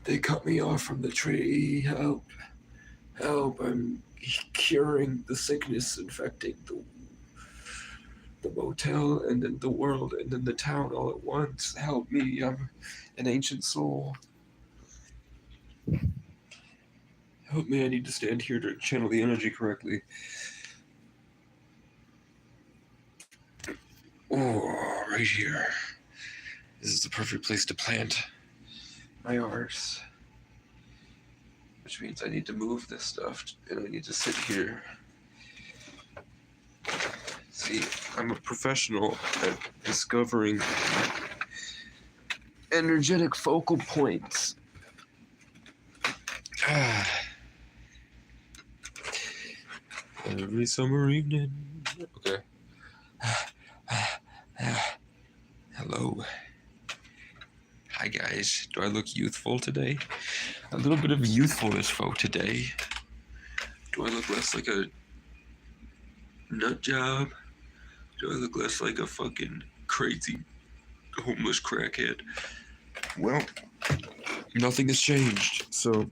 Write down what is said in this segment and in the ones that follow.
They cut me off from the tree. Help. Help. I'm curing the sickness infecting the motel and then the world and then the town all at once. Help me. I'm an ancient soul. Help me. I need to stand here to channel the energy correctly. Oh, right here. This is the perfect place to plant my arse. Which means I need to move this stuff and I need to sit here. See, I'm a professional at discovering energetic focal points. Every summer evening. Okay. Hello. Hi guys. Do I look youthful today? A little bit of youthfulness folk today. Do I look less like a nut job? Do I look less like a fucking crazy homeless crackhead? Well, nothing has changed. So,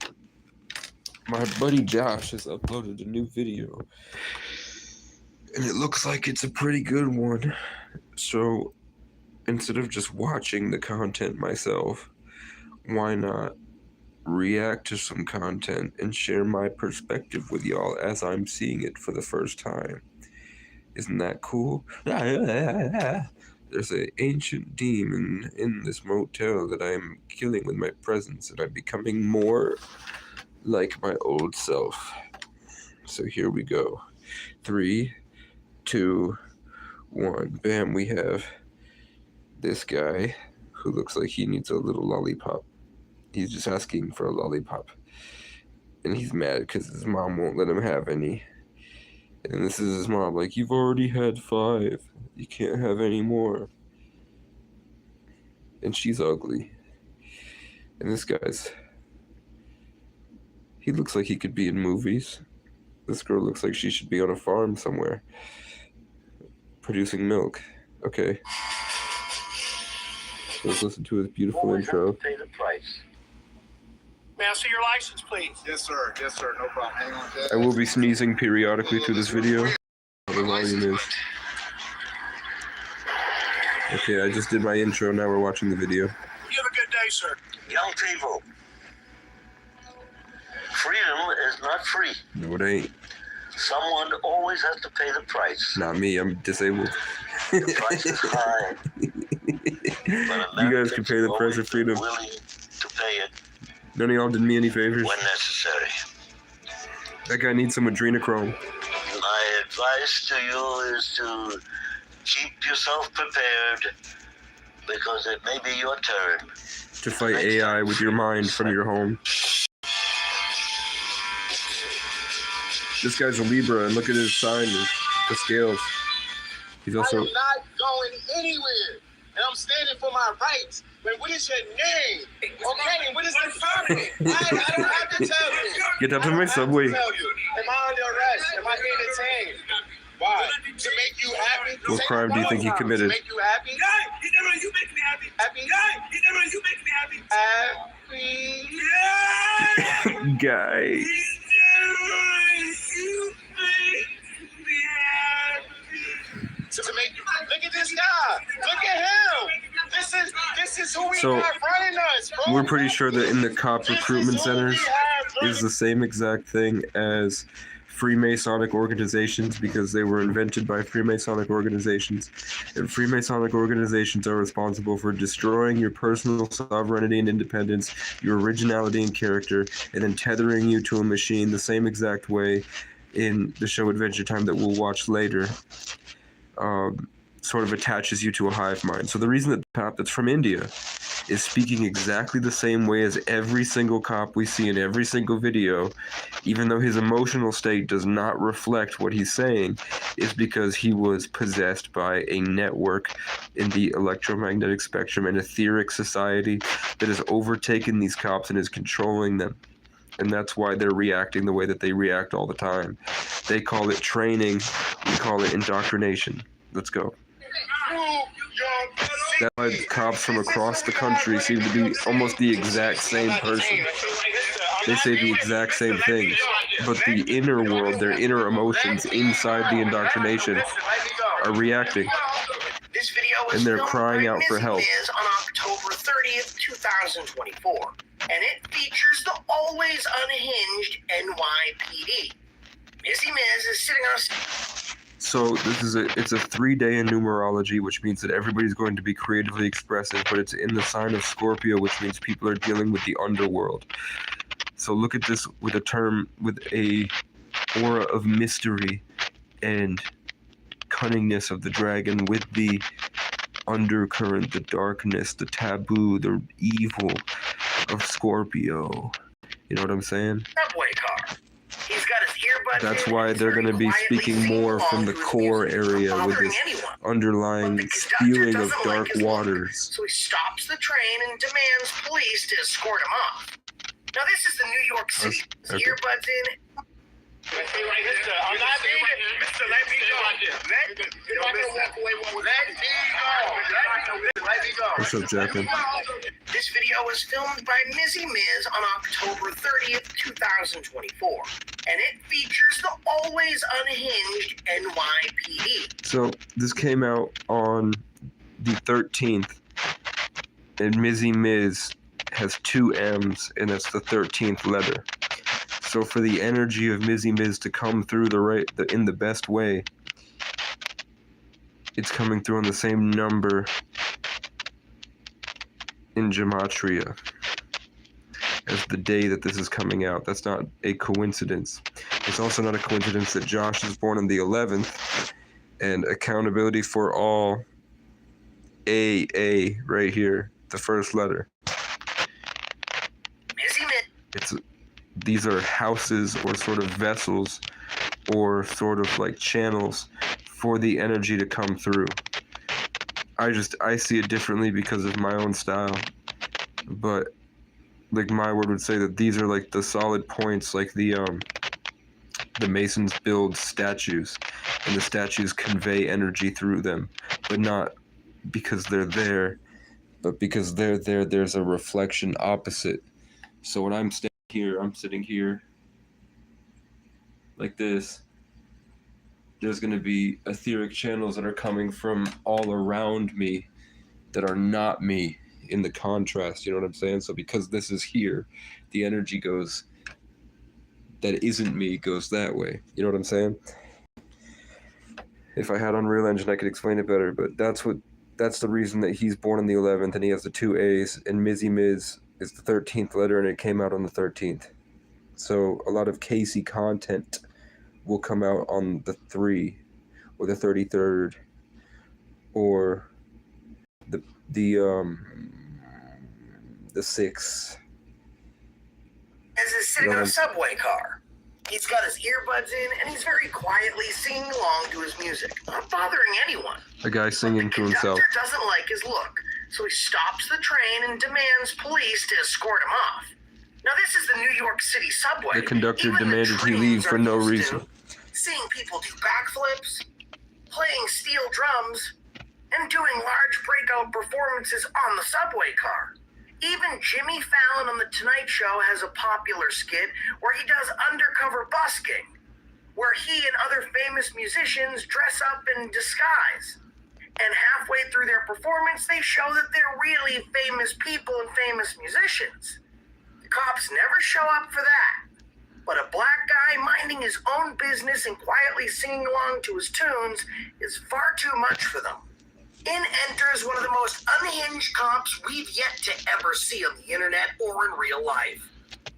my buddy Josh has uploaded a new video. And it looks like it's a pretty good one. So, instead of just watching the content myself, why not react to some content and share my perspective with y'all as I'm seeing it for the first time? Isn't that cool? There's an ancient demon in this motel that I'm killing with my presence, and I'm becoming more like my old self. So here we go. 3, 2, 1. Bam, we have this guy who looks like he needs a little lollipop. He's just asking for a lollipop. And he's mad because his mom won't let him have any. And this is his mom, like, you've already had 5. You can't have any more. And she's ugly. And this guy's... he looks like he could be in movies. This girl looks like she should be on a farm somewhere. Producing milk. Okay. So let's listen to his beautiful intro. Pay the price. May I see your license, please? Yes, sir. Yes, sir. No problem. Hang on, Dad. I will be sneezing periodically through this video. The volume is... okay, I just did my intro, now we're watching the video. You have a good day, sir. Young people, freedom is not free. No, it ain't. Someone always has to pay the price. Not me, I'm disabled. The price is high. You guys can pay the price of freedom. Willing to pay it None of y'all did me any favors. when necessary. That guy needs some adrenochrome. My advice to you is to keep yourself prepared because it may be your turn. To fight AI with your mind from your home. This guy's a Libra, and look at his sign, the scales. He's also... I am not going anywhere, and I'm standing for my rights. But what is your name? Okay, and what is the topic? I don't have to tell you. Get up in my subway. Am I under arrest? Am I being detained? Why? To make you happy? What crime do you think he committed? To make you happy? Guy, you never you make me happy. Happy? Guy, you never you make me happy. Happy? Yeah. Guy. You never you make me happy. To make you look at this guy. Look at him. This is who we So, have running us, bro. we're pretty sure that in the cop recruitment centers is the same exact thing as Freemasonic organizations, because they were invented by Freemasonic organizations. And Freemasonic organizations are responsible for destroying your personal sovereignty and independence, your originality and character, and then tethering you to a machine the same exact way in the show Adventure Time that we'll watch later. Sort of attaches you to a hive mind. So the reason that the cop that's from India is speaking exactly the same way as every single cop we see in every single video, even though his emotional state does not reflect what he's saying, is because he was possessed by a network in the electromagnetic spectrum, an etheric society that has overtaken these cops and is controlling them. And that's why they're reacting the way that they react all the time. They call it training, we call it indoctrination. Let's go. Prove your That's why cops from across the country seem to be almost the exact same person. They say the exact same things, but the inner world, their inner emotions inside the indoctrination are reacting. This video was And they're filmed crying by out for Mizzy help. Miz on October 30th, 2024, and it features the always unhinged NYPD. Mizzy Miz is sitting on a... So it's a 3-day in numerology, which means that everybody's going to be creatively expressive, but it's in the sign of Scorpio, which means people are dealing with the underworld. So look at this with a aura of mystery and cunningness of the dragon, with the undercurrent, the darkness, the taboo, the evil of Scorpio. You know what I'm saying? subway car. He's got his earbuds That's in why and they're very going to be quietly speaking singing more along from the to his core music, area not with bothering this anyone. underlying But the conductor spewing of doesn't like dark his look, waters. so he stops the train and demands police to escort him off. Now this is the New York City. His Okay. earbuds in. Mister, I'm not being it. Mister, let me go. Let me go. What's up, Jacqueline? This video was filmed by Mizzy Miz on October 30th, 2024, and it features the always unhinged NYPD. So this came out on the 13th, and Mizzy Miz has 2 M's, and that's the 13th letter. So for the energy of Mizzy Miz to come through in the best way, it's coming through on the same number in gematria as the day that this is coming out. That's not a coincidence. It's also not a coincidence that Josh is born on the 11th, and accountability for all, AA right here, the first letter. Mizzy Miz. These are houses or sort of vessels or sort of like channels for the energy to come through. I see it differently because of my own style, but like my word would say that these are like the solid points, like the Masons build statues, and the statues convey energy through them, but not because they're there, but because they're there, there's a reflection opposite. So when I'm sitting here like this, there's going to be etheric channels that are coming from all around me that are not me in the contrast, you know what I'm saying? So because this is here, the energy goes, that isn't me, goes that way. You know what I'm saying? If I had Unreal Engine, I could explain it better, but that's the reason that he's born on the 11th and he has the 2 A's, and Mizzy Miz is the 13th letter, and it came out on the 13th. So a lot of Casey content will come out on the 3 or the 33rd or the 6. As is sitting on a subway car. He's got his earbuds in and he's very quietly singing along to his music, not bothering anyone. A guy singing to himself. The conductor doesn't like his look, so he stops the train and demands police to escort him off. Now this is the New York City subway. The conductor Even the demanded he trains leave for are no used to reason. seeing people do backflips, playing steel drums, and doing large breakout performances on the subway car. Even Jimmy Fallon on The Tonight Show has a popular skit where he does undercover busking, where he and other famous musicians dress up in disguise. And halfway through their performance, they show that they're really famous people and famous musicians. The cops never show up for that. But a black guy minding his own business and quietly singing along to his tunes is far too much for them. In enters one of the most unhinged cops we've yet to ever see on the internet or in real life.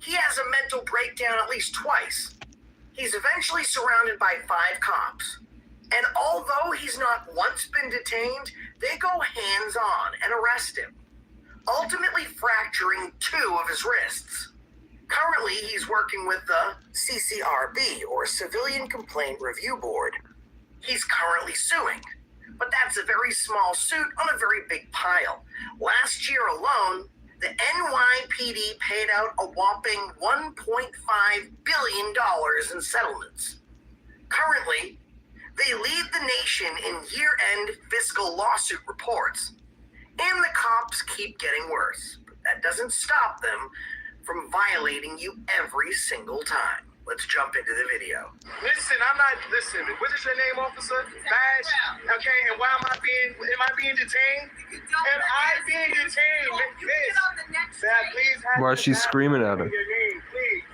He has a mental breakdown at least twice. He's eventually surrounded by 5 cops. And although he's not once been detained, they go hands-on and arrest him, ultimately fracturing 2 of his wrists. Currently, he's working with the CCRB, or Civilian Complaint Review Board. He's currently suing, but that's a very small suit on a very big pile. Last year alone, the NYPD paid out a whopping $1.5 billion in settlements. Currently, they lead the nation in year-end fiscal lawsuit reports. And the cops keep getting worse. But that doesn't stop them from violating you every single time. Let's jump into the video. Listen, listen, what is your name, officer? Bash? Okay, and why am I being detained? Am I being detained? Miss, may I please have Why is she screaming at him? Your name, please.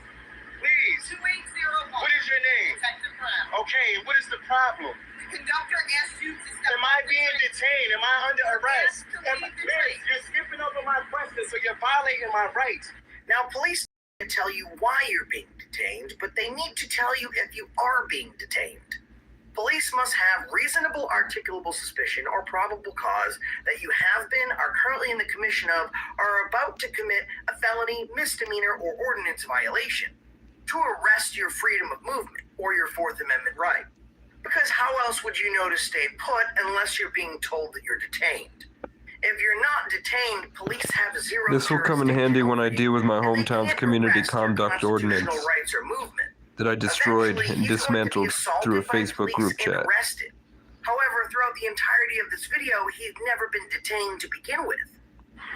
Please. 2801. What is your name? Detective Brown. Okay, what is the problem? The conductor asked you to step Am I being detained? Am I under arrest? Yes, to leave the Miss, train. you're skipping over my questions, so you're violating my rights. Now, police can tell you why you're being detained, but they need to tell you if you are being detained. Police must have reasonable articulable suspicion or probable cause that you have been, are currently in the commission of, or are about to commit a felony, misdemeanor, or ordinance violation to arrest your freedom of movement or your Fourth Amendment right. Because how else would you know to stay put unless you're being told that you're detained? If you're not detained, police have zero. This will come in handy when I deal with my hometown's community conduct ordinance rights or movement. that I destroyed Eventually, and he's going to be dismantled assaulted through a by Facebook police group and chat. arrested. However, throughout the entirety of this video, he'd never been detained to begin with.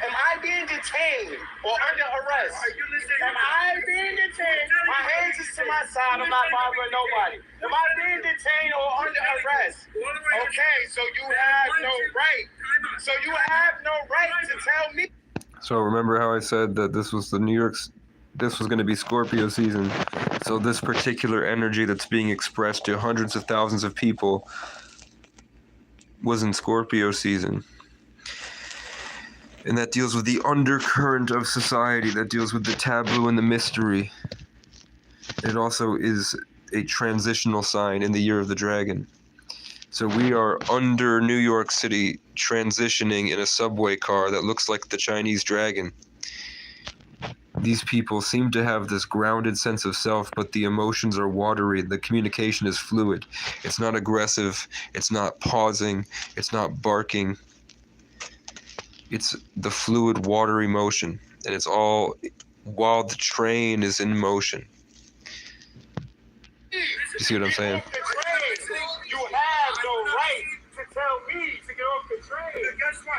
Am I being detained or under arrest? Are you listening? Am I being detained? My hands is to my side. I'm not bothering nobody. Am I being detained or under arrest? Okay, so you have no right. So you have no right to tell me. So remember how I said that this was this was going to be Scorpio season. So this particular energy that's being expressed to hundreds of thousands of people was in Scorpio season. And that deals with the undercurrent of society, that deals with the taboo and the mystery. It also is a transitional sign in the year of the dragon. So we are under New York City, transitioning in a subway car that looks like the Chinese dragon. These people seem to have this grounded sense of self, but the emotions are watery. The communication is fluid. It's not aggressive. It's not pausing. It's not barking. It's the fluid, watery motion. And it's all while the train is in motion. You see what I'm saying? You have no right to tell me to get off the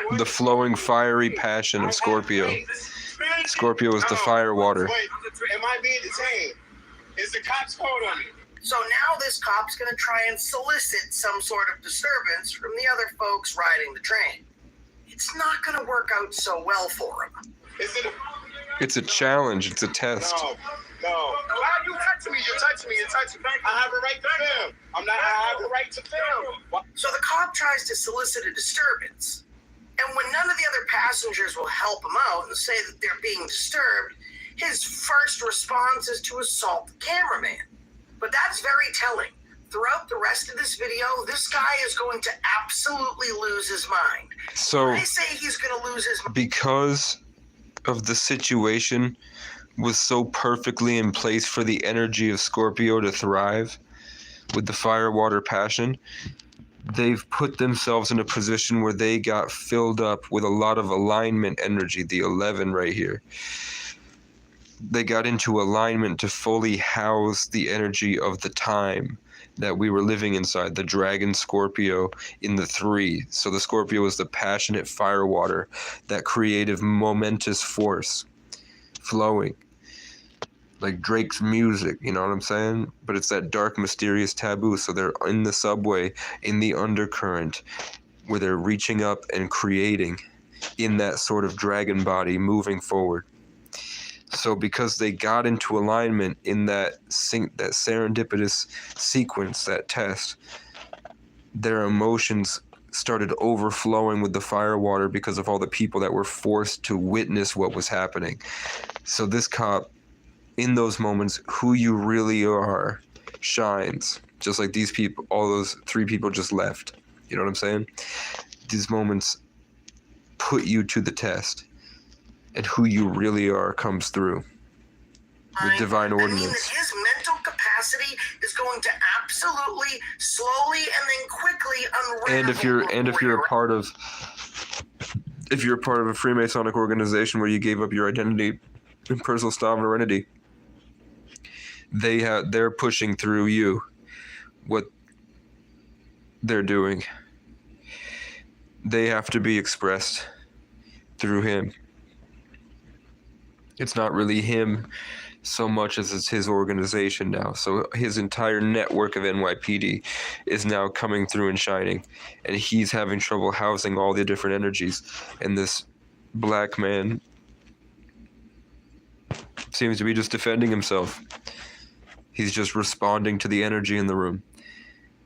train. The flowing, fiery passion of Scorpio. Scorpio is the fire water. Wait, am I being detained? Is the cops called on me? So now this cop's going to try and solicit some sort of disturbance from the other folks riding the train. It's not going to work out so well for him. Is it It's a challenge. It's a test. No. Why are you touching me? You're touching me. I have a right to film. I have a right to film. So the cop tries to solicit a disturbance. And when none of the other passengers will help him out and say that they're being disturbed, his first response is to assault the cameraman. But that's very telling. Throughout the rest of this video, this guy is going to absolutely lose his mind. So I say he's going to lose his mind. because of the situation was so perfectly in place for the energy of Scorpio to thrive with the fire, water, passion, they've put themselves in a position where they got filled up with a lot of alignment energy, the 11 right here. They got into alignment to fully house the energy of the time that we were living inside, the dragon Scorpio in the 3. So the Scorpio is the passionate fire water, that creative momentous force flowing. Like Drake's music, you know what I'm saying? But it's that dark, mysterious taboo. So they're in the subway, in the undercurrent, where they're reaching up and creating in that sort of dragon body, moving forward. So because they got into alignment in that serendipitous sequence, that test, their emotions started overflowing with the fire water because of all the people that were forced to witness what was happening. So this cop, in those moments, who you really are shines. Just like these people, all those 3 people just left. You know what I'm saying? These moments put you to the test. And who you really are comes through. The divine I mean ordinance. that his mental capacity is going to absolutely, slowly, and then quickly unravel. And if you're a part of a Freemasonic organization where you gave up your identity and personal sovereignty, they're pushing through you what they're doing. They have to be expressed. through him. It's not really him so much as it's his organization now. So his entire network of NYPD is now coming through and shining, and he's having trouble housing all the different energies. And this black man seems to be just defending himself. He's just responding to the energy in the room.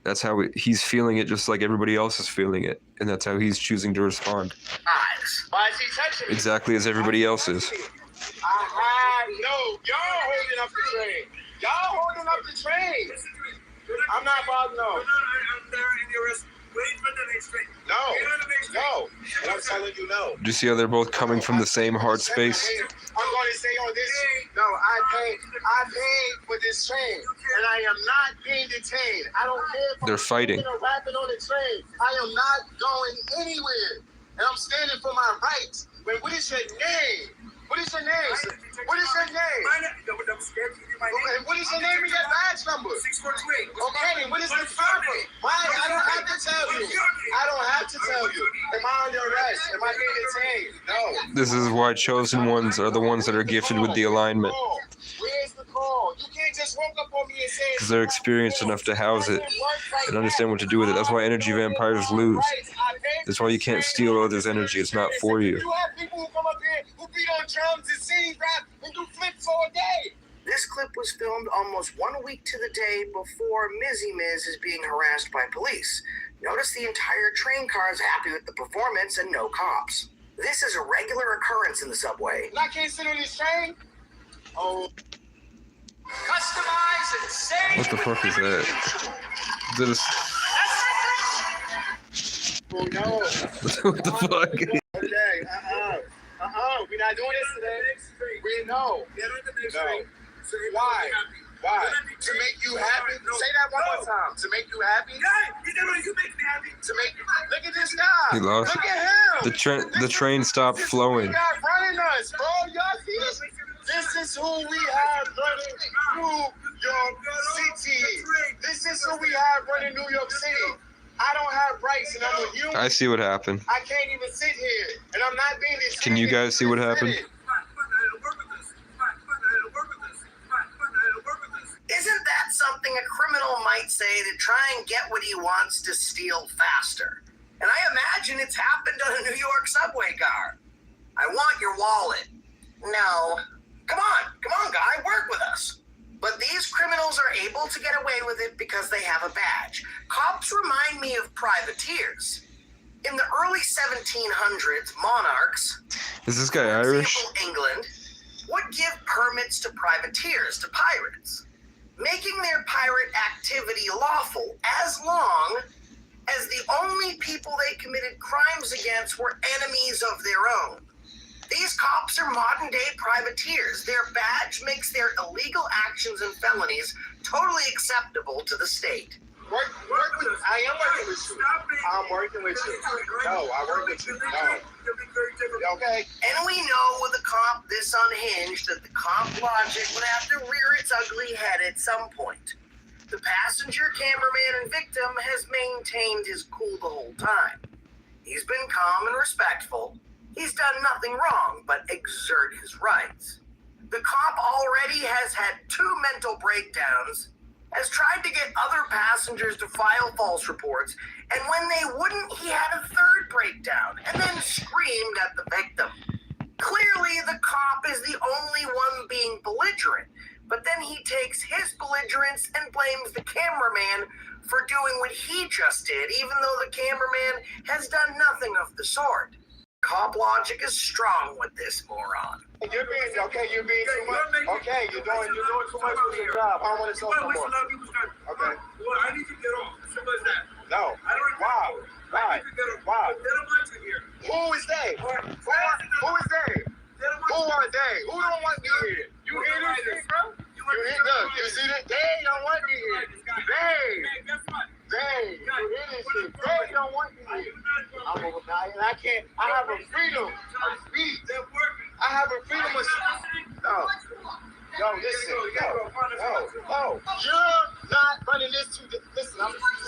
That's how he's feeling it, just like everybody else is feeling it, and that's how he's choosing to respond. Eyes. Why is he touching me? Exactly as everybody else is. Y'all holding up the train. Y'all holding up the train. I'm not bothered, no. I'm there in your arrest. Wait for the next train. No. Get on the next train. No. And I'm telling you no. Do you see how they're both coming from the same heart space? I'm going to say on this. No, I paid for this train, and I am not being detained. I don't care if They're fighting. I'm rapping on the train. I am not going anywhere, and I'm standing for my rights. But what is your name? What is your name? What is your name? I'm scared to give my name. And what is your name and your badge number? 642. Okay, and what is the number? Why? I don't have to tell you. I don't have to tell you. Am I under arrest? Am I being detained? No. This is why chosen ones are the ones that are gifted with the alignment, Where's the call? You can't just walk up on me and say because they're experienced enough to house it and understand what to do with it. That's why energy vampires lose. That's why you can't steal others' energy. It's not for you. You have people who come up here who beat on drums and sing rap and do flips all day. This clip was filmed almost 1 week to the day before Mizzy Miz is being harassed by police. Notice the entire train car is happy with the performance and no cops. This is a regular occurrence in the subway. And I can't sit on this train? Oh. Customize and save. What the fuck is that? Is it Oh, no. what the fuck? Okay, we're not doing this today. We know. Get on the next No. train. So you Why? will be happy. Why? Let me To tell make you No, happy? no. Say that one No. more time. To make you happy? You make me happy. To make you... Look at this guy. He lost. Look at him. The train stopped flowing. This is who we got running us, bro. Y'all see this? This is who we have running New York City. This is who we have running New York City. I don't have rights, and I'm a human. I see what happened. I can't even sit here, and I'm not being this. Can you guys see what happened? Isn't that something a criminal might say to try and get what he wants to steal faster? And I imagine it's happened on a New York subway car. I want your wallet. No. Come on, guy, work with us. But these criminals are able to get away with it because they have a badge. Cops remind me of privateers. In the early 1700s, monarchs, Is this guy for Irish? example, England, would give permits to privateers, to pirates, making their pirate activity lawful as long as the only people they committed crimes against were enemies of their own. These cops are modern-day privateers. Their badge makes their illegal actions and felonies totally acceptable to the state. Work with. I am working with you. I'm working with you. No, I work with you. No. Okay. And we know with a cop this unhinged that the cop logic would have to rear its ugly head at some point. The passenger, cameraman, and victim has maintained his cool the whole time. He's been calm and respectful. He's done nothing wrong but exert his rights. The cop already has had 2 mental breakdowns, has tried to get other passengers to file false reports, and when they wouldn't, he had a 3rd breakdown and then screamed at the victim. Clearly, the cop is the only one being belligerent, but then he takes his belligerence and blames the cameraman for doing what he just did, even though the cameraman has done nothing of the sort. Cop logic is strong with this moron. You're being too much. Okay, you're doing too much for your job. I don't want to talk no more. Okay. Well, I need to get off. Simple as that. No. I don't Wow. I need to get off. Wow. They don't want you here. Who is they? Who is they? Who are they? Who don't want me here? You hear this shit, bro? You hear this? You see that? They don't want me here. Guess what? You hear this shit? They don't want me here. I'm over now, and I can't. I have a freedom of speech. They're working. I have a freedom of speech. No. Yo, listen. No. You're not running this to. Listen,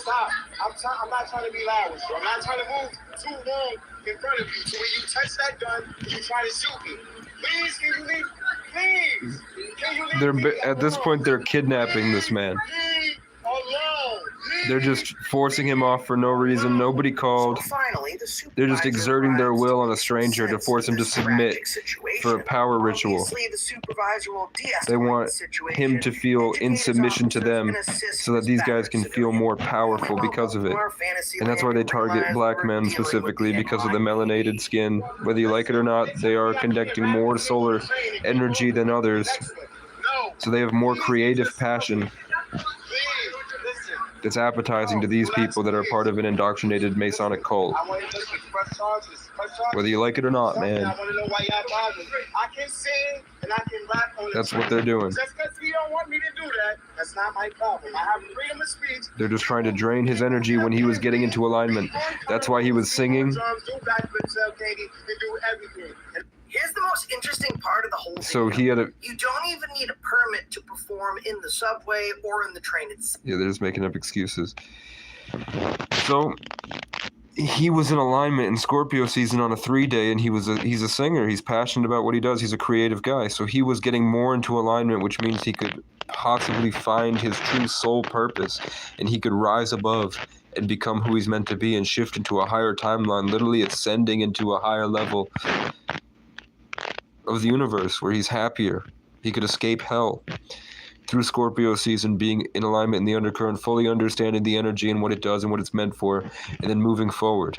stop. I'm not trying to be loud with you. I'm not trying to move too long in front of you. So when you touch that gun, you try to shoot me. Please, can you leave? Please, can you leave me At this alone? point, they're kidnapping this man. Leave alone. They're just forcing him off for no reason. Nobody called. So finally, They're just exerting their will on a stranger to force him to submit for a power ritual. The supervisor will They want him to feel in submission to them so that these guys can feel more powerful because of it. And that's why they target black men specifically, because of the melanated skin. Whether you like it or not, they are conducting more solar energy than others. No, So they have more creative passion please, listen. that's appetizing to these people that are part of an indoctrinated Masonic cult. I want to listen. Press charges. Press charges. Whether you like it or not, I man, want to know why y'all bothering me. I can sing and I can rap on the that's what train. they're doing. Just because you don't want me to do that, that's not my problem. I have freedom of speech. They're just trying to drain his energy when he was getting into alignment. That's why he was singing. Do backflips, sell candy, and do everything. And Here's the most interesting part of the whole So video. he had a... You don't even need a permit to perform in the subway or in the train itself. Yeah, they're just making up excuses. So he was in alignment in Scorpio season on a 3-day, and he's a singer. He's passionate about what he does. He's a creative guy. So he was getting more into alignment, which means he could possibly find his true soul purpose, and he could rise above and become who he's meant to be and shift into a higher timeline, literally ascending into a higher level of the universe where he's happier. He could escape hell through Scorpio season, being in alignment in the undercurrent, fully understanding the energy and what it does and what it's meant for, and then moving forward.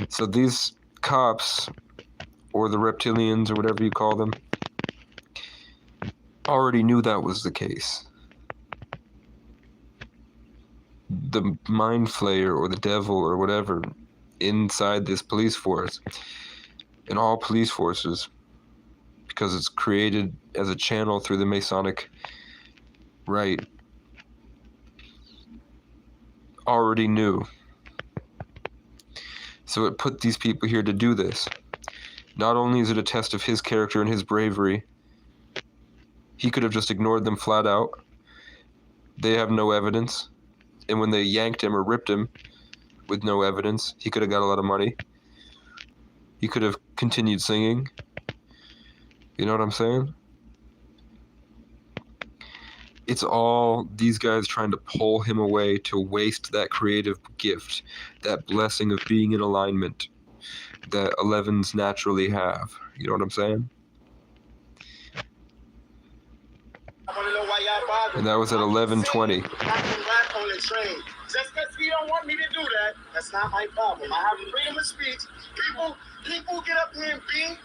So these cops, or the reptilians, or whatever you call them, already knew that was the case. The mind flayer or the devil or whatever inside this police force, in all police forces, because it's created as a channel through the Masonic rite, already knew. So it put these people here to do this. Not only is it a test of his character and his bravery, he could have just ignored them flat out. They have no evidence. And when they yanked him or ripped him with no evidence, he could have got a lot of money. He could have continued singing. You know what I'm saying? It's all these guys trying to pull him away to waste that creative gift, that blessing of being in alignment that 11s naturally have. You know what I'm saying? I want to know why y'all bothering me. And that was at 11:20. I can rap on the train. Just because you don't want me to do that, that's not my problem. I have freedom of speech. People get up here and beat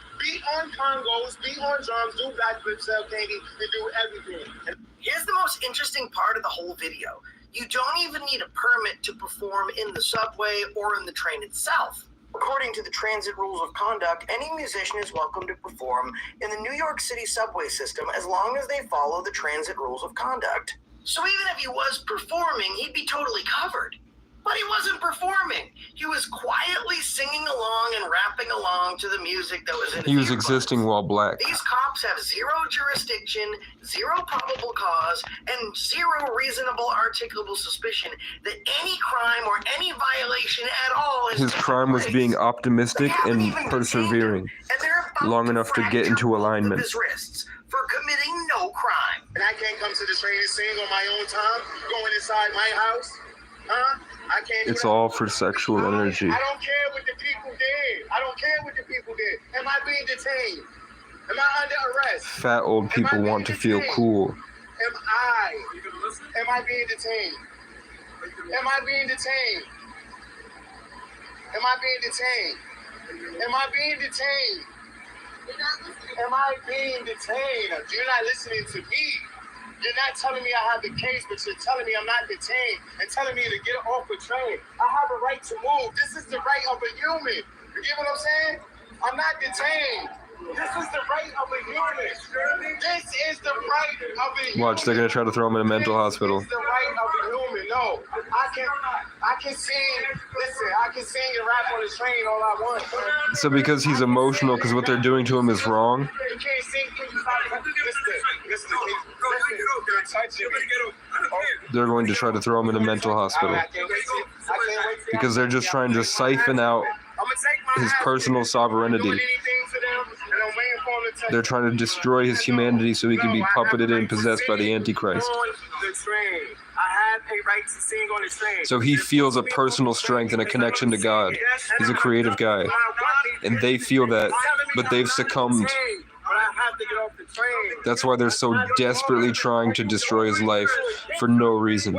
on congos, beat on drums, do backflips, sell candy, and do everything. And Here's the most interesting part of the whole video. You don't even need a permit to perform in the subway or in the train itself. According to the transit rules of conduct, any musician is welcome to perform in the New York City subway system as long as they follow the transit rules of conduct. So even if he was performing, he'd be totally covered. But he wasn't performing. He was quietly singing along and rapping along to the music that was in his He was earbuds. existing while black. These cops have zero jurisdiction, zero probable cause, and zero reasonable articulable suspicion that any crime or any violation at all is His taking crime was place. being They optimistic haven't and even detained him, persevering and they're about long enough to get fracture into both of alignment. his wrists for committing no crime. I can't come to the train and sing on my own time, going inside my house. Huh? I can't do It's that. all for sexual energy. I don't care what the people did. I don't care what the people did. Am I being detained? Am I under arrest? Fat old people want to feel cool. Am I being detained? Am I being detained? Am I being detained? Am I being detained? Am I being detained? You're not listening to me. You're not telling me I have the case, but you're telling me I'm not detained and telling me to get off the train. I have a right to move. This is the right of a human. You get what I'm saying? I'm not detained. This is the right of a human. This is the right of a human. Watch, they're gonna try to throw him in a mental hospital. This is the right of a human. No, I can sing. Listen, I can sing and rap on the train all I want. Man. So because he's emotional, because what they're doing to him is wrong, You can't sing. Can you stop? Listen. You're touching me. they're going to try to throw him in a mental hospital. I can't wait to. Because they're just trying to siphon out I'm gonna take my his personal sovereignty. They're trying to destroy his humanity so he can be puppeted and possessed by the Antichrist. So he feels a personal strength and a connection to God. He's a creative guy. And they feel that, but they've succumbed. That's why they're so desperately trying to destroy his life for no reason.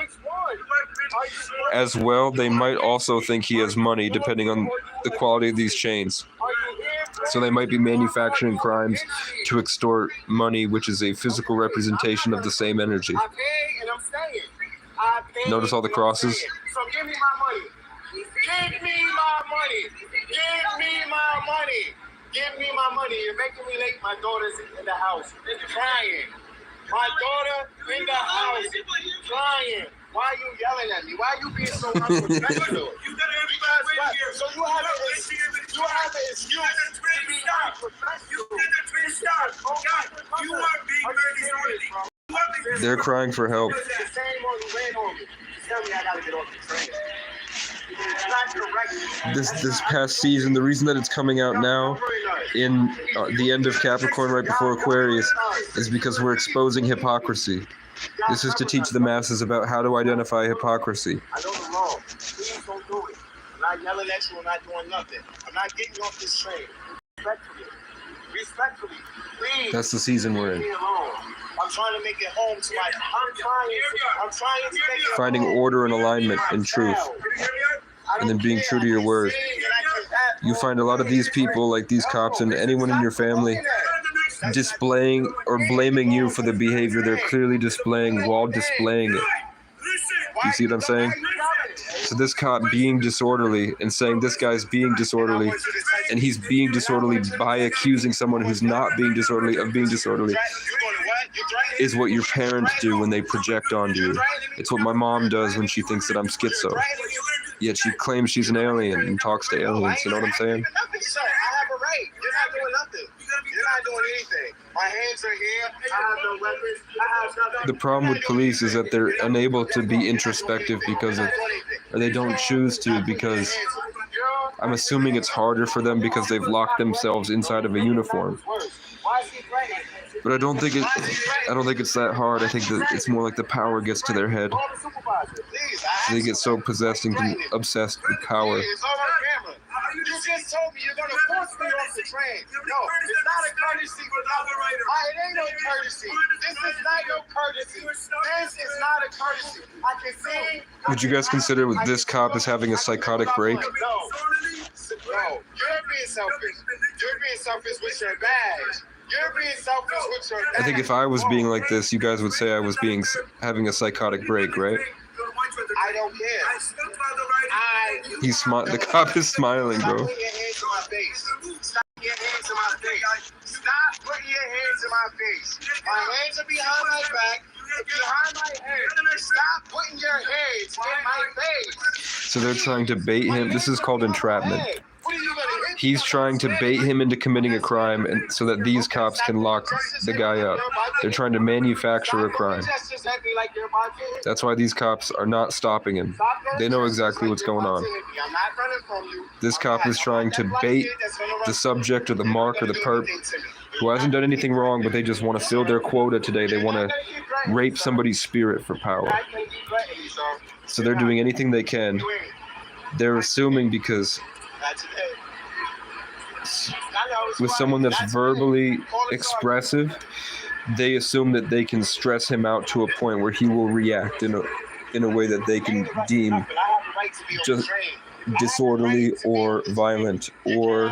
As well, they might also think he has money, depending on the quality of these chains. So they might be manufacturing crimes to extort money, which is a physical representation of the same energy. Notice all the crosses? So give me my money. Give me my money. Give me my money. Give me my money. You're making me late. My daughter's in the house. Crying. My daughter in the house. Crying. Why are you yelling at me? Why are you being so unprofessional? So you have an excuse to be unprofessional. You are being very disorderly. They're crying for help. This past season, the reason that it's coming out now in the end of Capricorn right before Aquarius is because we're exposing hypocrisy. This is to teach the masses about how to identify hypocrisy. I know the law. Please don't do it. I'm not yelling at you. I'm not doing nothing. I'm not getting off this train. Respectfully. Please. That's the season we're in. Leave me alone. I'm trying to make it home to my. I'm trying to make it Finding home. order and alignment and truth. And then being true to your word. You find a lot of these people, like these cops and anyone in your family, displaying or blaming you for the behavior they're clearly displaying while displaying it. You see what I'm saying? So this cop being disorderly and saying this guy's being disorderly, and he's being disorderly by accusing someone who's not being disorderly of being disorderly, is what your parents do when they project onto you. It's what my mom does when she thinks that I'm schizo. Yet she claims she's an alien and talks to aliens, you know what I'm saying? I have a right. You're not doing nothing. You're not doing anything. My hands are here. I have no weapons. I have nothing. The problem with police is that they're unable to be introspective because of, or they don't choose to because I'm assuming it's harder for them because they've locked themselves inside of a uniform. But I don't think it's that hard. I think that it's more like the power gets to their head. They get so possessed and obsessed with power. It's all on camera. You just told me you're going to force me off the train. No, it's not a courtesy. It ain't no courtesy. This is not no courtesy. This is not a courtesy. I can see. Would you guys consider this cop as having a psychotic break? No, you're being selfish. You're being selfish with your badge. You're being selfish with your badge. I think if I was being like this, you guys would say I was having a psychotic break, right? I don't care. The cop is smiling, bro. Stop putting your hands in my face. Stop putting your hands in my face. Stop putting your hands in my face. My hands are behind my back. Behind my head. Stop putting your hands in my face. So they're trying to bait him. This is called entrapment. He's trying to bait him into committing a crime and so that these cops can lock the guy up. They're trying to manufacture a crime. That's why these cops are not stopping him. They know exactly what's going on. This cop is trying to bait the subject or the mark or the perp who hasn't done anything wrong, but they just want to fill their quota today. They want to rape somebody's spirit for power. So they're doing anything they can. They're assuming because with someone that's verbally expressive, they assume that they can stress him out to a point where he will react in a way that they can deem just disorderly or violent or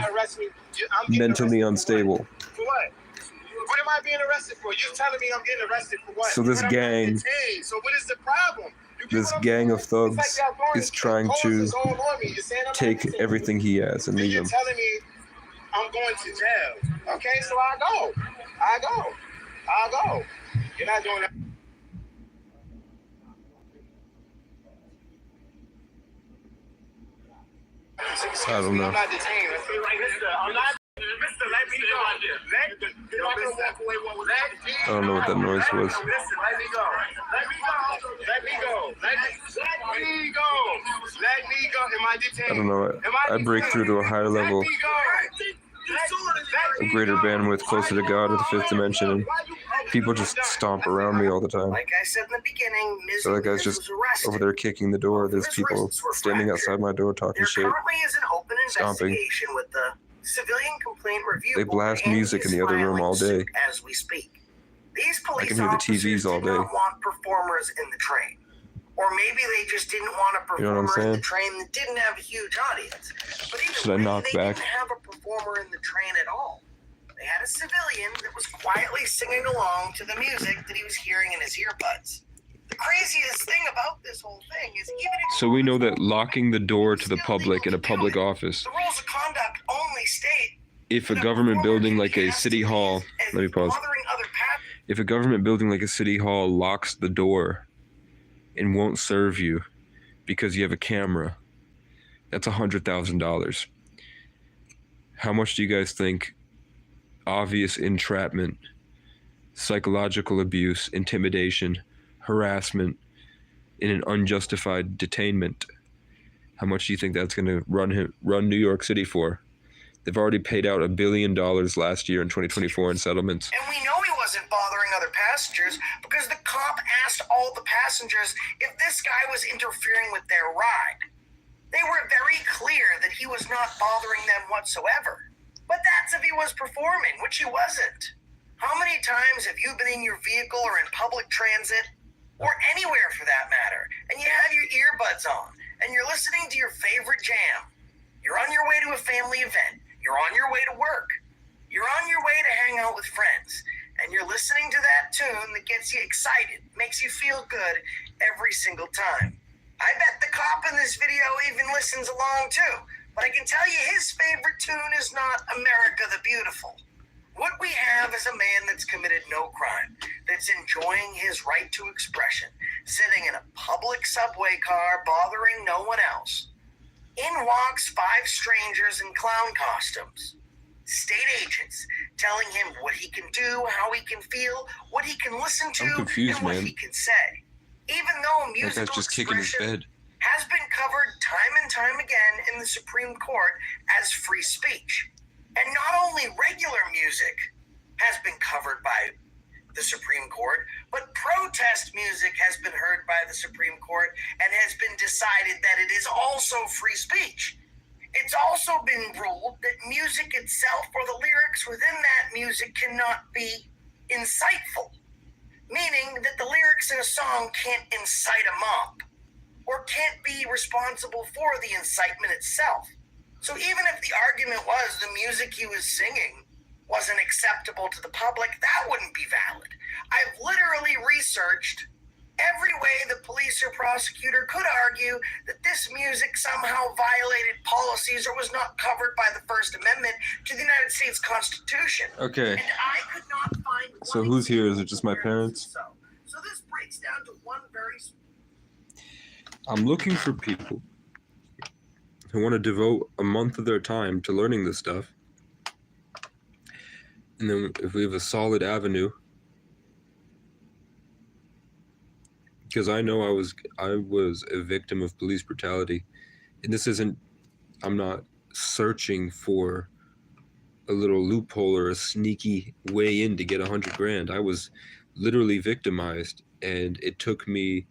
mentally unstable. What am I being arrested for? You're telling me I'm getting arrested for what? So this gang, So what is the problem? this gang of thugs is trying to take everything he has and leave him. You're telling me I'm going to jail. Okay, so I'll go. You're not doing that. I don't know. I'm not detained. I'm not. Mr. Light I don't know what that noise was. Listen, let me go. Let me go. Let me go. Let me go. Am I detained? I don't know. I break through to a higher level, a greater bandwidth, closer to God or the fifth dimension, and people just stomp around me all the time. Like I said in the beginning, Ms. So that guy's Lewis just was arrested. over there kicking the door. There's His people wrists were standing fractured. outside my door talking There shit. currently is an open Stomping. investigation with the Civilian Complaint Review They Board blast and music in is the other room filing all day. suit as we speak. These police can hear the officers TVs all did not day. want performers in the train. Or maybe they just didn't want a You know what I'm performer in the saying? train that didn't have a huge audience. But either Should I way, knock they back? didn't have a performer in the train at all. They had a civilian that was quietly singing along to the music that he was hearing in his earbuds. The craziest thing about this whole thing is even if So we know that locking the door to the public in a public office, the rules of conduct only state if a government building like a city hall, let me pause. bothering other If a government building like a city hall locks the door and won't serve you because you have a camera, that's $100,000. How much do you guys think obvious entrapment, psychological abuse, intimidation, harassment in an unjustified detainment, how much do you think that's going to run New York City for? They've already paid out $1 billion last year in 2024 in settlements. And we know he wasn't bothering other passengers because the cop asked all the passengers if this guy was interfering with their ride. They were very clear that he was not bothering them whatsoever. But that's if he was performing, which he wasn't. How many times have you been in your vehicle or in public transit, or anywhere for that matter, and you have your earbuds on, and you're listening to your favorite jam? You're on your way to a family event. You're on your way to work. You're on your way to hang out with friends. And you're listening to that tune that gets you excited, makes you feel good every single time. I bet the cop in this video even listens along too. But I can tell you his favorite tune is not America the Beautiful. What we have is a man that's committed no crime, that's enjoying his right to expression, sitting in a public subway car bothering no one else. In walks 5 strangers in clown costumes. State agents telling him what he can do, how he can feel, what he can listen to, I'm confused, and what man. he can say. Even though That musical guy's just kicking his expression bed. has been covered time and time again in the Supreme Court as free speech. And not only regular music has been covered by the Supreme Court, but protest music has been heard by the Supreme Court and has been decided that it is also free speech. It's also been ruled that music itself or the lyrics within that music cannot be insightful, meaning that the lyrics in a song can't incite a mob or can't be responsible for the incitement itself. So even if the argument was the music he was singing wasn't acceptable to the public, that wouldn't be valid. I've literally researched every way the police or prosecutor could argue that this music somehow violated policies or was not covered by the First Amendment to the United States Constitution. Okay. And I could not find So one who's here? Is it example just my where this parents? is So this breaks down to one very I'm looking for people who want to devote a month of their time to learning this stuff. And then if we have a solid avenue, because I know I was a victim of police brutality, and this isn't, I'm not searching for a little loophole or a sneaky way in to get $100,000. I was literally victimized, and it took me,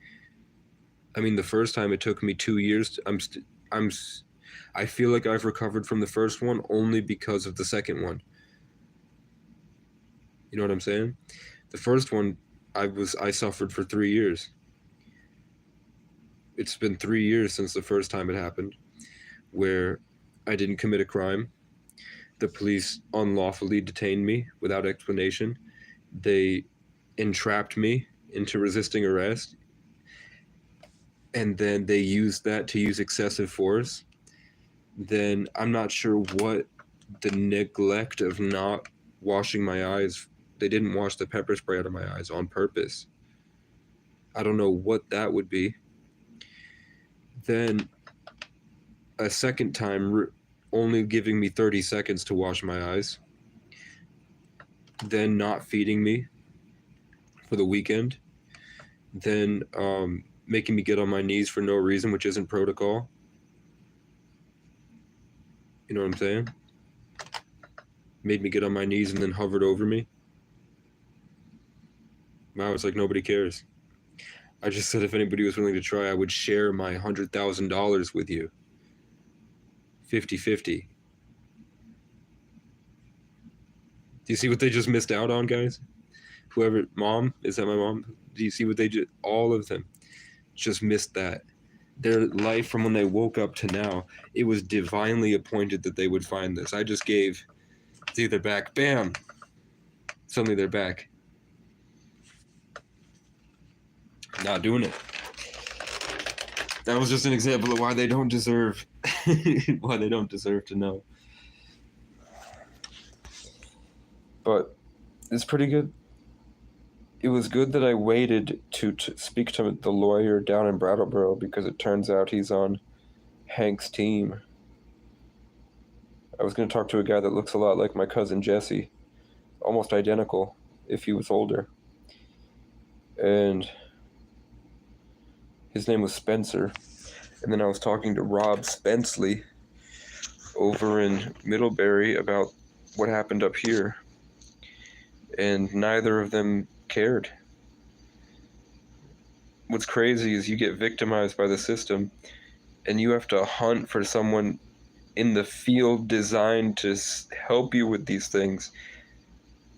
the first time it took me 2 years. I feel like I've recovered from the first one only because of the second one. You know what I'm saying? The first one, I suffered for 3 years. It's been 3 years since the first time it happened, where I didn't commit a crime. The police unlawfully detained me without explanation. They entrapped me into resisting arrest. And then they used that to use excessive force. Then I'm not sure what the neglect of not washing my eyes. They didn't wash the pepper spray out of my eyes on purpose. I don't know what that would be. Then a second time only giving me 30 seconds to wash my eyes. then not feeding me for the weekend, then making me get on my knees for no reason, which isn't protocol. You know what I'm saying? Made me get on my knees and then hovered over me. Wow, it's like nobody cares. I just said if anybody was willing to try, I would share my $100,000 with you. 50-50. Do you see what they just missed out on, guys? Whoever, mom, is that my mom? Do you see what they just, all of them just missed that. Their life from when they woke up to now, it was divinely appointed that they would find this. I just gave, see, they're back, bam. Suddenly they're back. Not doing it. That was just an example of why they don't deserve, why they don't deserve to know. But it's pretty good. It was good that I waited to speak to the lawyer down in Brattleboro because it turns out he's on Hank's team. I was going to talk to a guy that looks a lot like my cousin Jesse, almost identical if he was older. And his name was Spencer. And then I was talking to Rob Spenceley over in Middlebury about what happened up here. And neither of them cared. What's crazy is you get victimized by the system and you have to hunt for someone in the field designed to help you with these things,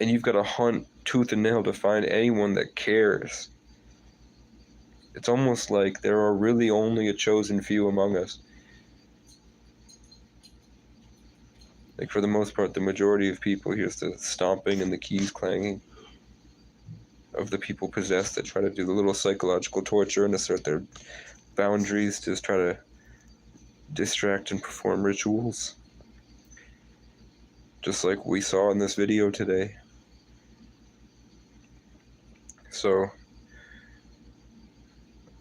and you've got to hunt tooth and nail to find anyone that cares. It's almost like there are really only a chosen few among us. Like, for the most part, the majority of people hears the stomping and the keys clanging of the people possessed that try to do the little psychological torture and assert their boundaries to try to distract and perform rituals. Just like we saw in this video today. So,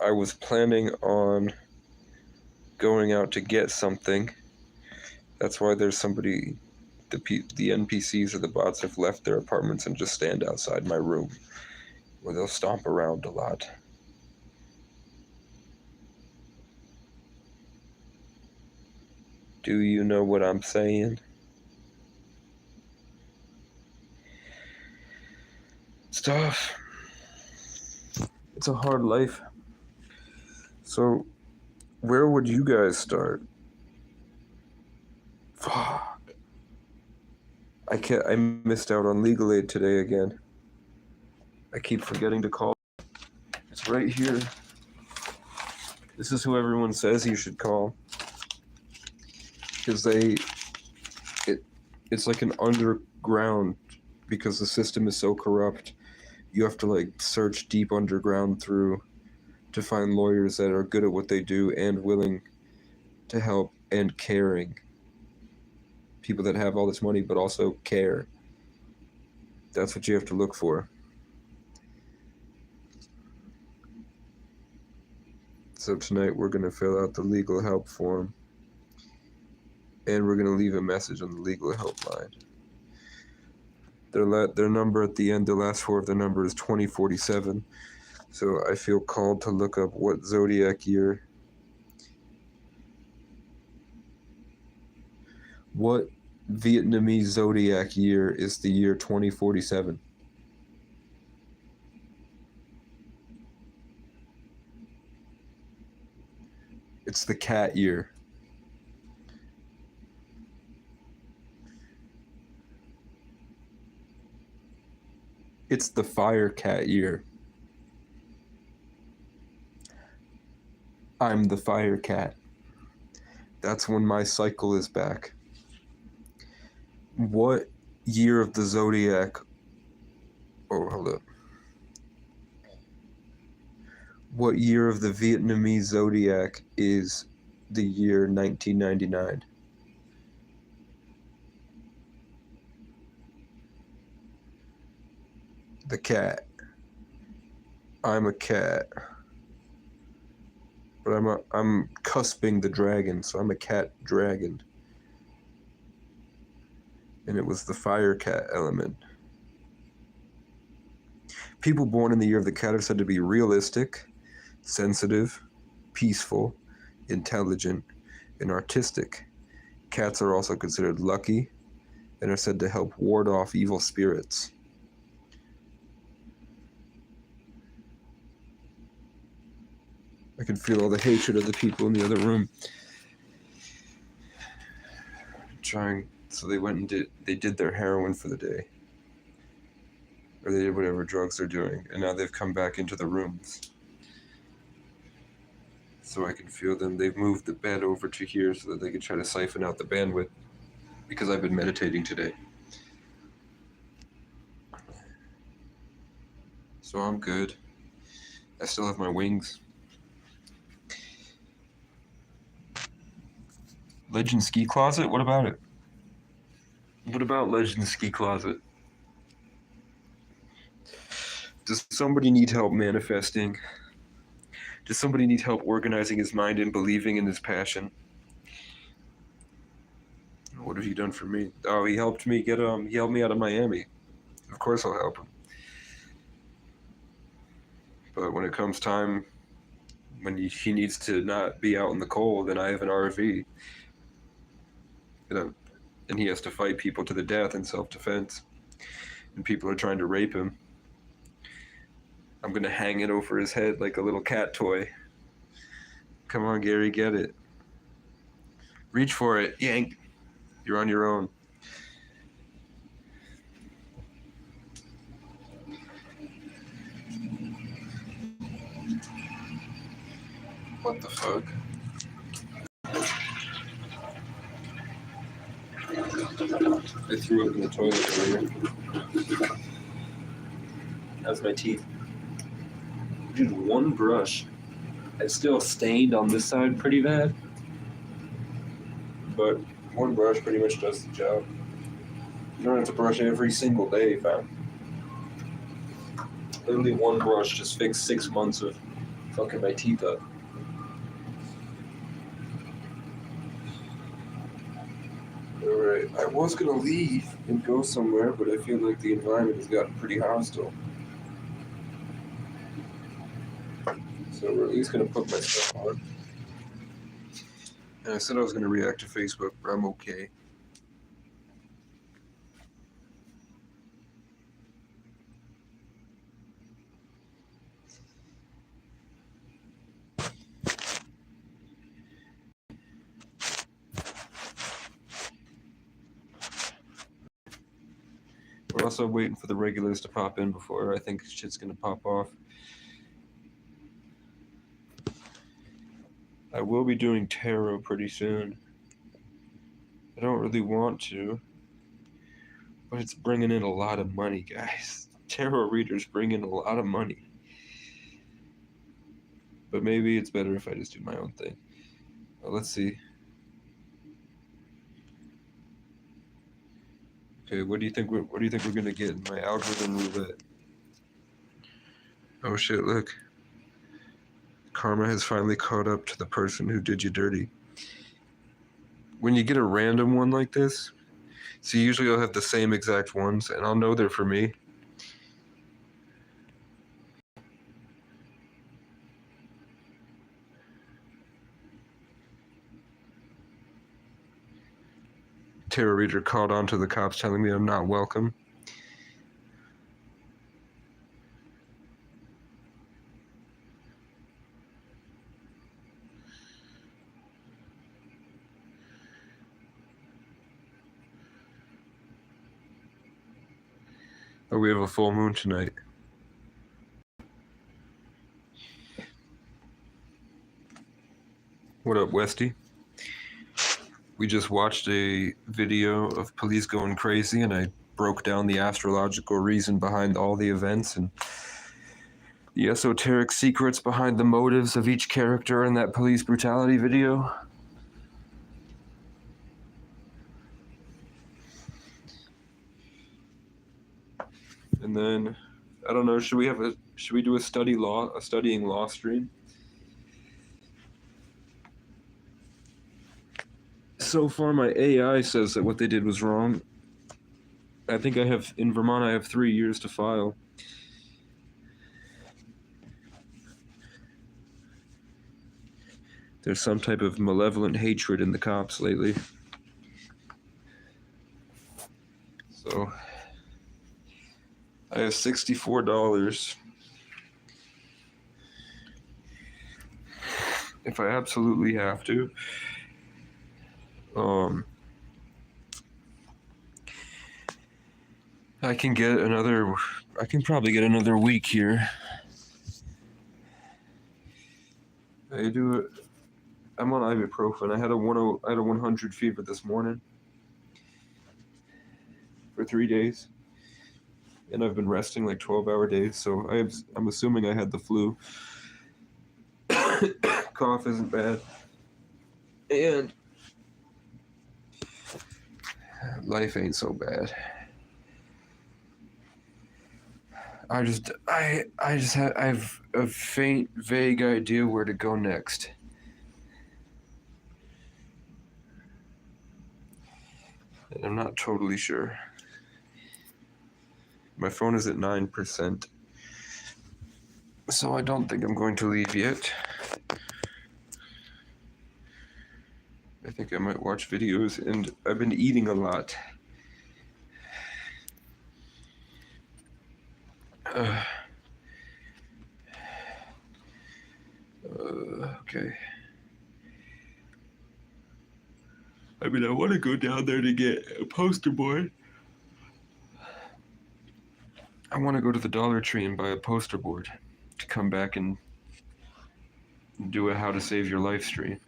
I was planning on going out to get something. That's why there's somebody, the NPCs or the bots have left their apartments and just stand outside my room, where they'll stomp around a lot. Do you know what I'm saying? It's tough. It's a hard life. So, where would you guys start? Fuck. I missed out on legal aid today again. I keep forgetting to call. It's right here. This is who everyone says you should call. Because it's like an underground, because the system is so corrupt. You have to like search deep underground to find lawyers that are good at what they do and willing to help and caring. People that have all this money but also care. That's what you have to look for. So tonight we're going to fill out the legal help form. And we're going to leave a message on the legal helpline. Their number at the end, the last four of their number is 2047. So I feel called to look up what zodiac year. What Vietnamese zodiac year is the year 2047? It's the cat year. It's the fire cat year. I'm the fire cat. That's when my cycle is back. What year of the zodiac? Oh, hold up. What year of the Vietnamese zodiac is the year 1999? The cat. I'm a cat. But I'm cusping the dragon, so I'm a cat dragon. And it was the fire cat element. People born in the year of the cat are said to be realistic, sensitive, peaceful, intelligent, and artistic. Cats are also considered lucky and are said to help ward off evil spirits. I can feel all the hatred of the people in the other room. So they went and they did their heroin for the day. Or they did whatever drugs they're doing, and now they've come back into the rooms. So I can feel them. They've moved the bed over to here so that they can try to siphon out the bandwidth, because I've been meditating today. So I'm good. I still have my wings. Legend Ski Closet? What about it? What about Legend Ski Closet? Does somebody need help manifesting? Does somebody need help organizing his mind and believing in his passion? What have you done for me? Oh, he helped me he helped me out of Miami. Of course I'll help him. But when it comes time, when he needs to not be out in the cold, then I have an RV. And he has to fight people to the death in self-defense. And people are trying to rape him. I'm going to hang it over his head like a little cat toy. Come on, Gary, get it. Reach for it. Yank. You're on your own. What the fuck? I threw up in the toilet earlier. How's my teeth? Dude, one brush. It's still stained on this side pretty bad. But one brush pretty much does the job. You don't have to brush every single day, fam. Literally one brush just fixed 6 months of fucking my teeth up. Alright, I was gonna leave and go somewhere, but I feel like the environment has gotten pretty hostile. So we're at least gonna put my stuff on. And I said I was gonna react to Facebook, but I'm okay. We're also waiting for the regulars to pop in before I think shit's gonna pop off. I will be doing tarot pretty soon. I don't really want to, but it's bringing in a lot of money, guys. Tarot readers bring in a lot of money. But maybe it's better if I just do my own thing. Well, let's see. Okay, what do you think we're gonna get in my algorithm roulette? Oh shit, look. Karma has finally caught up to the person who did you dirty. When you get a random one like this, so usually I'll have the same exact ones, and I'll know they're for me. Tarot reader called on to the cops telling me I'm not welcome. Oh, we have a full moon tonight. What up, Westy? We just watched a video of police going crazy, and I broke down the astrological reason behind all the events and the esoteric secrets behind the motives of each character in that police brutality video. And then, I don't know, should we do a studying law stream? So far, my AI says that what they did was wrong. I think in Vermont, I have 3 years to file. There's some type of malevolent hatred in the cops lately. So I have $64 if I absolutely have to. I can probably get another week here. I'm on ibuprofen. I had a 100 fever this morning for 3 days. And I've been resting like 12-hour days, so I'm assuming I had the flu. Cough isn't bad. And life ain't so bad. I have a faint, vague idea where to go next. And I'm not totally sure. My phone is at 9%. So I don't think I'm going to leave yet. I think I might watch videos, and I've been eating a lot. Okay. I mean, I want to go down there to get a poster board. I want to go to the Dollar Tree and buy a poster board to come back and do a How to Save Your Life stream.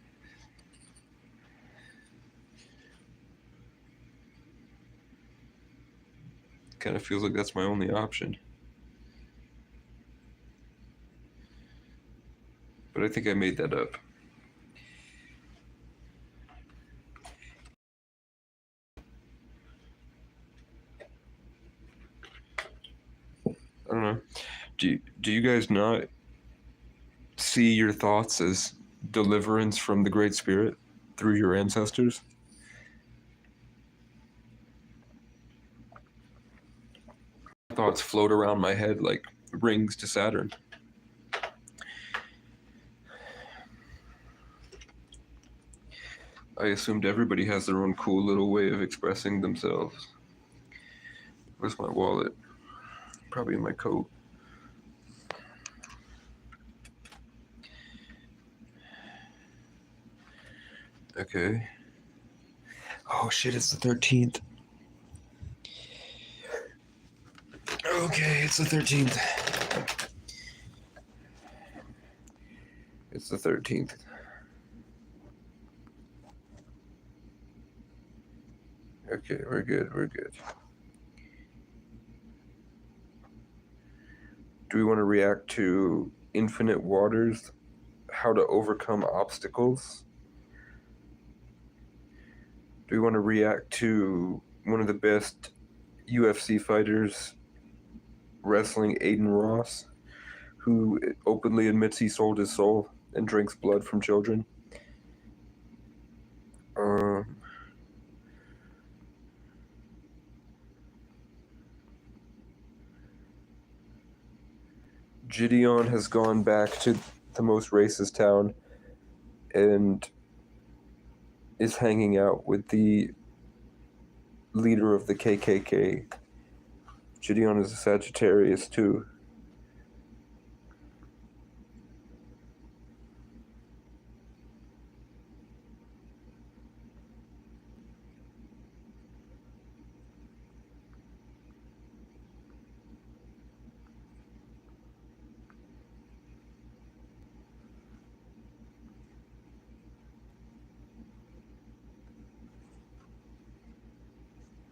Kind of feels like that's my only option. But I think I made that up. I don't know. Do you guys not see your thoughts as deliverance from the Great Spirit through your ancestors? Thoughts float around my head like rings to Saturn. I assumed everybody has their own cool little way of expressing themselves. Where's my wallet? Probably in my coat. Okay. Oh shit, it's the 13th. Okay, it's the 13th. It's the 13th. Okay, we're good. Do we want to react to Infinite Waters, How to Overcome Obstacles? Do we want to react to one of the best UFC fighters wrestling, Aiden Ross, who openly admits he sold his soul and drinks blood from children? Gideon has gone back to the most racist town and is hanging out with the leader of the KKK. Gideon is a Sagittarius too.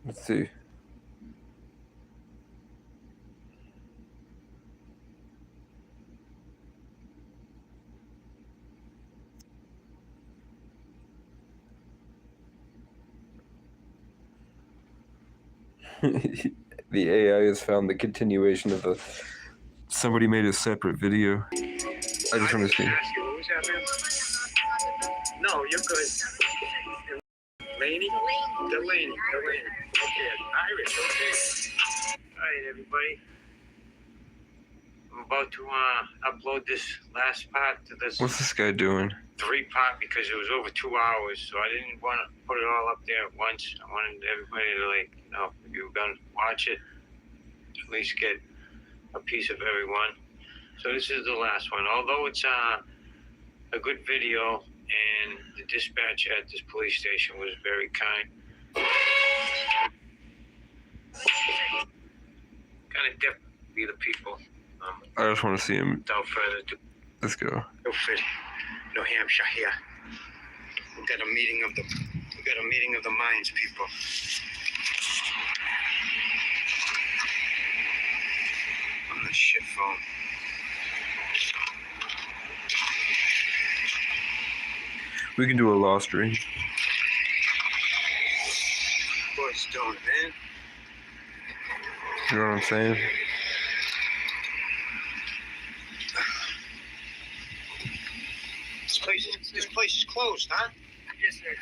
Let's see. The AI has found the continuation of the... Somebody made a separate video. I just want to see. No, you're good. Delaney? Delaney. Okay, Irish, okay. Alright, everybody. about to upload this last part to this What's this guy doing? 3-part because it was over 2 hours, so I didn't want to put it all up there at once. I wanted everybody to, like, you know, if you were going to watch it, at least get a piece of everyone. So this is the last one. Although it's a good video, and the dispatcher at this police station was very kind. Kind of definitely the people. I just want to see him. Without further ado. Let's go. Milford, New Hampshire here. We got a meeting of the minds, people. On the shit phone. We can do a law stream. Boys doing, man. You know what I'm saying? This place is closed, huh? Yes, sir.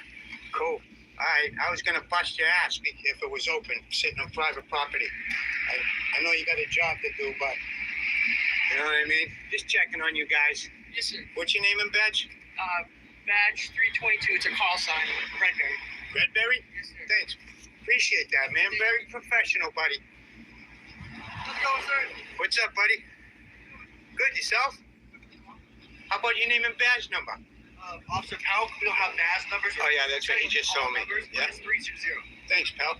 Cool. Alright, I was gonna bust your ass if it was open, sitting on private property. I know you got a job to do, but you know what I mean? Just checking on you guys. Yes, sir. What's your name and badge? Badge 322. It's a call sign. Redberry. Redberry? Yes, sir. Thanks. Appreciate that, man. Very professional, buddy. Let's go, sir. What's up, buddy? Good, yourself? How about your name and badge number? Officer Powell, we don't have badge numbers. Oh, yeah, that's right. You just told me. Yeah. It's 320. Thanks, pal.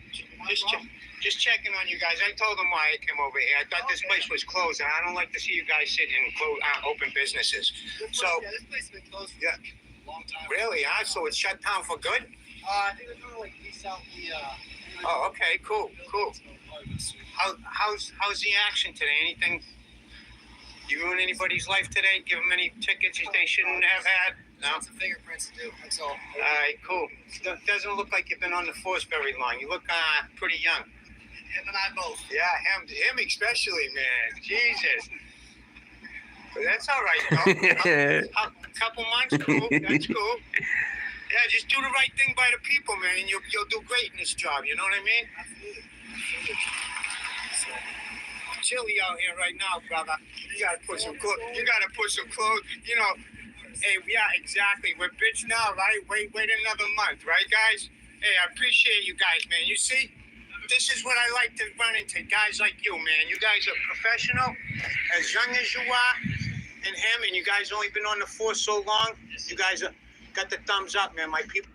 Just checking on you guys. I told them why I came over here. I thought this place was closed, and I don't like to see you guys sit in open businesses. So, Yeah, this place has been closed for yeah. a long time. Really, huh? So it's shut down for good? I think they're trying to like lease out the. Oh, okay, cool. How's the action today? Anything? You ruin anybody's life today? Give them any tickets they shouldn't have had? No. Some fingerprints to do. That's all. All right, cool. Doesn't look like you've been on the force very long. You look pretty young. Him and I both. Yeah, him especially, man. Jesus. But that's all right, though. Couple months, cool. That's cool. Yeah, just do the right thing by the people, man, and you'll do great in this job. You know what I mean? Absolutely. Chilly out here right now, brother. You gotta put some clothes. You know. Hey, yeah, exactly. We're bitch now, right? Wait another month, right, guys? Hey, I appreciate you guys, man. You see, this is what I like to run into, guys like you, man. You guys are professional, as young as you are, and him, and you guys only been on the force so long. You guys got the thumbs up, man. My people.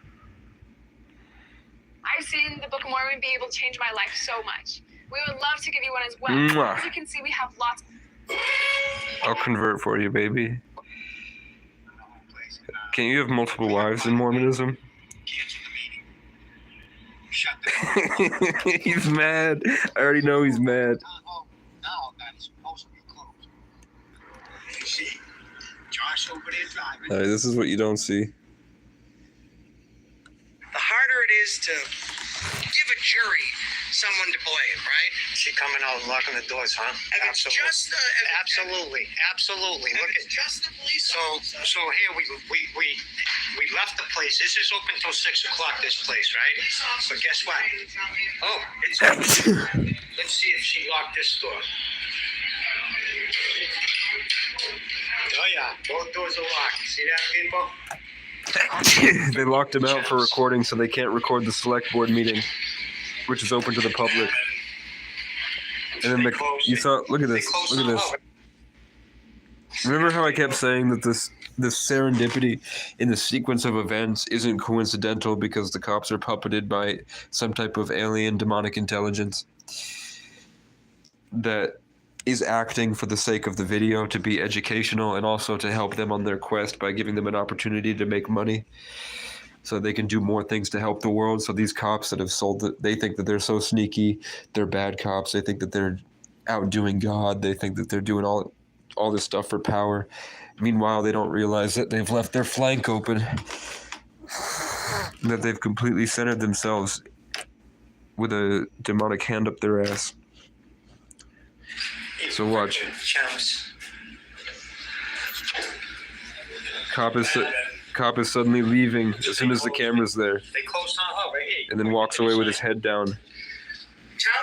I've seen the Book of Mormon be able to change my life so much. We would love to give you one as well. Mwah. As you can see, we have lots. I'll convert for you, baby. Can you have multiple wives in Mormonism? Cancel the meeting. Shut the He's mad. I already know he's mad. Now that is supposed to be closed. You see, Josh over there driving. Alright, this is what you don't see. The harder it is to give a jury someone to blame, right? She coming out and locking the doors, huh? If it's just the, Absolutely. if Look it's at just the police so officer. here we left the place. This is open till 6 o'clock. This place, right? But guess what? Oh, it's open. Let's see if she locked this door. Oh yeah, both doors are locked. See that, people? They locked him out for recording, so they can't record the select board meeting, which is open to the public. And then you saw. Look at this. Look at this. Remember how I kept saying that this serendipity in the sequence of events isn't coincidental because the cops are puppeted by some type of alien demonic intelligence that is acting for the sake of the video to be educational and also to help them on their quest by giving them an opportunity to make money so they can do more things to help the world. So these cops that have sold it, they think that they're so sneaky, they're bad cops, they think that they're outdoing God, they think that they're doing all this stuff for power. Meanwhile, they don't realize that they've left their flank open, that they've completely centered themselves with a demonic hand up their ass. So watch. Chumps. Cop is suddenly leaving as soon as the camera's there, They closed on right here. and then walks away with his head down. Town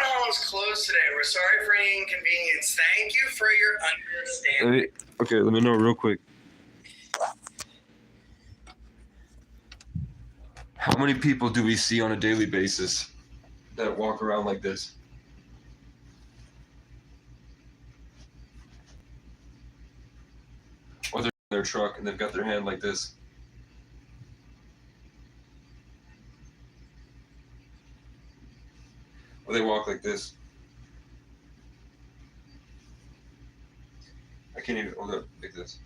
hall is closed today. We're sorry for any any inconvenience. Thank you for your understanding. Okay, let me know real quick. How many people do we see on a daily basis that walk around like this? Or they're in their truck and they've got their hand like this. Or they walk like this. I can't even hold up like this.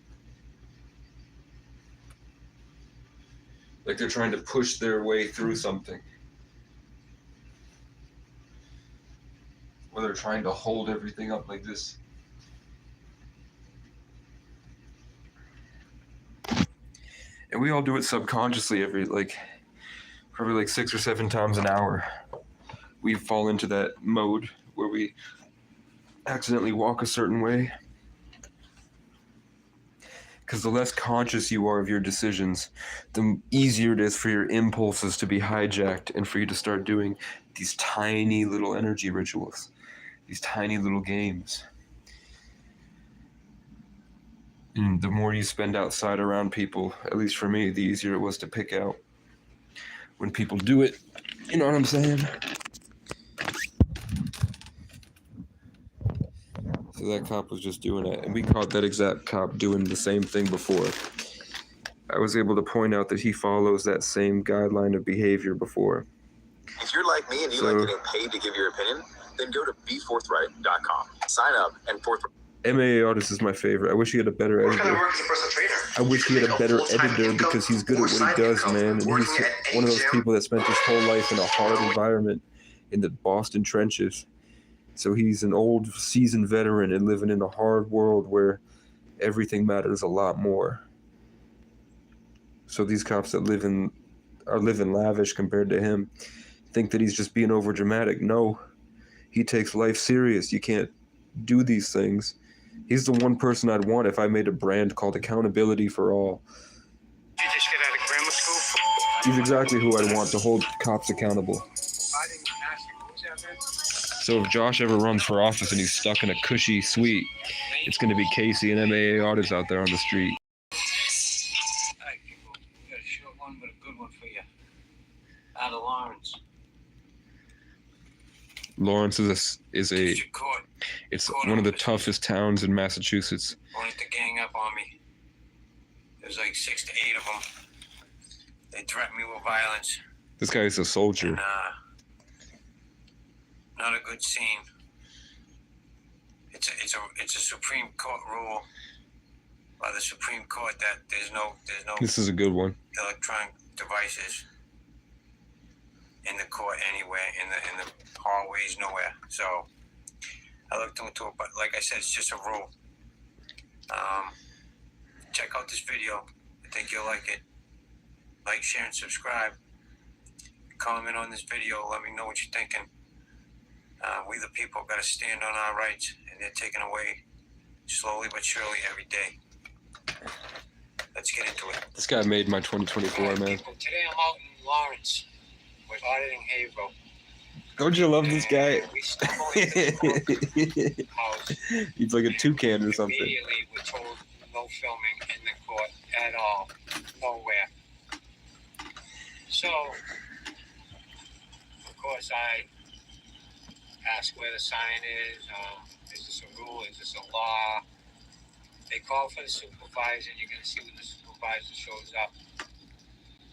Like they're trying to push their way through something. Or they're trying to hold everything up like this. And we all do it subconsciously probably like 6 or 7 times an hour. We fall into that mode where we accidentally walk a certain way. Because the less conscious you are of your decisions, the easier it is for your impulses to be hijacked and for you to start doing these tiny little energy rituals, these tiny little games. And the more you spend outside around people, at least for me, the easier it was to pick out when people do it. You know what I'm saying? So that cop was just doing it, and we caught that exact cop doing the same thing before. I was able to point out that he follows that same guideline of behavior before. If you're like me and you like getting paid to give your opinion, then go to beforthright.com. Sign up and forthright. MAA Artist is my favorite. I wish he had a better editor. I wish he had a better editor because he's good at what he does, man. And he's one of those people that spent his whole life in a hard environment in the Boston trenches. So he's an old, seasoned veteran and living in a hard world where everything matters a lot more. So these cops that are living lavish compared to him think that he's just being over dramatic. No, he takes life serious. You can't do these things. He's the one person I'd want if I made a brand called Accountability for All. Did you just get out of grammar school? He's exactly who I'd want to hold cops accountable. So if Josh ever runs for office and he's stuck in a cushy suite, it's going to be Casey and MAA Artists out there on the street. Alright, people, we got a short one, but a good one for you. Out of Lawrence. Lawrence is District Court. It's one of the toughest towns in Massachusetts. Wanted to gang up on me. There's like 6 to 8 of them. They threatened me with violence. This guy is a soldier. And, not a good scene. It's a Supreme Court rule by the Supreme Court that there's no This is a good one. electronic devices in the court anywhere, in the hallways, nowhere. So I looked into it, but like I said, it's just a rule. Check out this video. I think you'll like it. Like, share, and subscribe. Comment on this video. Let me know what you're thinking. We the people got to stand on our rights, and they're taken away slowly but surely every day. Let's get into it. This guy made my 2024, man. People, today I'm out in Lawrence with auditing Haverhill. Don't you love this guy? We stumbled into the house. He's like a toucan or something. Immediately we're told no filming in the court at all. Nowhere. So, of course, I ask where the sign is. Is this a rule? Is this a law? They call for the supervisor, and you're going to see when the supervisor shows up.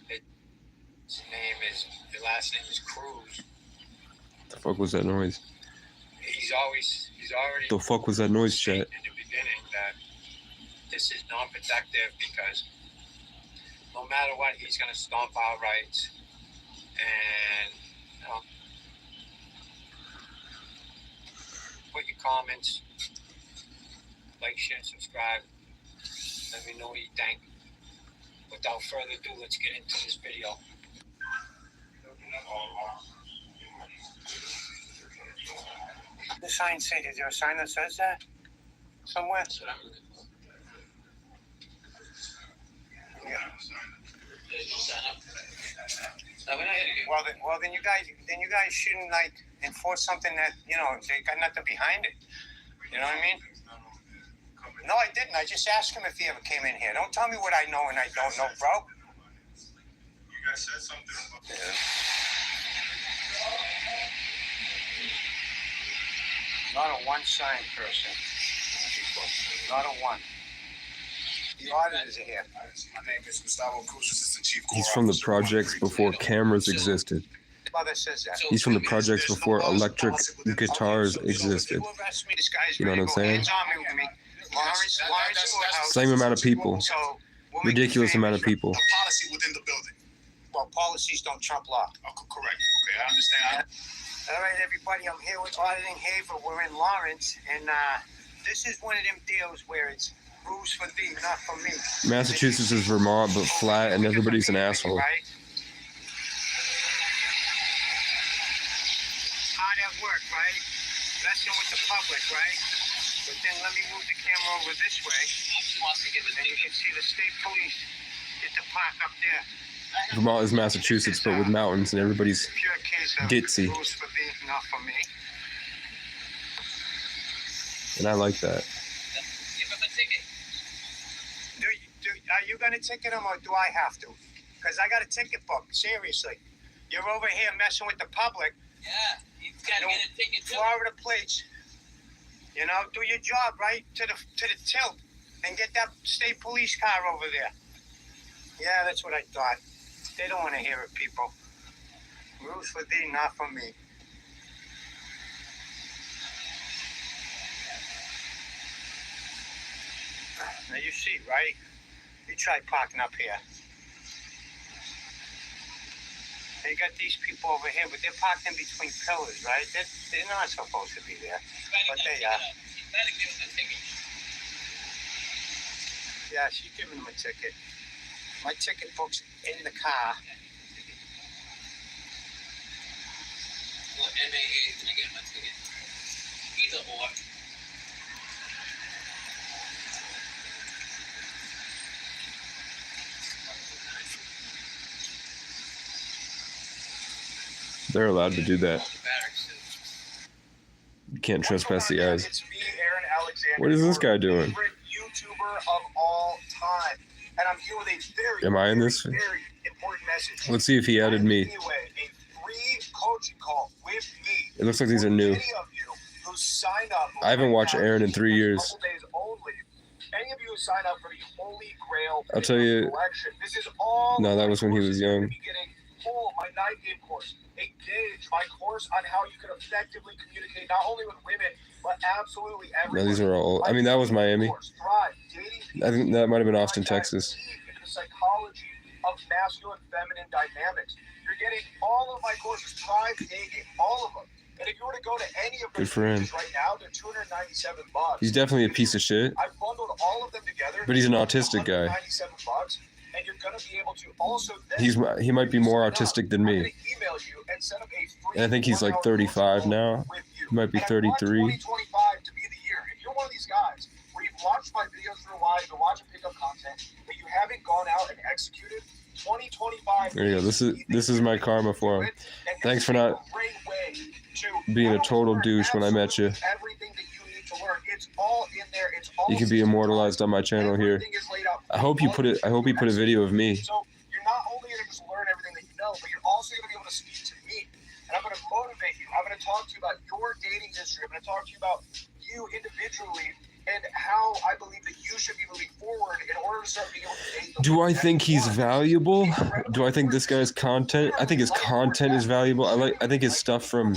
His last name is Cruz. The fuck was that noise? He's already. The fuck was that noise, chat? In the beginning, that this is non-protective because no matter what, he's going to stomp our rights. And, put your comments, like, share, and subscribe. Let me know what you think. Without further ado, let's get into this video. The sign says, is there a sign that says that somewhere? Yeah. Well, then you guys shouldn't like enforce something that they got nothing behind it. You know what I mean? No, I didn't. I just asked him if he ever came in here. Don't tell me what I know and I don't know, bro. You guys said something about Not a one-sign person. Not a one. The auditors are here. My name is Gustavo Cruz, Assistant Chief. He's from the projects before cameras existed. Mother says that. He's from the projects before electric guitars existed. You know what I'm saying? Same amount of people. Ridiculous amount of people. Policy within the building. Well, policies don't trump law. Oh, correct. Okay, I understand. All right, everybody, I'm here with Auditing Haver. We're in Lawrence, and this is one of them deals where it's rules for thee, not for me. Massachusetts is Vermont, but flat, and everybody's an asshole. Right? Hard at work, right? Messing with the public, right? But then let me move the camera over this way. And you can see the state police get the park up there. Vermont is Massachusetts, but with mountains, and everybody's Pure case of ditzy. rules for thee, not for me. And I like that. Are you gonna ticket him or do I have to? Because I got a ticket book. Seriously, you're over here messing with the public. Yeah, he's got to get a ticket too. Florida plates. You know, do your job right to the tilt and get that state police car over there. Yeah, that's what I thought. They don't want to hear it, people. Rules for thee, not for me. Now you see, right? You try parking up here. They got these people over here, but they're parked in between pillars, right? They're not supposed to be there, but they are. He's got to give him a ticket. Yeah, she's giving him a ticket. My ticket book's in the car. Well, MAA is going to get him a ticket. Either or. They're allowed to do that. You can't trespass the eyes. It's me, Aaron Alexander. What is this guy your doing? favorite YouTuber of all time. And I'm here with a very, Am I in this? very important message. Let's see if he added me. Anyway, a free coaching call with me. It looks like these are new. Any of you who sign up I haven't watched Aaron in 3 years. couple days only. Any of you who sign up for the Holy Grail I'll tell you- collection, this is all No, that was when he was young. You're gonna be getting my night game course, Engage, my course on how you can effectively communicate not only with women, but absolutely everyone. No, these are all. I mean, that was Miami. Thrive, dating I think that might have been Austin, contacts, Texas. deep into the psychology of masculine, feminine dynamics. You're getting all of my courses, Thrive Dating, all of them. And if you were to go to any of Good those for him. pages right now, they're $297. He's definitely a piece of shit. I've bundled all of them together. But he's an autistic guy. $197, and you're gonna be able to also. He might be more autistic than I'm me. gonna email you and set up a free And I think he's like 35 now. with you. He might be And I 33. want 2025 to be the year. If you're one of these guys where you've watched my videos for a while, you've been watching pickup content, but you haven't gone out and executed, 2025. There you go. This is my karma for him. And Thanks this for is not a great way to being a not total only douche when I met you. everything that you need to learn. It's all in there. It's all You can be immortalized on my channel here. Everything is laid out. I hope you put a video of me. So you're not only going to just learn everything that you know, but you're also going to be able to speak to me. And I'm going to motivate you. I'm going to talk to you about your dating history. I'm going to talk to you about you individually and how I believe that you should be moving forward in order to start being able to date the Do I women that think you he's want. valuable? Do I think this guy's content? I think his content is valuable. I think his stuff from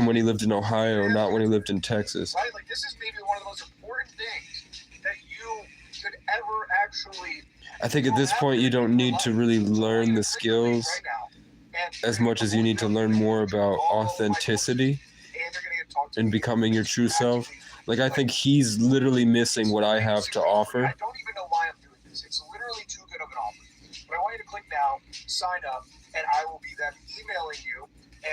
when he lived in Ohio, not when he lived in Texas. Right? Like, this is maybe one of the most important things that you could ever actually. I think at this point you don't need to really learn the skills as much as you need to learn more about authenticity and becoming your true self. Like, I think he's literally missing what I have to offer. I don't even know why I'm doing this. It's literally too good of an offer. But I want you to click now, sign up, and I will be then emailing you,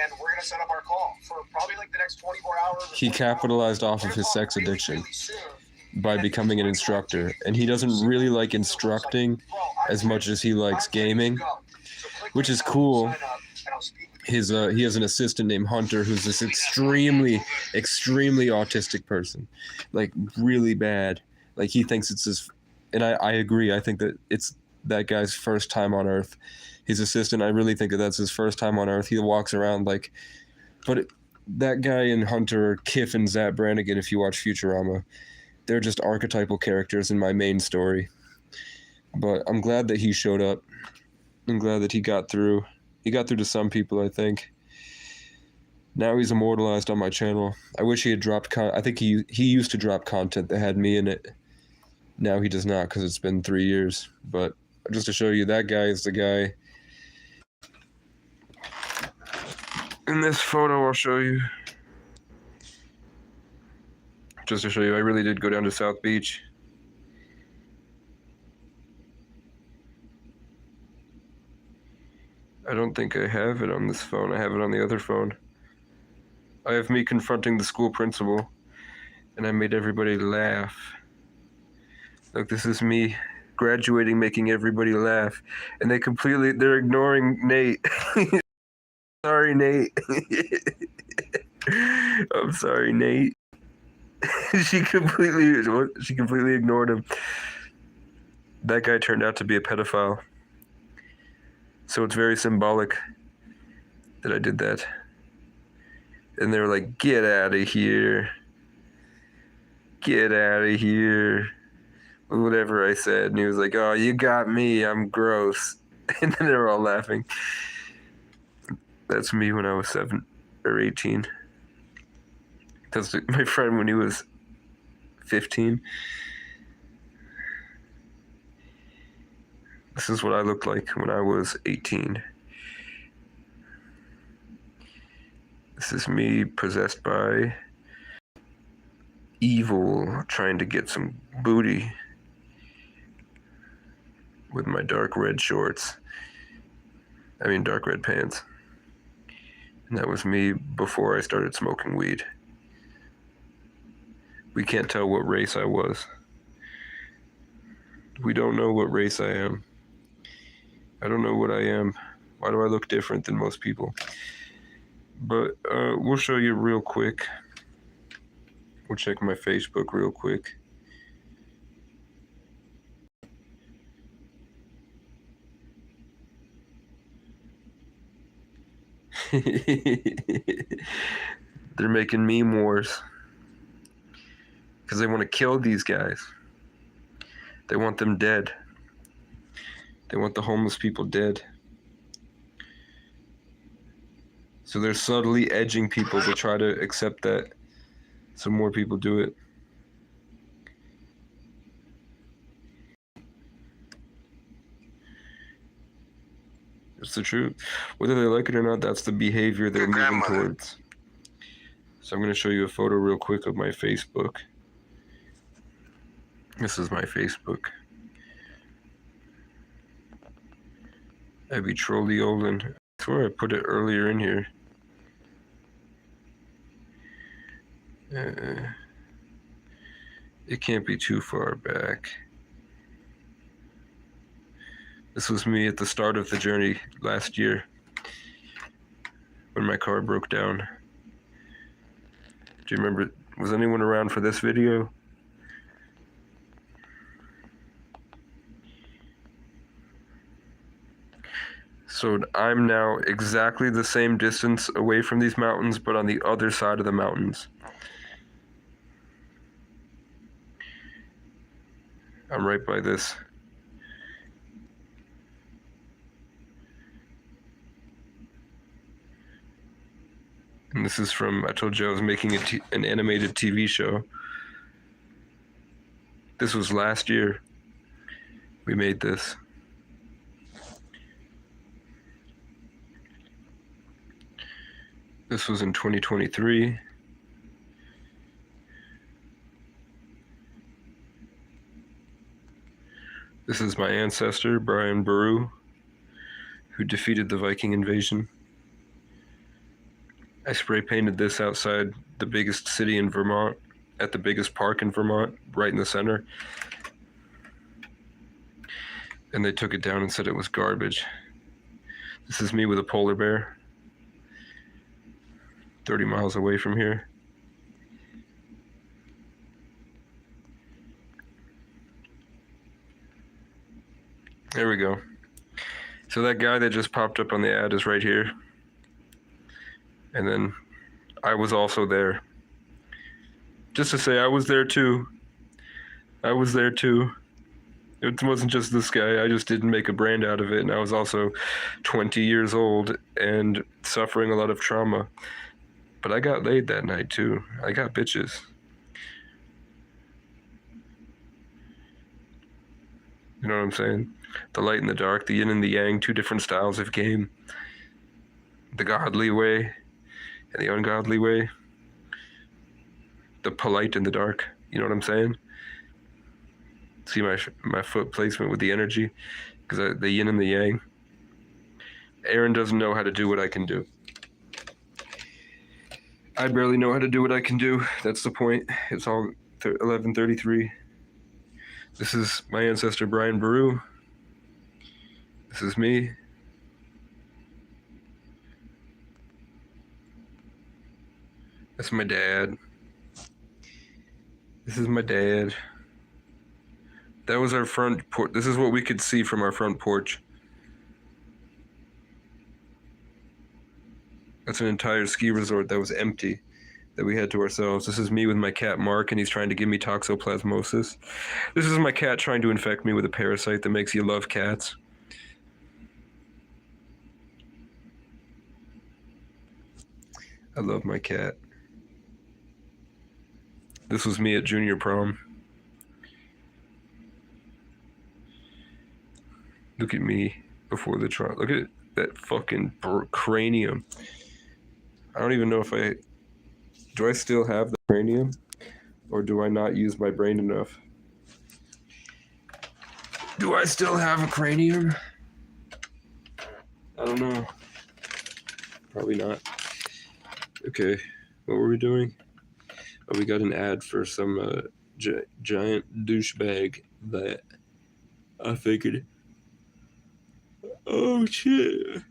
and we're going to set up our call for probably like the next 24 hours. He capitalized off of his sex addiction by becoming an instructor, and he doesn't really like instructing as much as he likes gaming, which is cool. he has an assistant named Hunter who's this extremely autistic person, like really bad. Like he thinks it's his, and I agree. I think that it's that guy's first time on Earth. His assistant, I really think that that's his first time on Earth. He walks around like, but that guy and Hunter are Kif and Zap Brannigan. If you watch Futurama, they're just archetypal characters in my main story. But I'm glad that he showed up. I'm glad that he got through. He got through to some people, I think. Now he's immortalized on my channel. I wish he had dropped I think he used to drop content that had me in it. Now he does not because it's been 3 years. But just to show you, that guy is the guy. In this photo, I'll show you. Just to show you, I really did go down to South Beach. I don't think I have it on this phone. I have it on the other phone. I have me confronting the school principal, and I made everybody laugh. Look, this is me graduating, making everybody laugh, and they're ignoring Nate. Sorry, Nate. I'm sorry, Nate. She completely ignored him. That guy turned out to be a pedophile. So it's very symbolic that I did that. And they were like, get out of here. Get out of here. Whatever I said. And he was like, oh, you got me. I'm gross. And then they were all laughing. That's me when I was 7 or 18. That's my friend when he was 15. This is what I looked like when I was 18. This is me possessed by evil, trying to get some booty with my dark red shorts. Dark red pants. And that was me before I started smoking weed. We can't tell what race I was. We don't know what race I am. I don't know what I am. Why do I look different than most people? But we'll show you real quick. We'll check my Facebook real quick. They're making meme wars. Because they want to kill these guys. They want them dead. They want the homeless people dead. So they're subtly edging people to try to accept that so more people do it. It's the truth. Whether they like it or not, that's the behavior they're moving towards. So I'm going to show you a photo real quick of my Facebook. This is my Facebook. I be Trolley Olin. I swear I put it earlier in here. It can't be too far back. This was me at the start of the journey last year when my car broke down. Do you remember? Was anyone around for this video? So I'm now exactly the same distance away from these mountains, but on the other side of the mountains. I'm right by this. And this is from, I told you I was making an animated TV show. This was last year. We made this. This was in 2023. This is my ancestor, Brian Boru, who defeated the Viking invasion. I spray painted this outside the biggest city in Vermont, at the biggest park in Vermont, right in the center. And they took it down and said it was garbage. This is me with a polar bear. 30 miles away from here. There we go. So that guy that just popped up on the ad is right here. And then I was also there. Just to say, I was there too. I was there too. It wasn't just this guy. I just didn't make a brand out of it. And I was also 20 years old and suffering a lot of trauma. But I got laid that night too. I got bitches. You know what I'm saying? The light and the dark, the yin and the yang, two different styles of game. The godly way and the ungodly way. The polite and the dark. You know what I'm saying? See my foot placement with the energy? Because the yin and the yang. Aaron doesn't know how to do what I can do. I barely know how to do what I can do. That's the point. It's all 11:33. This is my ancestor Brian Baru. This is me. That's my dad. This is my dad. That was our front porch. This is what we could see from our front porch. That's an entire ski resort that was empty, that we had to ourselves. This is me with my cat Mark, and he's trying to give me toxoplasmosis. This is my cat trying to infect me with a parasite that makes you love cats. I love my cat. This was me at junior prom. Look at me before the trial. Look at that fucking cranium. I don't even know if do I still have the cranium? Or do I not use my brain enough? Do I still have a cranium? I don't know. Probably not. Okay, what were we doing? Oh, we got an ad for some giant douchebag that I figured. Oh shit.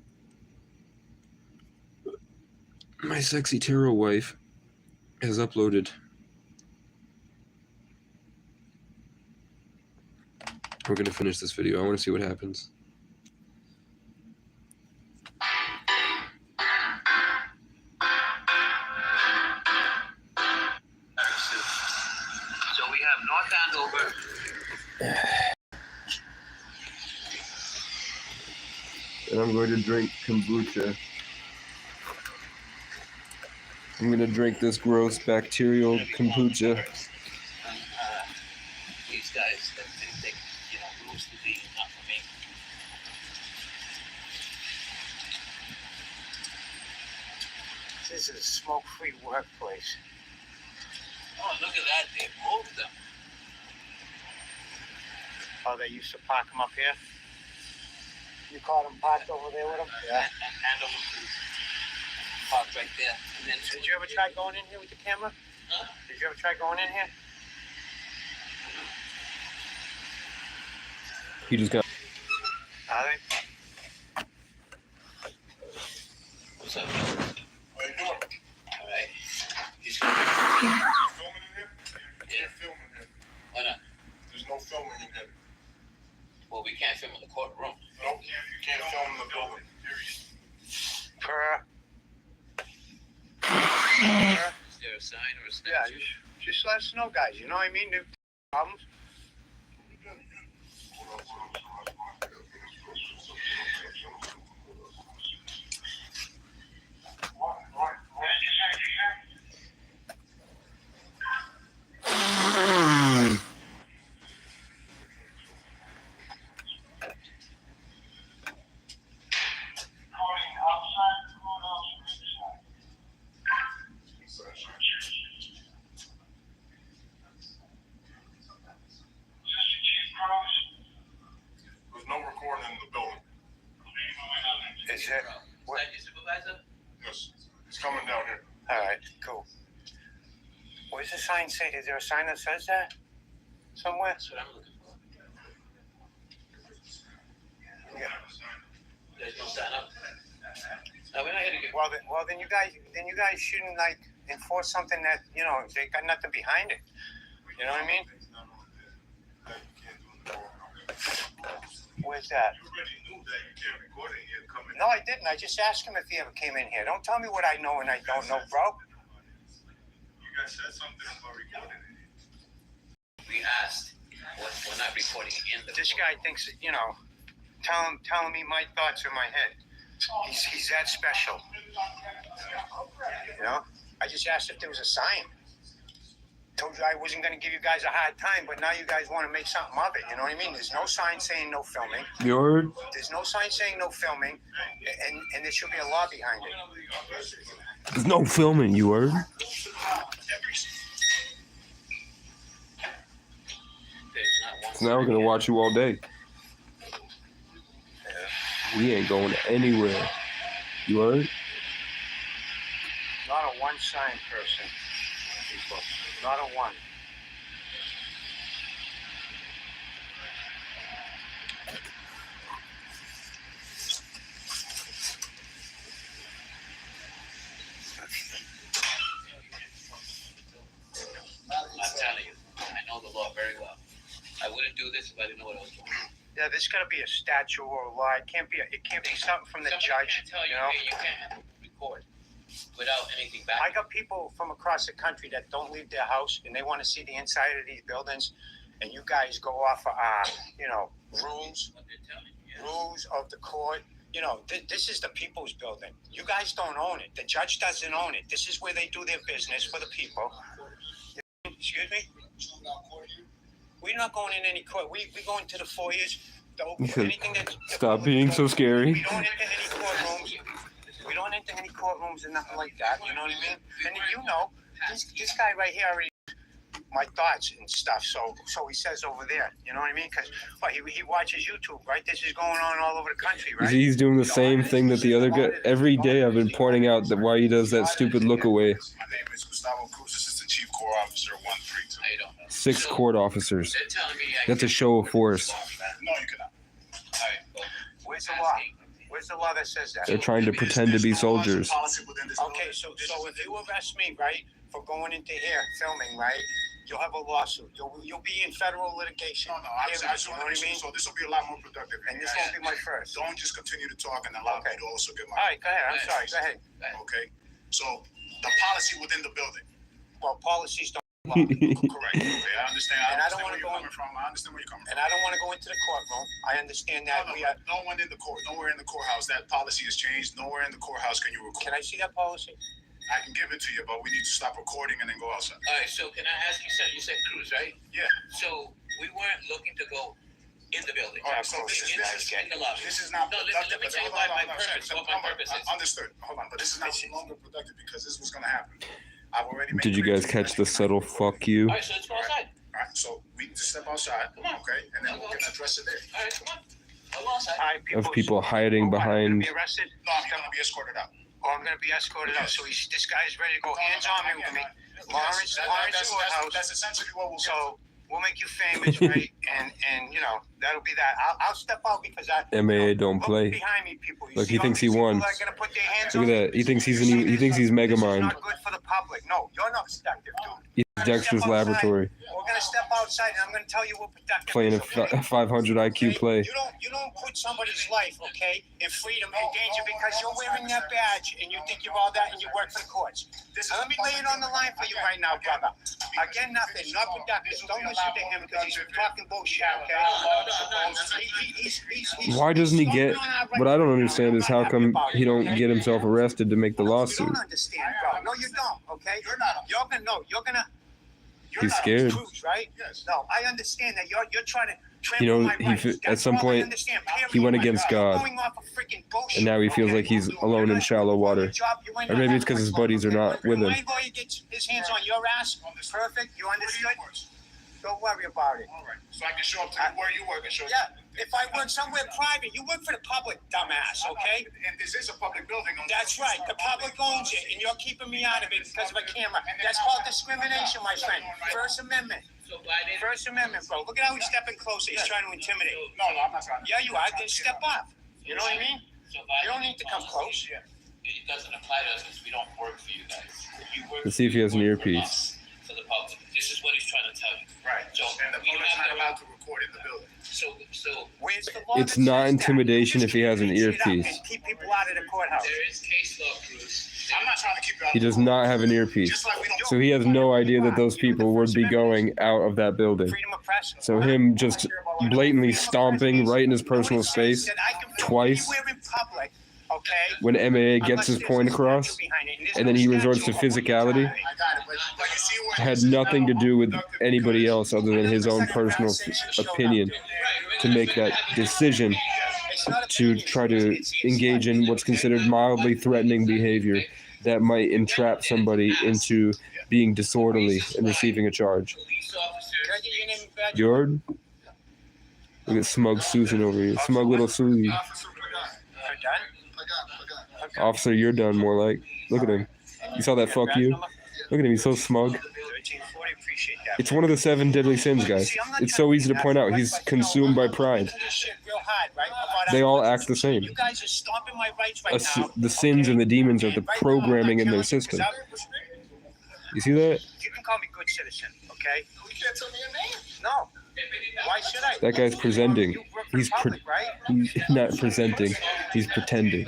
My sexy tarot wife has uploaded. We're gonna finish this video. I wanna see what happens. So we have North Andover. And I'm going to drink kombucha. I'm going to drink this gross bacterial kombucha. These guys that think they, rules the league, not for me. This is a smoke-free workplace. Oh, look at that. They moved them. Oh, they used to park them up here? You caught them parked over there with them? Yeah. And Andover parked right there. And then Did you ever try going in here with the camera? Huh? Did you ever try going in here? He just got. Are they? What's up? How you doing? All right. He's Filming in here? You Yeah. can't film in here. Why not? There's no filming in here. Well, we can't film in the courtroom. Nope, you can't film in the building. Period. Is there a sign or a Yeah, statue? just let us know, guys. You know what I mean? No problems. There's no recording in the building. Is Is it? that your supervisor? Yes, it's coming down here. All right, cool. What does the sign say? Is there a sign that says that somewhere? That's what I'm looking for. Yeah. There's no sign up. No, we're not here to get. Well, then you guys shouldn't like enforce something that they got nothing behind it. You know what I mean? Where's that? You already knew that you can't record it here coming. No, I didn't. I just asked him if he ever came in here. Don't tell me what I know and I don't know, bro. You guys said something about recording it. We asked. We're not recording in the. This guy thinks that, telling me my thoughts in my head. He's that special. I just asked if there was a sign. Told you I wasn't going to give you guys a hard time, but now you guys want to make something of it. You know what I mean? There's no sign saying no filming. You heard? There's no sign saying no filming, and there should be a law behind it. There's no filming, you heard? There's not one. So now we're gonna watch you all day. We ain't going anywhere. You heard? Not a one sign person, people. Not a one. I'm telling you, I know the law very well. I wouldn't do this if I didn't know what I was doing. Yeah, there's got to be a statute or a law. It can't be something from the Somebody judge. can't tell you, hey, you can't record without anything back. I got people from across the country that don't leave their house and they want to see the inside of these buildings, and you guys go off of rules What they're telling you. Yeah. rules of the court. This is the people's building. You guys don't own it. The judge doesn't own it. This is where they do their business for the people. Excuse me? We're not going in any court. We go into the foyers. Anything that. Stop being so scary. We don't enter any courtrooms. We don't enter any courtrooms and nothing like that. You know what I mean? And this guy right here already my thoughts and stuff. So he says over there. You know what I mean? Because he watches YouTube, right? This is going on all over the country, right? He's doing the same thing that the other guy. Every day I've been pointing out that why he does that stupid look away. My name is Gustavo Cruz, Assistant Chief Corps Officer 132. I don't know. 6 court officers. They're telling me That's a show of force. No, you cannot. All right, well, Where's the law? Where's the law that says that? They're trying to pretend to be soldiers. Okay, so if you arrest me, right, for going into here filming, right, you'll have a lawsuit. You'll be in federal litigation. No, I just you know want what to I mean? So this will be a lot more productive. And this won't be my first. Don't just continue to talk and allow me to also get my. All right, go ahead. I'm sorry. Go ahead. Okay. So the policy within the building. Well, policies don't. Correct. Okay, I understand. And I I don't understand wanna where you're go coming from. I understand where you're coming from. And I don't want to go into the courtroom. I understand that No one in the court. Nowhere in the courthouse. That policy has changed. Nowhere in the courthouse can you record. Can I see that policy? I can give it to you, but we need to stop recording and then go outside. all right, so can I ask you something? You said Cruz, right? Yeah. So we weren't looking to go in the building. All right, so this is in the lobby. This is not No, listen, let productive. me tell you Hold my on, purpose. What my purpose is. Understood. Hold on, but this is not longer productive because this was going to happen. I've already made Did you clear guys to catch the subtle fuck you? All right, so let's go outside. All right, so we just step outside, okay, and then we can address it there. All right, come on. I'll go outside. All right, Of people hiding I'm behind. going to be arrested. No, I'm going to be escorted out. Oh, I'm going to be escorted out. So this guy's ready to go hands on me with me. Lawrence Courthouse. That's essentially what we'll get. So we'll make you famous, right? and that'll be that. I'll step out because MAA don't look play. behind me, people. You Look, see he all thinks he these won. people that are gonna put their hands Look on at me? that. He thinks he's Mega This is Mind. not good for the public. No, you're not productive, dude. He's Dexter's Laboratory. We're gonna step outside, and I'm gonna tell you what productive Playing is, a okay? 500 IQ play. You don't put somebody's life, okay, in freedom in danger because you're wearing that badge and you think you're all that and you work for the courts. Now, let me lay it on the line for you right now, brother. Again, nothing, not productive. Don't listen to him because he's talking bullshit, okay? Why doesn't he get? What I don't understand is how come he don't get himself arrested to make the You lawsuit. don't understand, bro. No, you don't, okay? You're gonna. He's scared. Truth, right? Yes. No, I understand that you're trying to. You know, trample my rights. at That's some all I point, understand, he went period. against You're God. going off of freaking bullshit, And now he feels okay? like he's alone in shallow water. Or maybe it's because his buddies are not with him. My lawyer gets his hands on your ass. Perfect. You understood? Don't worry about it. All right, so I can show up to where you work and show you. Yeah. If I work somewhere private, you work for the public, dumbass. Okay? And this is a public building. That's right. The public owns it, and you're keeping me out of it because of a camera. That's called discrimination, my friend. First Amendment. So why didn't First Amendment, bro. Look at how he's stepping closer. He's trying to intimidate. No, I'm not trying to. Yeah, you are. Then step up. You know what I mean? so why You don't need to come close. it doesn't apply to us because we don't work for you guys. You work Let's see if he has an work for earpiece. us, for the public. This is what he's trying to tell you. Right. So And the we public's have not no- allowed to record in the building. So Where's the law It's that not says that? intimidation You if he has an just can't make shit up earpiece. and keep people out of the courthouse. there is case law, Cruz. I'm not trying to keep you out He of the does court. not have an earpiece. Just like we don't. So he has no idea that those people would be going out of that building. Freedom of press. So him just blatantly stomping right in his personal Says space that I can film twice anywhere in public, okay? when MAA gets his point across, and then he resorts to physicality, I got it, but you see where had nothing to do with anybody else other than his own personal opinion to make that decision to try to engage in what's considered mildly threatening behavior that might entrap somebody into being disorderly and receiving a charge. Police officers. Can I get your name and badge? Yard? Look at smug Susan over here. Smug little Susie. You're done? Officer, you're done more like. Look at him. You saw that fuck you? Look at him, he's so smug. 1340, appreciate that. It's one of the 7 deadly sins, guys. It's so easy to point out. He's consumed by pride. They all act the same. You guys are stomping my rights right now. The sins and the demons are the programming in their system. You see that? You can call me good citizen, okay? You can't tell me your name. No. Why should I? That guy's presenting. You work for He's the public, right? he's not presenting. He's pretending.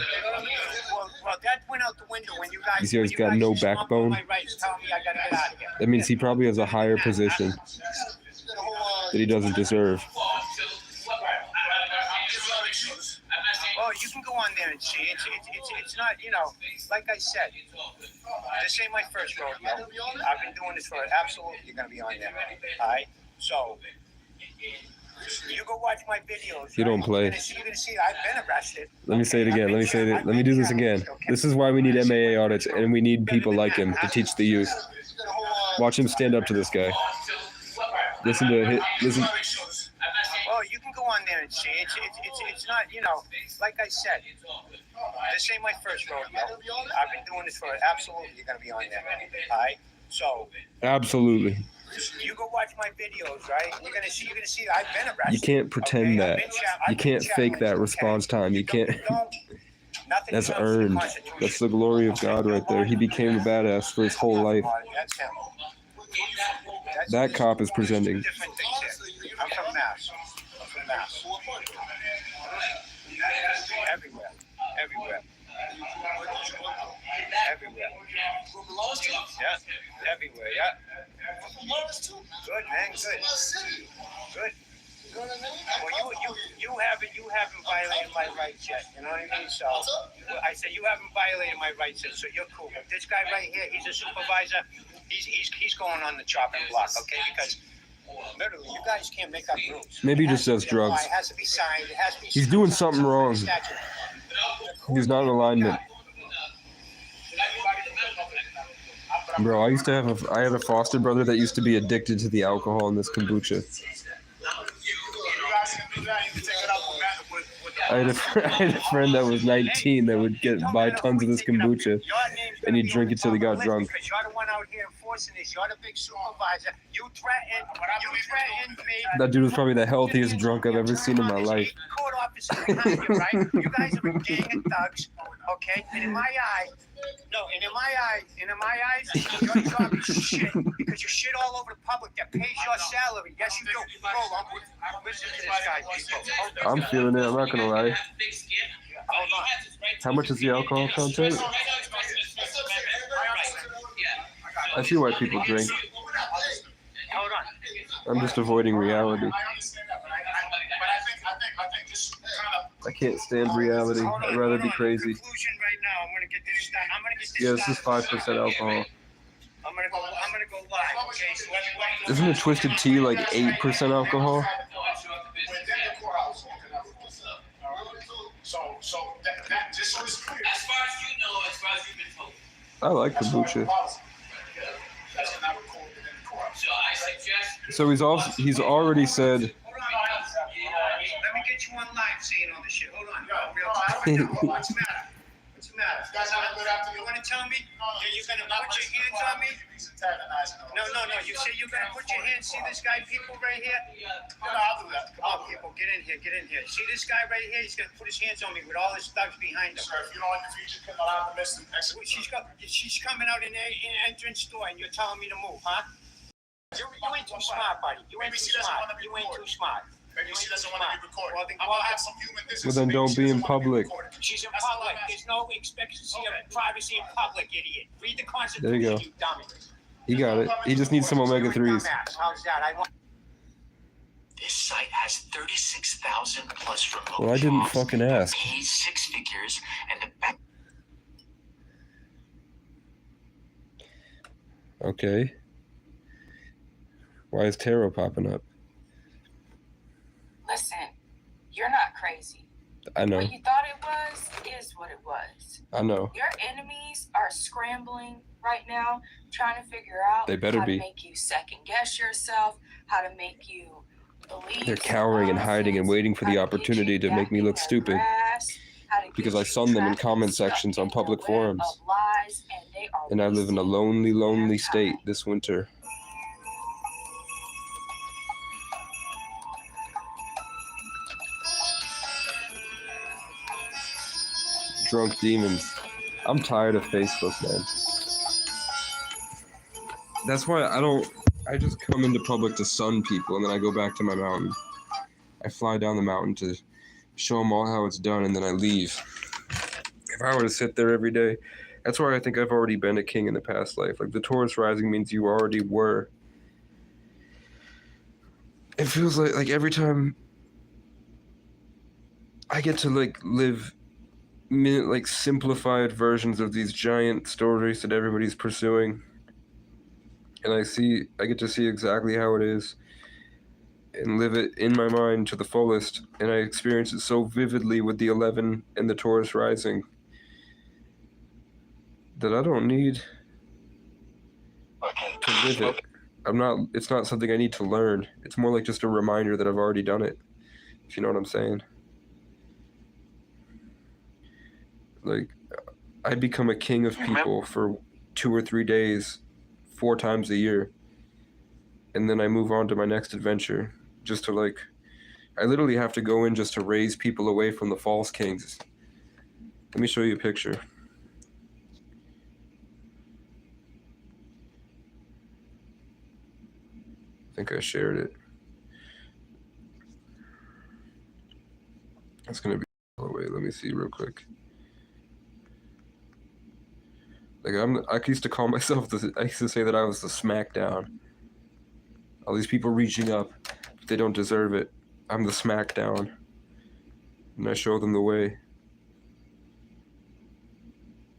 Well, that went out the window when you guys. You see how he's when got you no guys stomped on backbone? my rights, telling me I gotta get out of here. That means he probably has a higher position that he doesn't deserve. Well, you can go on there and see. It's not, you know, like I said, this ain't my first rodeo. I've been doing this for absolutely going to be on there. All right? So, you go watch my videos. You don't play. You're going to see I've been arrested. Let me say it again. Let me do this again. This is why we need MAA audits, and we need people like him to teach the youth. Watch him stand up to this guy. Listen. Well, you can go on there and see. It's not, you know, like I said, this ain't my first rodeo. I've been doing this for absolutely going to be on there. All right? So, Absolutely. you go watch my videos, right? You're gonna see I've been arrested. You can't pretend okay? that. You can't fake that response time. You can't. That's earned. That's the glory of God right there. He became a badass for his whole life. That's him. That cop is presenting. Different things here. I'm from Mass. Everywhere. Yeah. Everywhere. Yeah. Good, man. Good. Well, you haven't violated my rights yet. You know what I mean? So I said you haven't violated my rights yet, so you're cool. But this guy right here, he's a supervisor. He's going on the chopping block, okay? Because literally, you guys can't make up rules. Maybe he just does drugs. It has to be signed. It has to be. He's doing something wrong. He's not in alignment. Bro, I had a foster brother that used to be addicted to the alcohol in this kombucha. I had a friend that was 19 that would buy tons of this kombucha, and he'd drink it till he got drunk. Because you're the one out here enforcing this. You're the big supervisor. You threatened me. That dude was probably the healthiest drunk I've ever seen in my life. Court officer behind you, right? You guys are a gang of thugs, okay? And in my eyes, your job is shit because you shit all over the public that pays your salary. Yes, you do. Listen to this guy, people. I'm feeling it. I'm not gonna lie. How much is the alcohol content? I see why people drink. Hold on. I'm just avoiding reality. I can't stand reality. I'd rather be crazy. Conclusion right now. I'm gonna get this done. Yeah, this is 5% alcohol. I'm gonna go live. Okay, so everybody. Isn't a twisted tea like 8% alcohol? So that just so it's clear. As far as you know, as far as you've been told. I like kombucha. That's not recorded in the courthouse. So I suggest. So he's already said. Let me get you on live saying all this shit. Hold on. Real time. What's the matter? You guys have a good afternoon. You want to tell me that you're going to put your hands on me? antagonizing them. No. You say you're gonna put your hands. See this guy, people right here? No, I'll do that. Oh, people, get in here. See this guy right here? He's gonna put his hands on me with all his thugs behind him. Sir, if you don't like the feature, you cannot have the missing exit. She's coming out in the entrance door, and you're telling me to move, huh? You ain't too smart, buddy. You ain't too smart. Maybe she doesn't want to be recorded. I'll have some human business. Well, then don't be in public. She's in public. There's no expectancy of privacy in public, idiot. Read the Constitution, There you go. you dummy. He got it. He just needs some omega-3s. How's that? This site has 36,000 plus remote Well, I didn't jobs, fucking ask. pays 6 figures, and the back. Okay. Why is tarot popping up? Listen, you're not crazy. I know. What you thought it was is what it was. I know. Your enemies are scrambling right now, trying to figure out They better how be. to make you second guess yourself, how to make you believe. They're cowering and hiding and waiting for the opportunity to make me look stupid. Because I sun them in comment sections on public forums. And I live in a lonely, lonely state this winter. Drunk demons. I'm tired of Facebook, man. That's why I just come into public to sun people and then I go back to my mountain. I fly down the mountain to show them all how it's done and then I leave. If I were to sit there every day, that's why I think I've already been a king in the past life. Like the Taurus rising means you already were. It feels like every time I get to live simplified versions of these giant stories that everybody's pursuing, and I get to see exactly how it is and live it in my mind to the fullest, and I experience it so vividly with the 11 and the Taurus rising that I don't need to live it. It's not something I need to learn. It's more like just a reminder that I've already done it, if you know what I'm saying. Like, I become a king of people for 2 or 3 days, 4 times a year. And then I move on to my next adventure. Just to I literally have to go in just to raise people away from the false kings. Let me show you a picture. I think I shared it. It's gonna be all the way. Let me see real quick. I used to call myself I used to say that I was the smackdown. All these people reaching up, but they don't deserve it. I'm the smackdown. And I show them the way.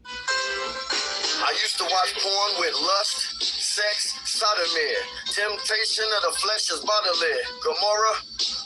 I used to watch porn with lust, sex, sodomy. Temptation of the flesh is bodily. Gomorrah,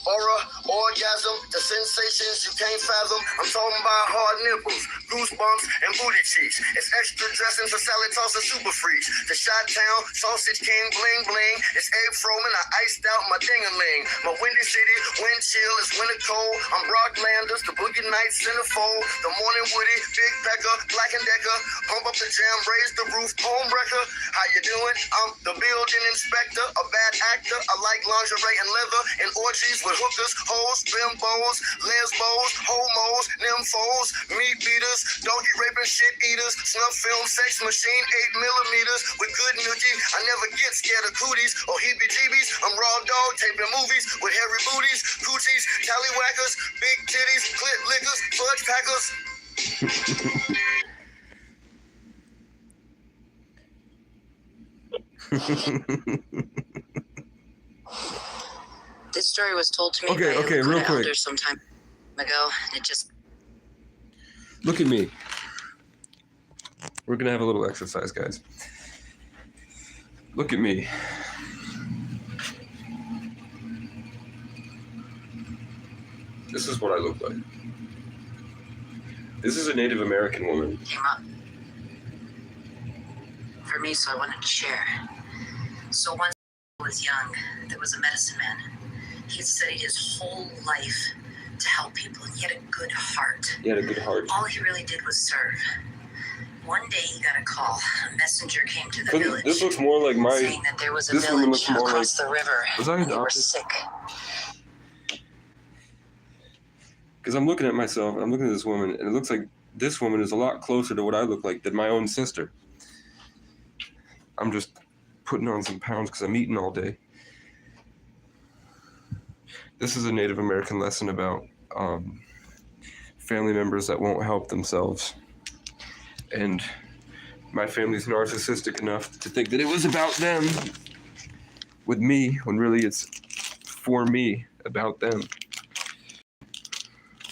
aura, orgasm, the sensations you can't fathom. I'm talking about hard nipples, goosebumps, and booty cheeks. It's extra dressing for salad toss and super freaks. The Shot Town, Sausage King, bling bling. It's Abe Froman, I iced out my ding-a-ling. My Windy City, wind chill, it's winter cold. I'm Brock Landers, the Boogie Nights centerfold. The Morning Woody, Big Pecker, Black and Decker. Pump up the jam, raise the roof, home wrecker. How you doing? I'm the building inspector, a bad actor. I like lingerie and leather and orgies with hookers, hoes, bimbos, lesbos, homos, nymphos, meat beaters, donkey raping shit eaters, snuff film, sex machine, 8mm with good nookie. I never get scared of cooties or heebie-jeebies. I'm raw dog taping movies with hairy booties, coochies, tallywhackers, big titties, clit lickers, fudge packers. This story was told to me by okay, a real quick. elder some time ago. It just... Look at me. We're gonna have a little exercise, guys. Look at me. This is what I look like. This is a Native American woman. Came up for me, so I wanted to share. So once I was young, there was a medicine man. He'd studied his whole life to help people, and he had a good heart. He had a good heart. All he really did was serve. One day he got a call. A messenger came to the village. This looks more like my. Saying that there was a This woman village looks more across like. the river. Was I and they were adopted? sick. Because I'm looking at myself, I'm looking at this woman, and it looks like this woman is a lot closer to what I look like than my own sister. I'm just putting on some pounds because I'm eating all day. This is a Native American lesson about family members that won't help themselves. And my family's narcissistic enough to think that it was about them with me, when really it's for me, about them.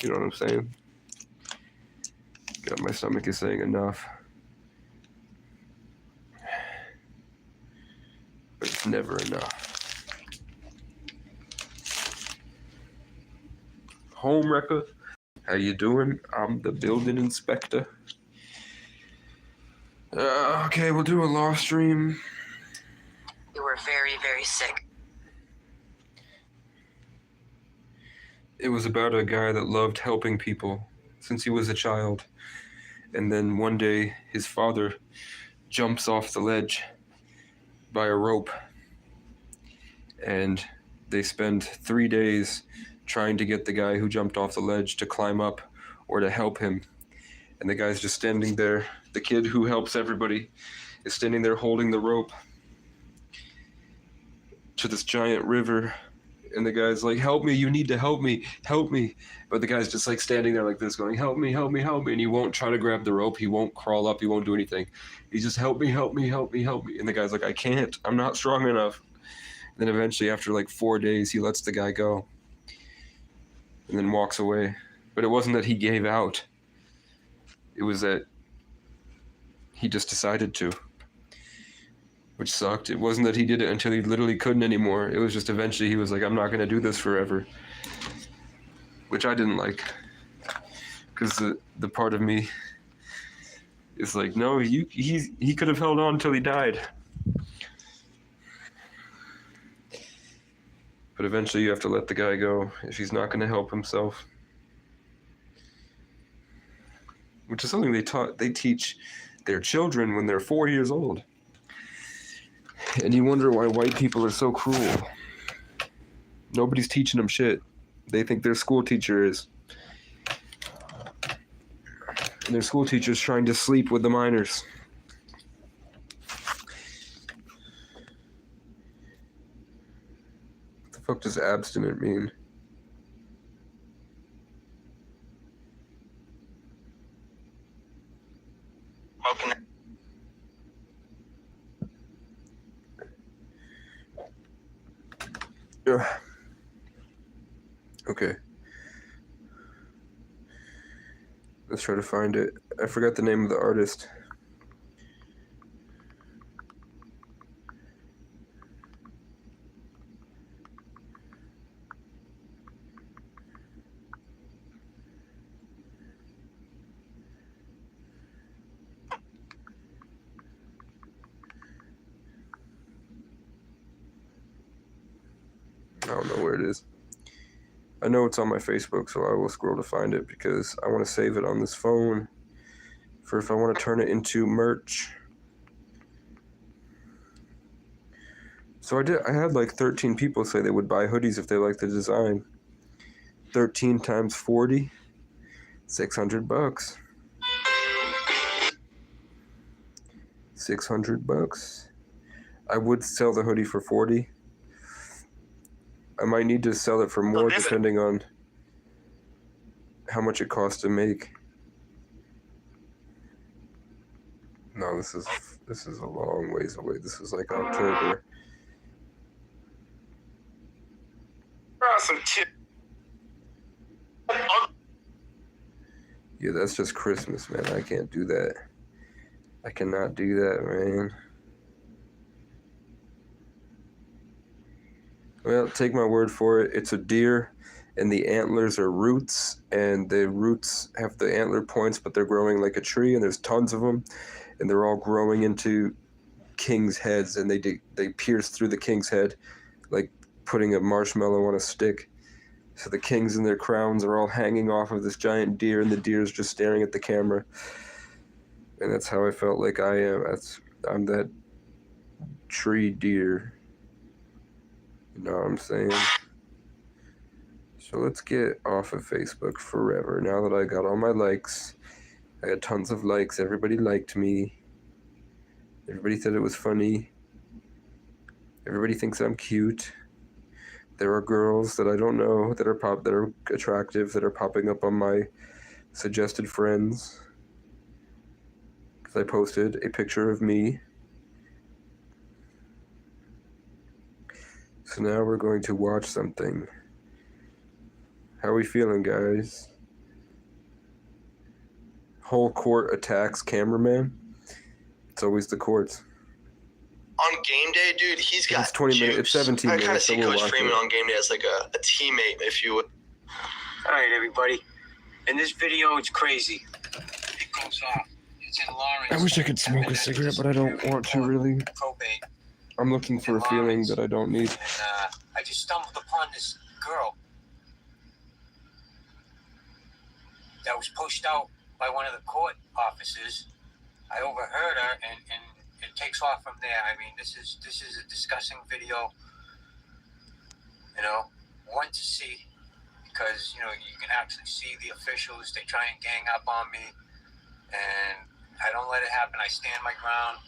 You know what I'm saying? God, my stomach is saying enough. But it's never enough. Home wrecker, how you doing? I'm the building inspector. Okay, we'll do a law stream. You were very, very sick. It was about a guy that loved helping people since he was a child. And then one day, his father jumps off the ledge by a rope. And they spend 3 days trying to get the guy who jumped off the ledge to climb up or to help him. And the guy's just standing there. The kid who helps everybody is standing there holding the rope to this giant river. And the guy's like, help me, you need to help me, help me. But the guy's just like standing there like this going, help me, help me, help me. And he won't try to grab the rope. He won't crawl up. He won't do anything. He's just, help me, help me, help me, help me. And the guy's like, I can't. I'm not strong enough. And then eventually, after like 4 days, he lets the guy go. And then walks away. But it wasn't that he gave out. It was that he just decided to. Which sucked. It wasn't that he did it until he literally couldn't anymore. It was just eventually he was like, I'm not going to do this forever. Which I didn't like. Because the part of me is like, no, he could have held on until he died. But eventually you have to let the guy go if he's not going to help himself. Which is something they teach their children when they're 4 years old. And you wonder why white people are so cruel. Nobody's teaching them shit. They think their school teacher is. And their school teacher's trying to sleep with the minors. What the fuck does abstinent mean? Okay. Let's try to find it. I forgot the name of the artist. I don't know where it is. I know it's on my Facebook, so I will scroll to find it because I want to save it on this phone for if I want to turn it into merch. So I had like 13 people say they would buy hoodies if they liked the design. 13 times 40, $600. $600. I would sell the hoodie for 40. I might need to sell it for more depending on how much it costs to make. No, this is a long ways away. This is like October. Yeah, that's just Christmas, man. I can't do that. I cannot do that, man. Well, take my word for it. It's a deer, and the antlers are roots, and the roots have the antler points, but they're growing like a tree, and there's tons of them, and they're all growing into king's heads, and they pierce through the king's head like putting a marshmallow on a stick. So the kings and their crowns are all hanging off of this giant deer, and the deer's just staring at the camera. And that's how I felt like I am. I'm that tree deer. You know what I'm saying? So let's get off of Facebook forever. Now that I got all my likes, I had tons of likes. Everybody liked me. Everybody said it was funny. Everybody thinks I'm cute. There are girls that I don't know that are attractive that are popping up on my suggested friends. Because I posted a picture of me. So now we're going to watch something. How are we feeling, guys? Whole court attacks cameraman. It's always the courts. On game day, dude, he's got It's 20 minutes. It's 17 I kind of minutes. see So we'll Coach watch Freeman it. on game day as like a teammate, if you would. All right, everybody. In this video, it's crazy. It goes off. It's in Lawrence. I wish I could smoke a cigarette, but I don't want to really. Probate. I'm looking for a feeling that I don't need. And I just stumbled upon this girl that was pushed out by one of the court officers. I overheard her, and it takes off from there. I mean, this is a disgusting video. You know, one to see, because you know you can actually see the officials. They try and gang up on me, and I don't let it happen. I stand my ground.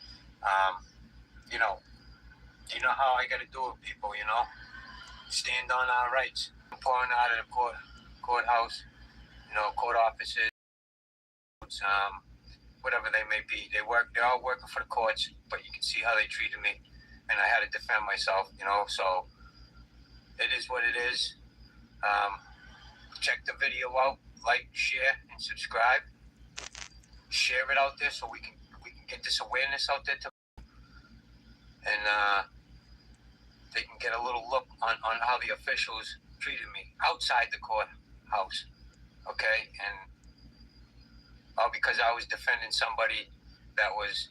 You know how I got to do it, people. You know, stand on our rights. I'm pouring out of the courthouse. You know, court officers. Whatever they may be, they're all working for the courts, but you can see how they treated me, and I had to defend myself, you know, so it is what it is. Check the video out, like, share, and subscribe. Share it out there so we can get this awareness out there, and they can get a little look on how the officials treated me outside the courthouse, okay, and all because I was defending somebody that was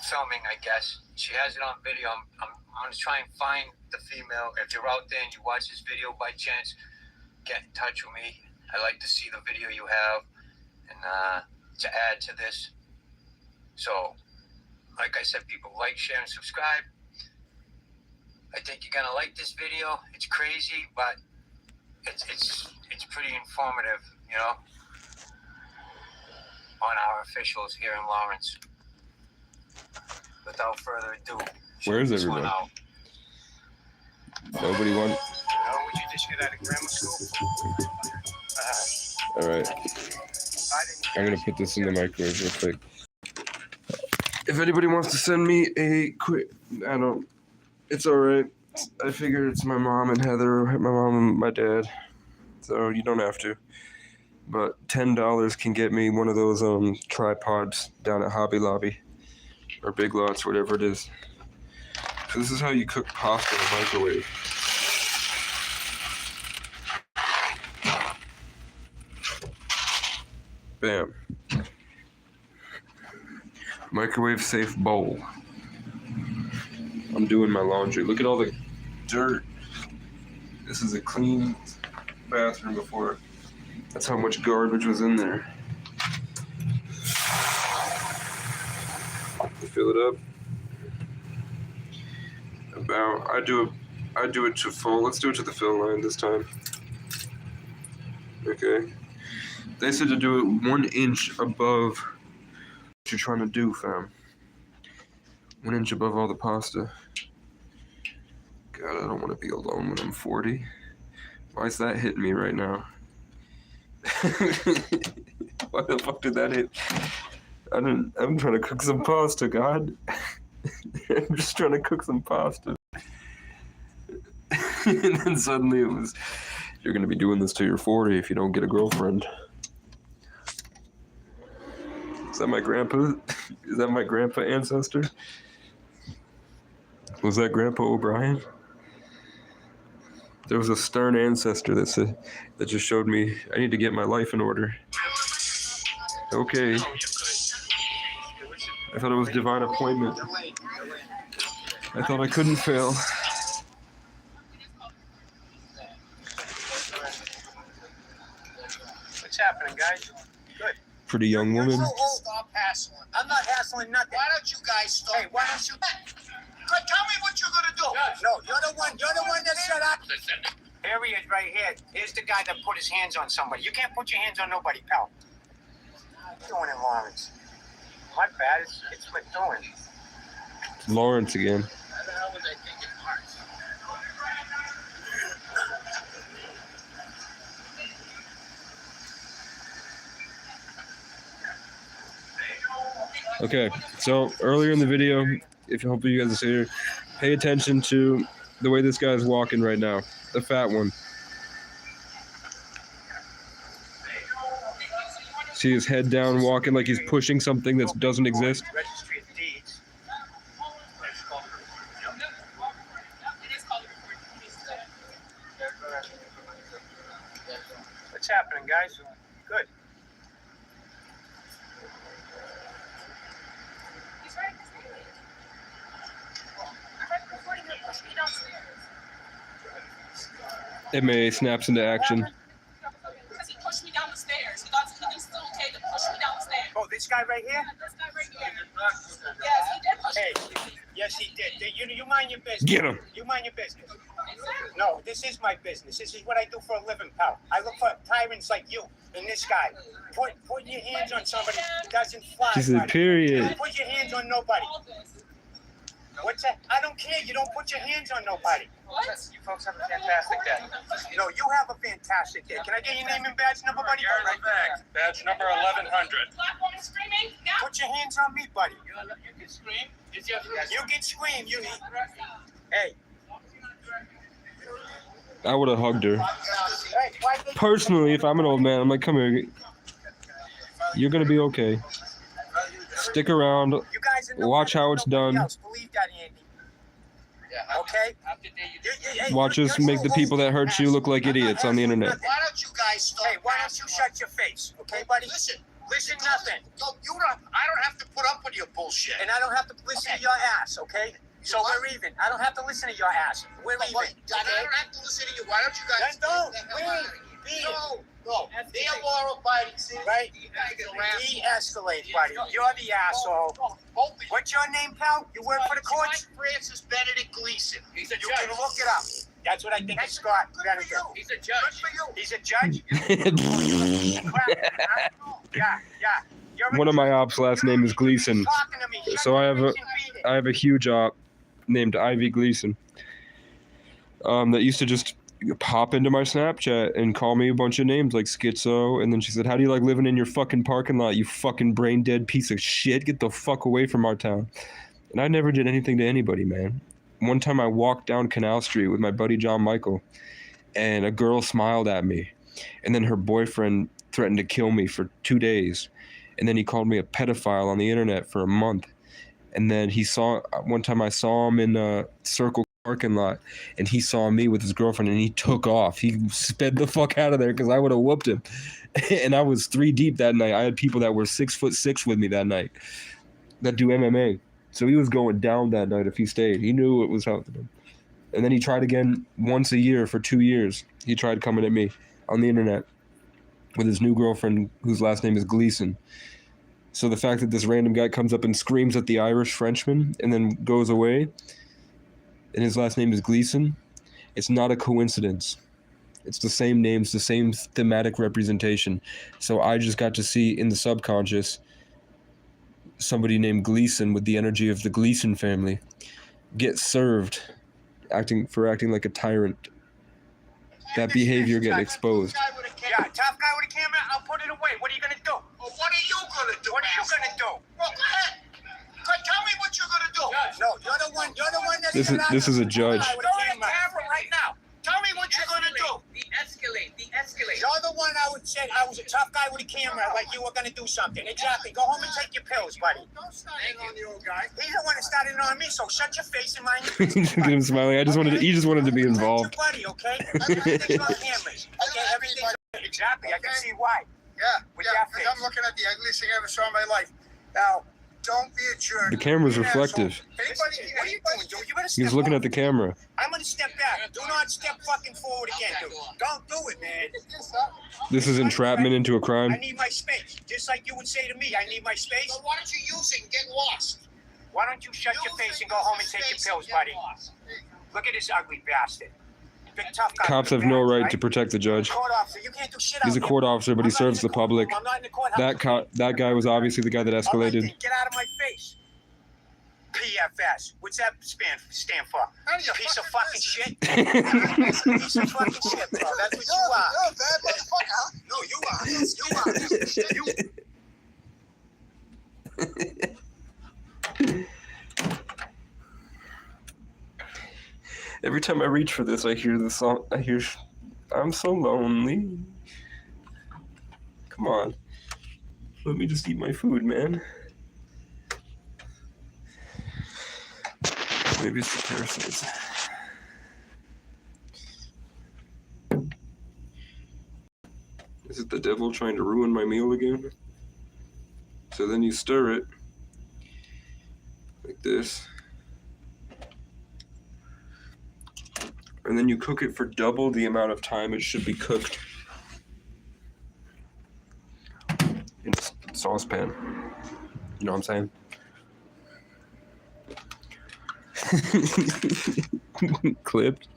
filming, I guess. She has it on video. I'm going to try and find the female. If you're out there and you watch this video by chance, get in touch with me. I like to see the video you have and to add to this. So, like I said, people, like, share, and subscribe. I think you're going to like this video. It's crazy, but it's pretty informative, you know, on our officials here in Lawrence. Without further ado, Where's everyone? Nobody wants. Would you just get out of grammar school? All right. I'm gonna put this in the microwave real quick. If anybody wants to send me a quick, it's all right. I figured it's my mom and Heather, my mom and my dad, so you don't have to. But $10 can get me one of those tripods down at Hobby Lobby or Big Lots, whatever it is. So this is how you cook pasta in a microwave. Bam. Microwave safe bowl. I'm doing my laundry. Look at all the dirt. This is a clean bathroom before. That's how much garbage was in there. Fill it up. I do it to full. Let's do it to the fill line this time. Okay. They said to do it 1 inch above what you're trying to do, fam. 1 inch above all the pasta. God, I don't want to be alone when I'm 40. Why is that hitting me right now? Why the fuck did that hit? I'm trying to cook some pasta, God. I'm just trying to cook some pasta. And then suddenly it was, you're going to be doing this till you're 40 if you don't get a girlfriend. Is that my grandpa? Is that my grandpa ancestor? Was that Grandpa O'Brien? There was a stern ancestor that just showed me I need to get my life in order. Okay. I thought it was divine appointment. I thought I couldn't fail. What's happening, guys? Good. Pretty young woman. hassling. I'm not hassling nothing. Why don't you guys stop? Hey, why don't you? Tell me what you're gonna do. No, you're the one that shut up. Here he is, right here. Here's the guy that put his hands on somebody. You can't put your hands on nobody, pal. What are you doing in Lawrence? My bad. It's what doing. Lawrence again. How the hell was I thinking Lawrence? Okay, so earlier in the video, if hopefully you guys are here, pay attention to the way this guy's walking right now, the fat one. See his head down, walking like he's pushing something that doesn't exist. Registry of Deeds. What's happening, guys? Good. MA snaps into action. Because he pushed me down the stairs. He thought he was still okay to push me down the stairs. Oh, this guy right here? This guy right here. Yes, he did push me. Hey, yes, he did. You mind your business. Get him. You mind your business. No, this is my business. This is what I do for a living, pal. I look for tyrants like you and this guy. Putting your hands on somebody doesn't fly. She said, period. Put your hands on nobody. What's that? I don't care. You don't put your hands on nobody. What? You folks have a fantastic day. No, you have a fantastic day. Can I get your name and badge number, buddy? You're right back. Badge number 1100. Black woman screaming. Now. Put your hands on me, buddy. You can scream. You can scream. Hey. I would have hugged her. Hey, Personally, if I'm an old man, I'm like, come here. You're gonna be okay. Stick around. Watch how it's done. Believe that, Andy. Okay? Watch us make the people that hurt you look like idiots on the internet. Why don't you guys stop? Hey, why don't you shut your face? Okay, buddy? Listen nothing. I don't have to put up with your bullshit. And I don't have to listen to your ass, okay? So we're even. I don't have to listen to your ass. We're even. I don't have to listen to you. Why don't you guys? Then don't. No. They are law-abiding citizens. Right? De-escalate, buddy. You're the asshole. What's your name, pal? You work for the courts? Francis Benedict Gleason. He's a judge. You can look it up. That's what I think of Scott Benedict. He's a judge. He's a judge? Yeah. One of my ops' last name is Gleason, so I have a huge op named Ivy Gleason that used to just pop into my Snapchat and call me a bunch of names like Schizo, and then she said, how do you like living in your fucking parking lot, you fucking brain dead piece of shit, get the fuck away from our town. And I never did anything to anybody, man. One time I walked down Canal Street with my buddy John Michael, and a girl smiled at me, and then her boyfriend threatened to kill me for 2 days, and then he called me a pedophile on the internet for a month. And then one time I saw him in a Circle parking lot, and he saw me with his girlfriend, and he took off. He sped the fuck out of there because I would have whooped him. And I was 3 deep that night. I had people that were 6'6" with me that night that do MMA. So he was going down that night if he stayed. He knew it was happening. And then he tried again once a year for 2 years. He tried coming at me on the internet with his new girlfriend, whose last name is Gleason. So the fact that this random guy comes up and screams at the Irish Frenchman and then goes away, and his last name is Gleason, it's not a coincidence. It's the same names, the same thematic representation. So I just got to see in the subconscious somebody named Gleason with the energy of the Gleason family get served acting like a tyrant. That behavior get exposed. Yeah, tough guy with a camera, I'll put it away. What are you going to do? Well, what are you going to do? What are you going to do? Well, go ahead. Tell me what you're going to do. No, you're the one that's... This is a judge. Go to the camera right now. Tell me what you're going to do. De-escalate. You're the one I would say I was a tough guy with a camera, like you were going to do something. Exactly. Go home and take your pills, buddy. Don't start it on the old guy. He's the one that started it on me, so shut your face and mind your business. Look at him smiling. He just wanted to be involved. Buddy, okay? Everything's on cameras. Okay, everything's on... Exactly. I can see why. Yeah, because I'm looking at the ugliest thing I ever saw in my life. Now, don't be a jerk. The camera's reflective. Hey, buddy, what are you doing, dude? You better step He's looking at the camera. I'm going to step back. Do not step fucking forward again, dude. Don't do it, man. This is entrapment into a I crime. need my space. Just like you would say to me, I need my space. So why don't you use it and get lost? Why don't you shut your face and go home and take your pills, buddy? Look at this ugly bastard. Big tough guy. Cops have no right to protect the judge. Court officer, you can't do shit He's a out court officer, but he I'm not serves in the public. courtroom. I'm not in the courthouse. That guy was obviously the guy that All right, escalated. then, get out of my face. PFS. What's that stand for? Piece of fucking shit. Piece of fucking shit, bro. That's what you are. You're a bad motherfucker, huh? No, you are. Every time I reach for this, I hear the song. I'm so lonely. Come on. Let me just eat my food, man. Maybe it's the parasites. Is it the devil trying to ruin my meal again? So then you stir it like this. And then you cook it for double the amount of time it should be cooked in a saucepan. You know what I'm saying? Clipped.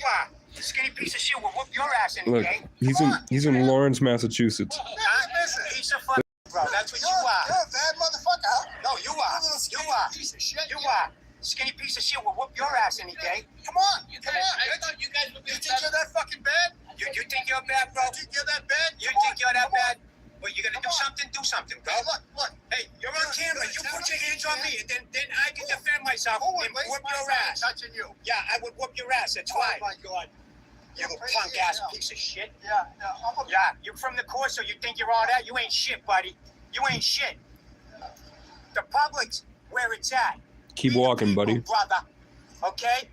Wow. Skinny piece of shit will whoop your ass any Look, day. he's in Lawrence, Massachusetts. Piece of fucking bro. That's what you are. You're a bad motherfucker, huh? No, you are. You You are. piece of shit. You are. Skinny piece of shit will whoop your ass any day. Come on. You Come guys, on. I thought you guys would be You think you're that fucking bad? You think you're bad, bro? You think you're that bad? You Come think on, you're that come on. bad? Well, you're gonna do something, bro. Hey, look. Hey, you're on camera. You put your hands on me, and then I can defend myself Who would and waste whoop my your time ass. touching you? Yeah, I would whoop your ass. That's why. Oh my God. You You're punk crazy ass as hell. piece of shit. Yeah. Yeah, you're from the court, so you think you're all that? You ain't shit, buddy. You ain't shit. The public's where it's at. Keep We the walking, people, buddy. brother. Okay?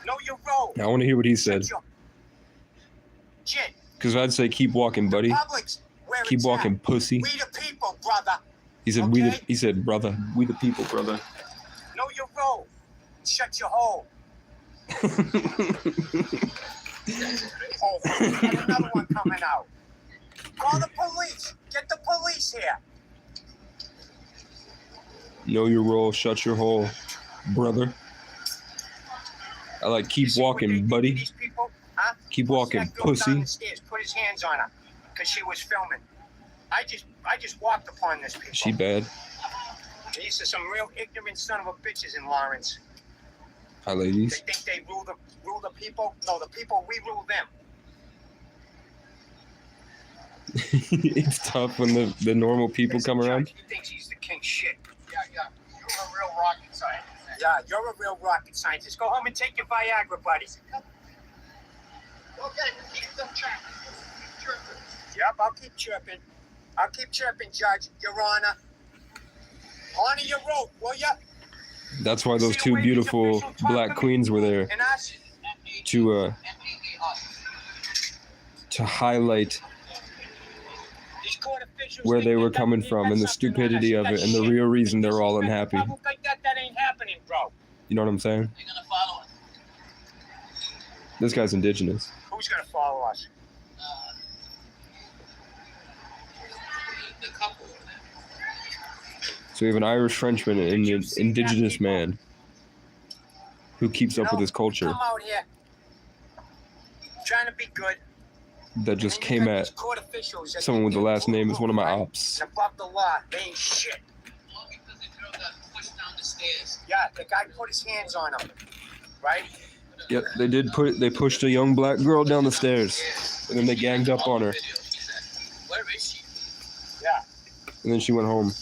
Know your role. I want to hear what he said. Shit. Because I'd say keep walking, buddy. Public's where Keep it's walking, at. pussy. We the people, brother. He said he said, brother, we the people, brother. Know your role. Shut your hole. Oh, there's another one coming out. Call the police. Get the police here. Know your role, shut your hole, brother. I like keep walking, buddy. These people, huh? Keep walking, That girl down pussy. the stairs, put his hands on her because she was filming. I just walked upon this people. She bad. These are some real ignorant son of a bitches in Lawrence. Hi, They ladies. think they rule the people. No, the people, we rule them. It's tough when the normal people come around. He thinks he's the king shit. Yeah. You're a real rocket scientist. Yeah, you're a real rocket scientist. Go home and take your Viagra, buddy. Okay, keep them chirping. Yep, I'll keep chirping. I'll keep chirping, Judge, Your Honor. Honor your rope, will ya? That's why those two beautiful black queens were there And us? to highlight These court officials where think they were that coming we from got and the something on stupidity us. of it That's and the shit. real reason they're all unhappy. Public like that ain't happening, bro. You know what I'm saying? They're gonna follow us. This guy's indigenous. Who's gonna follow us? The couple over there. So we have an Irish Frenchman and an indigenous man who keeps up with his culture Come out here, trying to be good. that just And you came got at these court officials that someone with the think last they're name is one of my right? ops. And above the law, they ain't shit. All because the girl got pushed down the stairs. Yeah, the guy put his hands on him, right? Yep, they pushed a young black girl down the stairs and then they ganged up on her Where is she? Yeah. and then she went home.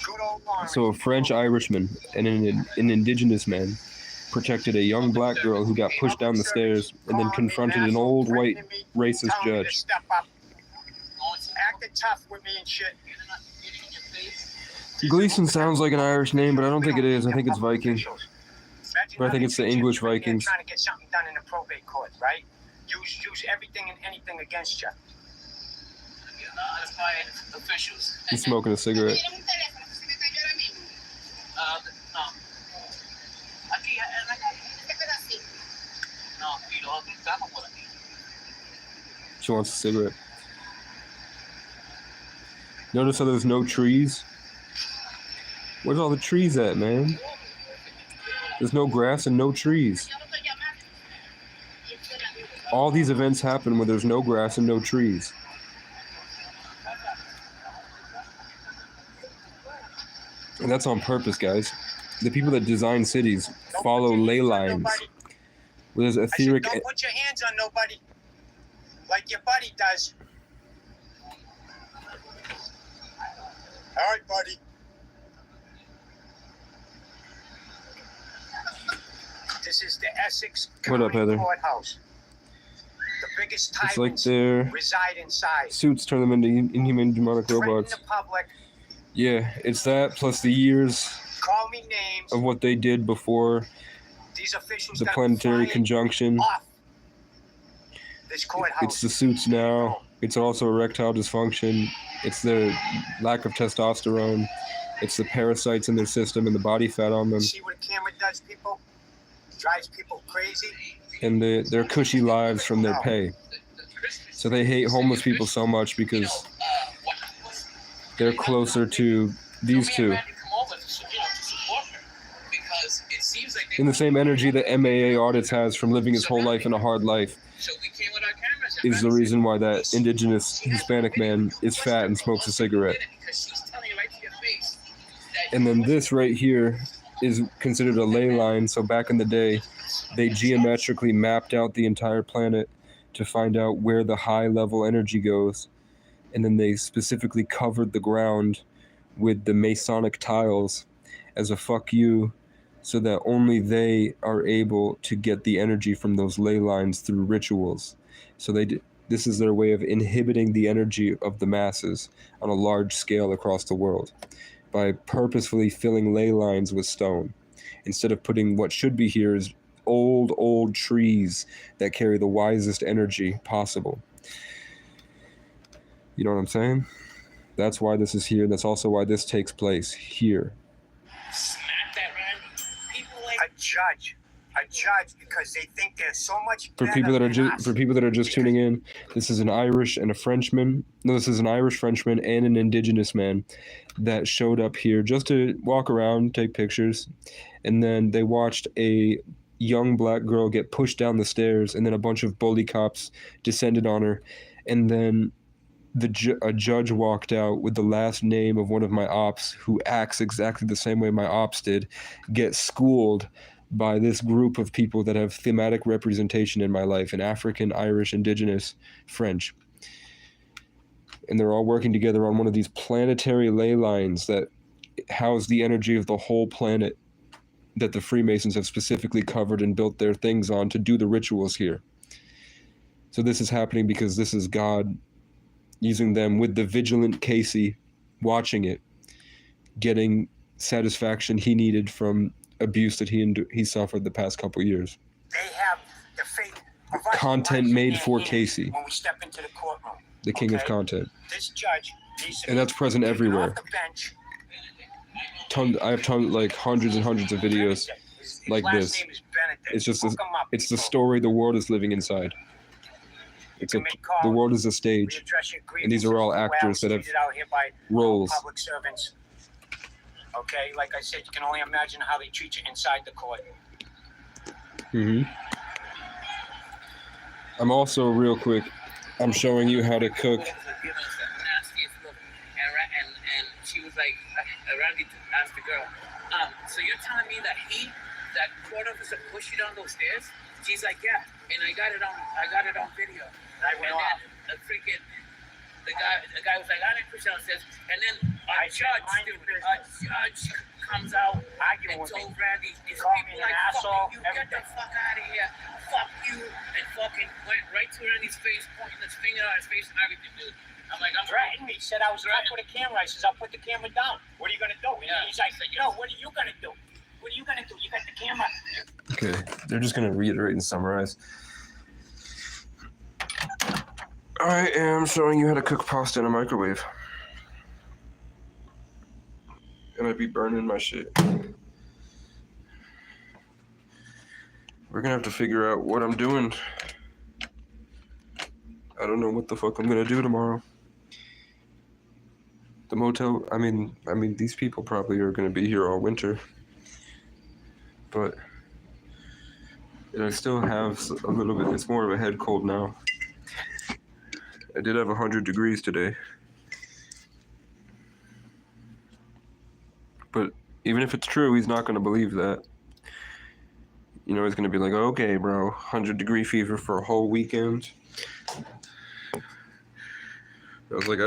Good old Lawrence. So a French Irishman and an indigenous man protected a young black girl who got pushed down the stairs and then confronted an old white racist Telling me to judge. step up. Acting tough with me and shit. Getting in your face. Gleason sounds like an Irish name, but I don't think it is. I think it's Viking. But I think it's the English Vikings. Trying to get something done in the probate court, right? Use everything and anything against you. There's gonna be a lot of classified officials. He's smoking a cigarette. No. Aquí, en la calle. No, y los otros estamos por aquí. She wants a cigarette. Notice how there's no trees? Where's all the trees at, man? There's no grass and no trees. All these events happen where there's no grass and no trees. And that's on purpose, guys. The people that design cities follow ley lines. Where there's etheric... Don't put your hands on nobody like your buddy does. All right, buddy. This is the Essex What up, County Heather? Courthouse. The biggest It's like tyrants their reside inside. suits turn them into inhuman demonic Threaten robots. the public. Yeah, it's that plus the years Call me names. of what they did before These officials the gotta planetary fly conjunction. off this courthouse. It's the suits now. It's also erectile dysfunction. It's their lack of testosterone. It's the parasites in their system and the body fat on them. See what a camera does, people? Drives people crazy. And their cushy lives from their pay. So they hate homeless people so much because they're closer to these two. In the same energy that MAA audits has from living his whole life in a hard life is the reason why that indigenous Hispanic man is fat and smokes a cigarette. And then this right here is considered a ley line. So back in the day, they geometrically mapped out the entire planet to find out where the high level energy goes. And then they specifically covered the ground with the Masonic tiles as a fuck you, so that only they are able to get the energy from those ley lines through rituals. So this is their way of inhibiting the energy of the masses on a large scale across the world by purposefully filling ley lines with stone instead of putting what should be here is old trees that carry the wisest energy possible. You know what I'm saying? That's why this is here. That's also why this takes place here. A judge, because they think they're so much For better people that are than us. for people that are just tuning in, this is an Irish and a Frenchman. No, this is an Irish Frenchman and an indigenous man that showed up here just to walk around, take pictures, and then they watched a young black girl get pushed down the stairs, and then a bunch of bully cops descended on her, and then a judge walked out with the last name of one of my ops who acts exactly the same way my ops did, get schooled by this group of people that have thematic representation in my life, an African, Irish, indigenous, French. And they're all working together on one of these planetary ley lines that house the energy of the whole planet that the Freemasons have specifically covered and built their things on to do the rituals here. So this is happening because this is God using them with the vigilant Casey watching it, getting satisfaction he needed from abuse that he suffered the past couple years. They have the faith of us Content made for Casey, when we step into the courtroom. the king of content. This judge needs to And that's present be taken everywhere. off the bench. I have like hundreds and hundreds of videos like Last this. name is Benedict. It's just Look him up, it's the people. story the world is living inside. The world is a stage, Readdress your and these are all grievances actors that have treated out here by roles. public servants. Okay, like I said, you can only imagine how they treat you inside the court. I'm also, real quick, I'm showing you how to cook. And she was like, Randy asked the girl, so you're telling me that court officer pushed you down those stairs? She's like, yeah, and I got it on video. And then the guy was like, I didn't push you down the stairs. And then a judge comes out and told Randy, these people like, fuck you, get the fuck out of here, fuck you, and fucking went right to Randy's face, pointing his finger at his face and everything, dude. I'm like, I'm threatened me. He said I was up with a camera. I says, I'll put the camera down. What are you gonna do? And he's like, no, what are you gonna do? What are you gonna do? You got the camera. Okay, they're just gonna reiterate and summarize. I am showing you how to cook pasta in a microwave. And I'd be burning my shit. We're gonna have to figure out what I'm doing. I don't know what the fuck I'm gonna do tomorrow. The motel, I mean, these people probably are gonna be here all winter. But I still have a little bit, it's more of a head cold now. I did have 100 degrees today. But even if it's true, he's not gonna believe that. You know, he's gonna be like, okay, bro, 100-degree fever for a whole weekend. I was like,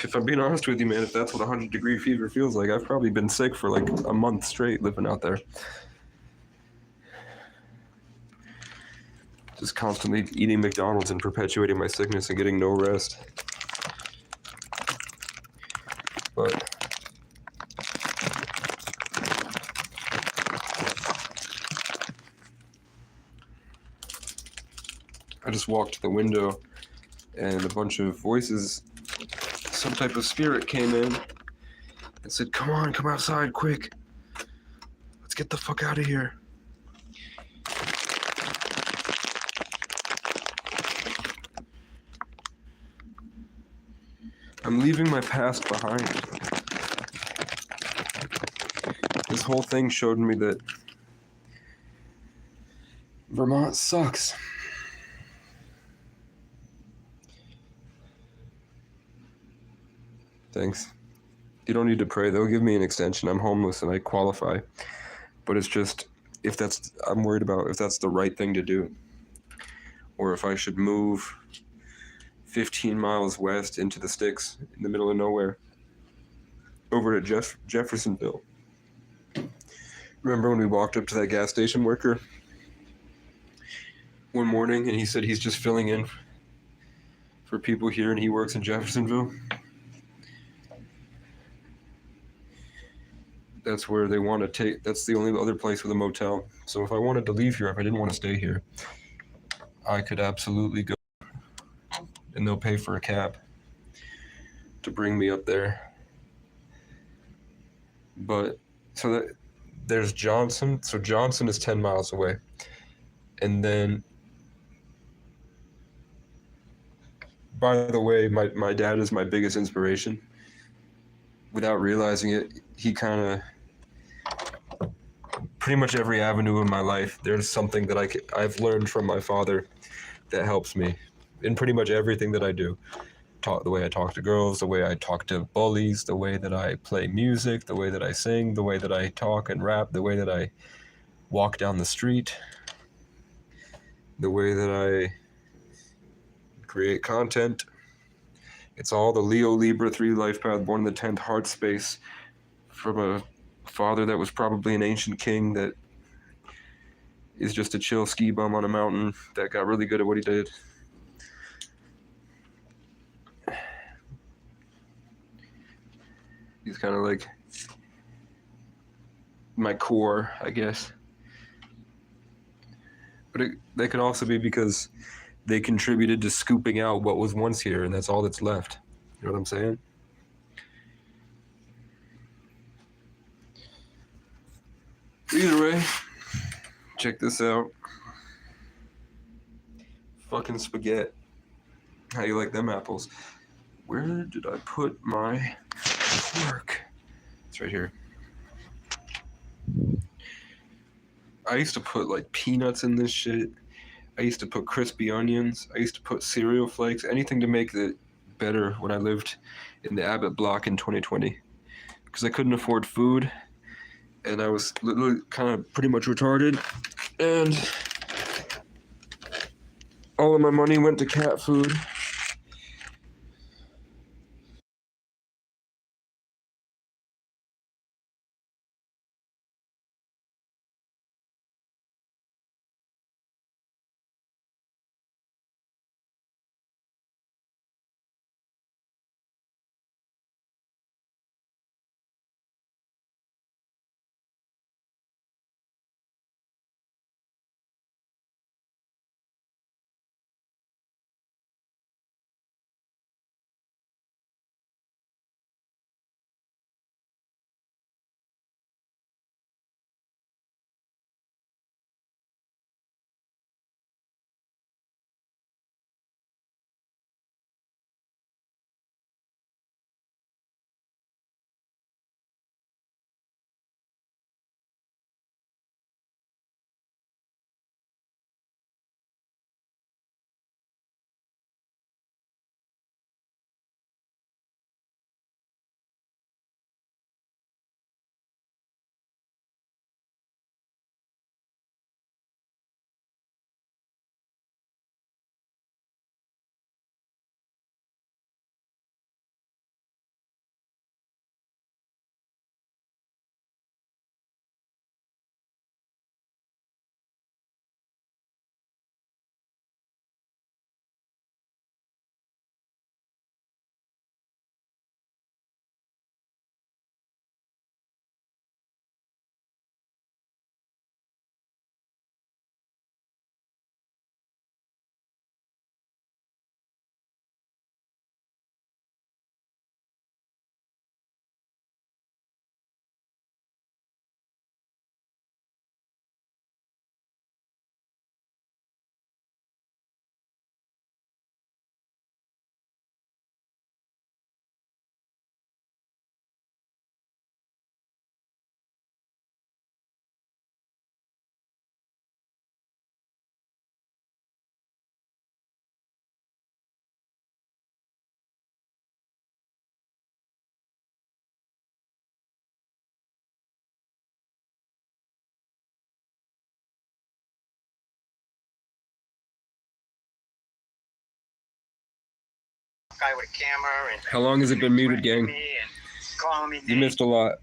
if I'm being honest with you, man, if that's what 100-degree fever feels like, I've probably been sick for like a month straight living out there. Just constantly eating McDonald's and perpetuating my sickness and getting no rest. But I just walked to the window and a bunch of voices, some type of spirit came in and said, come on, come outside, quick. Let's get the fuck out of here. I'm leaving my past behind. This whole thing showed me that Vermont sucks. Thanks. You don't need to pray. They'll give me an extension. I'm homeless and I qualify. But it's just, I'm worried about if that's the right thing to do. Or if I should move 15 miles west into the sticks in the middle of nowhere. Over to Jeffersonville. Remember when we walked up to that gas station worker one morning and he said he's just filling in for people here and he works in Jeffersonville? That's where they want to take, that's the only other place with a motel. So if I wanted to leave here, if I didn't want to stay here, I could absolutely go and they'll pay for a cab to bring me up there. But, so that, there's Johnson. So Johnson is 10 miles away. And then, by the way, my dad is my biggest inspiration. Without realizing it, he kind of, pretty much every avenue in my life, there's something that I've learned from my father that helps me in pretty much everything that I do. The way I talk to girls, the way I talk to bullies, the way that I play music, the way that I sing, the way that I talk and rap, the way that I walk down the street, the way that I create content. It's all the Leo Libra 3 life path, born in the 10th heart space, from a father that was probably an ancient king that is just a chill ski bum on a mountain that got really good at what he did. He's kind of like my core, I guess. But that could also be because they contributed to scooping out what was once here, and that's all that's left. You know what I'm saying? Either way, check this out. Fucking spaghetti. How you like them apples? Where did I put my fork? It's right here. I used to put like peanuts in this shit. I used to put crispy onions. I used to put cereal flakes, anything to make it better when I lived in the Abbott block in 2020. Because I couldn't afford food, and I was literally kind of pretty much retarded. And all of my money went to cat food. guy with a camera. And How long has it been muted, gang? me and calling me You names. missed a lot.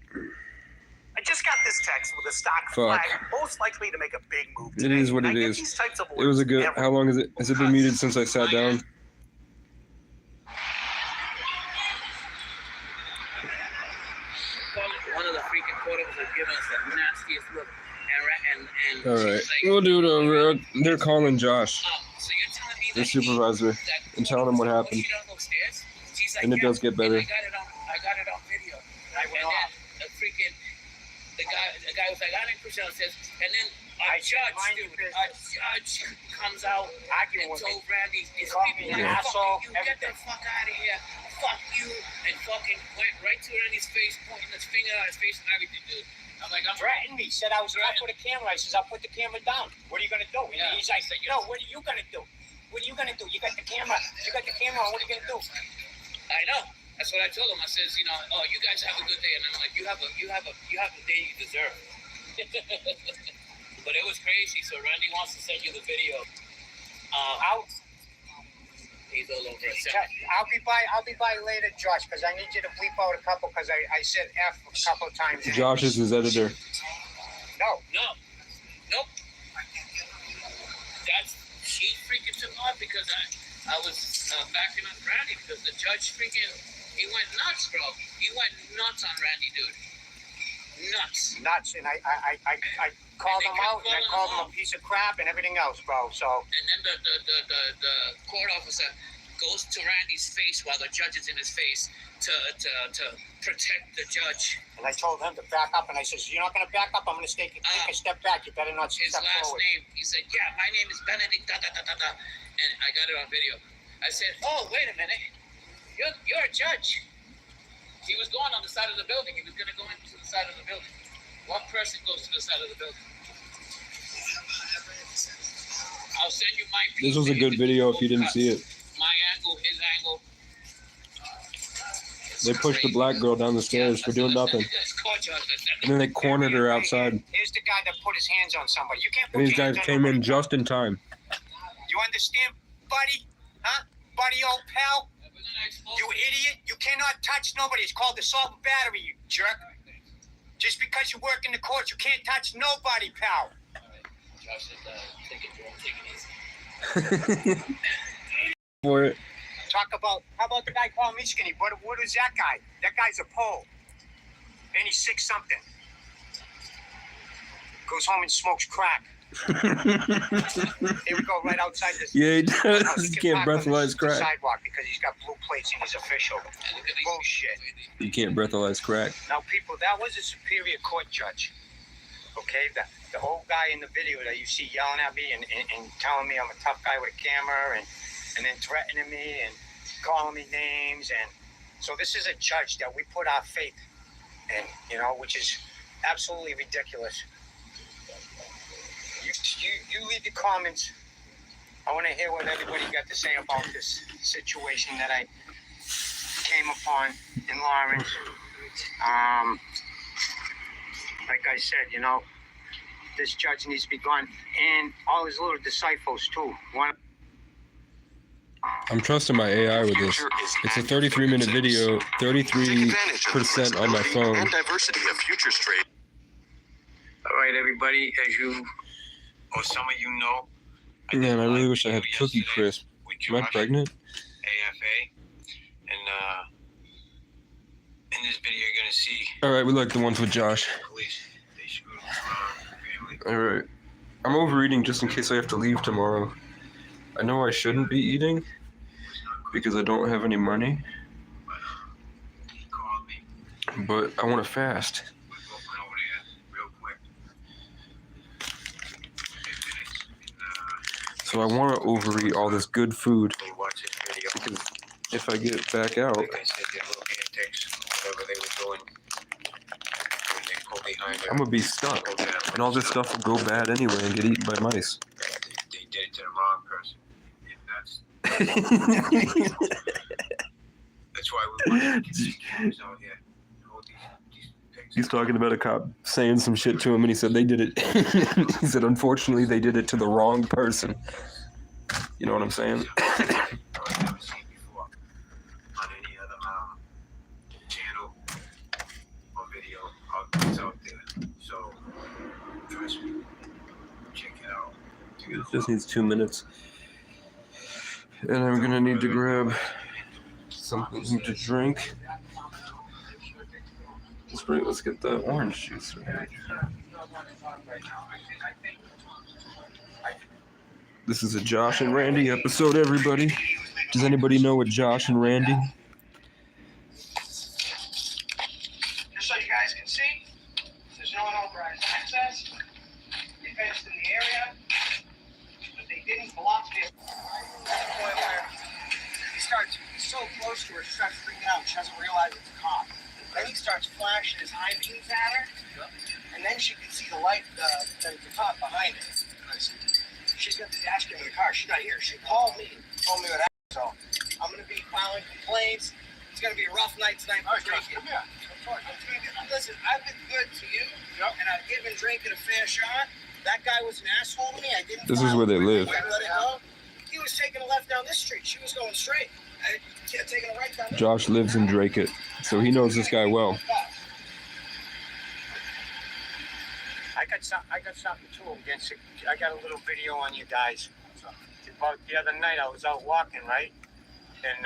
I just got this text with a stock Fuck. flag, most likely to make a big move It today. is what I it get is. these types of It was a good. alerts How long is it? Has it been muted since I sat down? One of the freaking photos was giving us the nastiest look. And All right, she's like, we'll do it over. They're calling Josh, so you're telling me the that supervisor, and telling him what happened. she down those stairs? She's like, And it yeah, does get better. and I got it on video. And then the guy was like, I didn't push downstairs. And then a judge comes out and told Randy, it's people like, fuck you, get the fuck out of here. Fuck you. And fucking went right to Randy's face, pointing his finger at his face and everything, dude. I'm like, I'm Threatened me, said I was up with a camera. I says, I'll put the camera down. What are you going to do? And he's like, no, what are you going to do? What are you going to do? You got the camera. You got the camera. What are you going to do? I know. That's what I told him. I says, you know, oh, you guys have a good day, and I'm like, you have the day you deserve. But it was crazy. So Randy wants to send you the video. He's all over it. I'll be by later, Josh, because I need you to bleep out a couple, because I said F a couple of times. Josh is his editor. Nope. She freaking took off because I was backing up Randy because the judge he went nuts, bro. He went nuts on Randy, dude. Nuts. And I called him out, and I called him a piece of crap and everything else, bro. So. And then the court officer goes to Randy's face while the judge is in his face to protect the judge. And I told him to back up, and I said, you're not going to back up, I'm going to take a step back. You better not step forward. His last name, he said, yeah, my name is Benedict, and I got it on video. I said, oh, wait a minute. You're a judge. He was going on the side of the building. He was going to go into the side of the building. What person goes to the side of the building? I'll send you my This was a good video if you didn't see it. My angle, his angle. They pushed the black girl down the stairs for doing nothing. And then they cornered her outside. Here's the guy that put his hands on somebody. You can't put And these your guys hands on came in nobody. just in time. You understand, buddy? Huh? Buddy, old pal? You idiot. You cannot touch nobody. It's called assault with battery, you jerk. Just because you work in the courts, you can't touch nobody, pal. For it. How about the guy calling me skinny? What is that guy? That guy's a pole. And he's 6-something. Goes home and smokes crack. Here we go, right outside this. Yeah, he does. He can't breathalyze crack. Sidewalk because he's got blue plates and he's official. Bullshit. You can't breathalyze crack. Now, people, that was a Superior Court judge. Okay, the old guy in the video that you see yelling at me and telling me I'm a tough guy with a camera and then threatening me and calling me names. And so this is a judge that we put our faith in, which is absolutely ridiculous. You leave the comments. I want to hear what everybody got to say about this situation that I came upon in Lawrence. Like I said, this judge needs to be gone, and all his little disciples too. I'm trusting my AI with this. It's a 33-minute video, 33% on my phone. And diversity of futures trade. All right, everybody, as you, or some of you know, Man, I really wish I had Cookie Crisp. Am I pregnant? AFA, and in this video you're gonna see Alright, we like the ones with Josh. police. They screwed around, family. Alright. I'm overeating just in case I have to leave tomorrow. I know I shouldn't be eating because I don't have any money. But I want to fast. So I want to overeat all this good food because if I get back out, Like I said, their little antics, whatever they were doing, when they pulled behind her, I'm gonna be stuck, and all this stuff will go bad anyway and get eaten by mice. they did it to the wrong person. And that's why we want to keep these out here. Hold these pigs. He's talking about a cop saying some shit to him, and he said they did it. He said, unfortunately, they did it to the wrong person. You know what I'm saying? channel or video that's out there. So trust me, check it out. It just needs 2 minutes. And I'm gonna need to grab something to drink. Let's get the orange juice right. This is a Josh and Randy episode, everybody. Does anybody know what Josh and Randy? Just so you guys can see, there's no unauthorized access. They fenced in the area, but they didn't block it. Where he starts so close to her, she starts freaking out. She doesn't realize it's a cop. Then he starts flashing his high beams at her, and then she can see the light, the cop behind her. She's got the dash cam in the car. She's not here. She called me, told me what happened. So I'm gonna be filing complaints. It's gonna be a rough night tonight. All right, come here. Listen, I've been good to you, and I've given drinking a fair shot. That guy was an asshole to me. I didn't. This is where they live. Let it go. He was taking a left down this street. She was going straight. I taking a right down this Josh lives in Drake-it, so he knows this guy well. I got something too against it. I got a little video on you guys. About the other night, I was out walking, right? And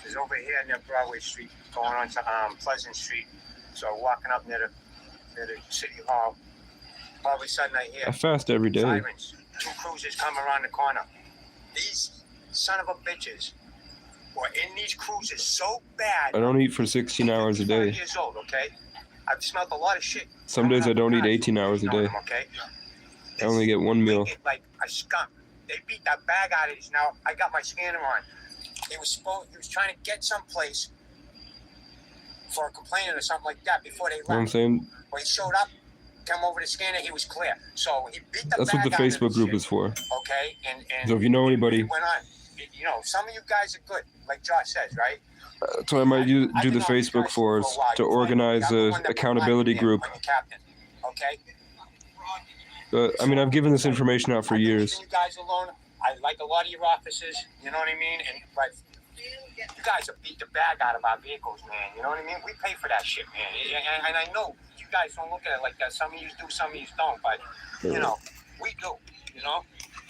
it was over here near Broadway Street, going on to Pleasant Street. So walking up near the City Hall. All of a sudden, I hear I fast every day. sirens. 2 cruisers come around the corner. These son of a bitches were in these cruisers so bad. I don't eat for 16 hours a day. 5 years old, okay? I've smelled a lot of shit. Some days I don't eat 18 hours a day. Okay? I only get 1 meal. Like a skunk. They beat that bag out of these. Now I got my scanner on. He was trying to get someplace for a complaint or something like that before they left. You know what I'm saying? When he showed up, come over the scanner, he was clear. So he beat the That's bag what the out of Facebook this group shit, is for. Okay? And So if you know anybody, it went on. You know, some of you guys are good, like Josh says, right? that's what I might do the Facebook for, is to organize a accountability group. Okay? But I mean, I've given this information out for years. You guys alone, I like a lot of your offices, you know what I mean? But you guys have beat the bag out of our vehicles, man. You know what I mean? We pay for that shit, man. And I know you guys don't look at it like that. Some of you do, some of you don't. But, you know, we do, you know?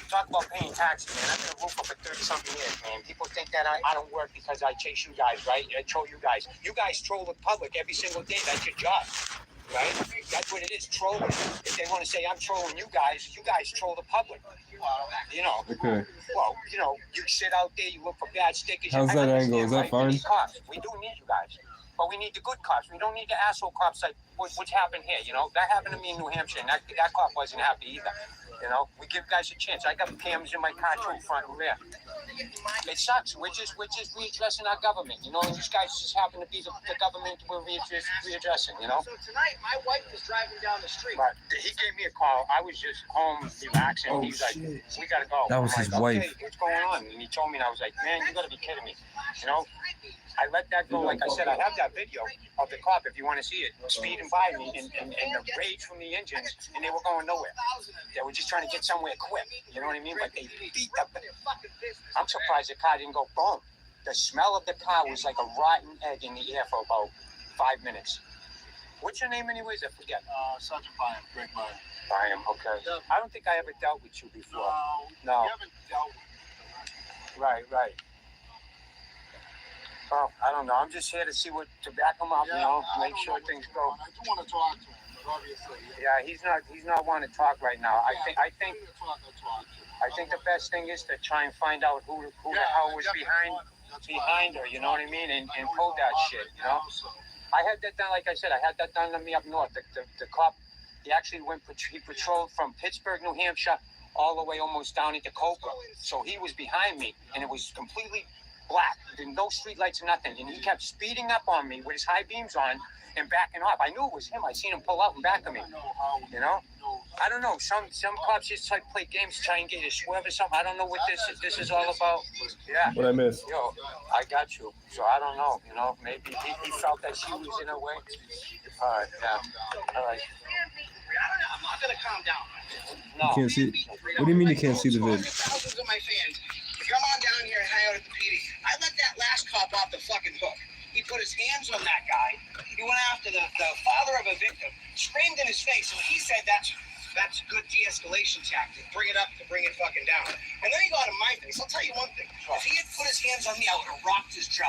Talk about paying taxes, man. I've been a roofer for 30-something years, man. People think that I don't work because I chase you guys, right? I troll you guys. You guys troll the public every single day. That's your job, right? That's what it is, trolling. If they want to say I'm trolling you guys troll the public. You know. Okay. Well, you know, you sit out there, you look for bad stickers. How's that angle? Is that fine? We need cops. We do need you guys. But we need the good cops. We don't need the asshole cops like what's happened here, you know? That happened to me in New Hampshire, and that cop wasn't happy either. You know, we give guys a chance. I got cams in my car too, front and rear. It sucks. We're just readdressing our government, you know, and these guys just happen to be the government we're readdressing, you know. So tonight, my wife was driving down the street. But he gave me a call. I was just home relaxing. Oh, he was like, shit. we gotta go. That was I'm his like, wife. Okay, what's going on? And he told me, and I was like, man, you gotta be kidding me. You know, I let that go. Like I said, I have that video of the cop if you want to see it, speeding by me and the rage from the engines, and they were going nowhere. They were just trying to get somewhere quick. You know what I mean? But they beat the. I'm surprised the car didn't go boom. The smell of the car was like a rotten egg in the air for about 5 minutes. What's your name anyways? I forget. Sergeant Byam, Greg Byam. Byam, okay. I don't think I ever dealt with you before. No. You haven't dealt with me. Right. Well, I don't know. I'm just here to see to back him up, you know, make sure things go. I do want to talk to him, but obviously. Yeah, he's not wanting to talk right now. I think the best thing is to try and find out who the hell was behind her, you know what I mean, and pull that shit, you know. I had that done, like I said, I had that done to me up north. The cop, he actually he patrolled from Pittsburgh, New Hampshire, all the way almost down into Cobra. So he was behind me, and it was completely black. There were no street lights or nothing. And he kept speeding up on me with his high beams on and backing off. I knew it was him. I seen him pull out and back of me. You know? I don't know. Some cops just like play games, try and get you to swerve or something. I don't know what this is all about. Yeah. What I missed? Yo, I got you. So I don't know. You know, maybe he felt that she was in her way. All right. Yeah. All right. I'm not gonna calm down. No. You can't see. What do you mean you can't see the vid? Thousands of my fans come on down here and hang out at the PD. I let that last cop off the fucking hook. He put his hands on that guy. He went after the father of a victim, screamed in his face, and he said that's a good de-escalation tactic. Bring it up to bring it fucking down. And then he got in my face. I'll tell you one thing. If he had put his hands on me, I would have rocked his jaw.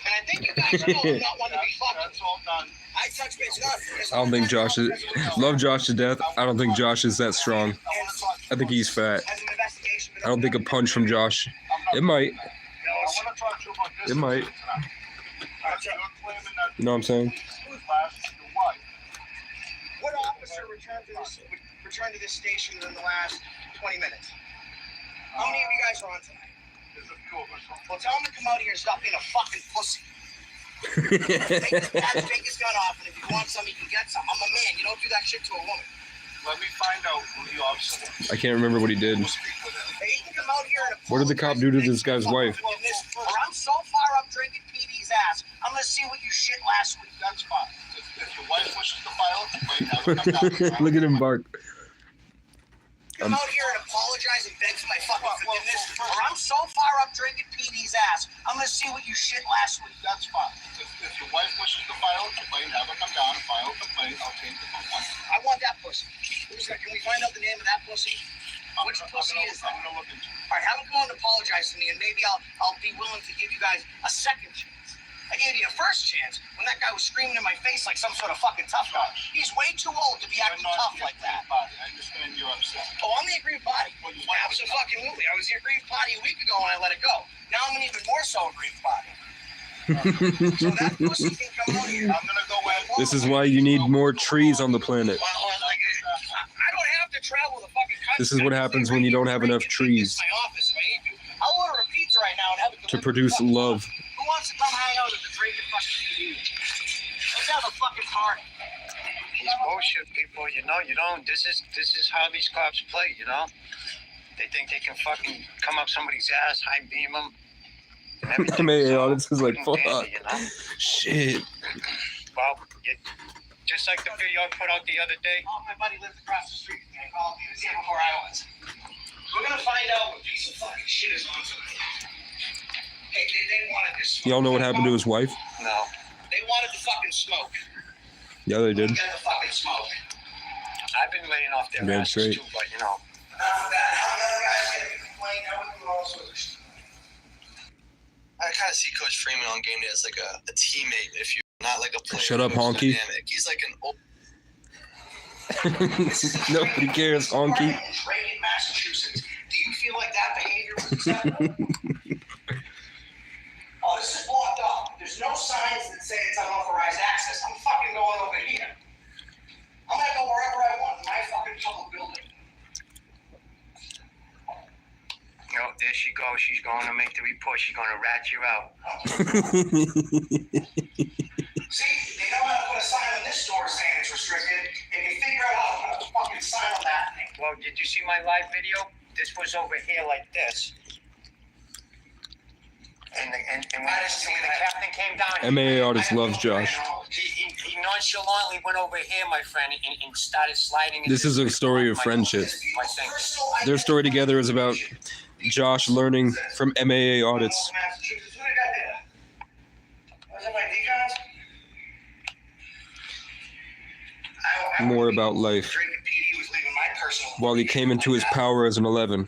And I think you guys know I'm not one to be fucking. That's all done. I touch base enough. I don't think Josh is. Love Josh to death. I don't think Josh is that strong. I think he's fat. I don't think a punch from Josh. It might. It might. You know what I'm saying? What officer returned to this station in the last 20 minutes? How many of you guys are on tonight? Well, tell him to come out here and stop being a fucking pussy. Take his gun off, and if you want some, you can get some. I'm a man. You don't do that shit to a woman. Let me find out who the officer was. I can't remember what he did. Hey, he can come out here and What did the cop do to this guy's wife? or I'm so far up drinking PD's ass, I'm gonna see what you shit last week. That's fine. If your wife wishes to file a complaint, have her come down. Look at him bark. Come out here and apologize and beg for my fucking forgiveness, or I'm so far up drinking PD's ass, I'm gonna see what you shit last week. That's fine. If your wife wishes to file a complaint, have her come down and file a complaint. I'll change the complaint. I want that pussy. Who's that? Can we find out the name of that pussy? Which pussy is that? I'm gonna look into it. All right, have him come out and apologize to me, and maybe I'll be willing to give you guys a second chance. I gave you a first chance when that guy was screaming in my face like some sort of fucking tough guy. He's way too old to be acting tough like that. I understand you're upset. Oh, I'm the aggrieved body. Absolutely. I was the aggrieved body a week ago and I let it go. Now I'm an even more so aggrieved body. So that pussy can come out here. I'm gonna go in. This is why you need more trees on the planet. I don't have to travel the fucking country. This is what happens when you don't have enough trees My office if I need to. I'll order a pizza right now and have it to produce love. Who wants to come hang out at the Drake and fucking TV? Let's have a fucking party. These bullshit people, you know, you don't. This is how these cops play, you know. They think they can fucking come up somebody's ass, high beam them. I mean, this is like fuck. You know? Shit. Well, just like the video I put out the other day. Oh, my buddy lives across the street. I called him. He was here before I was. We're gonna find out what piece of fucking shit is on tonight. Hey, they wanted this smoke. Y'all know what happened to his wife? No. They wanted the fucking smoke. Yeah, they did. Get the fucking smoke. I've been laying off their Damn asses straight. too, but you know. Enough of that. How many guys get a complaint? How we do all sorts of shit. I kind of see Coach Freeman on game day as like a teammate, if you're not like a player. Shut up, honky. Dynamic. He's like an old. Nobody cares, honky. Reagan, Massachusetts. Do you feel like that behavior was acceptable? Oh, this is blocked off. There's no signs that say it's unauthorized access. I'm fucking going over here. I'm gonna go wherever I want in my fucking public building. You know, there she goes. She's going to make the report. She's going to rat you out. See, they know how to put a sign on this door saying it's restricted. They can figure out how to put a fucking sign on that thing. Well, did you see my live video? This was over here like this. And when the captain came down, MAA artist loves Josh. he nonchalantly went over here, my friend, and started sliding. This is a story of friendship. My thing. Their story together is about Josh learning from MAA audits Massachusetts. Who did I do? Was it my decons? more about life Drake and PD was leaving my personal. while he came into his power as an 11.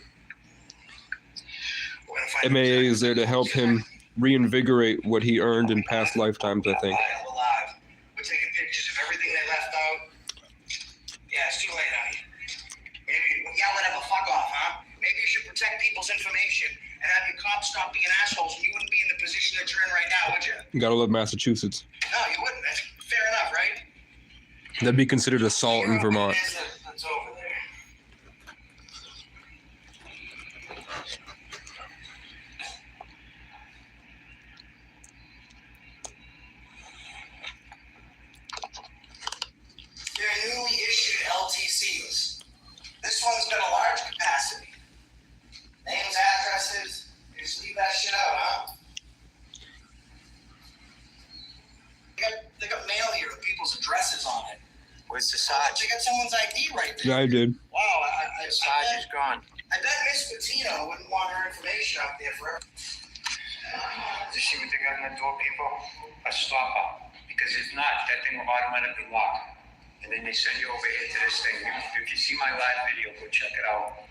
MAA is there to help him reinvigorate what he earned in past lifetimes, I think. We're taking pictures of everything they left out. Yeah, it's too late, honey. Maybe y'all let him a fuck off, huh? Maybe you should protect people's information and have your cops stop being assholes, and you wouldn't be in the position that you're in right now, would you? You gotta love Massachusetts. No, you wouldn't. That's fair enough, right? That'd be considered assault in Vermont. That's over there. They're newly issued LTCs. This one's got a large capacity. Names, addresses, you just leave that shit out, huh? They got mail here with people's addresses on it. Where's the Sarge? They got someone's ID right there. Yeah, I did. Wow, The Sarge is gone. I bet Miss Patino wouldn't want her information out there forever. The see what they got on the door, people? A stopper. Because if not, that thing will automatically lock. And then they send you over here to this thing. If you see my live video, go check it out.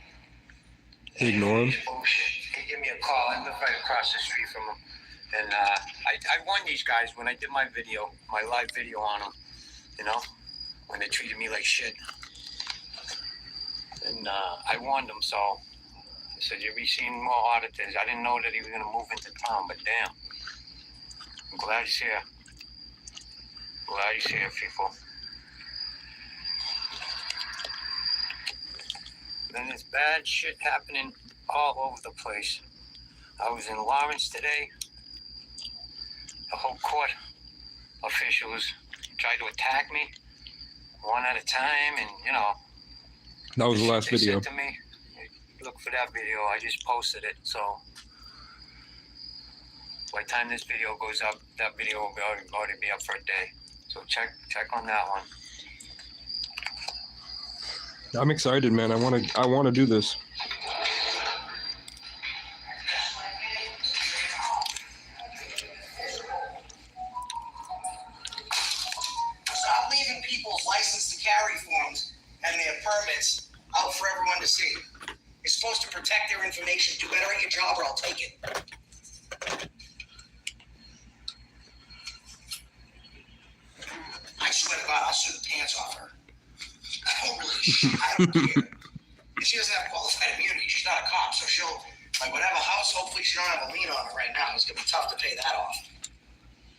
Ignore him. Bullshit. He gave me a call. I live right across the street from him. And I warned these guys when I did my video, my live video on them, you know, when they treated me like shit. And I warned them, so I said, you'll be seeing more auditors. I didn't know that he was going to move into town, but damn. I'm glad he's here. Glad he's here, people. Then there's bad shit happening all over the place. I was in Lawrence today. The whole court officials tried to attack me one at a time, and you know. That was the last they video. said to me, look for that video. I just posted it, so by the time this video goes up, that video will already be up for a day. So check on that one. I'm excited, man. I want to do this. Stop leaving people's license to carry forms and their permits out for everyone to see. You're supposed to protect their information. Do better at your job or I'll take it. I swear to God, I'll sue the pants off her. I don't care. She doesn't have qualified immunity. She's not a cop, so she'll, like, whatever house, hopefully she don't have a lien on it right now. It's going to be tough to pay that off.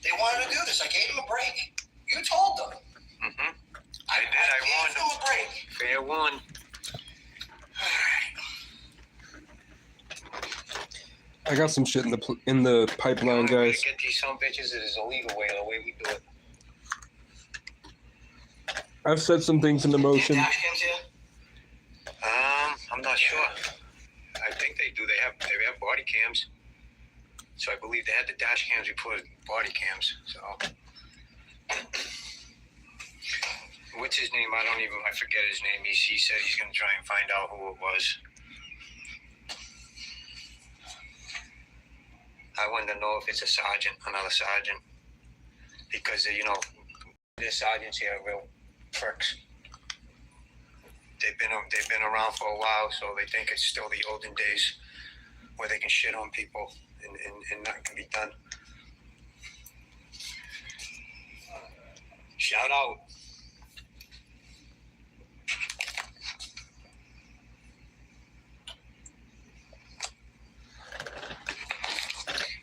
They wanted to do this. I gave them a break. You told them. Mm-hmm. I did. I warned them. A break. Fair one. I got some shit in the pipeline, guys. Get these some bitches. It is a legal way, the way we do it. I've said some things into motion. I'm not sure. I think they do. They have body cams. So I believe they had the dash cams before body cams. So what's his name? I forget his name. He said he's gonna try and find out who it was. I wanted to know if it's a sergeant, another sergeant, because you know, the sergeants here are real pricks. They've been around for a while, so they think it's still the olden days where they can shit on people and nothing can be done. Shout out.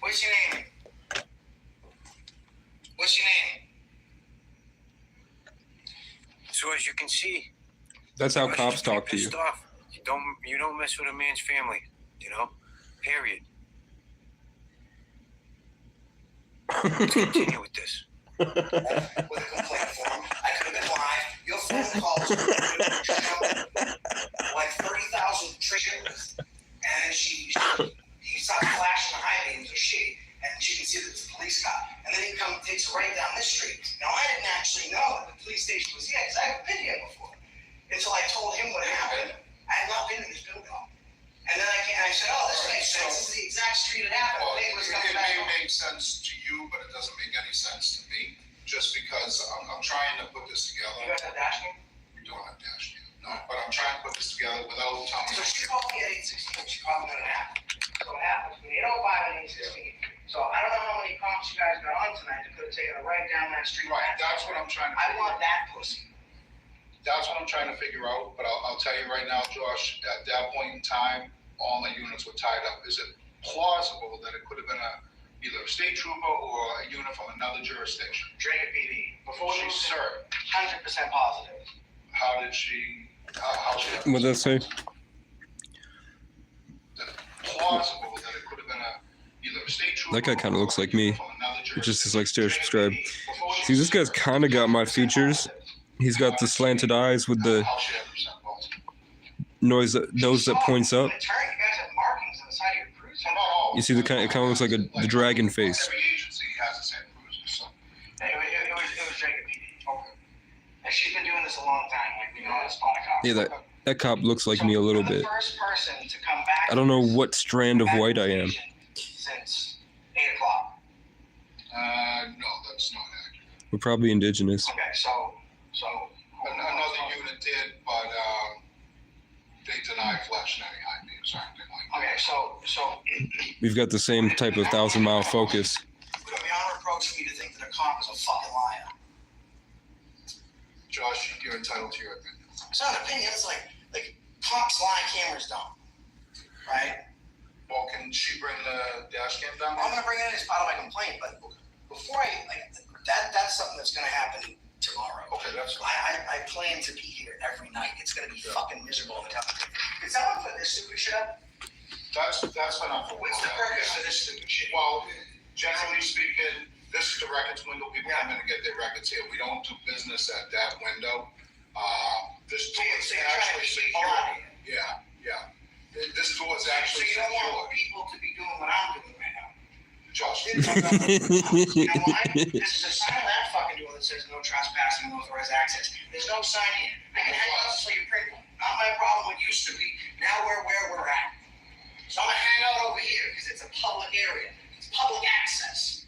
What's your name? What's your name? So as you can see, that's how cops talk to you. Off. You don't mess with a man's family, you know? Period. Let's continue with this. With a complaint form. I could have been live. Your phone calls like 30,000 triggers, and he starts flashing the high beams, or she, and she can see that it's a police car. And then he takes her right down this street. Now, I didn't actually know that the police station was here, because I haven't been here before. Until I told him what happened. I had not been in this building. And then I said, oh, this makes sense. This is the exact street it happened. Well, it may make sense to you, but it doesn't make any sense to me. Just because I'm trying to put this together. You got that dash cam? We don't have dash cam. No, but I'm trying to put this together without telling you. So she called me at 8:16. She called me when it happened. So it happens between 8:05 and 8:16. So I don't know how many cops you guys got on tonight that could have taken a right down that street. Right, that's what I'm trying to I want that pussy. That's what I'm trying to figure out, but I'll tell you right now, Josh, at that point in time, all my units were tied up. Is it plausible that it could have been either a state trooper or a unit from another jurisdiction? Dragon PD. Before she's certain. 100% positive. How did she? How she? What did that say? Plausible that it could have been either a state trooper. That guy kind of looks like me. It just is like stare, subscribe. See, this guy's kind of got my features. He's got the slanted eyes with the nose that points up. You see, it kind of looks like the dragon face. Every agency has the same cruiser, so. It was Dragon PD. Okay. And she's been doing this a long time. Like, we know how to spot a cop. Yeah, that cop looks like me a little bit. First person to come back. I don't know what strand of white I am. Since 8 o'clock. that's not accurate. We're probably indigenous. Okay, so Another unit did, but they deny flesh and any high beams or anything like that. okay, so We've got the same type of 1,000-mile focus. beyond reproach for me to think that a cop is a fucking liar. Josh, you're entitled to your opinion. It's not an opinion. It's like cops lying, cameras don't. Right? Well, can she bring the dash cam down? I'm gonna bring it in as part of my complaint, but before that's something that's gonna happen tomorrow. Okay, that's fine. I plan to be here every night. It's gonna be fucking miserable all the time. Did someone put this stupid shit up? That's enough. What's the purpose of this stupid shit? Well, generally speaking, this is the records window. People come in to get their records here. We don't do business at that window. This door is actually secure. Yeah. This door is actually secure. So you don't want people to be doing what I'm doing right now. Josh. You know why? This is a sign on that fucking door that says no trespassing, unauthorized access. There's no sign here. I can hang out until you print one. Not my problem. It used to be. Now we're where we're at. So I'm gonna hang out over here because it's a public area. It's public access.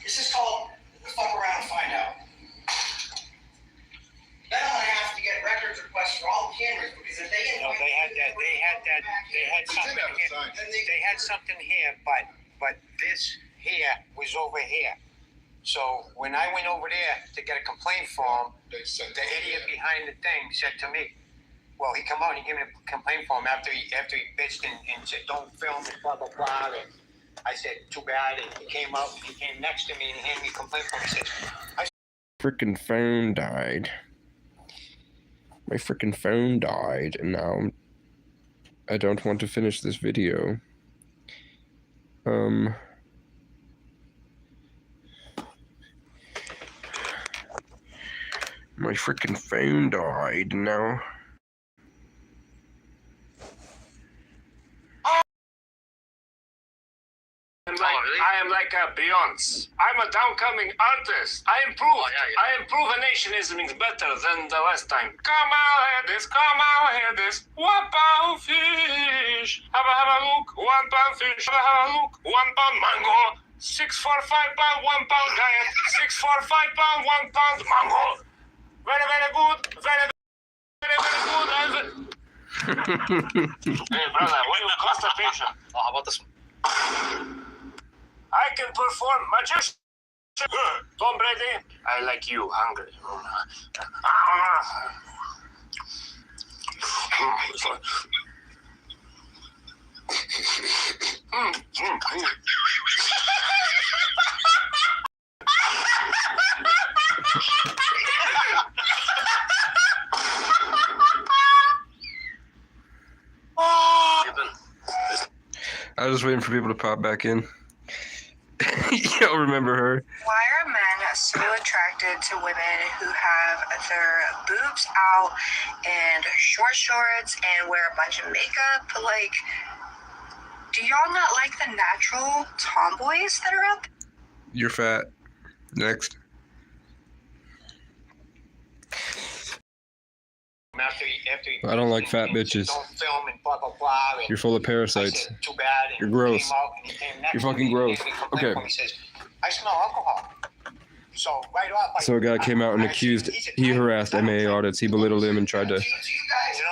This is called fuck around and find out. Then I'm gonna have to get records requests for all the cameras because if they get they had something here, but this here was over here. So when I went over there to get a complaint form, the idiot behind the thing said to me, well, he come out and he gave me a complaint form after he bitched and said, don't film it, blah, blah, blah. And I said, too bad. And he came out and he came next to me and he handed me a complaint form. He says, Frickin' phone died. My frickin' phone died, and now I don't want to finish this video. My frickin' phone died now. I am like a Beyonce. I'm a downcoming artist. I improve a nationism is better than the last time. Come out here, this. 1 pound fish. Have a look. 1 pound fish. Have a look. 1 pound mango. 6 for 5 pound, 1 pound giant. 6 for 5 pound, 1 pound mango. Very, very good. Very, very, very good. Hey, brother, when you constipation? Oh, how about this one? I can perform magician. Tom Brady, I like you, hungry. I was just waiting for people to pop back in. Y'all remember her? Why are men so attracted to women who have their boobs out and short shorts and wear a bunch of makeup? Like, do y'all not like the natural tomboys that are out there? You're fat. Next. I don't like fat bitches. don't film and blah, blah, blah. And You're full of parasites. said, too bad. And You're he gross. came out and he came next You're to me fucking and gross. gave me a complaint Okay. form. He says, I smell alcohol. So right off, So a guy came out and accused, he harassed MAA audits, he belittled him and tried to... Do you guys let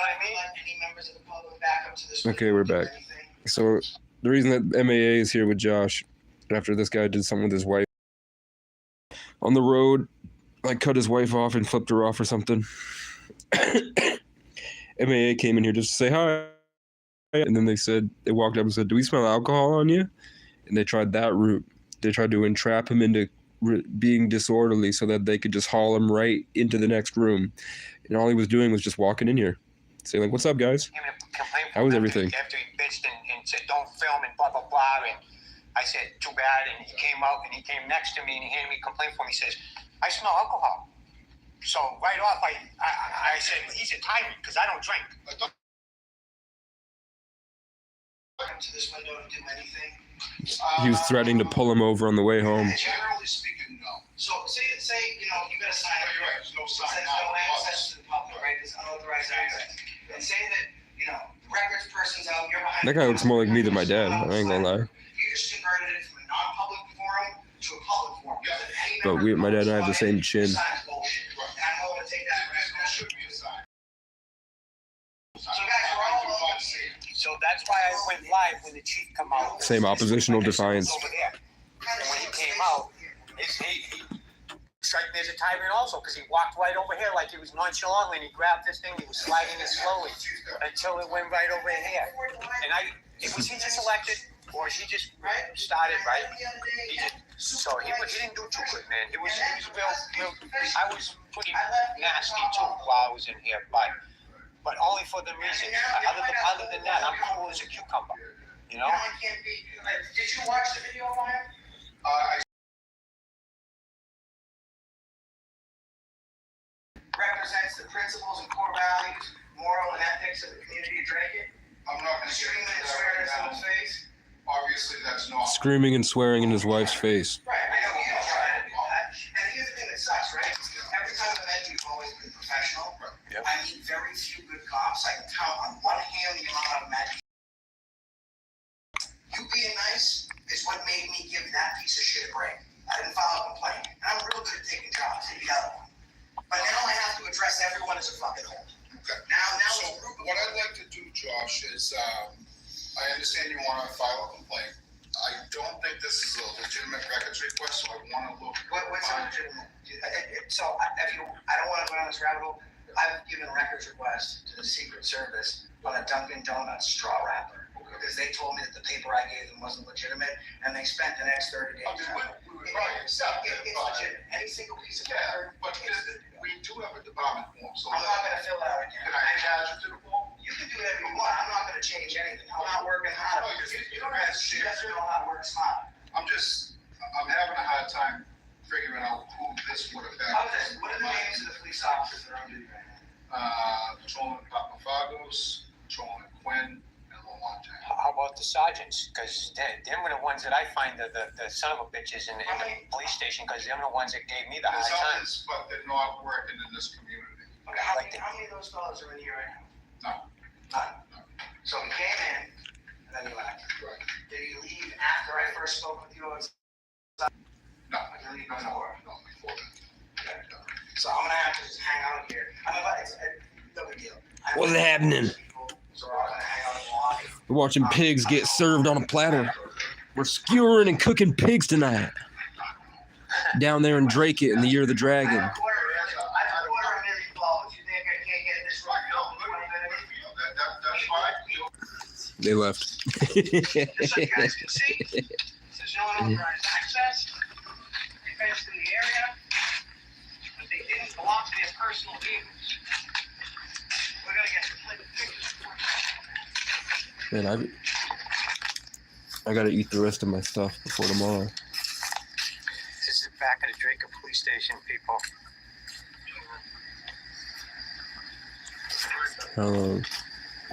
any members of the public back up to this? Okay, we're back. So the reason that MAA is here with Josh, after this guy did something with his wife, on the road, like cut his wife off and flipped her off or something. MAA came in here just to say hi. And then they walked up and said, do we smell alcohol on you? And they tried that route. They tried to entrap him into being disorderly so that they could just haul him right into the next room. And all he was doing was just walking in here, saying like, what's up, guys? How was everything? After he bitched and said, don't film and blah, blah, blah. And I said, too bad. And he came out and he came next to me and he handed me a complaint form. He says, I smell alcohol. So right off, I said, he's a tyrant because I don't drink. Come to this window to do anything? He was threatening to pull him over on the way home. Generally speaking, no. So say you got a sign. You're right. There's no sign. Says no access to the public, right? There's unauthorized access. And say that the records person's out. You're behind. That guy looks more like me than my dad. I ain't gonna lie. You just converted it from a non-public forum to a public forum. but my dad and I have the same chin. So that's why I went live when the chief come out. Same oppositional defiance. Over there. And when he came out, he strike me as a tyrant also, because he walked right over here like he was nonchalant, and he grabbed this thing, he was sliding it slowly until it went right over here. And was he just elected, or he just started, right? He didn't do too good, man. He was real. I was pretty nasty too while I was in here, but only for the reason. Other than that, I'm cool as a cucumber. You know? Did you watch the video of him? Represents the principles and core values, moral and ethics of the community of Drake. I'm not going to Screaming and swearing in someone's face. Obviously, that's not. Screaming and swearing in his wife's face. Right, I know you don't try to do that. And here's the thing that sucks, right? Every time I've met you, you've always been professional. Yep. I meet very few good cops. I can count on one hand the amount I've met. You being nice is what made me give that piece of shit a break. I didn't file a complaint. And I'm real good at taking jobs. Hit the other one. But now I have to address everyone as a fucking whole. Okay. Now So what I'd like to do, Josh, is I understand you want to file a complaint. I don't think this is a legitimate records request, so I want to look. What's legitimate? So I don't want to go down this rabbit hole. I've given records requests to the Secret Service on a Dunkin' Donuts straw wrapper because they told me that the paper I gave them wasn't legitimate, and they spent the next 30 days. It's legitimate. Any single piece of record. But we do have a department form, so I'm not going to fill that out again. Can I attach it to the form? You can do whatever you want. I'm not going to change anything. I'm not working hard. You don't have to know how to work smart. I'm having a hard time figuring out who this would affect. What are the names of the police officers that are on duty right now? Patrolman Papafagos, Patrolman Quinn, and Lamont. How about the sergeants? Because them were the ones that I find the son of a bitches in the police station, because them are the ones that gave me the hard There's time. others, but they're not working in this community. Okay, how many of those fellows are in here right now? None. So he came in, and then he left. Right. Did he leave after I first spoke with you? No. Did he leave before? No, before that. Okay. So I'm gonna have to just hang out here. It's no big deal. What's happening? So we're all gonna hang out in the lobby. We're watching pigs get served on a platter. We're skewering and cooking pigs tonight. Down there in Drake it in the year of the dragon. I order a million blows. You think I can't get this right? That's fine. They left. Just so you guys can see, there's no unauthorized access. They fenced in the area, but they didn't belong to their personal vehicles. We're gonna get some pictures. Man, I gotta eat the rest of my stuff before tomorrow. This is the back of the Drake police station, people.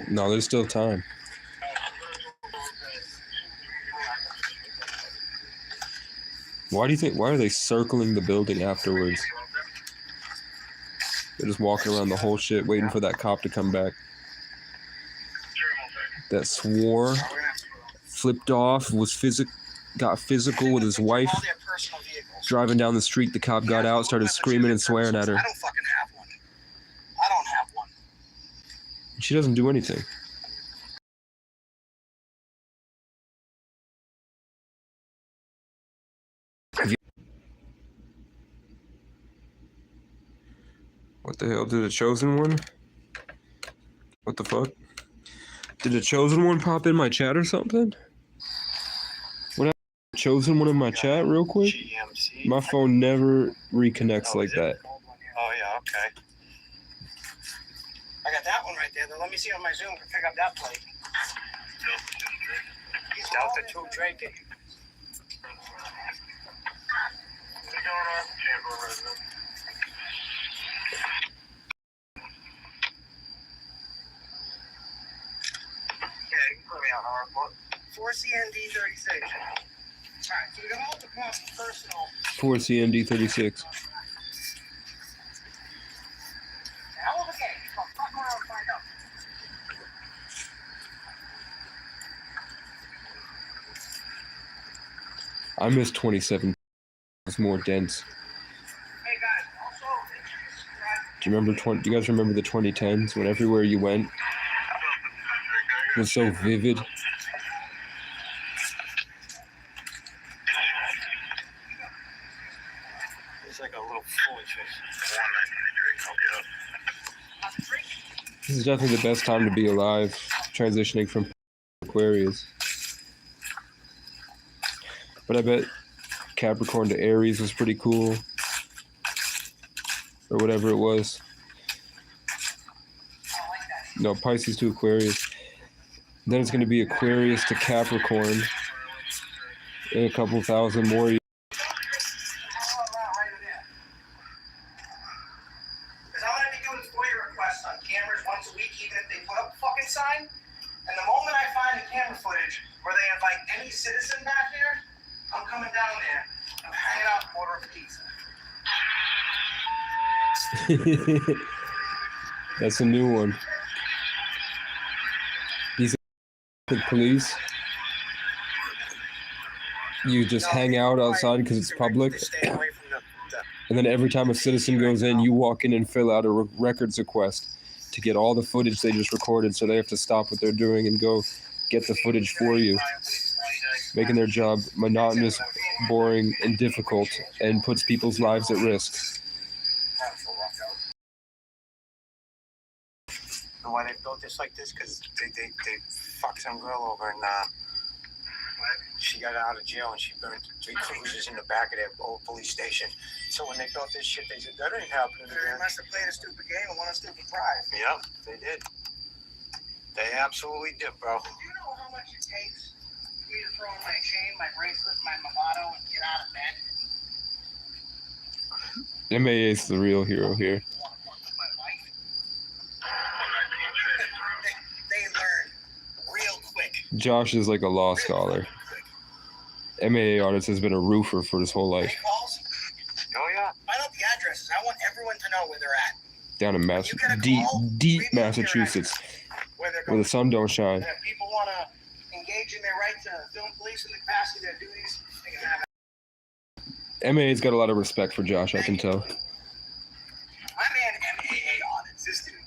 No, there's still time. Why are they circling the building afterwards? They're just walking around the whole shit waiting for that cop to come back. That swore, flipped off, got physical with his wife. Driving down the street, the cop got out, started screaming and swearing at her. I don't fucking have one. I don't have one. She doesn't do anything. What the hell? Did a chosen one? What the fuck? Did a chosen one pop in my chat or something? What? Chosen one in my chat real quick? My phone never reconnects like that. Oh, yeah, okay. I got that one right there. Let me see on my Zoom to pick up that plate. Delta 2 Drake. Yeah, you can put me on our book. 4CND 36. Alright, so we got all the cops personal. 4CND 36. Hell of a game. Come fuck around and find out. I missed 27 was more dense. Hey guys, also, Do you guys remember the 2010s when everywhere you went was so vivid? it's like a little foolish. This is definitely the best time to be alive, transitioning from Aquarius. But I bet Capricorn to Aries was pretty cool. Or whatever it was. No, Pisces to Aquarius. Then it's going to be Aquarius to Capricorn in a couple thousand more years. Because I'm going to be doing FOIA requests on cameras once a week, even if they put up a fucking sign. And the moment I find the camera footage where they invite any citizen back here, I'm coming down there. I'm hanging out and ordering pizza. That's a new one. These the police. You just hang out outside because it's public. And then every time a citizen goes in, you walk in and fill out a records request to get all the footage they just recorded, so they have to stop what they're doing and go get the footage for you, making their job monotonous, boring, and difficult, and puts people's lives at risk. And why they built this like this? Because they fucked some girl over and she got out of jail and she burned 3 cruisers in the back of that old police station. So when they built this shit, they said, that ain't happening again. They must have played a stupid game and won a stupid prize. Yep, they did. They absolutely did, bro. Do you know how much it takes for me to throw in my chain, my bracelet, my Movado, and get out of bed? MAA is the real hero here. They learn real quick. Josh is like a law scholar. MAA Audits has been a roofer for his whole life. Oh, yeah. Find out the addresses. I want everyone to know where they're at. Down in deep Massachusetts, where the sun don't shine. And if people want to engage in their right to film police in the capacity of their duties, they can have it. MAA's got a lot of respect for Josh, I can tell. My man MAA Audits, this dude.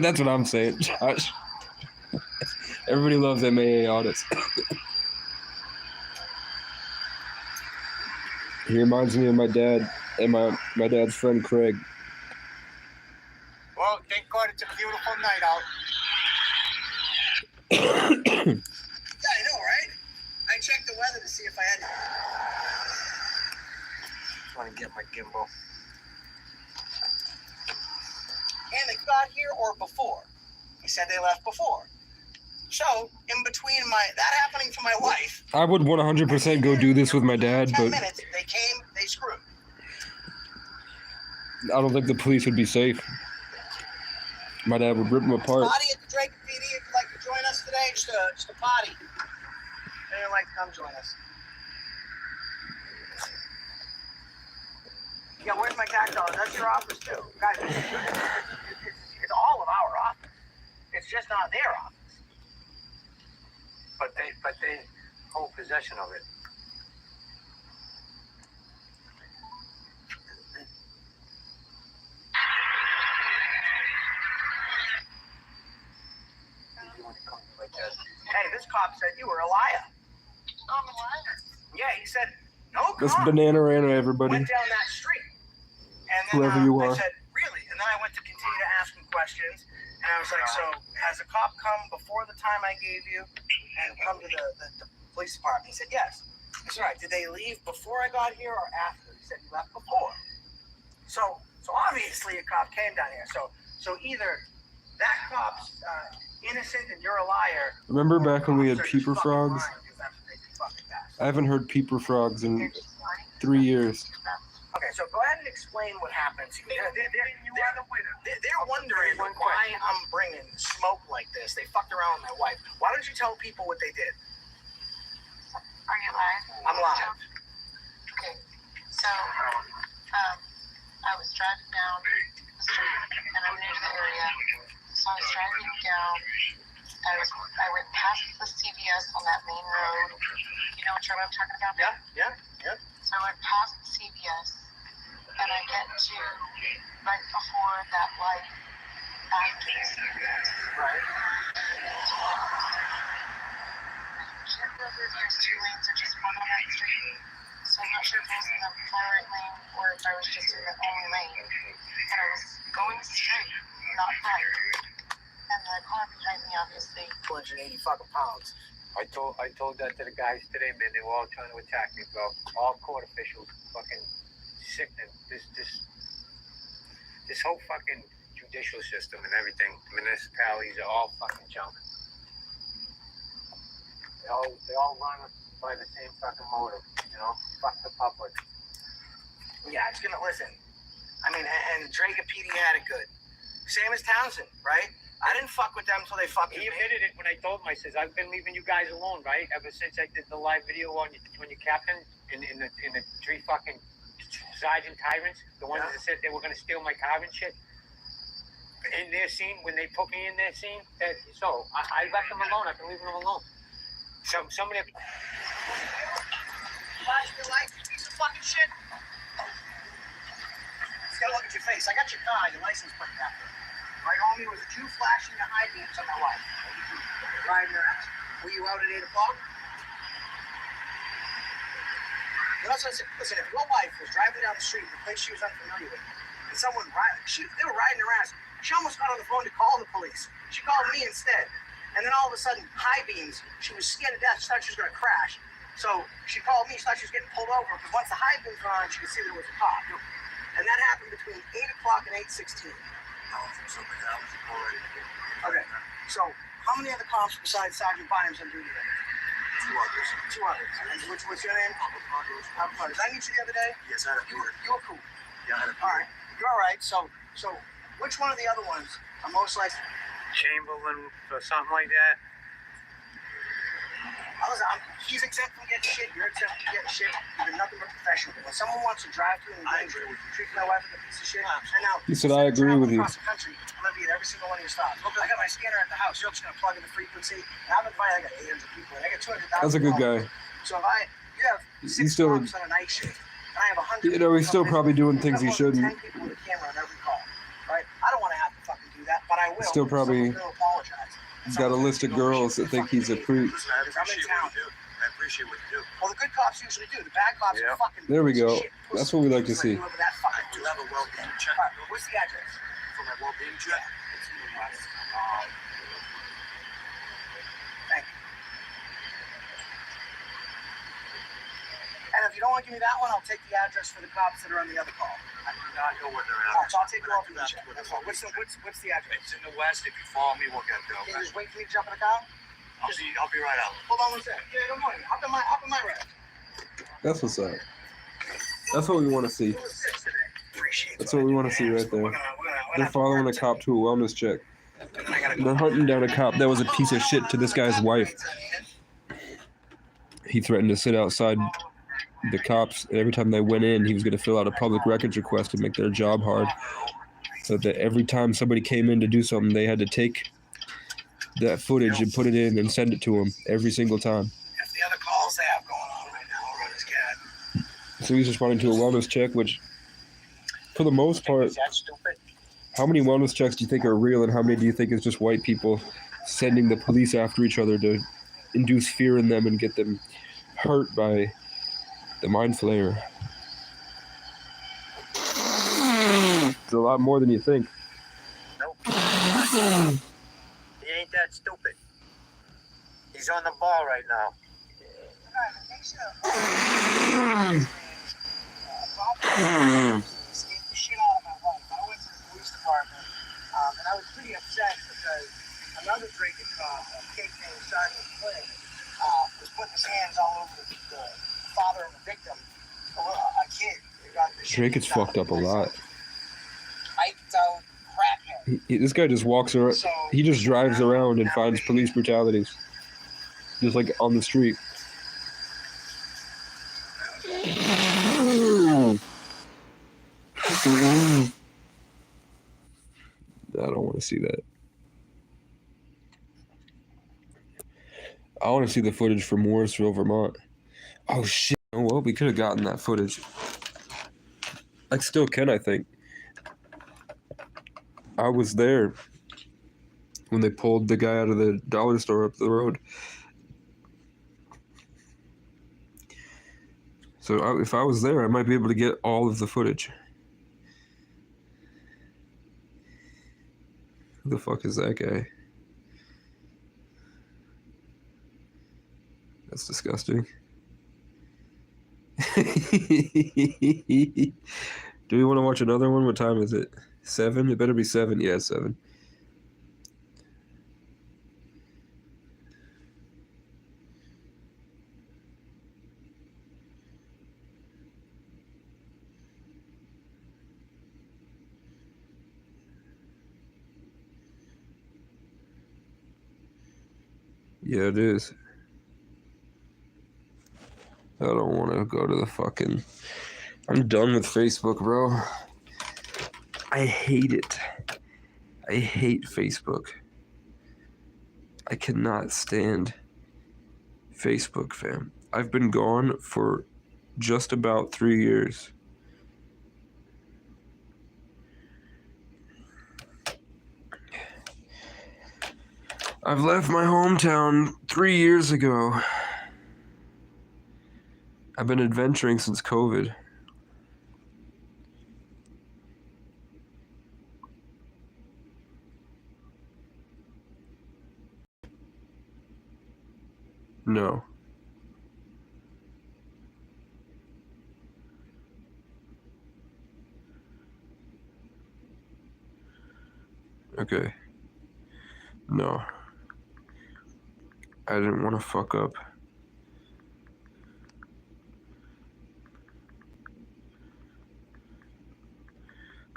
That's what I'm saying, Josh. Everybody loves MAA Audits. He reminds me of my dad and my dad's friend Craig. Well, thank God it's a beautiful night out. Yeah, I know, right? I checked the weather to see if I had. Trying to get my gimbal. And they got here or before. He said they left before. So, in between that happening to my wife. I would 100% go do this with my dad, 10 but minutes, they came, they screwed. I don't think the police would be safe. My dad would rip them apart. Party at the Drake PD if you'd like to join us today, just a party. Anyone like to come join us? Yeah, where's my tax dollars? That's your office too. Guys, it's all of our office. It's just not their office. But they hold possession of it. Hey, this cop said you were a liar. I'm a liar? Yeah, he said, no This cop Bananarama, everybody. went down that street. And then Whoever you are. I said, really? And then I went to continue to ask him questions. And I was like, so has a cop come before the time I gave you and come to the police department? He said, yes. I said, all right, did they leave before I got here or after? He said, you left before. So obviously a cop came down here. So either that cop's innocent and you're a liar. Remember back when we had peeper frogs? I haven't heard peeper frogs in 3 years. Okay, so go ahead and explain what happened to you. They're wondering why I'm bringing smoke like this. They fucked around with my wife. Why don't you tell people what they did? Are you live? I'm live. Okay, so I was driving down the street and I'm new to the area. So I was driving down. I went past the CVS on that main road. You know which road I'm talking about? Yeah. So So I went past the CVS, and I get to right before that light after the CVS. Right. I can't remember if there's two lanes or just one on that street. So I'm not sure if I was in the far right lane or if I was just in the only lane. And I was going straight, not right. And the car behind me, obviously. 280 fucking pounds. I told that to the guys today, man. They were all trying to attack me, bro. All court officials, fucking sickening. This whole fucking judicial system and everything, municipalities are all fucking junk. They all run by the same fucking motive, you know? Fuck the public. Yeah, it's gonna listen. I mean, and Drake and PD had it good. Same as Townsend, right? I didn't fuck with them until they fucked with me. He admitted it when I told him. I says, I've been leaving you guys alone, right? Ever since I did the live video on when you captain in the three fucking sergeant tyrants, the ones that said they were gonna steal my car and shit. In their scene, when they put me in their scene, I left them alone. I've been leaving them alone. Some of them. Flash your light, you piece of fucking shit. Just gotta look at your face. I got your car, your license plate back there. My homie was you flashing the high beams on my wife. Riding her ass. Were you out at 8 o'clock? That's what I said. Listen, if your wife was driving down the street in a place she was unfamiliar with, and they were riding her ass, she almost got on the phone to call the police. She called me instead. And then all of a sudden, high beams, she was scared to death. She thought she was going to crash. So she called me. She thought she was getting pulled over because once the high beams were on, she could see there was a cop. And that happened between 8 o'clock and 8:16. Okay, so how many other cops besides Sergeant Bynum's on duty there? Two others. And what's your name? Did I meet you the other day? Yes, I had a You were cool. Yeah, I had a All right, you're all right. So which one of the other ones are most likely? Chamberlain or something like that. He's exempt from getting shit. You're exempt from getting shit. You're nothing but professional. When someone wants to drive through and treat my wife like a piece of shit, and now He said, I agree with you. across the country, I'm gonna be at every single one of your stops. Look, I got my scanner at the house. You're just gonna plug in the frequency. And I've invited, I got 800 people, and I got 200,000. That's a good guy. So if you have 6 He's still, cops on a night shift, and I have 100. he's still probably doing things he shouldn't. 10 people with a camera on every call, right? I don't want to have to fucking do that, but I will. Still probably apologize. He's got a list of girls that think he's a creep. I appreciate what you do. Well, the good cops usually do. The bad cops are fucking. There we go. That's what we like to see. I do have a well-being check. All right, what's the address? For my well-being check. It's in the West. Thank you. And if you don't want to give me that one, I'll take the address for the cops that are on the other call. I do not know where they're at. All right, so I'll take you off the check. That's all. What's the address? It's in the West. If you follow me, we'll get there. Can you just wait for me to jump in the car? I'll be right out. Hold on one second. Yeah, good morning. Hop in my ride. That's what's up. That's what we want to see. That's what we want to see right there. They're following a cop to a wellness check. They're hunting down a cop that was a piece of shit to this guy's wife. He threatened to sit outside the cops. Every time they went in, he was going to fill out a public records request to make their job hard. So that every time somebody came in to do something, they had to take that footage and put it in and send it to him every single time. If the other calls they have going on right now, I'll run his cat. So he's responding to a wellness check, which, for the most part, how many wellness checks do you think are real, and how many do you think is just white people sending the police after each other to induce fear in them and get them hurt by the mind flayer? It's a lot more than you think. Nope. He ain't that stupid. He's on the ball right now. Scared the shit out of my wife. I went to the police department, and I was pretty upset because another drinking cop, a kid named Sergeant Flynn, was putting his hands all over the father of the victim, a kid. Drake gets fucked up a lot. Hyped out crackhead. This guy just walks around. He just drives around and finds police brutalities, just like on the street. I don't want to see that. I want to see the footage from Morrisville, Vermont. Oh shit. Oh well, we could have gotten that footage. I still can, I think. I was there when they pulled the guy out of the dollar store up the road. So if I was there, I might be able to get all of the footage. Who the fuck is that guy? That's disgusting. Do we want to watch another one? What time is it? 7? It better be 7. Yeah, 7. Yeah, it is. I don't want to go to the fucking... I'm done with Facebook, bro. I hate it. I hate Facebook. I cannot stand Facebook, fam. I've been gone for just about 3 years. I've left my hometown 3 years ago. I've been adventuring since COVID. No. Okay. No. I didn't want to fuck up.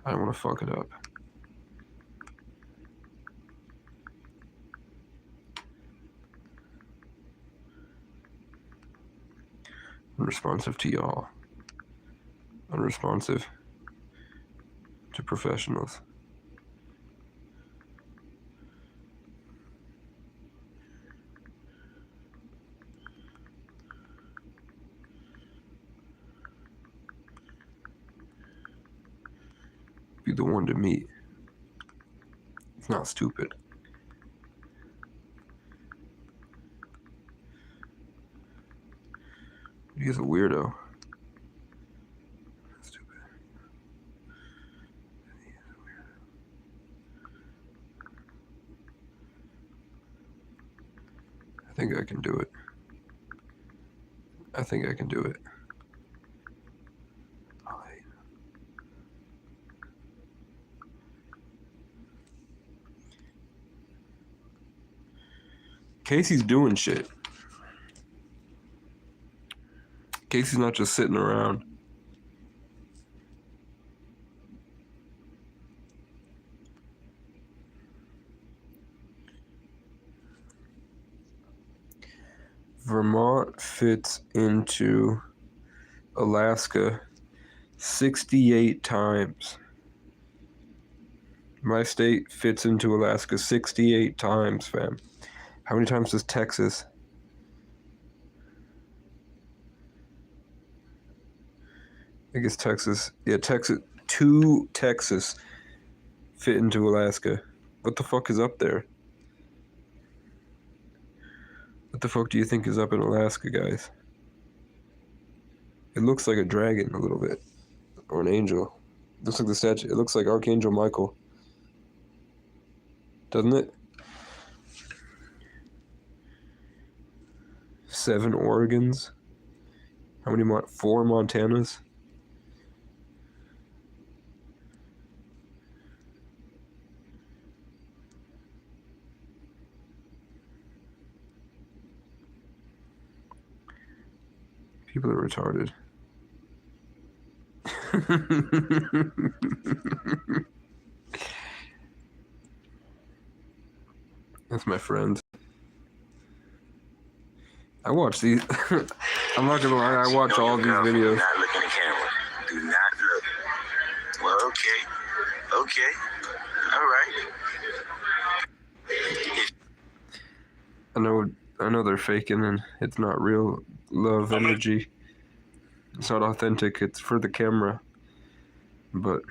I don't want to fuck it up. Unresponsive to y'all. Unresponsive to professionals. Be the one to meet. It's not stupid. He's a weirdo. Stupid. He is a weirdo. I think I can do it. I think I can do it. Casey's doing shit. Casey's not just sitting around. Vermont fits into Alaska 68 times. My state fits into Alaska 68 times, fam. How many times does Texas? I guess Texas. Yeah, Texas. 2 Texas fit into Alaska. What the fuck is up there? What the fuck do you think is up in Alaska, guys? It looks like a dragon a little bit. Or an angel. It looks like the statue. It looks like Archangel Michael. Doesn't it? 7 Oregons. How many 4 Montanas? People are retarded. That's my friend. I watch these. I'm not gonna lie, I watch all these videos. Do not look in the camera. Do not look. Well, okay. Okay. All right. I know they're faking and it's not real love energy. It's not authentic. It's for the camera. But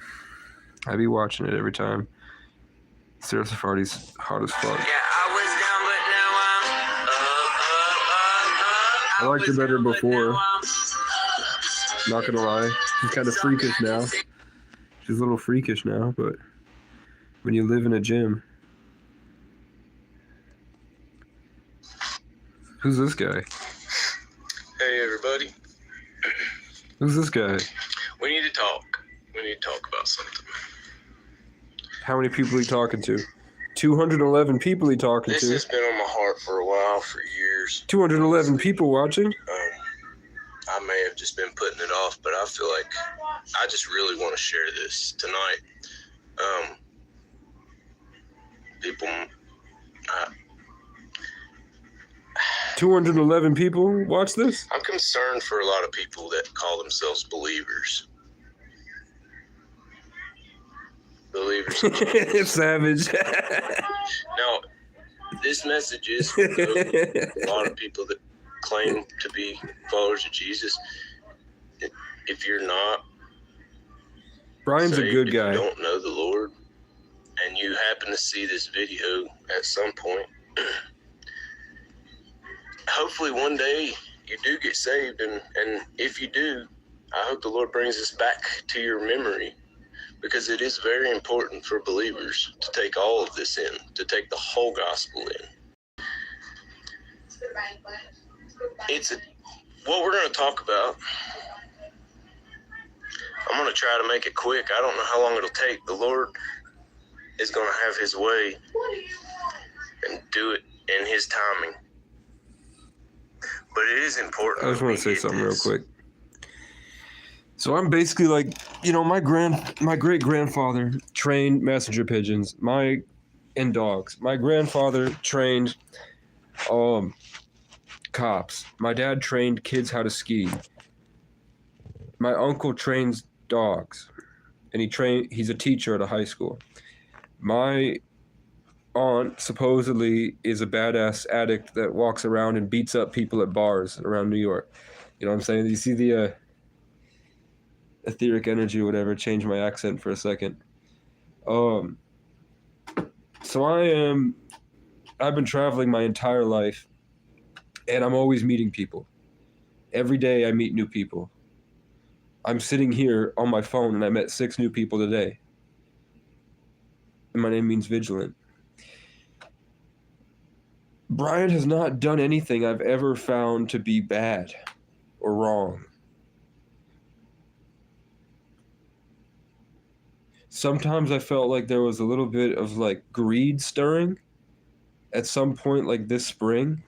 I be watching it every time. Sarah Safardi's hot as fuck. I liked her better before. Not gonna lie. She's kind of freakish now. She's a little freakish now, but when you live in a gym. Who's this guy? Hey, everybody. Who's this guy? We need to talk. We need to talk about something. How many people are you talking to? 211 people he talking This to. has been on my heart for a while, for years. 211 people watching? I may have just been putting it off, but I feel like I just really want to share this tonight. People... 211 people watch this? I'm concerned for a lot of people that call themselves believers. Believers. It's savage. Now, this message is for a lot of people that claim to be followers of Jesus. If you're not, Brian's a good guy. If you don't know the Lord, and you happen to see this video at some point, hopefully one day you do get saved, and if you do, I hope the Lord brings this back to your memory, because it is very important for believers to take all of this in, to take the whole gospel in. What we're going to talk about, I'm going to try to make it quick. I don't know how long it'll take. The Lord is going to have his way and do it in his timing. But it is important. I just want to say something real quick. So I'm basically like, my great-grandfather trained messenger pigeons, and dogs. My grandfather trained cops. My dad trained kids how to ski. My uncle trains dogs, and he's a teacher at a high school. My aunt supposedly is a badass addict that walks around and beats up people at bars around New York. You know what I'm saying? You see the etheric energy or whatever, change my accent for a second. So I've been traveling my entire life, and I'm always meeting people. Every day I meet new people. I'm sitting here on my phone and I met 6 new people today. And my name means vigilant. Brian has not done anything I've ever found to be bad or wrong. Sometimes I felt like there was a little bit of greed stirring at some point, like this spring,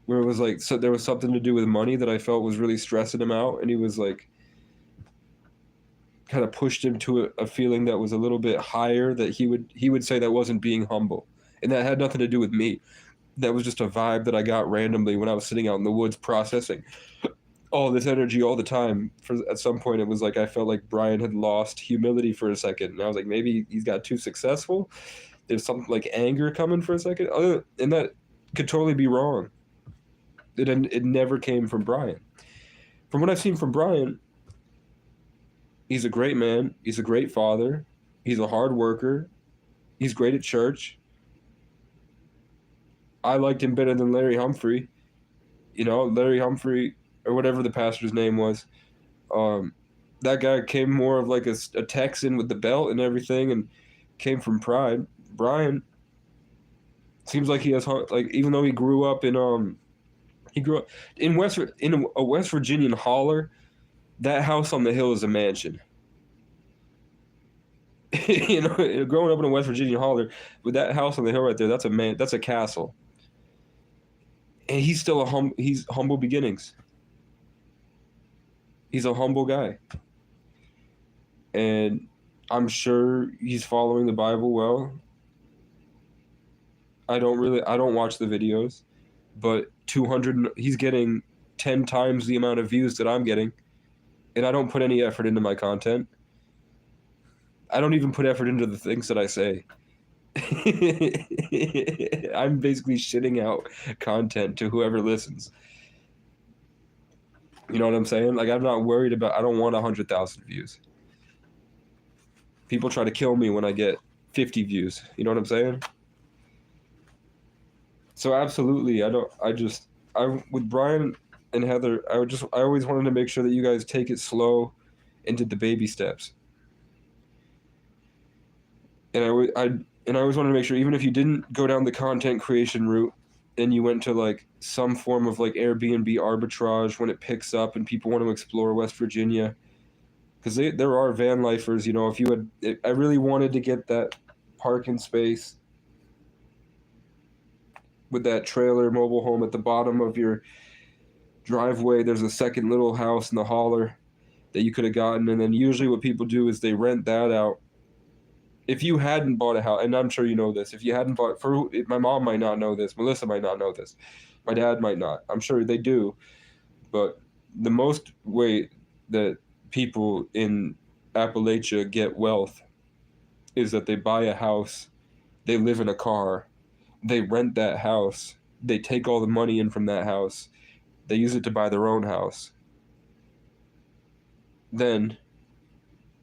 where it was so there was something to do with money that I felt was really stressing him out, and he was kind of pushed him to a feeling that was a little bit higher, that he would say that wasn't being humble, and that had nothing to do with me. That was just a vibe that I got randomly when I was sitting out in the woods processing all this energy all the time. At some point, it was I felt like Brian had lost humility for a second, and I was like, maybe he's got too successful. There's something like anger coming for a second, and that could totally be wrong. It never came from Brian. From what I've seen from Brian, he's a great man. He's a great father. He's a hard worker. He's great at church. I liked him better than Larry Humphrey. Larry Humphrey, or whatever the pastor's name was. That guy came more of a Texan with the belt and everything, and came from pride. Brian seems like he has, even though he grew up in a West Virginian holler. That house on the hill is a mansion. Growing up in a West Virginia holler, with that house on the hill right there, that's a castle. And he's still he's humble beginnings. He's a humble guy. And I'm sure he's following the Bible well. I don't watch the videos, but he's getting 10 times the amount of views that I'm getting, and I don't put any effort into my content. I don't even put effort into the things that I say. I'm basically shitting out content to whoever listens. You know what I'm saying? Like, I'm not worried about, I don't want 100,000 views. People try to kill me when I get 50 views. You know what I'm saying? So absolutely, with Brian and Heather, I always wanted to make sure that you guys take it slow and did the baby steps. And I always wanted to make sure, even if you didn't go down the content creation route and you went to like some form of like Airbnb arbitrage when it picks up and people want to explore West Virginia, because there are van lifers, you know, I really wanted to get that parking space with that trailer mobile home at the bottom of your driveway. There's a second little house in the holler that you could have gotten, and then usually what people do is they rent that out. If you hadn't bought a house, and I'm sure you know this, if you hadn't bought, my mom might not know this, Melissa might not know this, my dad might not, I'm sure they do, but the most way that people in Appalachia get wealth is that they buy a house, they live in a car, they rent that house, they take all the money in from that house, they use it to buy their own house. Then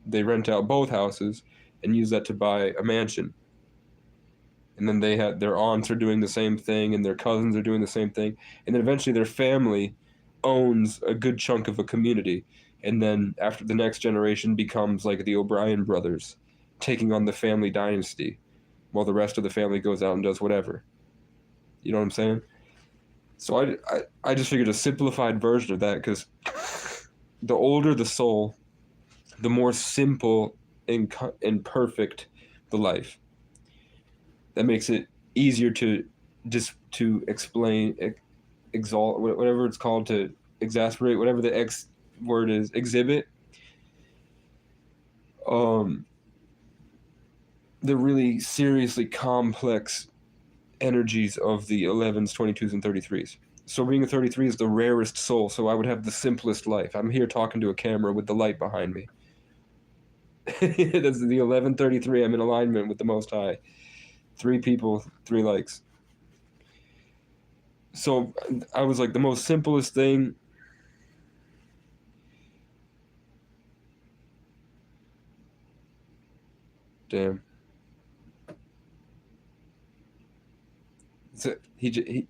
they rent out both houses and use that to buy a mansion. And then their aunts are doing the same thing, and their cousins are doing the same thing. And then eventually their family owns a good chunk of a community. And then after the next generation becomes like the O'Brien brothers, taking on the family dynasty, while the rest of the family goes out and does whatever. You know what I'm saying? So I just figured a simplified version of that, because the older the soul, the more simple and perfect the life. That makes it easier to explain, exalt, whatever it's called, to exasperate, whatever the X word is, exhibit. The really seriously complex energies of the 11s, 22s, and 33s. So being a 33 is the rarest soul, so I would have the simplest life. I'm here talking to a camera with the light behind me. That's the 1133. I'm in alignment with the Most High. 3 people, 3 likes. So I was like, the most simplest thing. Damn. So he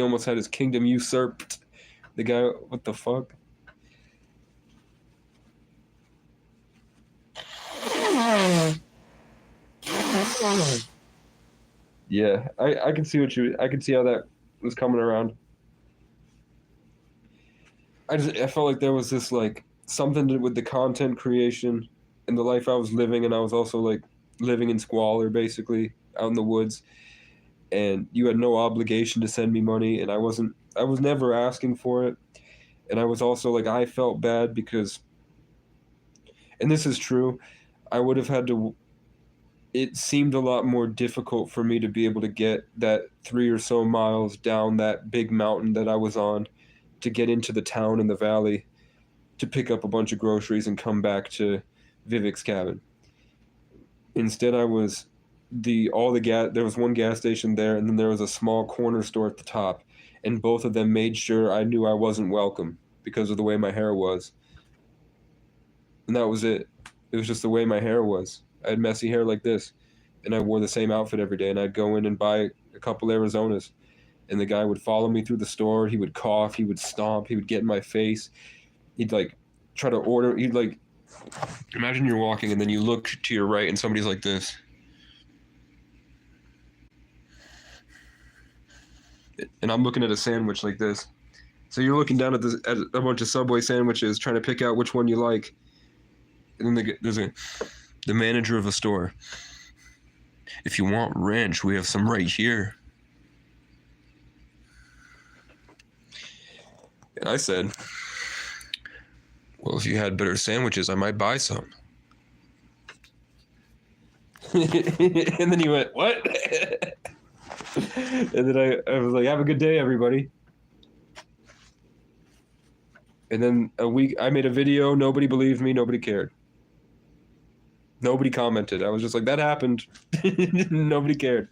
almost had his kingdom usurped. The guy, what the fuck? Yeah, I can see I can see how that was coming around. I felt like there was this like something to do with the content creation and the life I was living, and I was also like living in squalor, basically out in the woods, and you had no obligation to send me money, and I was never asking for it. And I was also like, I felt bad because, and this is true, I would have had to, it seemed a lot more difficult for me to be able to get that 3 or so miles down that big mountain that I was on to get into the town in the valley to pick up a bunch of groceries and come back to Vivek's cabin. Instead, there was one gas station there, and then there was a small corner store at the top, and both of them made sure I knew I wasn't welcome because of the way my hair was. And that was it. It was just the way my hair was. I had messy hair like this, and I wore the same outfit every day, and I'd go in and buy a couple Arizonas, and the guy would follow me through the store. He would cough, he would stomp, he would get in my face. He'd like try to order, he'd like, imagine you're walking and then you look to your right and somebody's like this. And I'm looking at a sandwich like this. So you're looking down at a bunch of Subway sandwiches, trying to pick out which one you like. And then there's the manager of a store. If you want ranch, we have some right here. And I said, well, if you had better sandwiches, I might buy some. And then he went, what? And then I was like, have a good day, everybody. And then I made a video. Nobody believed me. Nobody cared. Nobody commented. I was just like, that happened. Nobody cared.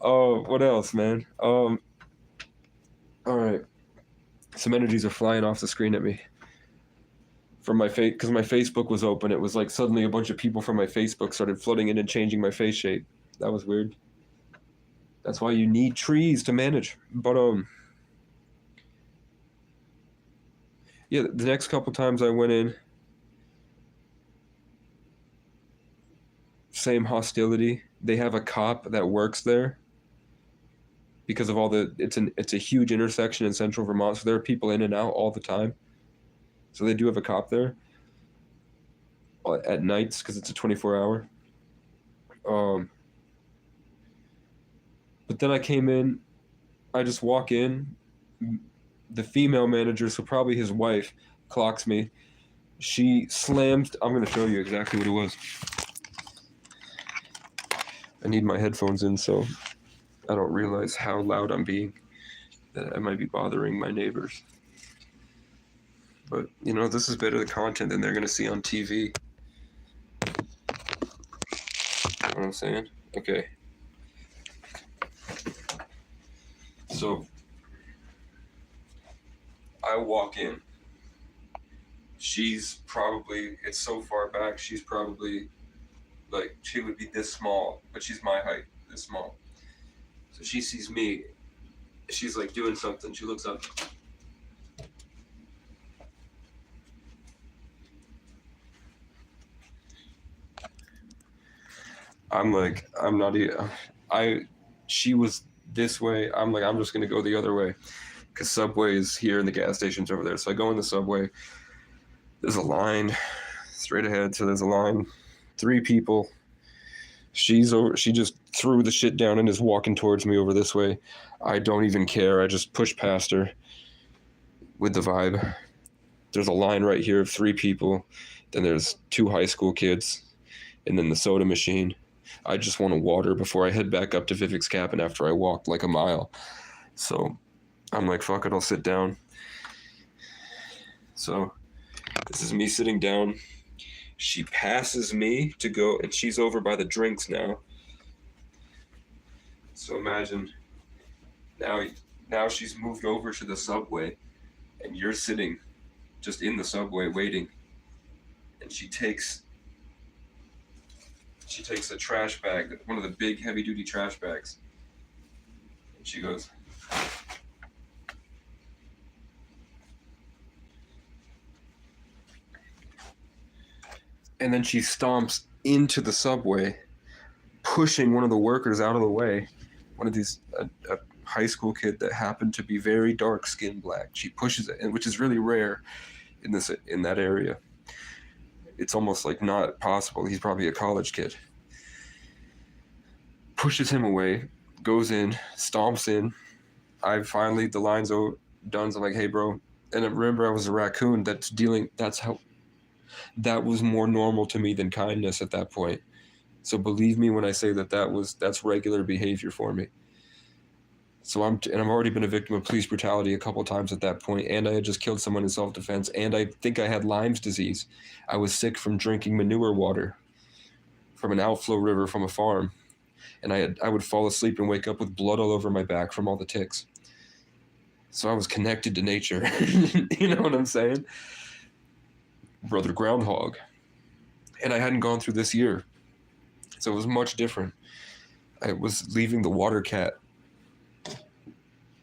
Oh, what else, man? All right. Some energies are flying off the screen at me. From my face, because my Facebook was open, it was like suddenly a bunch of people from my Facebook started flooding in and changing my face shape. That was weird. That's why you need trees to manage. But yeah, the next couple times I went in, same hostility. They have a cop that works there because of all the it's a huge intersection in central Vermont, so there are people in and out all the time. So they do have a cop there at nights because it's a 24-hour. But then I came in, I just walk in, the female manager, so probably his wife, clocks me. She slammed, I'm going to show you exactly what it was. I need my headphones in so I don't realize how loud I'm being, that I might be bothering my neighbors. But, you know, this is better content than they're going to see on TV. You know what I'm saying? Okay. So, I walk in. She's probably, it's so far back, she's probably, like, she would be this small, but she's my height, this small. So she sees me, she's like doing something, she looks up. I'm like, I'm not even, she was this way, I'm like, I'm just gonna go the other way. Because Subway is here and the gas station's over there. So I go in the Subway, there's a line straight ahead, so there's a line, 3 people. She's over, she just threw the shit down and is walking towards me over this way. I don't even care, I just push past her with the vibe. There's a line right here of 3 people, then there's 2 high school kids, and then the soda machine. I just want a water before I head back up to Vivek's cabin after I walked like a mile. So I'm like, fuck it, I'll sit down. So this is me sitting down. She passes me to go, and she's over by the drinks now. So imagine, now she's moved over to the Subway, and you're sitting just in the Subway waiting. And she takes a trash bag, one of the big heavy-duty trash bags, and she goes, and then she stomps into the Subway, pushing one of the workers out of the way. One of these, a high school kid that happened to be very dark skin black. She pushes it, which is really rare in that area. It's almost like not possible. He's probably a college kid. Pushes him away, goes in, stomps in. The line's done. So I'm like, hey, bro. And I remember I was a raccoon that was more normal to me than kindness at that point. So believe me when I say that's regular behavior for me. So I've already been a victim of police brutality a couple times at that point, and I had just killed someone in self-defense, and I think I had Lyme's disease. I was sick from drinking manure water from an outflow river from a farm, and I would fall asleep and wake up with blood all over my back from all the ticks. So I was connected to nature. You know what I'm saying? Brother Groundhog. And I hadn't gone through this year, so it was much different. I was leaving the water cat.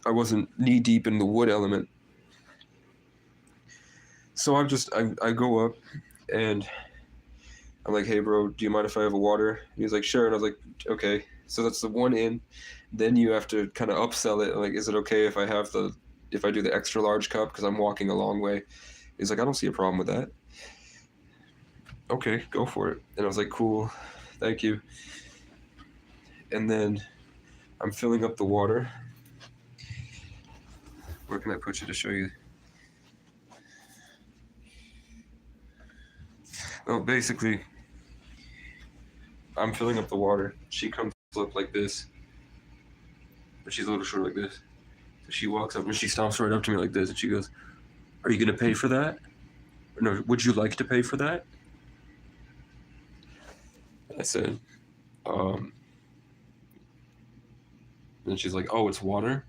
I wasn't knee deep in the wood element. So I go up and I'm like, hey bro, do you mind if I have a water? And he was like, sure. And I was like, okay. So that's the one in. Then you have to kind of upsell it. Like, is it okay if I do the extra large cup? Because I'm walking a long way. He's like, I don't see a problem with that. Okay, go for it. And I was like, cool, thank you. And then I'm filling up the water. Where can I put you to show you? Well, basically, I'm filling up the water. She comes up like this, but she's a little short like this. So she walks up and she stomps right up to me like this, and she goes, "Are you gonna pay for that? Or no, would you like to pay for that?" I said, And she's like, "Oh, it's water?"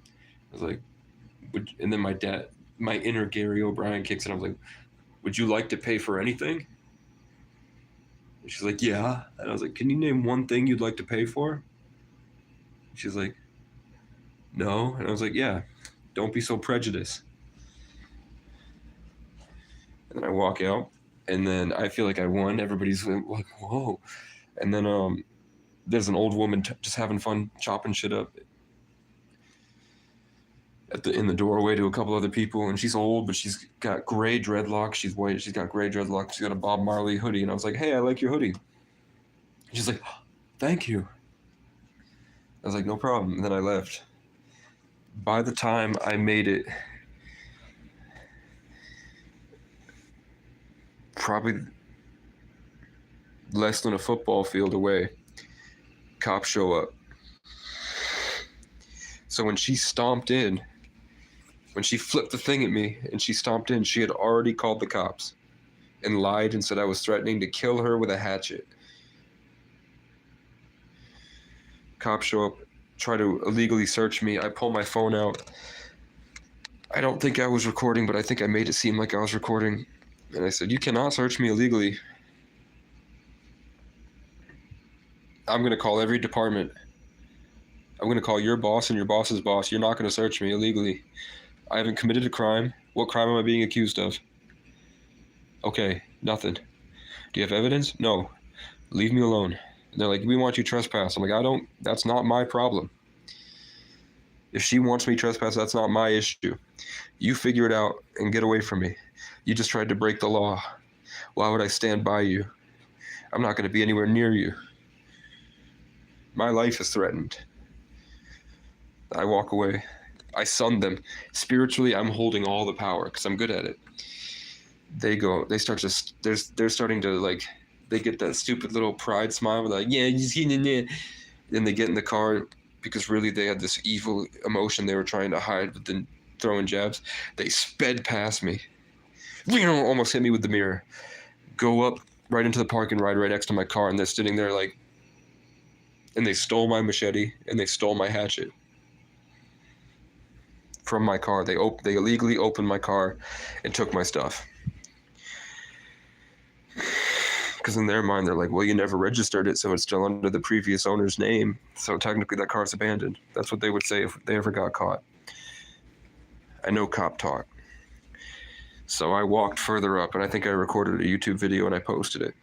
I was like, and then my inner Gary O'Brien kicks in. I was like, would you like to pay for anything? And she's like, yeah. And I was like, can you name one thing you'd like to pay for? She's like, no. And I was like, yeah, don't be so prejudiced. And then I walk out, and then I feel like I won. Everybody's like, whoa. And then there's an old woman just having fun chopping shit up in the doorway to a couple other people, and she's old, but she's got gray dreadlocks. She's white. She's got gray dreadlocks. She's got a Bob Marley hoodie, and I was like, hey, I like your hoodie. And she's like, thank you. I was like, no problem. And then I left. By the time I made it, probably less than a football field away, cops show up. So when she stomped in, when she flipped the thing at me and she stomped in, she had already called the cops and lied and said I was threatening to kill her with a hatchet. Cops show up, try to illegally search me. I pull my phone out. I don't think I was recording, but I think I made it seem like I was recording. And I said, you cannot search me illegally. I'm going to call every department. I'm going to call your boss and your boss's boss. You're not going to search me illegally. I haven't committed a crime. What crime am I being accused of? Okay, nothing. Do you have evidence? No. Leave me alone. And they're like, we want you trespass. I'm like, that's not my problem. If she wants me trespass, that's not my issue. You figure it out and get away from me. You just tried to break the law. Why would I stand by you? I'm not going to be anywhere near you. My life is threatened. I walk away. I sun them. Spiritually, I'm holding all the power because I'm good at it. They're starting to like, they get that stupid little pride smile, like, yeah, you see, then they get in the car because really they had this evil emotion they were trying to hide, but then throwing jabs. They sped past me. Almost hit me with the mirror. Go up right into the parking ride right next to my car, and they're sitting there like, and they stole my machete and they stole my hatchet from my car. They illegally opened my car and took my stuff. Because in their mind, they're like, well, you never registered it, so it's still under the previous owner's name. So technically that car's abandoned. That's what they would say if they ever got caught. I know cop talk. So I walked further up, and I think I recorded a YouTube video and I posted it.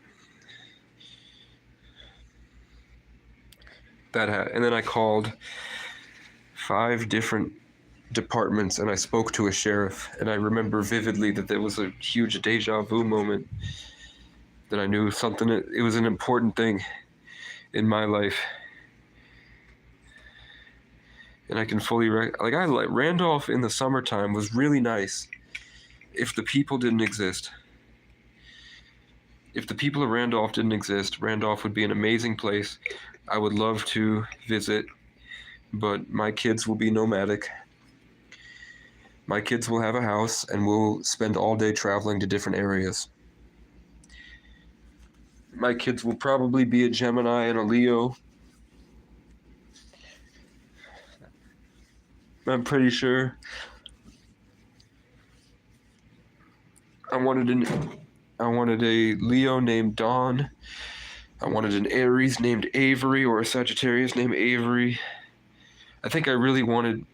And then I called 5 different departments, and I spoke to a sheriff, and I remember vividly that there was a huge deja vu moment, that I knew something, it was an important thing in my life. And I can fully, Randolph in the summertime was really nice if the people didn't exist. If the people of Randolph didn't exist, Randolph would be an amazing place. I would love to visit, but my kids will be nomadic. My kids will have a house, and we'll spend all day traveling to different areas. My kids will probably be a Gemini and a Leo. I'm pretty sure. I wanted a Leo named Dawn. I wanted an Aries named Avery, or a Sagittarius named Avery. I think I want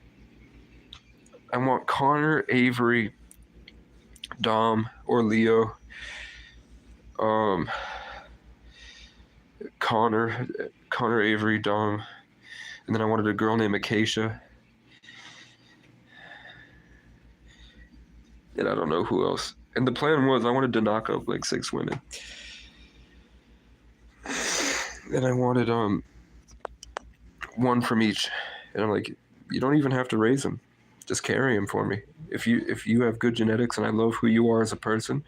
Connor, Avery, Dom, or Leo. Connor, Avery, Dom. And then I wanted a girl named Acacia. And I don't know who else. And the plan was I wanted to knock up like 6 women. And I wanted one from each. And I'm like, you don't even have to raise them. Just carry them for me. If you have good genetics and I love who you are as a person,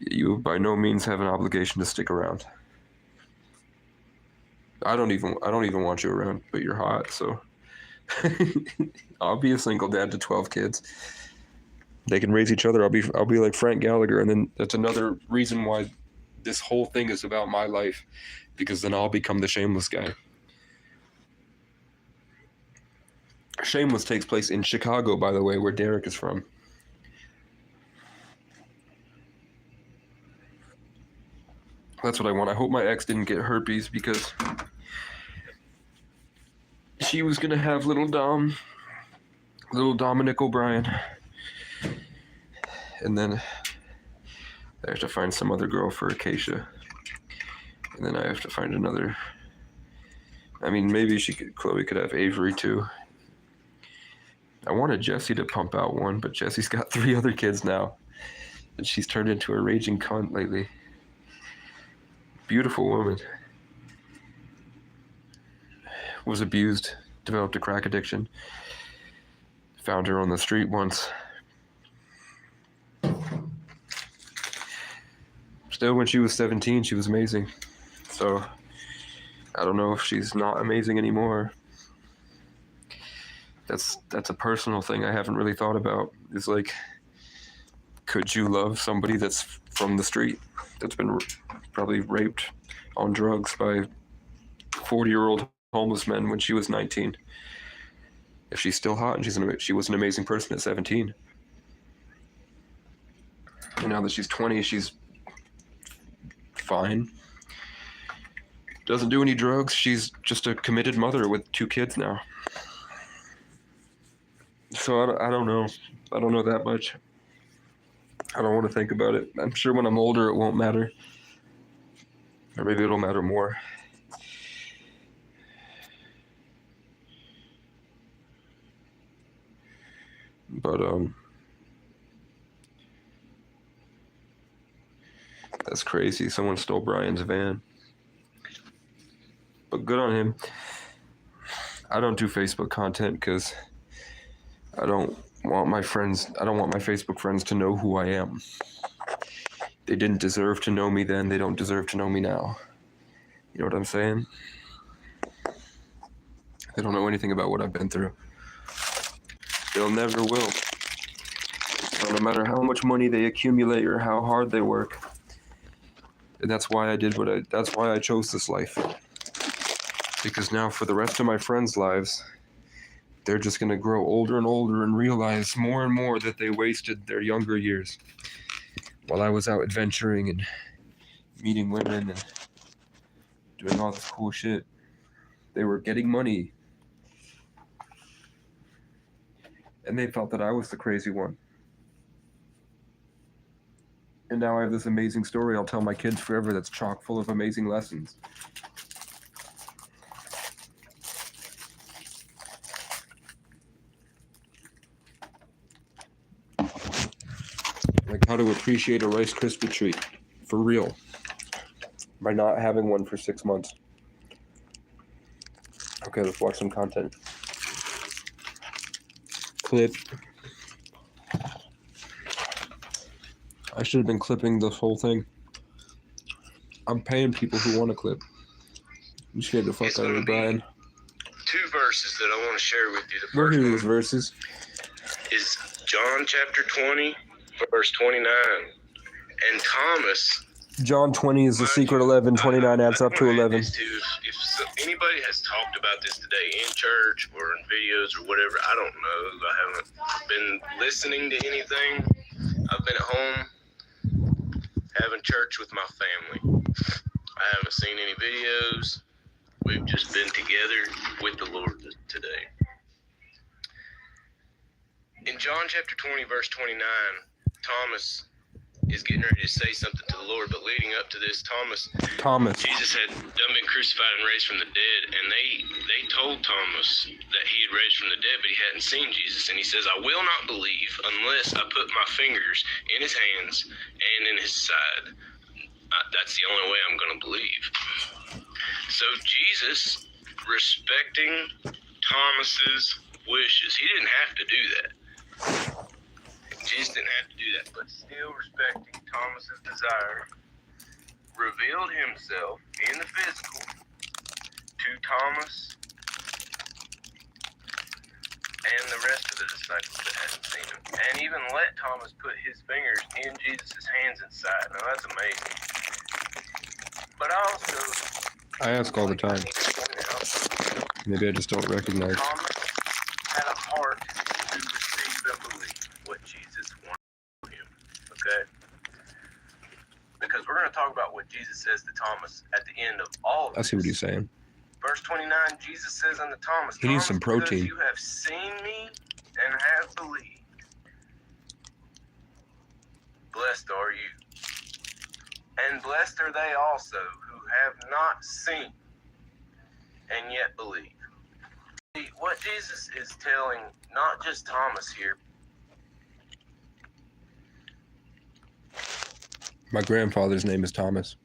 you by no means have an obligation to stick around. I don't even want you around, but you're hot, so I'll be a single dad to 12 kids. They can raise each other. I'll be like Frank Gallagher, and then that's another reason why this whole thing is about my life, because then I'll become the shameless guy. Shameless takes place in Chicago, by the way, where Derek is from. That's what I want. I hope my ex didn't get herpes because she was gonna have little Dominic O'Brien. And then I have to find some other girl for Acacia. And then I have to find another. I mean, maybe Chloe could have Avery too. I wanted Jessie to pump out one, but Jessie's got 3 other kids now. And she's turned into a raging cunt lately. Beautiful woman. Was abused, developed a crack addiction. Found her on the street once. Still, when she was 17, she was amazing. So, I don't know if she's not amazing anymore. That's a personal thing I haven't really thought about. It's like, could you love somebody that's from the street, that's been probably raped on drugs by 40-year-old homeless men when she was 19? If she's still hot and she was an amazing person at 17. And now that she's 20, she's fine. Doesn't do any drugs. She's just a committed mother with 2 kids now. So I don't know. I don't know that much. I don't want to think about it. I'm sure when I'm older it won't matter. Or maybe it'll matter more. But, that's crazy. Someone stole Brian's van. But good on him. I don't do Facebook content because I don't want my Facebook friends to know who I am. They didn't deserve to know me then. They don't deserve to know me now. You know what I'm saying? They don't know anything about what I've been through. They'll never will. So no matter how much money they accumulate or how hard they work. And that's why that's why I chose this life. Because now for the rest of my friends' lives, they're just going to grow older and older and realize more and more that they wasted their younger years. While I was out adventuring and meeting women and doing all this cool shit, they were getting money. And they felt that I was the crazy one. And now I have this amazing story I'll tell my kids forever that's chock full of amazing lessons. Like how to appreciate a Rice Krispie treat. For real. By not having one for 6 months. Okay, let's watch some content. Clip. I should have been clipping this whole thing. I'm paying people who want to clip. You scared the fuck out of me, Brian. 2 verses that I want to share with you. The We'll first hear one these verses. is John chapter 20, verse 29. And Thomas. John 20 is the secret 11. 29 adds up to 11. If anybody has talked about this today in church or in videos or whatever, I don't know. I haven't been listening to anything. I've been at home having church with my family. I haven't seen any videos. We've just been together with the Lord today. In John chapter 20, verse 29, Thomas is getting ready to say something to the Lord, but leading up to this, Jesus had done been crucified and raised from the dead, and they told Thomas that he had raised from the dead, but he hadn't seen Jesus. And he says, I will not believe unless I put my fingers in his hands and in his side. That's the only way I'm going to believe. So Jesus, respecting Thomas's wishes, he didn't have to do that. Jesus didn't have to do that, but still respecting Thomas's desire, revealed himself in the physical to Thomas and the rest of the disciples that hadn't seen him, and even let Thomas put his fingers in Jesus' hands and side. Now that's amazing. But I ask all the time. Maybe I just don't recognize. Thomas had a because we're going to talk about what Jesus says to Thomas at the end of all of I see what he's saying. Verse 29, Jesus says unto Thomas, He needs some because protein. you have seen me and have believed, blessed are you. And blessed are they also who have not seen and yet believe. See, what Jesus is telling not just Thomas here, My grandfather's name is Thomas.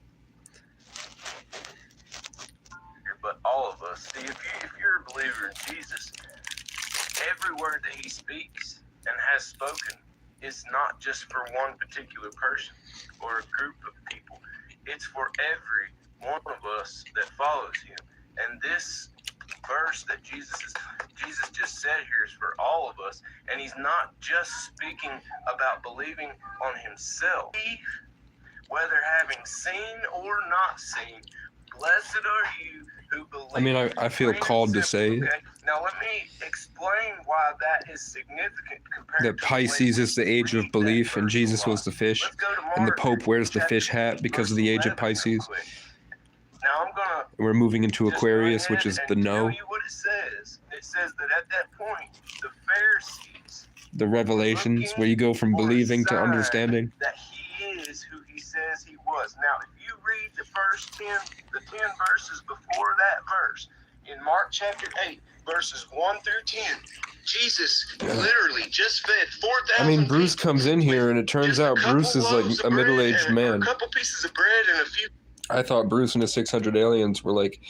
but all of us. See, if you're a believer in Jesus, every word that he speaks and has spoken is not just for one particular person or a group of people. It's for every one of us that follows him. And this verse that Jesus just said here is for all of us. And he's not just speaking about believing on himself. Whether having seen or not seen, blessed are you who believe. I mean, I feel called to say it. Okay, now let me explain why that is significant compared That to Pisces is the age of belief and Jesus was the fish. And the Pope wears the fish hat because of the age of Pisces. Now I'm gonna. We're moving into Aquarius, which is the no. Tell you what it says. It says that at that point, the Pharisees, The revelations, where you go from believing to understanding. that he is who he says he was. Now, if you read the first 10 verses before that verse, in Mark chapter 8, verses 1 through 10, Jesus literally just fed 4,000 I mean, Bruce comes in here, and it turns out Bruce is like a middle-aged man. a couple pieces of bread and a few. I thought Bruce and his 600 aliens were like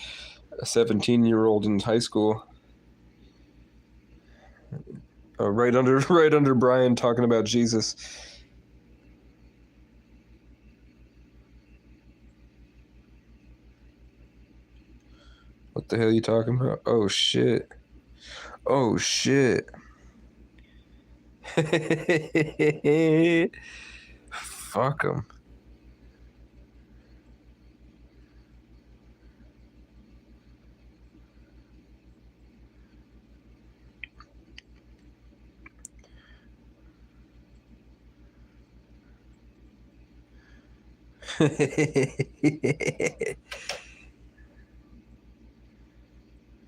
a 17-year-old in high school. Right under Brian talking about Jesus. What the hell are you talking about? Oh shit. Oh shit. Fuck him.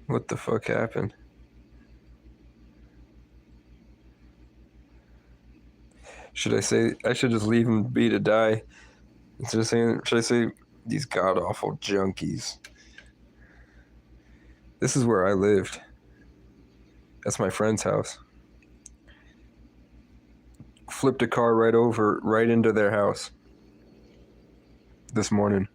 What the fuck happened? Should I say I should just leave him be to die? Instead of saying, should I say these god awful junkies? This is where I lived. That's my friend's house. Flipped a car right into their house this morning.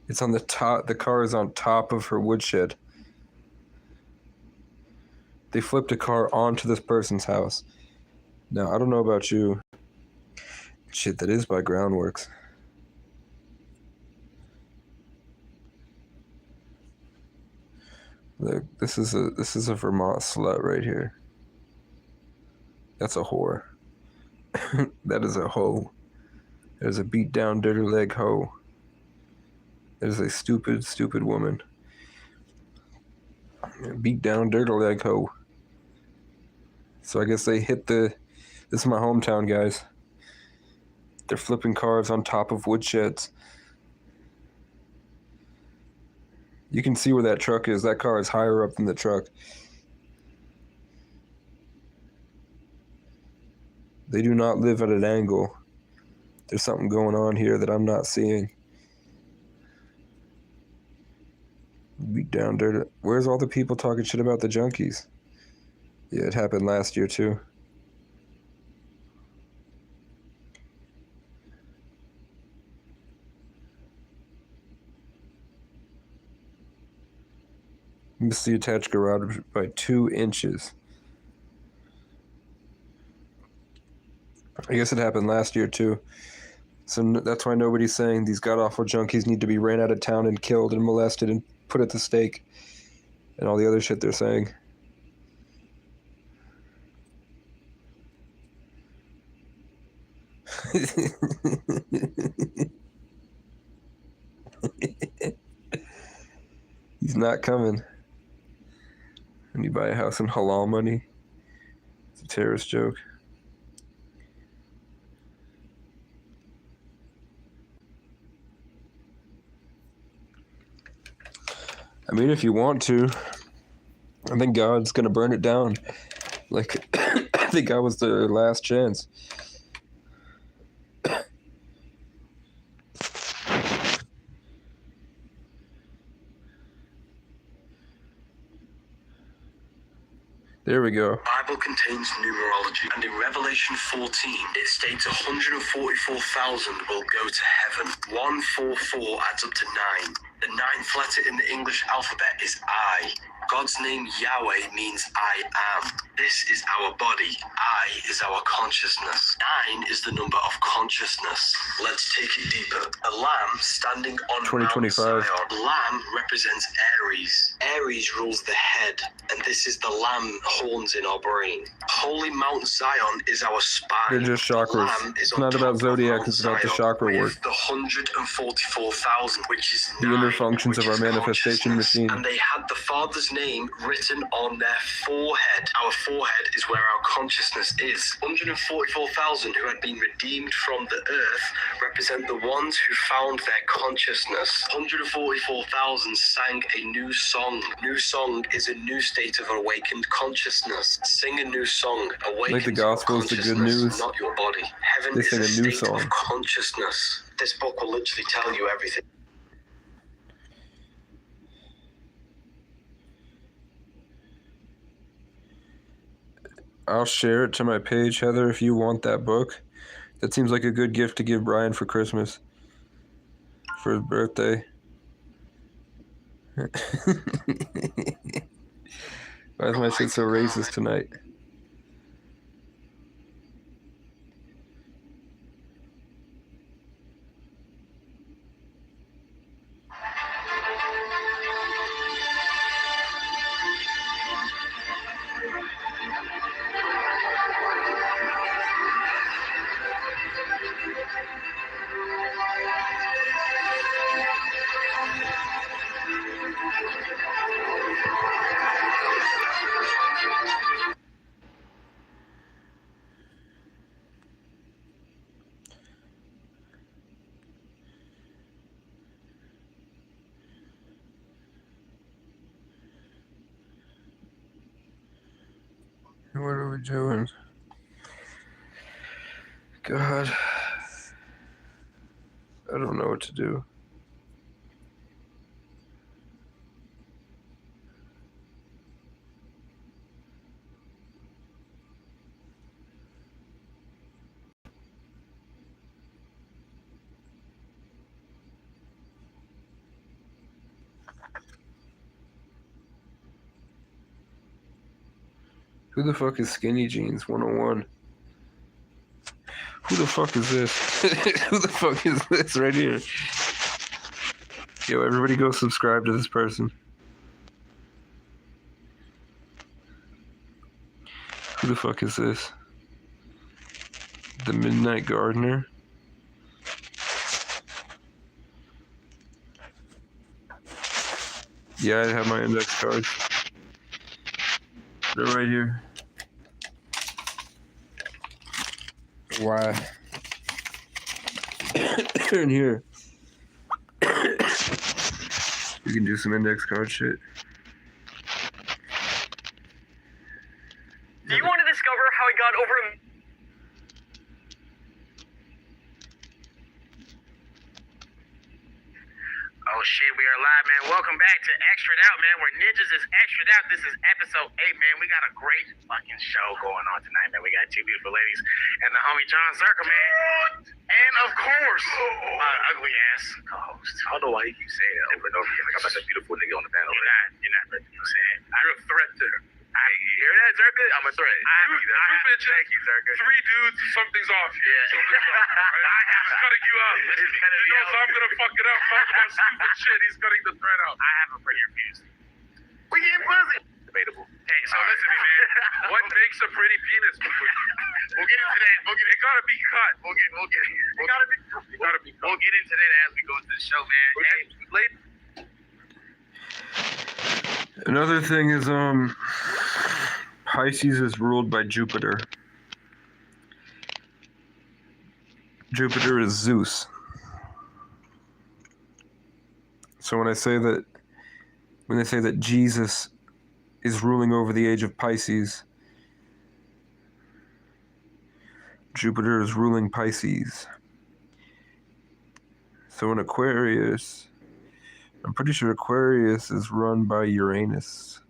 It's on the top. The car is on top of her woodshed. They flipped a car onto this person's house. Now, I don't know about you. Shit, that is by Groundworks. Look, this is a Vermont slut right here. That's a whore. That is a hoe. There's a beat down, dirty leg hoe. There's a stupid, stupid woman. Beat down, dirty leg hoe. So I guess they hit this is my hometown, guys. They're flipping cars on top of woodsheds. You can see where that truck is. That car is higher up than the truck. They do not live at an angle. There's something going on here that I'm not seeing. Beat down dirt. Where's all the people talking shit about the junkies? Yeah, it happened last year too. Missed the attached garage by 2 inches. I guess it happened last year too. So that's why nobody's saying these god-awful junkies need to be ran out of town and killed and molested and put at the stake. And all the other shit they're saying. He's not coming. When you buy a house in halal money, it's a terrorist joke. I mean, if you want to, I think God's gonna burn it down. Like, I think God was their last chance. There we go. The Bible contains numerology, and in Revelation 14, it states 144,000 will go to heaven. 144 adds up to 9. The 9th letter in the English alphabet is I. God's name Yahweh means I am. This is our body. I is our consciousness. 9 is the number of consciousness. Let's take it deeper. A lamb standing on 2025. Mount Zion. Lamb represents Aries. Aries rules the head, and this is the lamb horns in our brain. Holy Mount Zion is our spine. They're just chakras. It's not about zodiac, it's about the chakra work. The 144,000, which is the inner functions of our manifestation machine. And they had the Father's name written on their forehead. Our forehead is where our consciousness is. 144,000 who had been redeemed from the earth represent the ones who found their consciousness. 144,000 sang a new song. New song is a new state of awakened consciousness. Sing a new song. Awaken like the gospel is the good news. Not your body. Heaven they is sing a new state song. of consciousness. This book will literally tell you everything. I'll share it to my page, Heather, if you want that book. That seems like a good gift to give Brian for Christmas. For his birthday. Why is my shit so racist tonight? What are we doing? God. I don't know what to do. Who the fuck is Skinny Jeans 101? Who the fuck is this? Who the fuck is this right here? Yo, everybody go subscribe to this person. Who the fuck is this? The Midnight Gardener? Yeah, I have my index cards. They're right here. Why? They're in here. You can do some index card shit. Do you want to discover how I got over a... Oh shit, we are live, man. Welcome back to Extra Out, man, where Ninjas is Extra Out. This is episode 8, man. We got a great fucking show going on tonight, man. We got two beautiful ladies and the homie John Zerka, man. And of course, my ugly ass co-host. I don't know why you keep saying that over and over again. Like I'm not that beautiful nigga on the panel. You're not, you know what I'm saying? You're a threat to her. You hear that, Zerka? I'm a threat. Two bitches, thank you, Zerka. 3 dudes, something's off here. Yeah. Something's off, right? He's cutting you out. He knows I'm gonna fuck it up. Talk about stupid shit. He's cutting the thread out. I have a pretty reviews. We getting pussy. Debatable. Hey, so listen to me, man. What makes a pretty penis? We'll get into that. It gotta be cut. We'll get it gotta be cut. We'll get into that as we go into the show, man. Hey, Another thing is Pisces is ruled by Jupiter. Jupiter is Zeus. So when they say that Jesus is ruling over the age of Pisces, Jupiter is ruling Pisces. So in Aquarius, I'm pretty sure Aquarius is run by Uranus.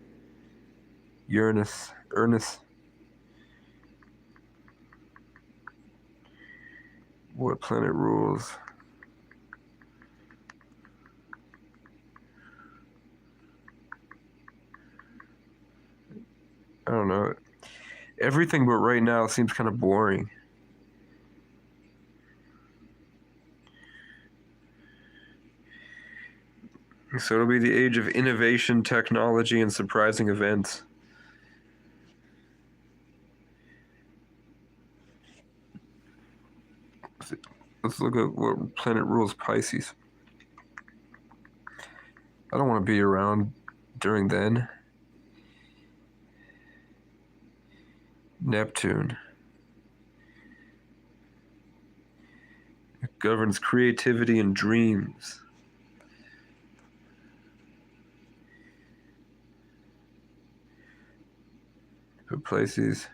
Uranus. What planet rules? I don't know. Everything but right now seems kind of boring. So it'll be the age of innovation, technology, and surprising events. Let's look at what planet rules Pisces. I don't want to be around during then. Neptune. It governs creativity and dreams. For Pisces.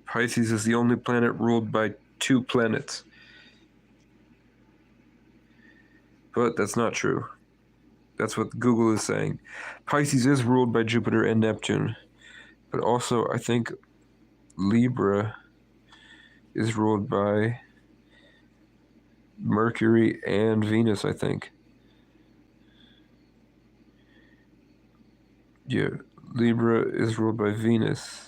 Pisces is the only planet ruled by 2 planets. But that's not true. That's what Google is saying. Pisces is ruled by Jupiter and Neptune. But also, I think Libra is ruled by Mercury and Venus, I think. Yeah, Libra is ruled by Venus.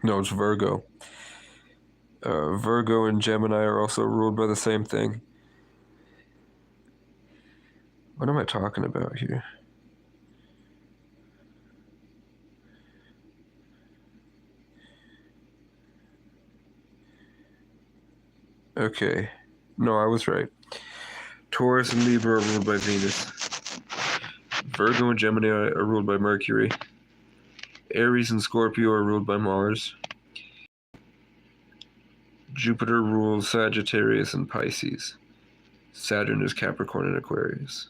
No, it's Virgo. Virgo and Gemini are also ruled by the same thing. What am I talking about here? Okay. No, I was right. Taurus and Libra are ruled by Venus. Virgo and Gemini are ruled by Mercury. Aries and Scorpio are ruled by Mars. Jupiter rules Sagittarius and Pisces. Saturn is Capricorn and Aquarius.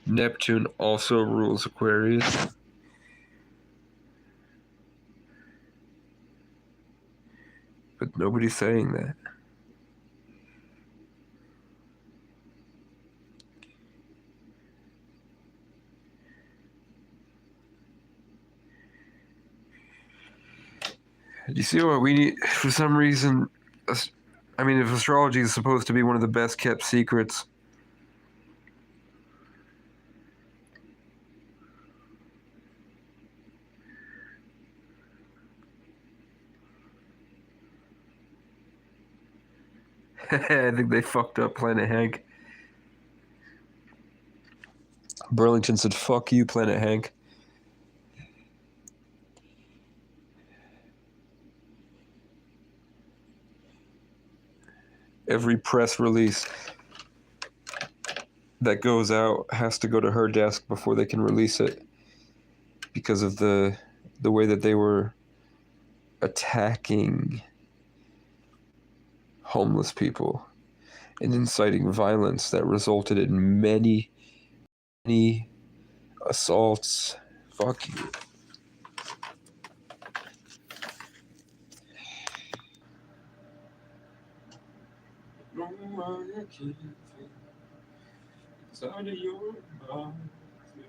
Neptune also rules Aquarius. But nobody's saying that. Do you see what we need? For some reason, I mean, if astrology is supposed to be one of the best kept secrets, I think they fucked up Planet Hank. Burlington said, "Fuck you, Planet Hank." Every press release that goes out has to go to her desk before they can release it because of the way that they were attacking homeless people and inciting violence that resulted in many assaults. Fuck you. No, I can't feel inside of your mouth. If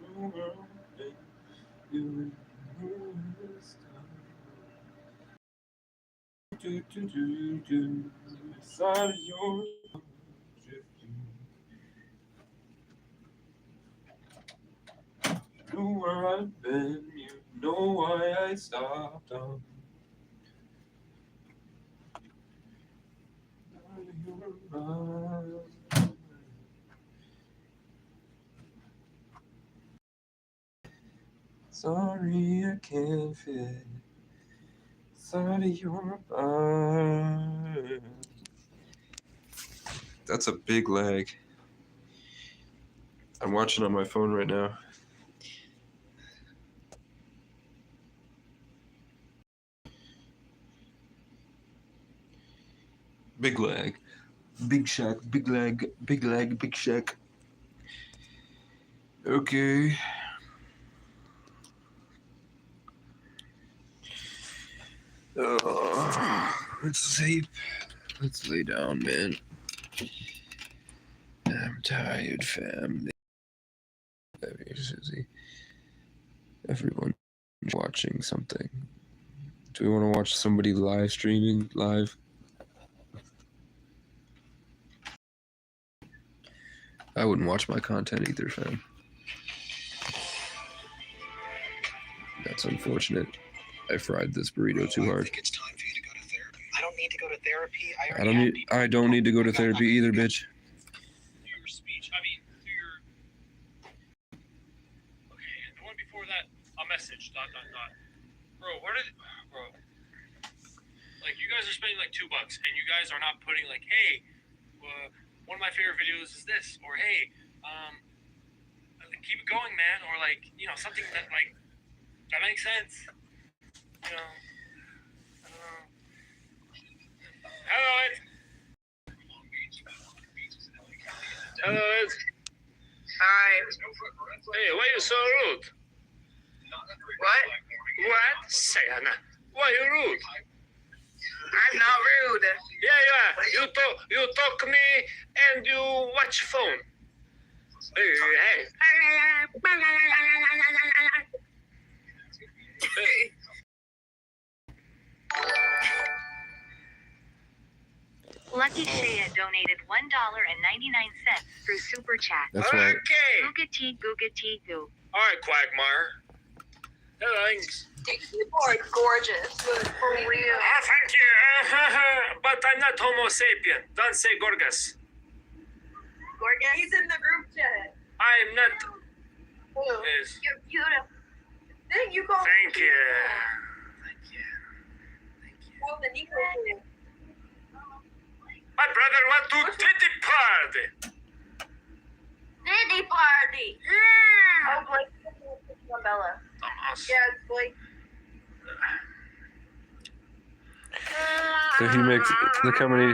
you know everything, you know this time. Do inside of your mouth. You know where I've been, you know why I stopped. Sorry, I can't fit inside of your mind. That's a big lag. I'm watching on my phone right now. Big lag. Big shack, big lag, big lag, big shack. Okay. Let's sleep. Let's lay down, man. I'm tired, fam. Everyone watching something. Do we want to watch somebody live streaming live? I wouldn't watch my content either, fam. That's unfortunate. I fried this burrito too hard. I don't need to go to therapy. I don't need to go to therapy either, bitch. Your speech. I mean, through your. Okay, and the one before that, a message. ... Bro, bro. Like, you guys are spending like $2, and you guys are not putting like, hey, one of my favorite videos is this, or hey, keep it going, man, or like, you know, something that like that makes sense. You know. Hello, Ed. Hello, Ed. Hi. Hey, why you so rude? What? What? Say, Anna, why you rude? I'm not rude. Yeah. You talk me and you watch phone. Hey. Lucky Shea donated $1.99 through Super Chat. That's right. Okay. Googity. Alright, Quagmire. Hello. You are gorgeous. For real. Thank you. But I'm not Homo sapien. Don't say gorgeous. Gorgeous? He's in the group chat. I'm not. Who? Yes. You're beautiful. Then you call Thank you. Well, then you go. My brother went to titty party. Diddy party. Yeah. Oh, Blake. Bella. Yeah, it's Blake. So he makes, look how many,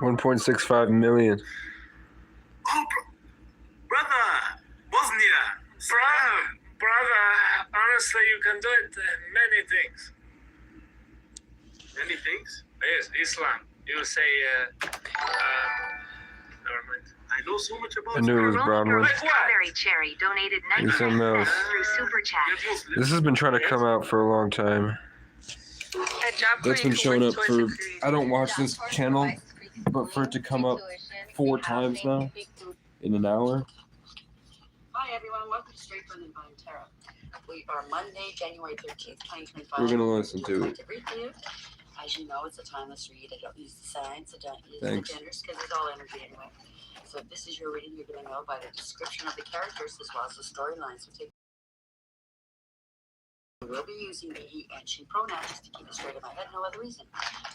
1.65 million. Oh, brother, Bosnia. Brother, honestly, you can do it many things. Many things? Yes, Islam. You say, never mind. I know so much about I knew it was Broadway. Strawberry Cherry donated Do something 99 else. cents through Super Chat. This has been trying to come out for a long time. That's been showing up for, I don't watch this channel, but for it to come up 4 times now in an hour. Hi everyone, welcome to Straight from the Divine Tarot. We are Monday, January 13th, 2025. We're going to listen to it. As you know, it's a timeless read. I don't use the signs, I don't use Thanks. the genders, because it's all energy anyway. So if this is your reading, you're going to know by the description of the characters as well as the storylines. We'll be using the he and she pronouns just to keep it straight in my head, no other reason.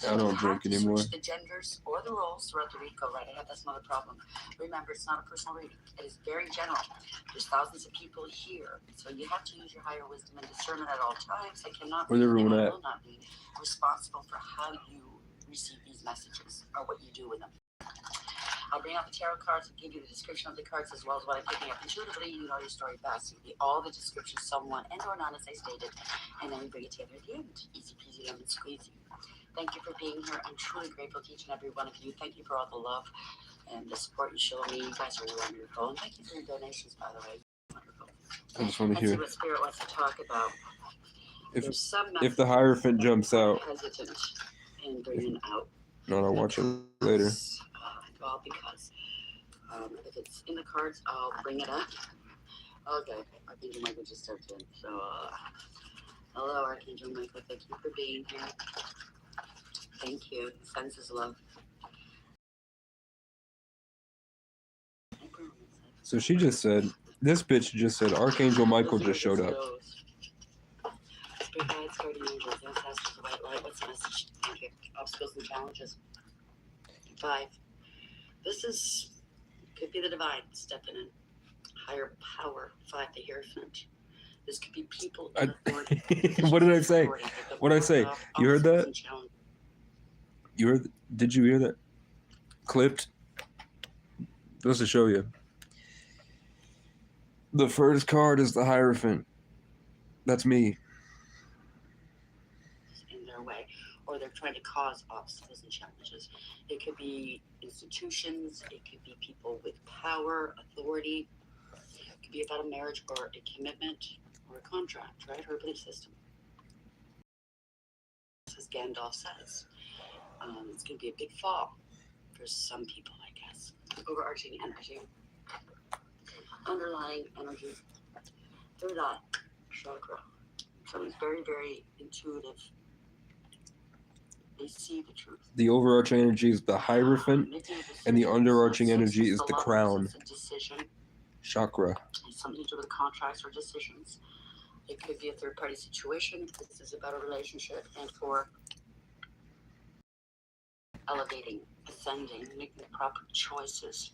I don't drink anymore. Switch the genders or the roles throughout the read, go right ahead. That's not a problem. Remember, it's not a personal reading. It is very general. There's thousands of people here, so you have to use your higher wisdom and discernment at all times. I cannot Where's everyone and I at? will not be responsible for how you receive these messages or what you do with them. I'll bring out the tarot cards and give you the description of the cards as well as what I'm picking up. Intuitively, you know your story best. It'll be all the descriptions, someone and or not, as I stated, and then we bring it together at the end. Easy peasy, lemon squeezy. Thank you for being here. I'm truly grateful to each and every one of you. Thank you for all the love and the support you show me. You guys are wonderful. And thank you for your donations, by the way. Wonderful. I just want to Let's see hear. what Spirit wants to talk about. If the Hierophant jumps out, Hesitant in bringing out. no, I'll watch it later. Well, because if it's in the cards, I'll bring it up. Okay, Archangel Michael just stepped in. So, hello, Archangel Michael. Thank you for being here. Thank you. Sends his love. So she just said, this bitch just said, Archangel Michael just showed up. Spirit guides, guardian angels, ancestors, the white light. What's the message? Thank you. Obstacles and challenges. 5. This is could be the divine stepping in. Higher power. 5. The Hierophant. This could be people in authority. What did I say? What did I say? You heard that? You heard? Did you hear that? Clipped. Just to show you. The first card is the Hierophant. That's me. In their way, or they're trying to cause obstacles and challenges. It could be institutions. It could be people with power, authority. It could be about a marriage or a commitment or a contract, right? Or a belief system. As Gandalf says, it's going to be a big fall for some people, I guess. Overarching energy. Underlying energy. Third eye chakra. Someone's very, very intuitive. They see the truth. The overarching energy is the Hierophant, and the underarching energy is the Crown chakra. It's something to do with contracts or decisions. It could be a third-party situation. This is about a relationship, and for elevating, ascending, making the proper choices,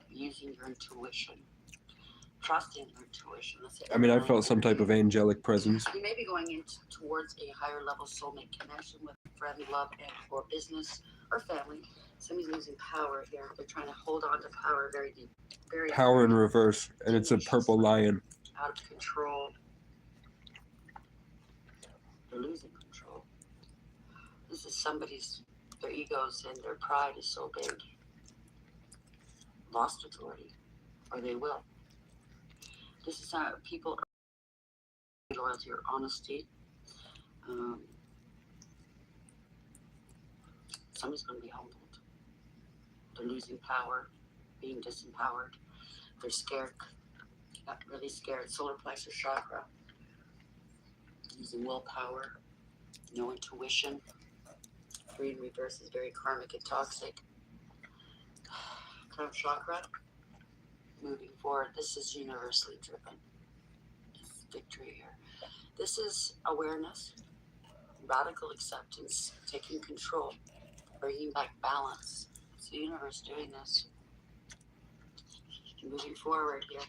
using your intuition, trusting your intuition. I mean, I felt some type of angelic presence. You may be going towards a higher level soulmate connection with friend, love, and or business or family. Somebody's losing power here. They're trying to hold on to power very deep. Very Power in reverse, and it's a purple lion. Out of control. They're losing control. This is somebody's, their egos and their pride is so big. Lost authority, or they will. This is how people loyalty or honesty. Somebody's going to be humbled. They're losing power, being disempowered. They're scared, got really scared. Solar plexus chakra. Using willpower, no intuition. 3 in reverse is very karmic and toxic. Crown chakra. Moving forward, this is universally driven. It's victory here. This is awareness, radical acceptance, taking control, bringing back balance. It's the universe doing this. Moving forward here.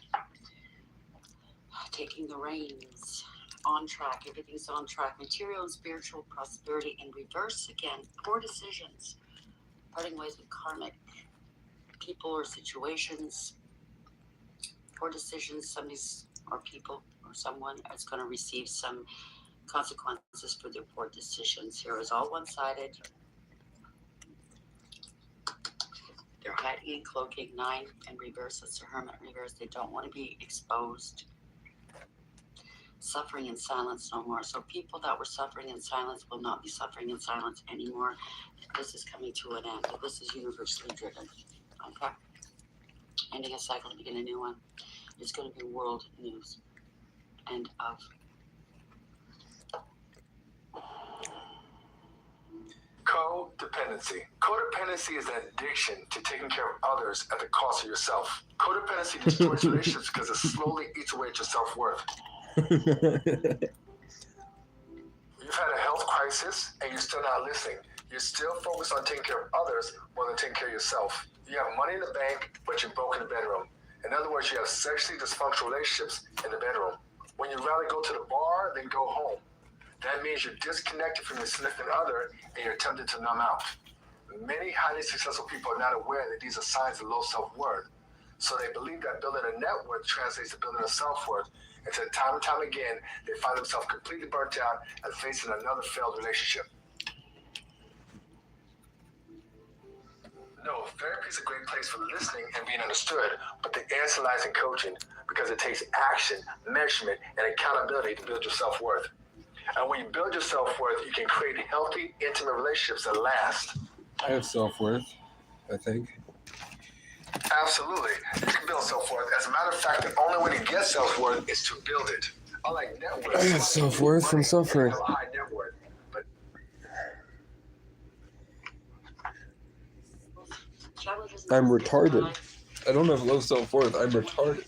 Taking the reins. On track. Everything's on track. Material and spiritual prosperity in reverse again. Poor decisions. Parting ways with karmic people or situations. Poor decisions. Somebody's or people or someone is going to receive some consequences for their poor decisions. Here is all one-sided. They're hiding and cloaking. 9 in reverse. That's the Hermit reverse. They don't want to be exposed. Suffering in silence no more. So people that were suffering in silence will not be suffering in silence anymore. This is coming to an end. This is universally driven. Okay? Ending a cycle to begin a new one. It's going to be world news. End of. Codependency. Codependency is an addiction to taking care of others at the cost of yourself. Codependency destroys relationships because it slowly eats away at your self-worth. You've had a health crisis and you're still not listening. You're still focused on taking care of others more than taking care of yourself. You have money in the bank, but you're broke in the bedroom. In other words, you have sexually dysfunctional relationships in the bedroom. When you'd rather go to the bar than go home. That means you're disconnected from your significant other and you're tempted to numb out. Many highly successful people are not aware that these are signs of low self-worth. So they believe that building a net worth translates to building a self-worth. And so time and time again, they find themselves completely burnt out and facing another failed relationship. No, therapy is a great place for listening and being understood, but the answer lies in coaching because it takes action, measurement, and accountability to build your self-worth. And when you build your self-worth, you can create healthy, intimate relationships that last. I have self-worth, I think. Absolutely. You can build self-worth. As a matter of fact, the only way to get self-worth is to build it. Unlike net worth, I got self-worth from suffering. have a high net worth, but I'm retarded. I don't have low self-worth. I'm retarded.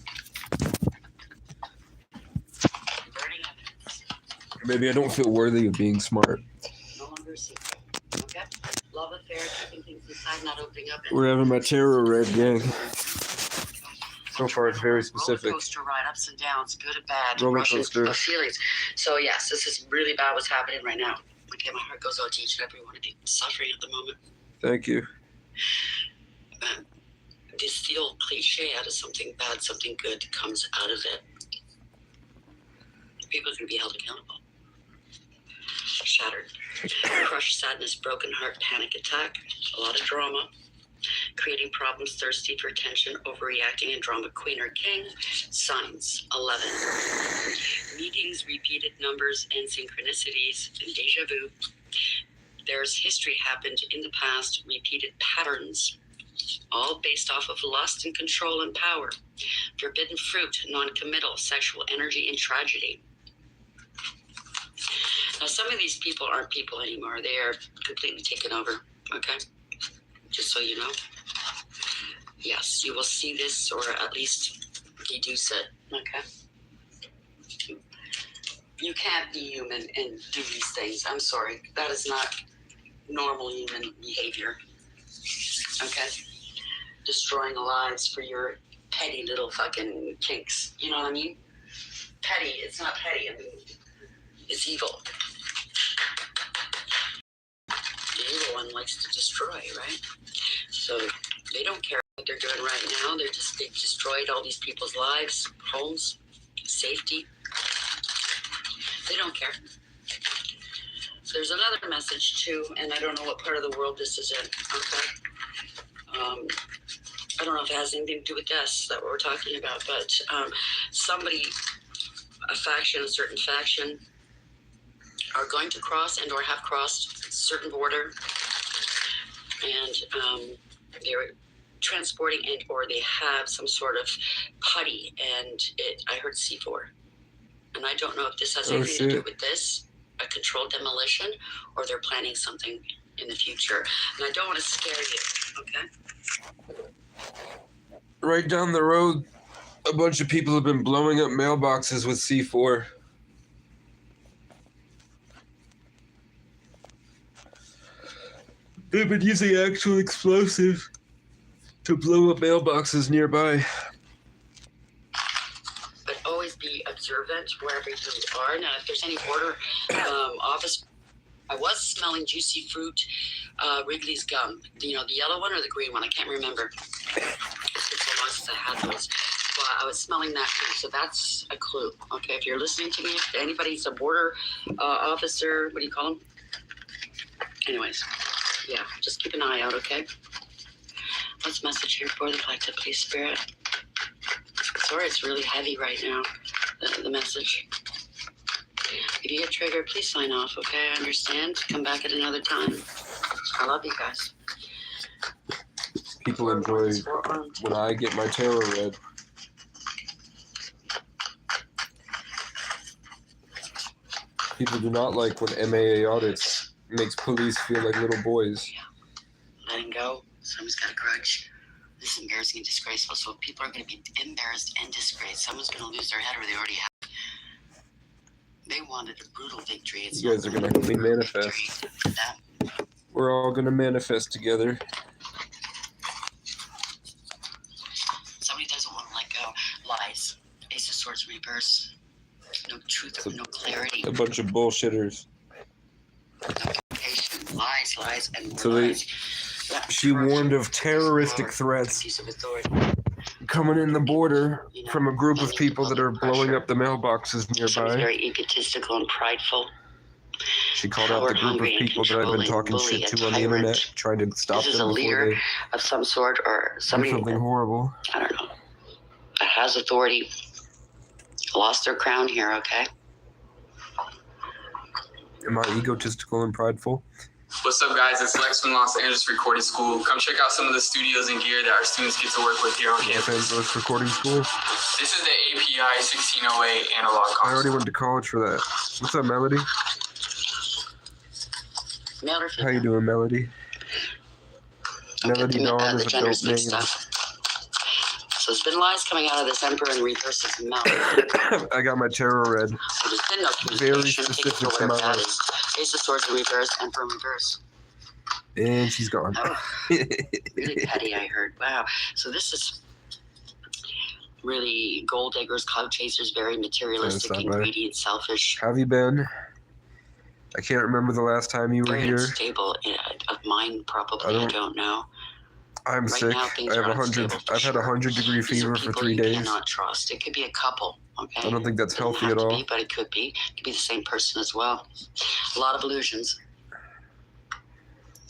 Maybe I don't feel worthy of being smart. No longer a secret. Okay? Love affair, keeping things inside, not opening up. We're having my tarot read, gang. So far, it's very specific. Roller coaster ride, ups and downs, good and bad. Roller Rushes coaster. of feelings. So yes, this is really bad what's happening right now. Okay, my heart goes out to each and every one of you suffering at the moment. Thank you. This the old cliche, out of something bad, something good comes out of it. People are going to be held accountable. Shattered. Crushed, sadness, broken heart, panic attack, a lot of drama. Creating problems, thirsty for attention, overreacting, and drama queen or king. Signs, 11. Meetings, repeated numbers, and synchronicities, and deja vu. There's history happened in the past, repeated patterns, all based off of lust and control and power. Forbidden fruit, non-committal, sexual energy, and tragedy. Now, some of these people aren't people anymore. They are completely taken over, okay? Just so you know. Yes, you will see this, or at least deduce it, okay? You can't be human and do these things. I'm sorry. That is not normal human behavior, okay? Destroying lives for your petty little fucking kinks. You know what I mean? Petty. It's not petty. I mean, it's evil. The evil one likes to destroy, right? So they don't care what they're doing right now. They've destroyed all these people's lives, homes, safety. They don't care. There's another message too, and I don't know what part of the world this is in, okay? I don't know if it has anything to do with this, that what we're talking about, but somebody, a certain faction, are going to cross and or have crossed a certain border, and they're transporting and or they have some sort of putty, and I heard C4. And I don't know if this has anything to do with this, a controlled demolition, or they're planning something in the future. And I don't want to scare you, okay? Right down the road, a bunch of people have been blowing up mailboxes with C4. They've been using actual explosives to blow up mailboxes nearby. But always be observant wherever you are. Now, if there's any border office, I was smelling juicy fruit, Wrigley's gum. You know, the yellow one or the green one? I can't remember. It's been so long since I had those. But I was smelling that too, so that's a clue. Okay, if you're listening to me, if anybody's a border officer, what do you call them? Anyways, yeah, just keep an eye out, okay? What's message here for the collective, please, Spirit? Sorry, it's really heavy right now, the message. If you get triggered, please sign off, okay? I understand. Come back at another time. I love you guys. People enjoy when I get my tarot read. People do not like when MAA audits makes police feel like little boys. Letting go. Someone's got a grudge. This is embarrassing and disgraceful. So people are going to be embarrassed and disgraced. Someone's going to lose their head, or they already have. They wanted a brutal victory. It's You guys are going to help me manifest. We're all going to manifest together. Somebody doesn't want to let go. Lies. Ace of Swords reverse. No truth, no clarity. A bunch of bullshitters. Lies, and more So lies. she warned of terroristic threats coming in the border from a group of people that are blowing up the mailboxes Someone's nearby. very egotistical and prideful. She called out the group of people that I've been talking shit to on the internet, trying to stop This is a them before leader they of some sort, or do somebody something horrible. I don't know, that has authority. Lost their crown here, okay? Am I egotistical and prideful? What's up, guys? It's Lex from Los Angeles Recording School. Come check out some of the studios and gear that our students get to work with here on Los campus. Angeles Recording School? This is the API 1608 analog I console. already went to college for that. What's up, Melody? Male or How you doing, Melody? Don't get Dawn the is a genders dope mixed name. up. So there's been lies coming out of this emperor in reverse's mouth. I got my tarot read. So there's been no Very communication. Take it for specific to whatever my that life. is. Ace of Swords in reverse, Emperor in reverse. And she's gone. Oh, really petty, I heard. Wow. So this is really gold diggers, cloud chasers, very materialistic not and bad. greedy and selfish. How have you been? I can't remember the last time you were Very here. unstable of mind, probably. I don't know. I'm Right sick. now, things I have are 100. unstable for I've had a sure. 100-degree These are fever for people 3 you days. cannot trust. It could be a couple. Okay. I don't think that's Doesn't healthy have at to all. be, but it could be. It could be the same person as well. A lot of illusions.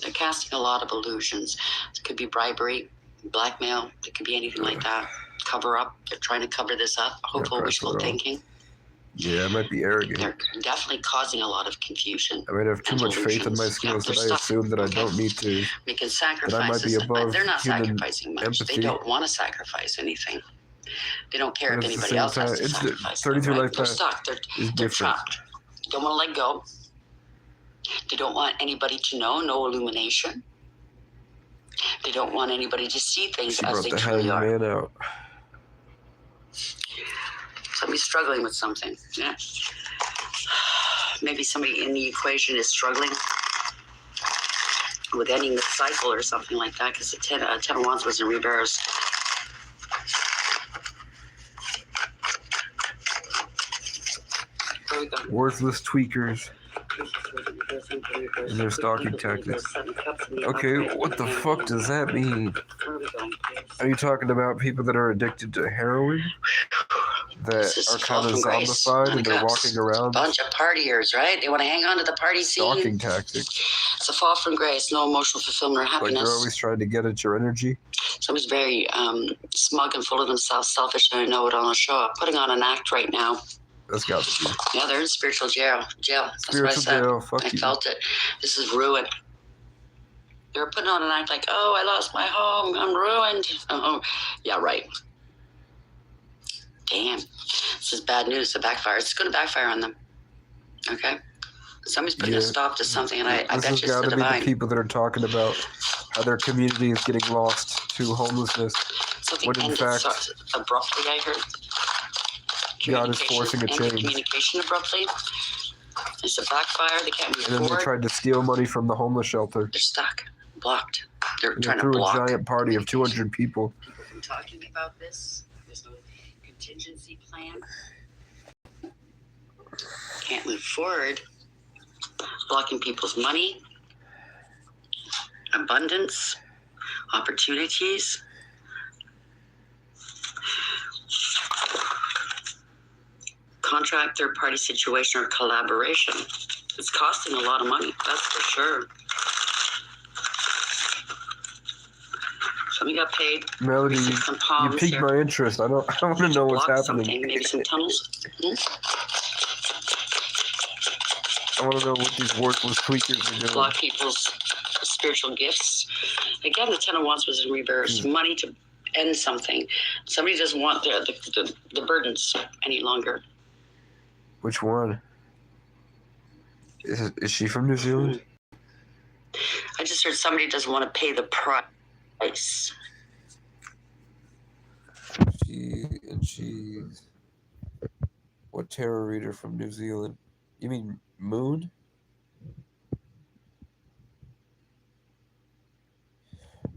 They're casting a lot of illusions. It could be bribery, blackmail. It could be anything like that. Cover up. They're trying to cover this up. Hopeful, wishful thinking. Yeah, I might be arrogant. They're definitely causing a lot of confusion. I might have too much faith in my skills that I assume that I don't need to. Making That I might be sacrifices. above They're not human sacrificing much. empathy. They don't want to sacrifice anything. They don't care But if at the anybody same else has time, to it's the sacrifice. 33 them, right? life They're path stuck. They're is different. trapped. Don't want to let go. They don't want anybody to know. No illumination. They don't want anybody to see things She as brought they the truly are. hangman out. Somebody's struggling with something. Yeah. Maybe somebody in the equation is struggling with ending the cycle or something like that, because the 10 of Wands was in reverse. There we go. Worthless tweakers and their stalking tactics. Okay, what the fuck does that mean? Are you talking about people that are addicted to heroin? That are kind of zombified and they're walking around? Bunch of partiers, right? They want to hang on to the party scene. Stalking tactics. It's a fall from grace, no emotional fulfillment or Like happiness. they're always trying to get at your energy. Somebody's very smug and full of themselves, selfish, and I know it on a show. I'm putting on an act right now. That's got to be. Yeah, they're in spiritual jail. That's Spiritual what I said. jail, fuck I you. felt it. This is ruin. They're putting on an act like, oh, I lost my home. I'm ruined. Oh, yeah, right. Damn. This is bad news. It backfires. It's going to backfire on them. Okay? Somebody's putting a stop to something, and I This bet has you it's got the to be the divine. people that are talking about how their community is getting lost to homelessness. Something When in ended fact, so abruptly, I heard. God is forcing a Ended change. communication abruptly. It's a backfire. They can't move And then they forward. tried to steal money from the homeless shelter. They're stuck. Blocked. They're And they trying to threw a block. giant party of 200 people. People from talking about this. There's no contingency plan. Can't move forward. Blocking people's money, abundance, opportunities. Contract, third party situation, or collaboration. It's costing a lot of money, that's for sure. Somebody got paid. Melody, Received some palms you piqued here. my interest. I want to know what's Block happening. something, maybe some tunnels. I want to know what these worthless tweakers are doing. Block people's spiritual gifts. Again, the 10 of Wands was in reverse. Money to end something. Somebody doesn't want the burdens any longer. Which one? Is she from New Zealand? I just heard somebody doesn't want to pay the price. She's what tarot reader from New Zealand? You mean Moon?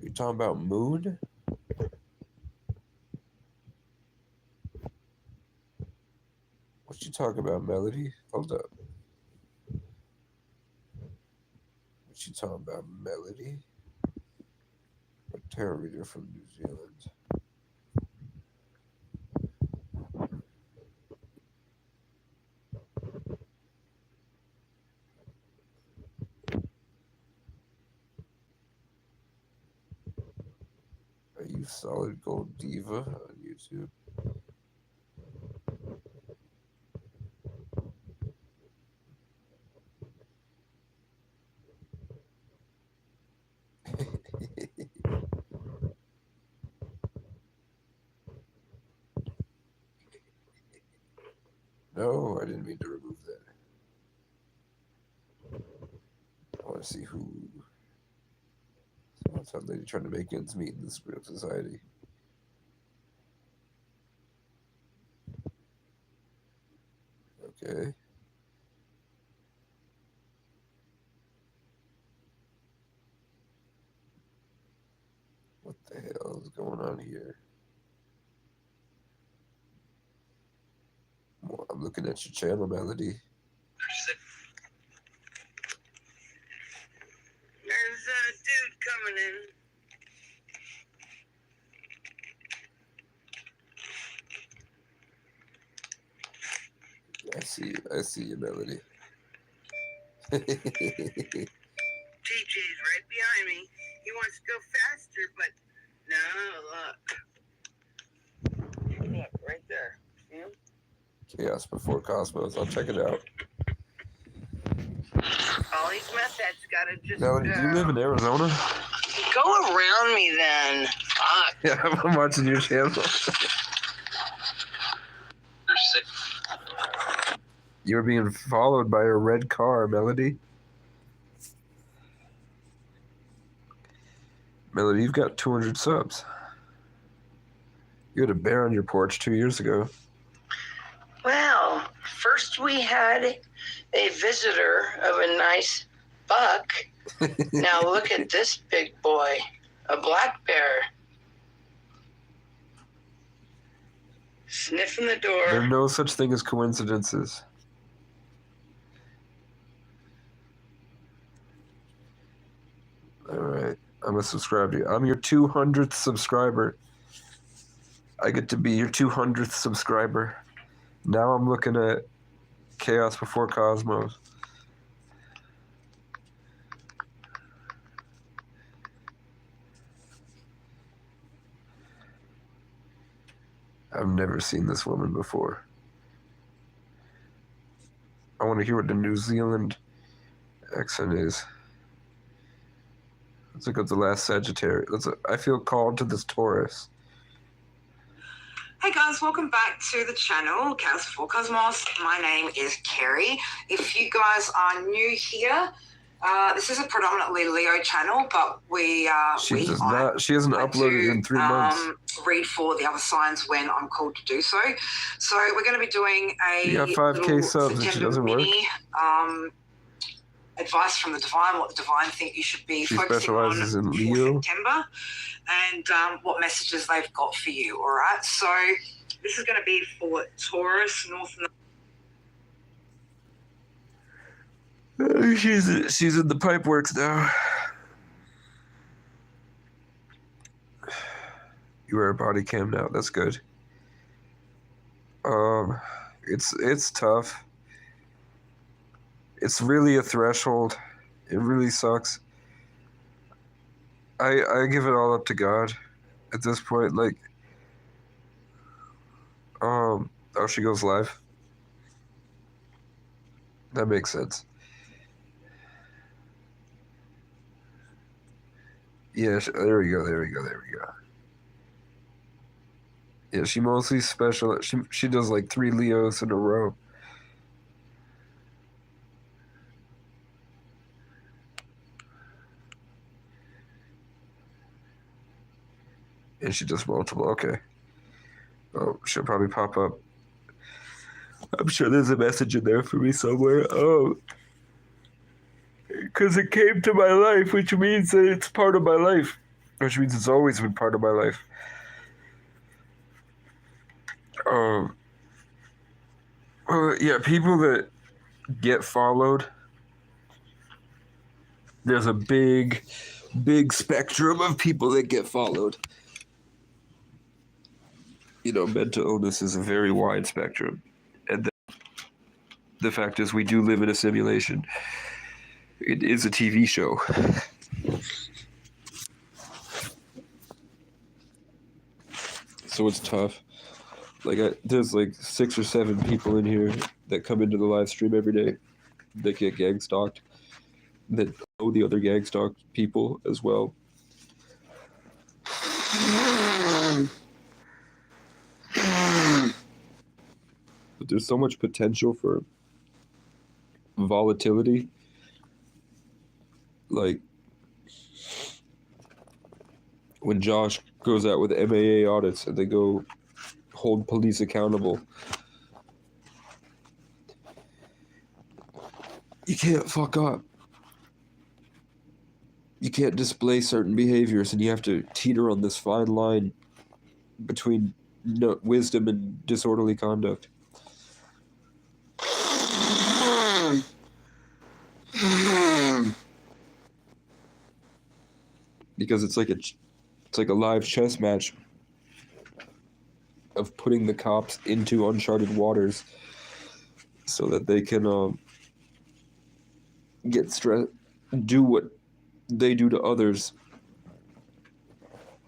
You're talking about Moon? What you talking about, Melody? Hold up. What you talking about, Melody? A tarot reader from New Zealand. Are you Solid Gold Diva on YouTube? No, I didn't mean to remove that. I want to see who. So Outside lady trying to make ends meet in this real society. Okay. What the hell is going on here? Well, I'm looking at your channel, Melody. There's a dude coming in. I see you, Melody. TJ's right behind me. He wants to go faster, but no, look. Look, right there. See him? Chaos Before Cosmos. I'll check it out. All these meth heads gotta just. Melody, do you live in Arizona? Go around me then. Fuck. Yeah, I'm watching your channel. You're being followed by a red car, Melody. Melody, you've got 200 subs. You had a bear on your porch 2 years ago. Well, first we had a visitor of a nice buck. Now look at this big boy, a black bear. Sniffing the door. There are no such thing as coincidences. All right, I'm gonna subscribe to you. I'm your 200th subscriber. I get to be your 200th subscriber. Now I'm looking at Chaos Before Cosmos. I've never seen this woman before. I want to hear what the New Zealand accent is. Let's look at the last Sagittarius. I feel called to this Taurus. Hey guys, welcome back to the channel, Chaos Before Cosmos. My name is Kerry. If you guys are new here, this is a predominantly Leo channel, but she hasn't uploaded in 3 months. Read for the other signs when I'm called to do so. So we're going to be doing a You got 5K subs and she doesn't work. Advice from the divine, what the divine think you should be She focusing specializes on in for Leo. September, and what messages they've got for you. All right, so this is going to be for Taurus, North. She's in the pipe works now. You wear a body cam now. That's good. It's tough. It's really a threshold. It really sucks. I give it all up to God at this point. Like, oh, she goes live. That makes sense. Yeah, there we go. Yeah, she mostly special. She does like 3 Leos in a row. And she does multiple. Okay. Oh, she'll probably pop up. I'm sure there's a message in there for me somewhere. Oh. Because it came to my life, which means that it's part of my life. Which means it's always been part of my life. Yeah, people that get followed, there's a big spectrum of people that get followed. You know, mental illness is a very wide spectrum. And the fact is, we do live in a simulation. It is a TV show. So it's tough. Like, there's like 6 or 7 people in here that come into the live stream every day that get gang stalked, that know the other gang stalked people as well. But there's so much potential for volatility. Like, when Josh goes out with MAA audits and they go hold police accountable. You can't fuck up. You can't display certain behaviors, and you have to teeter on this fine line between wisdom and disorderly conduct. Because it's like a live chess match of putting the cops into uncharted waters so that they can get stressed, do what they do to others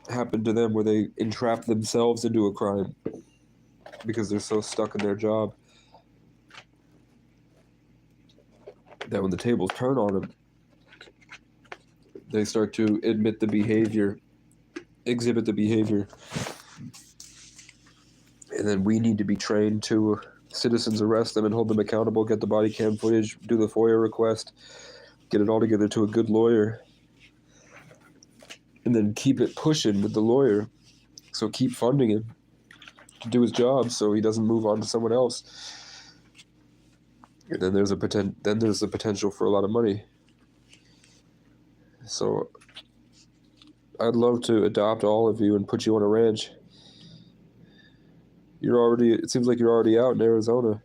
happen to them, where they entrap themselves into a crime because they're so stuck in their job that when the tables turn on them, they start to exhibit the behavior. And then we need to be trained to citizens arrest them and hold them accountable, get the body cam footage, do the FOIA request, get it all together to a good lawyer, and then keep it pushing with the lawyer. So keep funding him to do his job so he doesn't move on to someone else. And then there's the potential for a lot of money. So I'd love to adopt all of you and put you on a ranch. It seems like you're already out in Arizona.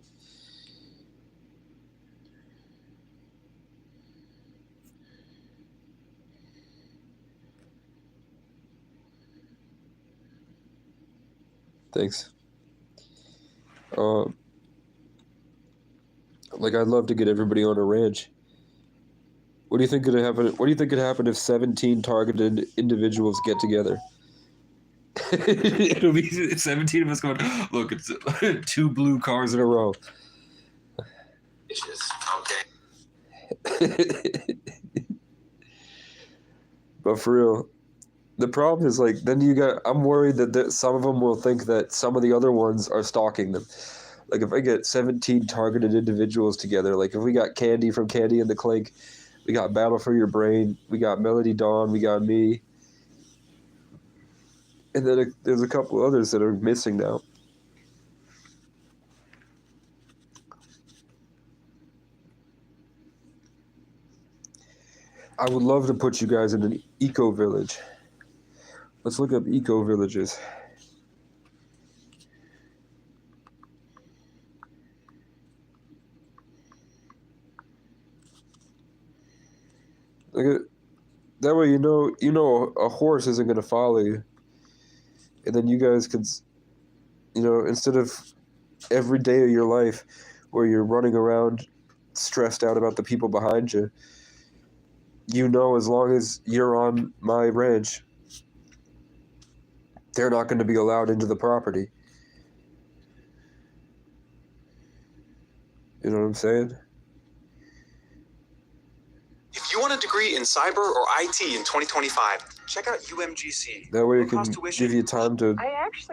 Thanks. I'd love to get everybody on a ranch. What do you think could happen? What do you think could happen if 17 targeted individuals get together? It'll be 17 of us going, look, it's 2 blue cars in a row. Okay. But for real, the problem is, I'm worried that some of them will think that some of the other ones are stalking them. Like, if I get 17 targeted individuals together, like if we got Candy from Candy and the Clink, we got Battle for Your Brain, we got Melody Dawn, we got me, and then there's a couple others that are missing now. I would love to put you guys in an eco-village. Let's look up eco-villages. That way you know a horse isn't going to follow you. And then you guys could, instead of every day of your life where you're running around stressed out about the people behind you, as long as you're on my ranch, they're not going to be allowed into the property. You know what I'm saying? If you want a degree in cyber or IT in 2025, check out UMGC. That way it can give you time to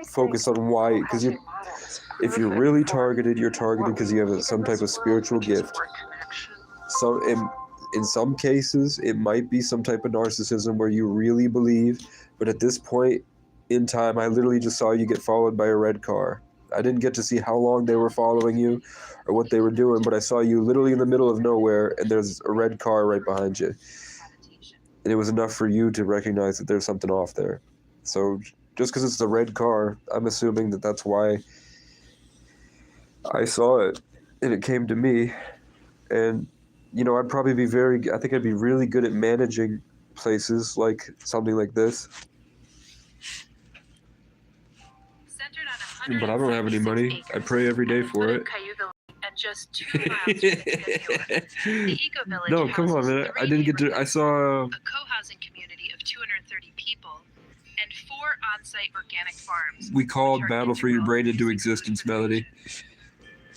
focus on why. Because if you're really targeted, you're targeted because you have some type of spiritual gift. So in some cases, it might be some type of narcissism where you really believe. But at this point in time, I literally just saw you get followed by a red car. I didn't get to see how long they were following you or what they were doing, but I saw you literally in the middle of nowhere, and there's a red car right behind you. And it was enough for you to recognize that there's something off there. So just because it's a red car, I'm assuming that that's why I saw it, and it came to me. And, I'd probably I think I'd be really good at managing places like something like this. But I don't have any money. I pray every day for it. And just 2 miles from the Eco Village. No, come on, man. I didn't get to. I saw a co-housing community of 230 people and 4 on-site organic farms. We called Battle for Your Brain into existence, Melody.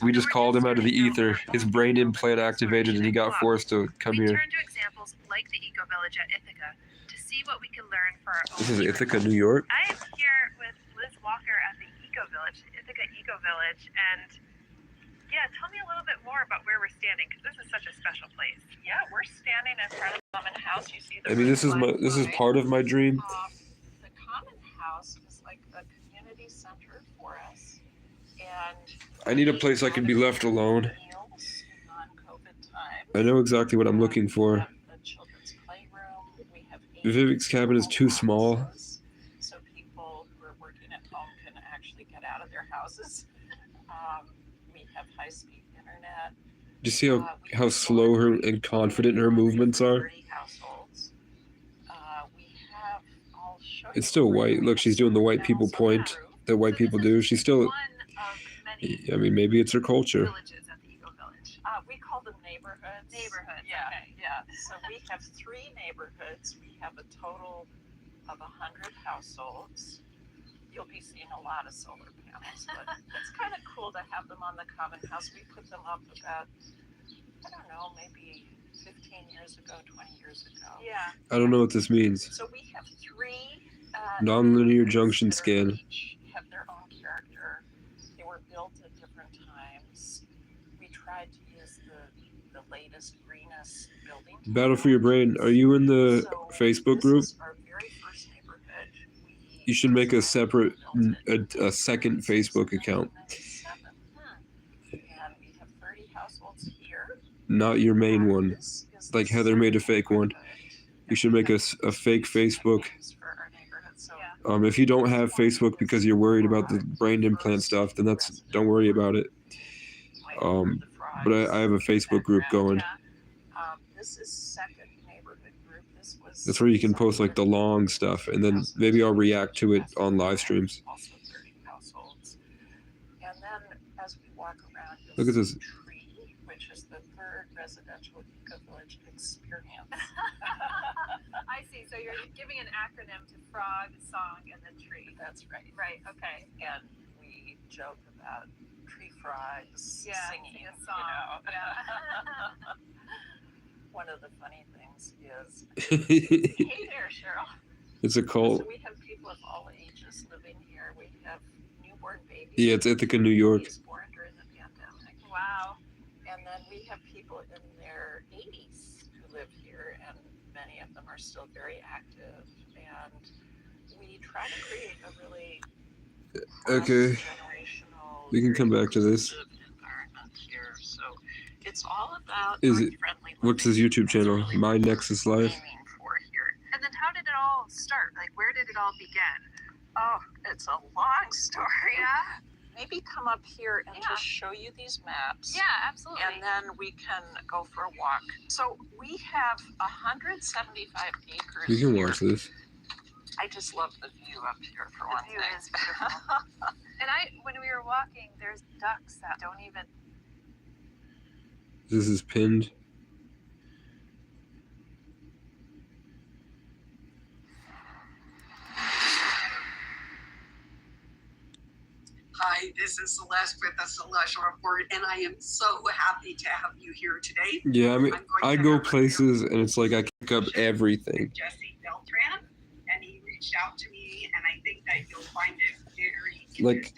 We just called him out of the ether. His brain implant activated, and he got forced to come here. We turn to examples like the Eco Village at Ithaca to see what we can learn for our own. This is Ithaca, New York. I am here with Liz Walker at the Eco Village, Ithaca Eco Village, and yeah, tell me a little bit more about where we're standing, because this is such a special place. Yeah, we're standing in front of the common house. You see the this is part of my dream. I need a place I can be left alone. meals in non-COVID times. I know exactly what I'm looking for. We have a children's playroom. We have Vivek's cabin is too small. houses, so people who are working at home can actually get out of their houses. We have high-speed internet. Do you see how slow her and confident her movements are? 30 households. We have, I'll show you It's still white. Look, she's doing the white people point that white people do. She's still, I mean, maybe it's her culture. Villages at the Eco Village. We call them neighborhoods. Neighborhoods. Yeah, Okay. yeah. So we have 3 neighborhoods. We have a total of 100 households. You'll be seeing a lot of solar panels, but it's kind of cool to have them on the common house. We put them up about, I don't know, maybe 15 years ago, 20 years ago. Yeah. I don't know what this means. So we have 3 Nonlinear junction scan. each have their own character. They were built at different times. We tried to use the latest, greenest building. Battle for your brain. Are you in the Facebook group? Our very first neighborhood. You should make a separate, a second Facebook account. And we have 30 households here. Not your main one. Like Heather made a fake one. You should make a fake Facebook. If you don't have Facebook because you're worried about the brain implant stuff, then don't worry about it. But I have a Facebook group going. This is second neighborhood group. This was That's where you can post like the long stuff, and then maybe I'll react to it on live streams. also 30 households. And then as we walk around, you'll Look at this. see Tree, which is the 3rd residential eco-village experience. I see. So you're giving an acronym to frog, song, and then tree. That's right. Right. Okay. And we joke about tree frogs Yeah, singing sing a song. You know. Yeah. One of the funny things is, Hey there, Cheryl. It's a cult. so we have people of all ages living here. We have newborn babies. Yeah, it's Ithaca, New York. Babies born during the pandemic. Wow. And then we have people in their 80s who live here, and many of them are still very active. And we try to create a really Okay. cross-generational, We can come back to this. environment here. So it's all about Is it? friendly What's his YouTube channel? My Nexus Life. for here. And then how did it all start? Like, where did it all begin? Oh, it's a long story. Yeah. Maybe come up here and just show you these maps. Yeah, absolutely. And then we can go for a walk. So we have 175 acres. We can here. watch this. I just love the view up here for one view thing. is beautiful. And when we were walking, there's ducks that don't even. This is pinned. Hi, this is Celeste with the Celestial Report, and I am so happy to have you here today. Yeah, I mean, I go places and it's like I pick up everything. Jesse Beltran, and he reached out to me, and I think that you'll find it very Like,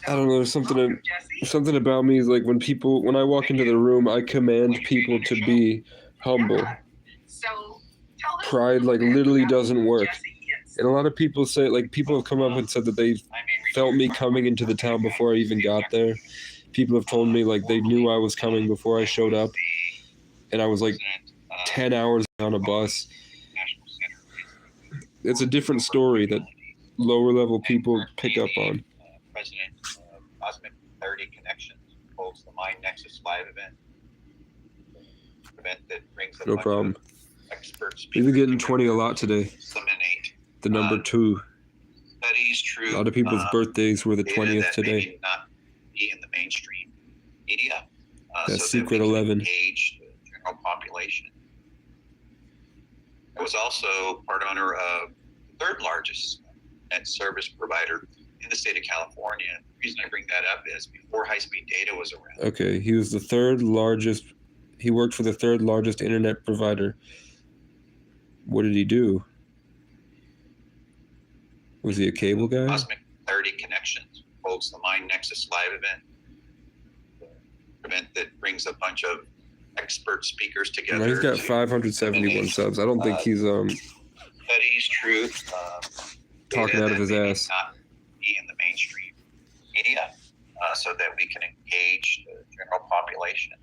I don't know, there's something about me is like when I walk into the room, I command people to be humble. Pride like literally doesn't work. And a lot of people say, like, people have come up and said that they felt me coming into the town before I even got there. People have told me like they knew I was coming before I showed up, and I was like 10 hours on a bus. It's a different story that lower level people pick up on. President of Cosmic 30 Connections holds the Mind Nexus live event that brings a No bunch problem. of experts. We've been getting 20 a lot today. Disseminate The number 2. studies, truth. A lot of people's birthdays were the data 20th that today. Maybe not be in the mainstream media. That's so Secret that we can 11. engage the general population. I was also part owner of the 3rd largest net service provider in the state of California. The reason I bring that up is before high-speed data was around. Okay, he was the 3rd largest. He worked for the 3rd largest internet provider. What did he do? Was he a cable guy? Cosmic 30 Connections holds the Mind Nexus live event that brings a bunch of expert speakers together. No, he's got to 571 subs. I don't think he's studies, truth, talking data out of that his may ass. not be in the mainstream media. so that we can engage the general population.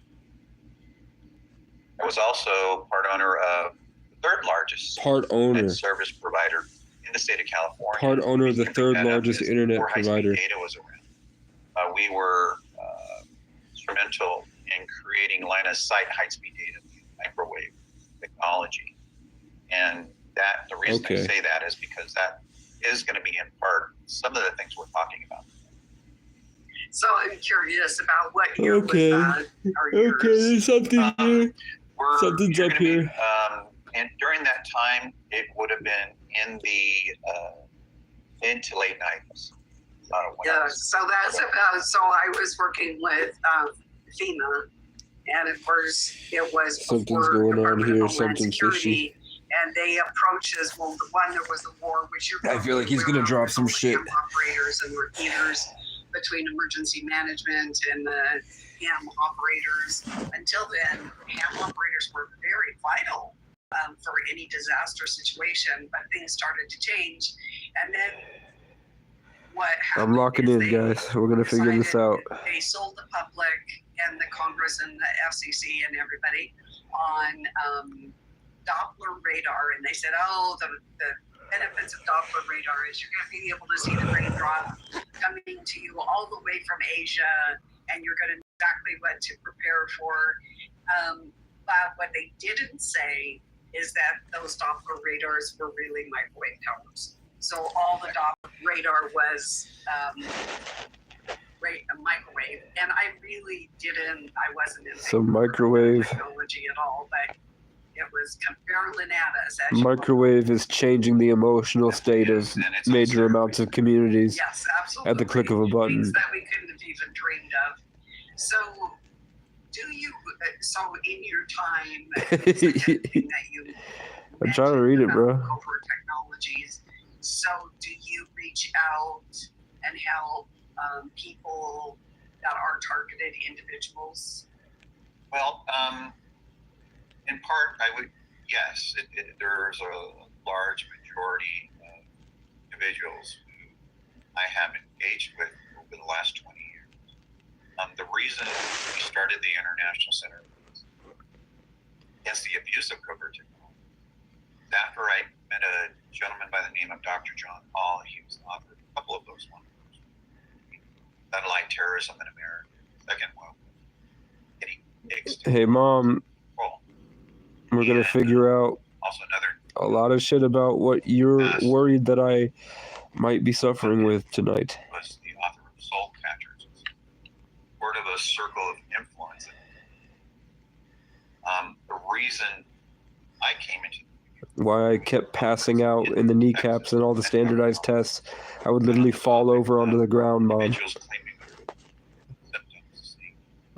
I was also part owner of the third largest internet service provider in the state of California. Part owner of the third largest internet provider. Data was around. We were instrumental in creating line of sight high-speed data, microwave technology, and the reason I say that is because that is going to be in part some of the things we're talking about. So I'm curious about what year was that? There's something here. Something's up here. And during that time, it would have been in the mid to late 90s. Yeah, so that's about, so I was working with FEMA, and of course it was Something's going on here, something's fishy. And they approached us, well, the one, there was a war, which you're I feel like he's gonna drop some shit. Operators and repeaters between emergency management and the ham operators. Until then, ham operators were very vital for any disaster situation, but things started to change. And then what happened? I'm locking in, guys. We're gonna figure this out. They sold the public and the Congress and the FCC and everybody on Doppler radar, and they said, oh, the benefits of Doppler radar is you're going to be able to see the raindrop coming to you all the way from Asia, and you're going to know exactly what to prepare for. But what they didn't say is that those Doppler radars were really microwave towers. So all the Doppler radar was a microwave, and I really I wasn't in microwave technology at all, but it was Linatas. Microwave is changing the emotional state of major amounts of communities. Yes, absolutely. At the click of a button. Things that we couldn't have even dreamed of. So, in your time, I'm trying to read it, bro. Over technologies. So, do you reach out and help people that are targeted individuals? Well, in part, I would, yes. There's a large majority of individuals who I have engaged with over the last 20 years. The reason we started the International Center against the abuse of covert technology, after I met a gentleman by the name of Dr. John Hall. He was the author of a couple of those ones. Satellite Terrorism in America, Second World War. Hey, Mom. We're going to figure out a lot of shit about what you're worried that I might be suffering with tonight. Was the author of Soul Catchers. Part of a circle of influence. The reason I came into why I kept passing out in the kneecaps and all the standardized tests, I would literally fall over onto the ground, Mom.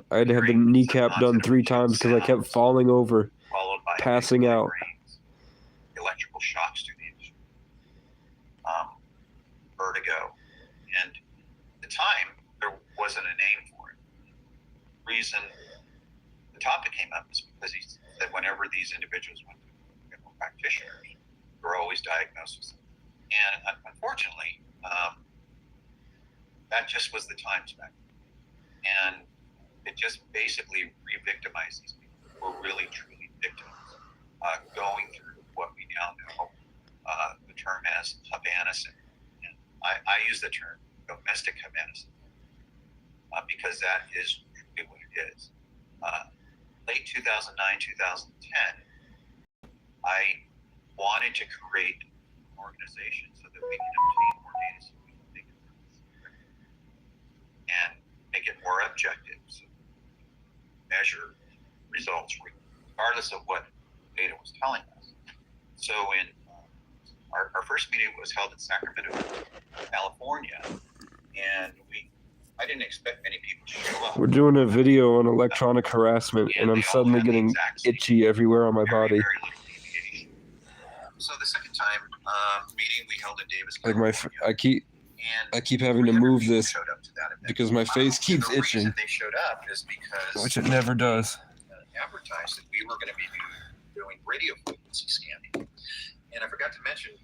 I had to have the kneecap done 3 times because I kept falling over. Passing out. Electrical shocks to the industry. Vertigo. And at the time, there wasn't a name for it. The reason the topic came up is because he said whenever these individuals went to medical practitioners, they were always diagnosed with something. And unfortunately, that just was the times back then. And it just basically re-victimized these people who were really, truly victims. Going through what we now know the term as Havanism. And I use the term domestic Havanism because that is truly what it is. Late 2009, 2010, I wanted to create an organization so that we can obtain more data so we can make it and make it more objective, so measure results regardless of what data was telling us. So in our first meeting was held in Sacramento, California, and I didn't expect many people to show up. We're doing a video on electronic harassment, and I'm suddenly getting itchy everywhere on my body. So the second time meeting we held in Davis, like I keep having to move this because my face keeps itching, they showed up is because which it never does. Advertised that we were going to be doing radio frequency scanning, and I forgot to mention.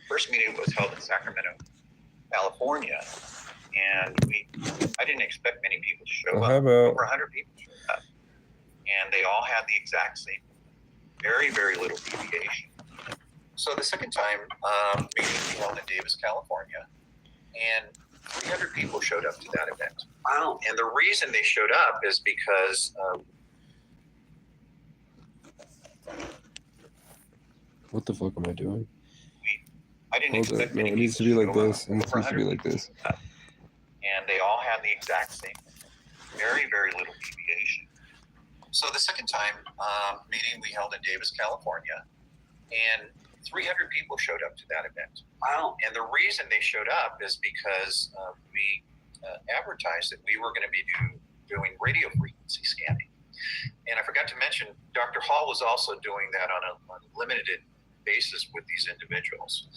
First meeting was held in Sacramento, California, And I didn't expect many people to show Well, up. how about- Over 100 people showed up. And they all had the exact same, very, very little deviation. So the second time, meeting we held in Davis, California, and 300 people showed up to that event. Wow. And the reason they showed up is because What the fuck am I doing? I didn't Hold expect up. No, many it needs to people be like show up. this. It needs to be like this. And they all had the exact same, very, very little deviation. So the second time meeting we held in Davis, California, and 300 people showed up to that event. Wow. And the reason they showed up is because we advertised that we were going to be doing radio frequency scanning. And I forgot to mention, Dr. Hall was also doing that on a limited basis with these individuals.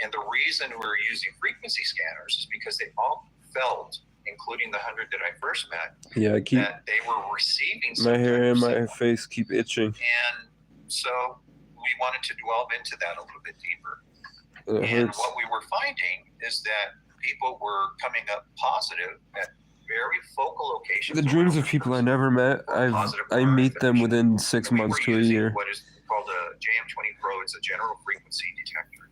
And the reason we're using frequency scanners is because they all felt, including the 100 that I first met, Yeah, I keep that they were receiving my hair and my signal. face keep itching. And so we wanted to delve into that a little bit deeper. It And hurts. what we were finding is that people were coming up positive at very focal locations. The dreams of people I never met, I meet them within 6 months to a year. What is called a JM20 Pro. It's a general frequency detector,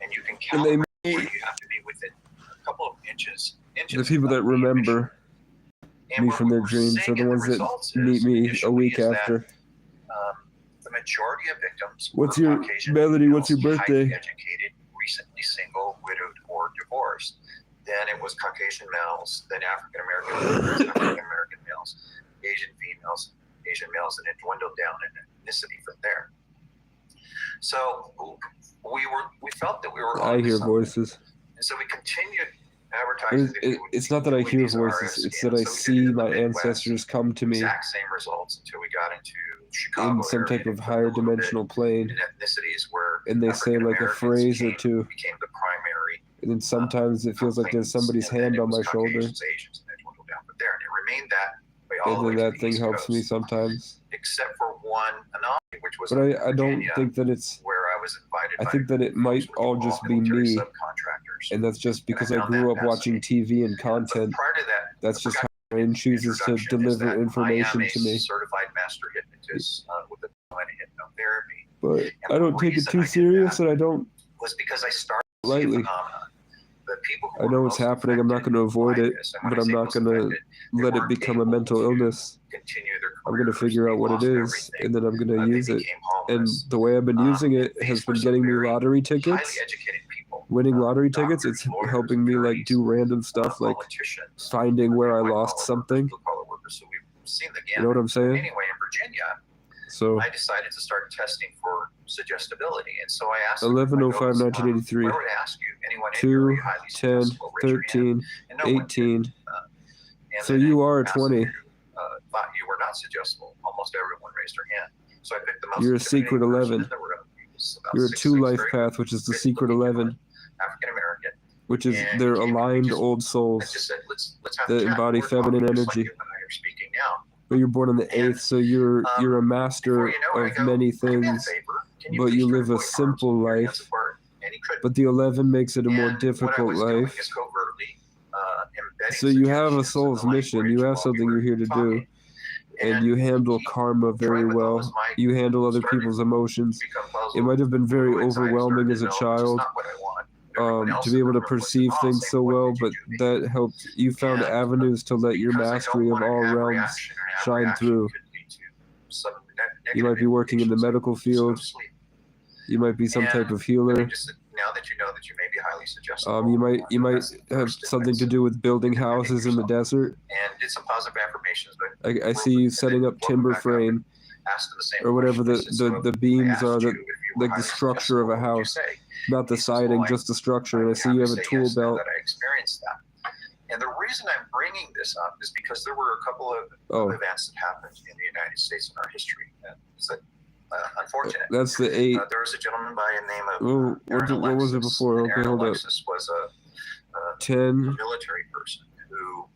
and you can And count they where you have to be within a couple of inches. The people that remember me from their dreams are the ones that meet me a week after. The majority of victims What's were your Caucasian Melody? What's your males, birthday? highly educated, recently single, widowed, or divorced. Then it was Caucasian males, then African American males, African American males, Asian females, Asian males, and it dwindled down in ethnicity from there. So we felt that we were I onto hear something. voices. And so we continued But advertising. it's not that I hear voices, it's that I see my ancestors come to me Exact same results until we got into Chicago in some area type of higher dimensional plane, in ethnicities where and they say like a phrase or two, became the primary. and then sometimes it feels like there's somebody's hand on my shoulder, Caucasians, Asians, and it dwindled down from there, and it remained that way all the and way then to that the thing East helps me Coast, sometimes. except for one anomaly, which was But in I don't Virginia, think that it's. where I was invited I by think that it might all just be me, subcontractors. and that's just because I found grew that up watching TV and content. Prior to that, That's just how my brain chooses to deliver information to me. certified master hypnotist with a diploma in hypnotherapy. But I don't take it too serious, and I don't Was because I started lightly. the people who I were know it's most happening. I'm not going to avoid it, but I'm not going to let it become a mental illness. continue their I'm going to figure out what it is, and then I'm going to use it. And homeless. the way I've been using it has been getting me lottery tickets. highly educated people, Winning lottery tickets, it's helping me like do random stuff, like politicians, finding where I lost something. blue-collar workers. So we've seen the You know what I'm saying? Anyway, in Virginia, So I decided to start testing for suggestibility, and so I asked 11/05/1983, I would ask you, anyone in here, are 2, you highly 10, suggestible? Raise your hand. 13, And no one 18. And So then you are asked 20. if you, thought you were not suggestible. Almost everyone raised their hand. So I picked the most You're a intimidating secret person 11. in the room. He was about You're a 6'6", 2 life very path, which is the fit secret looking 11, African American. which is And their he came to me aligned just- old I souls just said, let's have a that chat. embody We're feminine talking just like energy. you and I are speaking now. But you're born on the 8th, so you're a master of many things, but you live a simple life. But the 11 makes it a more difficult life. So you have a soul's mission. You have something you're here to do. And you handle karma very well. You handle other people's emotions. It might have been very overwhelming as a child to be able to perceive things so well, but that helped. You found avenues to let your mastery of all realms shine through. You might be working in the medical field. You might be some type of healer. Now that you know that you may be highly suggestible. You might have something to do with building houses in the desert. And did some positive affirmations, but I see you setting up timber frame asked them the same or whatever question. the beams are, that like the structure of a house, not the siding, just the structure. And I see you have a tool belt. That I experienced that. And the reason I'm bringing this up is because there were a couple of events that happened in the United States in our history. It's unfortunate. That's the 8. There was a gentleman by the name of What was it before? Okay, hold up. Alexis was a 10. military person who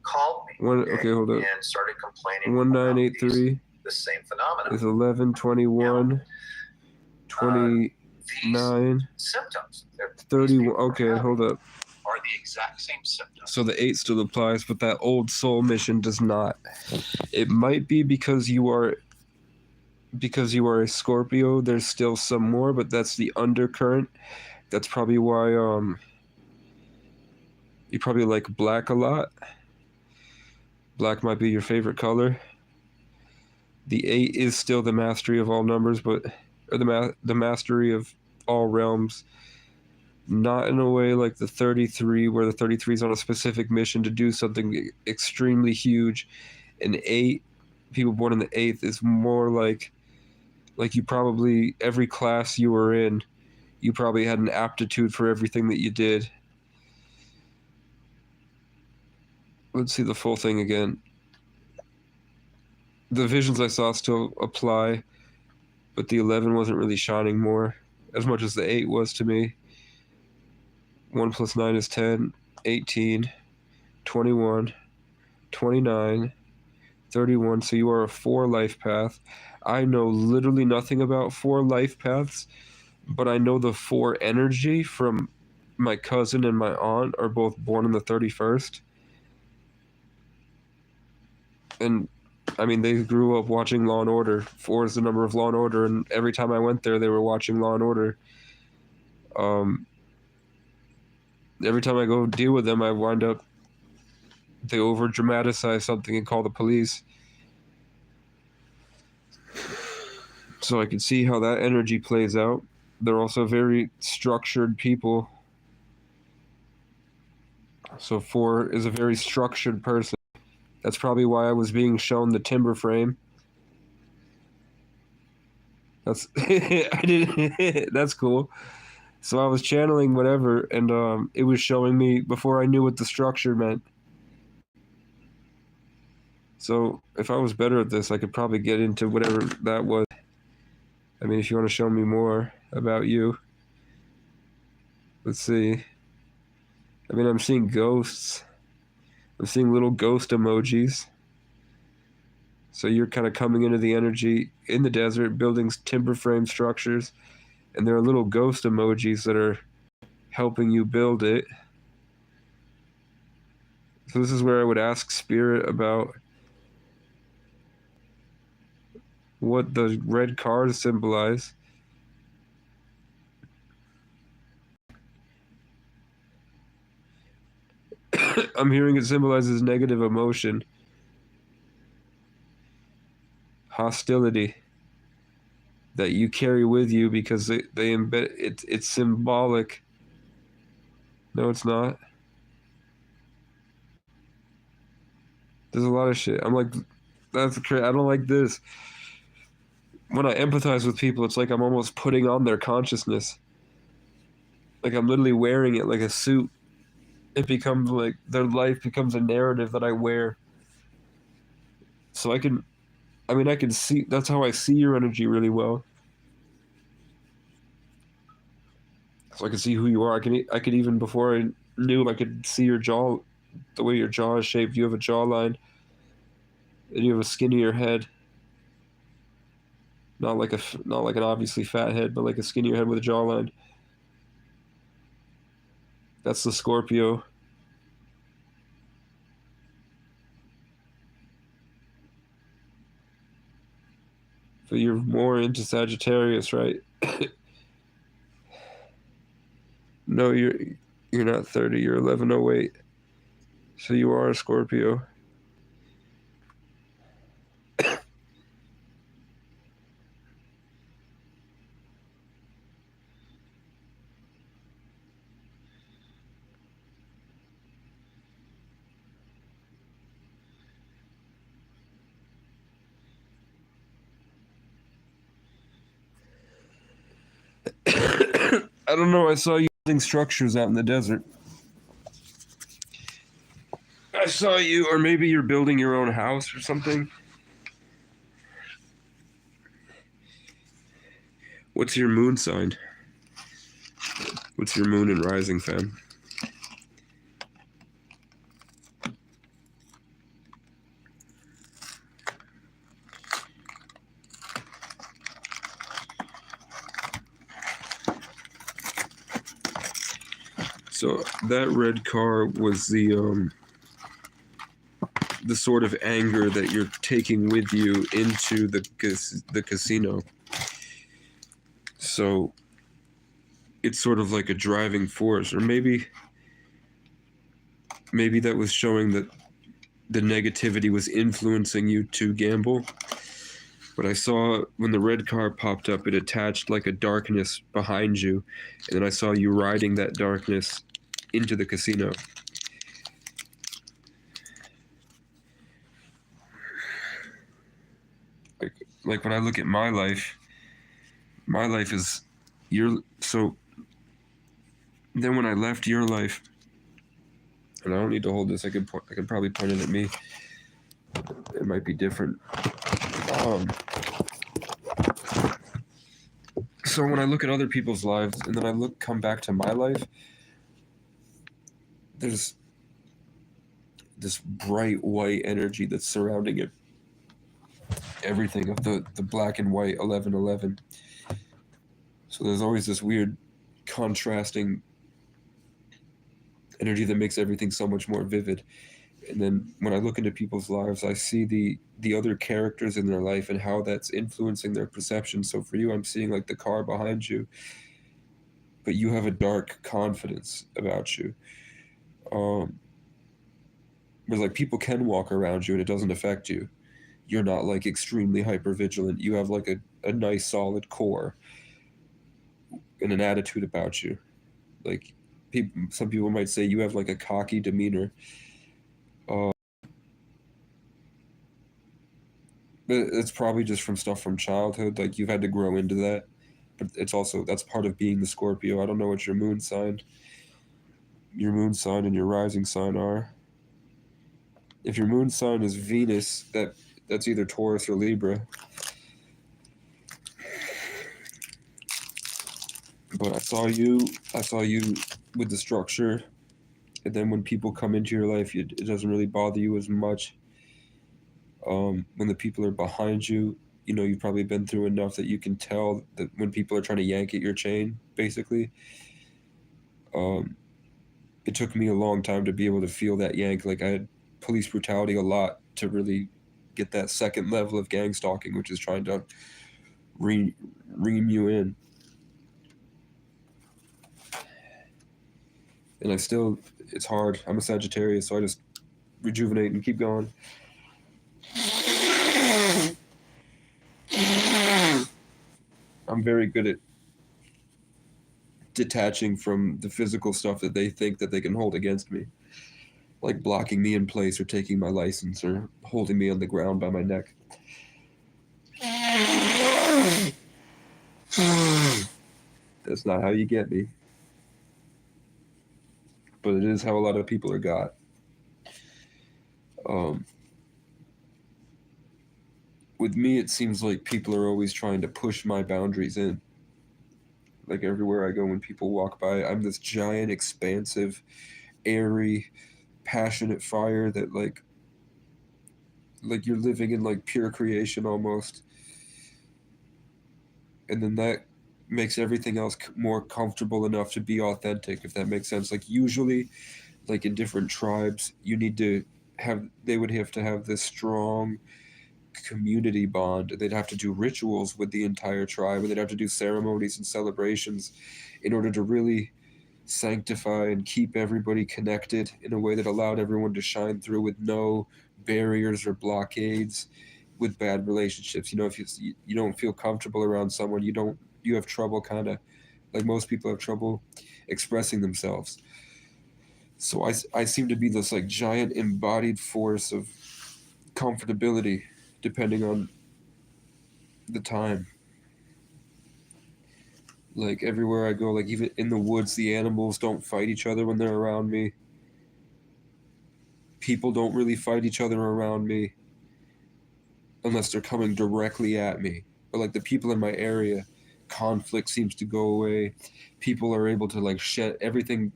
called me Okay, hold up. and started complaining 1983 the same phenomenon. is 11/21 29 symptoms. 31. Okay, hold up. are the exact same symptoms. So the 8 still applies, but that old soul mission does not. It might be because you are a Scorpio, there's still some more, but that's the undercurrent. That's probably why you probably like black a lot. Black might be your favorite color. The 8 is still the mastery of all numbers, or the mastery of all realms. Not in a way like the 33, where the 33 is on a specific mission to do something extremely huge. An 8, people born in the 8th, is more like you probably, every class you were in, you probably had an aptitude for everything that you did. Let's see the full thing again. The visions I saw still apply, but the 11 wasn't really shining more as much as the 8 was to me. 1 plus 9 is 10, 18, 21, 29, 31. So you are a 4 life path. I know literally nothing about 4 life paths, but I know the 4 energy from my cousin and my aunt are both born on the 31st. And I mean, they grew up watching Law and Order. 4 is the number of Law and Order, and every time I went there, they were watching Law and Order. Every time I go deal with them, I wind up, they over dramatize something and call the police. So I can see how that energy plays out. They're also very structured people. So 4 is a very structured person. That's probably why I was being shown the timber frame. That's I didn't. That's cool. So I was channeling whatever, and it was showing me before I knew what the structure meant. So if I was better at this, I could probably get into whatever that was. I mean, if you want to show me more about you. Let's see. I mean, I'm seeing ghosts. I'm seeing little ghost emojis. So you're kind of coming into the energy in the desert, building timber frame structures, and there are little ghost emojis that are helping you build it. So this is where I would ask Spirit about what the red cards symbolize. I'm hearing it symbolizes negative emotion, hostility that you carry with you because they embed it. It's symbolic. No, it's not. There's a lot of shit. I'm like, that's crazy. I don't like this. When I empathize with people, it's like I'm almost putting on their consciousness. Like I'm literally wearing it like a suit. It becomes like their life becomes a narrative that I wear. So I can see, that's how I see your energy really well. So I can see who you are. I could even, before I knew, I could see your jaw, the way your jaw is shaped. You have a jawline, and you have a skinnier head. Not like an obviously fat head, but like a skinnier head with a jawline. That's the Scorpio. But you're more into Sagittarius, right? No, you're not 30. You're 1108. So you are a Scorpio. I don't know. I saw you building structures out in the desert. I saw you, or maybe you're building your own house or something. What's your moon sign? What's your moon and rising, fam? So that red car was the sort of anger that you're taking with you into the casino. So it's sort of like a driving force, or maybe that was showing that the negativity was influencing you to gamble. But I saw when the red car popped up, it attached like a darkness behind you, and then I saw you riding that darkness into the casino. Like when I look at my life is so then when I left your life, and I don't need to hold this, I could probably point it at me. It might be different. So when I look at other people's lives and then come back to my life, there's this bright white energy that's surrounding it. Everything of the black and white 1111. So there's always this weird contrasting energy that makes everything so much more vivid. And then when I look into people's lives, I see the other characters in their life and how that's influencing their perception. So for you, I'm seeing like the car behind you, but you have a dark confidence about you. Where like people can walk around you and it doesn't affect you. You're not like extremely hyper vigilant. You have like a nice solid core and an attitude about you. Like some people might say you have like a cocky demeanor. But it's probably just from stuff from childhood. Like you've had to grow into that. But it's also, that's part of being the Scorpio. I don't know what your moon sign and your rising sign are. If your moon sign is Venus, that's either Taurus or Libra. But I saw you with the structure, and then when people come into your life, it doesn't really bother you as much. When the people are behind you, you know, you've probably been through enough that you can tell that when people are trying to yank at your chain, basically. It took me a long time to be able to feel that yank. Like I had police brutality a lot to really get that second level of gang stalking, which is trying to ream you in. And it's hard. I'm a Sagittarius, so I just rejuvenate and keep going. I'm very good at detaching from the physical stuff that they think that they can hold against me. Like blocking me in place or taking my license or holding me on the ground by my neck. That's not how you get me. But it is how a lot of people are got. With me, it seems like people are always trying to push my boundaries in. Like everywhere I go, when people walk by, I'm this giant, expansive, airy, passionate fire that like you're living in like pure creation almost. And then that makes everything else more comfortable enough to be authentic, if that makes sense. Like usually, like in different tribes, they would have to have this strong community bond. They'd have to do rituals with the entire tribe, and they'd have to do ceremonies and celebrations in order to really sanctify and keep everybody connected in a way that allowed everyone to shine through with no barriers or blockades with bad relationships. You know, if you don't feel comfortable around someone, you have trouble kind of, like most people have trouble expressing themselves. So I seem to be this like giant embodied force of comfortability depending on the time. Like everywhere I go, like even in the woods, the animals don't fight each other when they're around me. People don't really fight each other around me unless they're coming directly at me. But like the people in my area, conflict seems to go away. People are able to like shed everything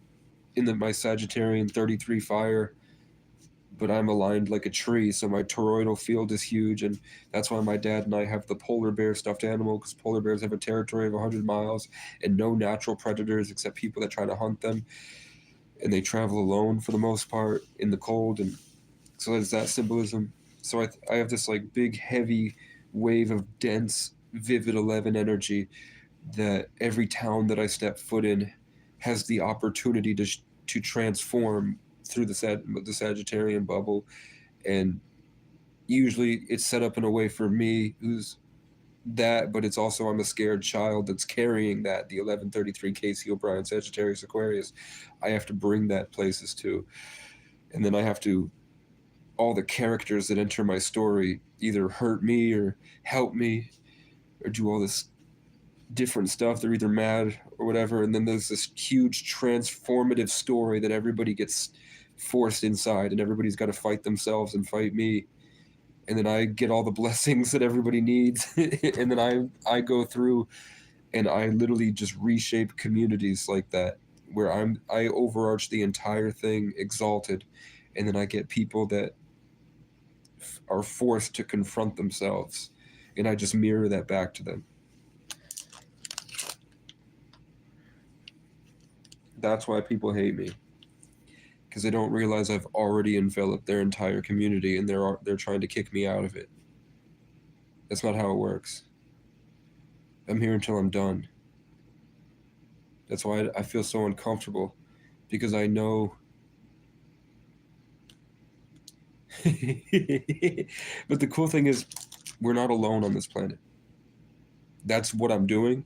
in my Sagittarian 33 fire. But I'm aligned like a tree, so my toroidal field is huge, and that's why my dad and I have the polar bear stuffed animal, because polar bears have a territory of 100 miles and no natural predators except people that try to hunt them. and they travel alone for the most part in the cold, and so there's that symbolism. So I have this like big heavy wave of dense vivid 11 energy that every town that I step foot in has the opportunity to transform through the Sagittarian bubble. And usually it's set up in a way for me who's that, but it's also I'm a scared child that's carrying that, the 1133 Casey O'Brien Sagittarius Aquarius. I have to bring that places too. And then I have to, all the characters that enter my story either hurt me or help me or do all this different stuff. They're either mad or whatever, and then there's this huge transformative story that everybody gets forced inside, and everybody's got to fight themselves and fight me, and then I get all the blessings that everybody needs, and then I go through and I literally just reshape communities like that, where I overarch the entire thing, exalted, and then I get people that are forced to confront themselves, and I just mirror that back to them. That's why people hate me, because they don't realize I've already enveloped their entire community, and they're trying to kick me out of it. That's not how it works. I'm here until I'm done. That's why I feel so uncomfortable, because I know. But the cool thing is, we're not alone on this planet. That's what I'm doing.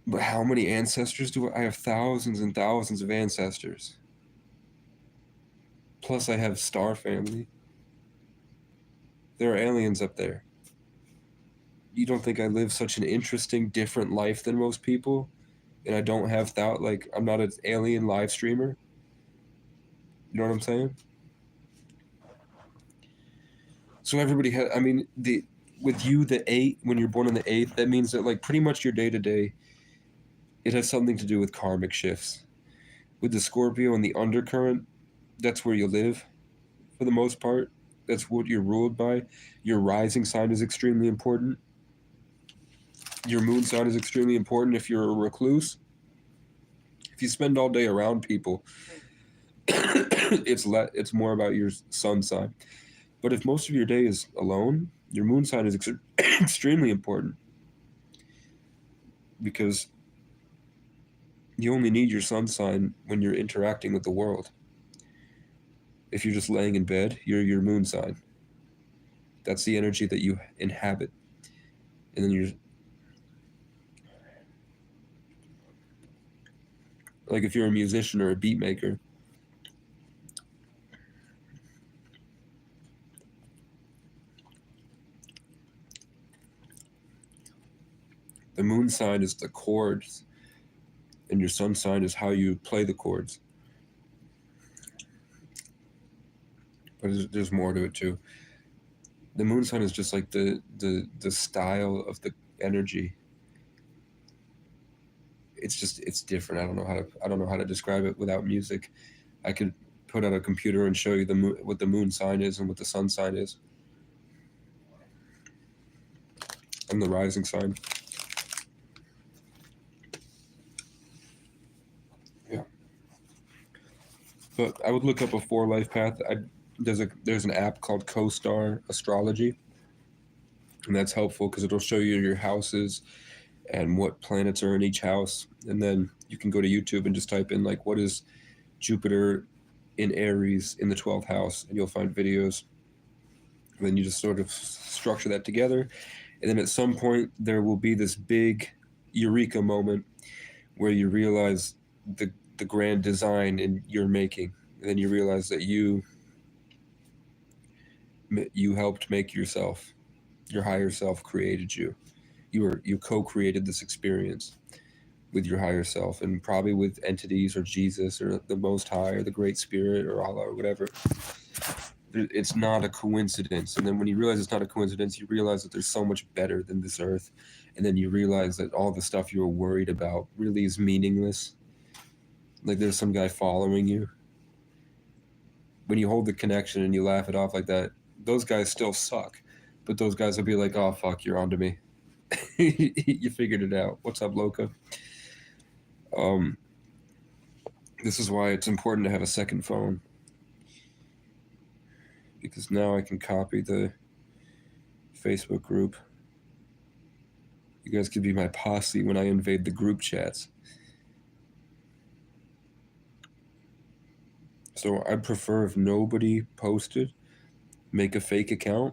But how many ancestors do I have? Thousands and thousands of ancestors. Plus I have star family. There are aliens up there. You don't think I live such an interesting, different life than most people? And I don't have I'm not an alien live streamer? You know what I'm saying? So everybody has, with you, the 8, when you're born on the 8th, that means that like pretty much your day-to-day, it has something to do with karmic shifts. With the Scorpio and the undercurrent, that's where you live for the most part. That's what you're ruled by. Your rising sign is extremely important. Your moon sign is extremely important if you're a recluse. If you spend all day around people, it's more about your sun sign. But if most of your day is alone, your moon sign is extremely important, because you only need your sun sign when you're interacting with the world. If you're just laying in bed, you're your moon sign. That's the energy that you inhabit. And then you're like, if you're a musician or a beat maker, the moon sign is the chords, and your sun sign is how you play the chords. But there's more to it too. The moon sign is just like the style of the energy. It's different. I don't know how to describe it without music. I could put out a computer and show you what the moon sign is and what the sun sign is, and the rising sign. Yeah. But I would look up a 4-life path. There's an app called CoStar Astrology, and that's helpful because it'll show you your houses and what planets are in each house. And then you can go to YouTube and just type in like, what is Jupiter in Aries in the 12th house, and you'll find videos. And then you just sort of structure that together, and then at some point there will be this big eureka moment where you realize the grand design in your making, and then you realize that you helped make yourself. Your higher self created you. You co-created this experience with your higher self, and probably with entities or Jesus or the Most High or the Great Spirit or Allah or whatever. It's not a coincidence. And then when you realize it's not a coincidence, you realize that there's so much better than this earth. And then you realize that all the stuff you were worried about really is meaningless. Like there's some guy following you. When you hold the connection and you laugh it off like that, those guys still suck. But those guys will be like, oh, fuck, you're onto me. You figured it out. What's up, Loca? This is why it's important to have a second phone. Because now I can copy the Facebook group. You guys could be my posse when I invade the group chats. So I'd prefer if nobody posted, make a fake account.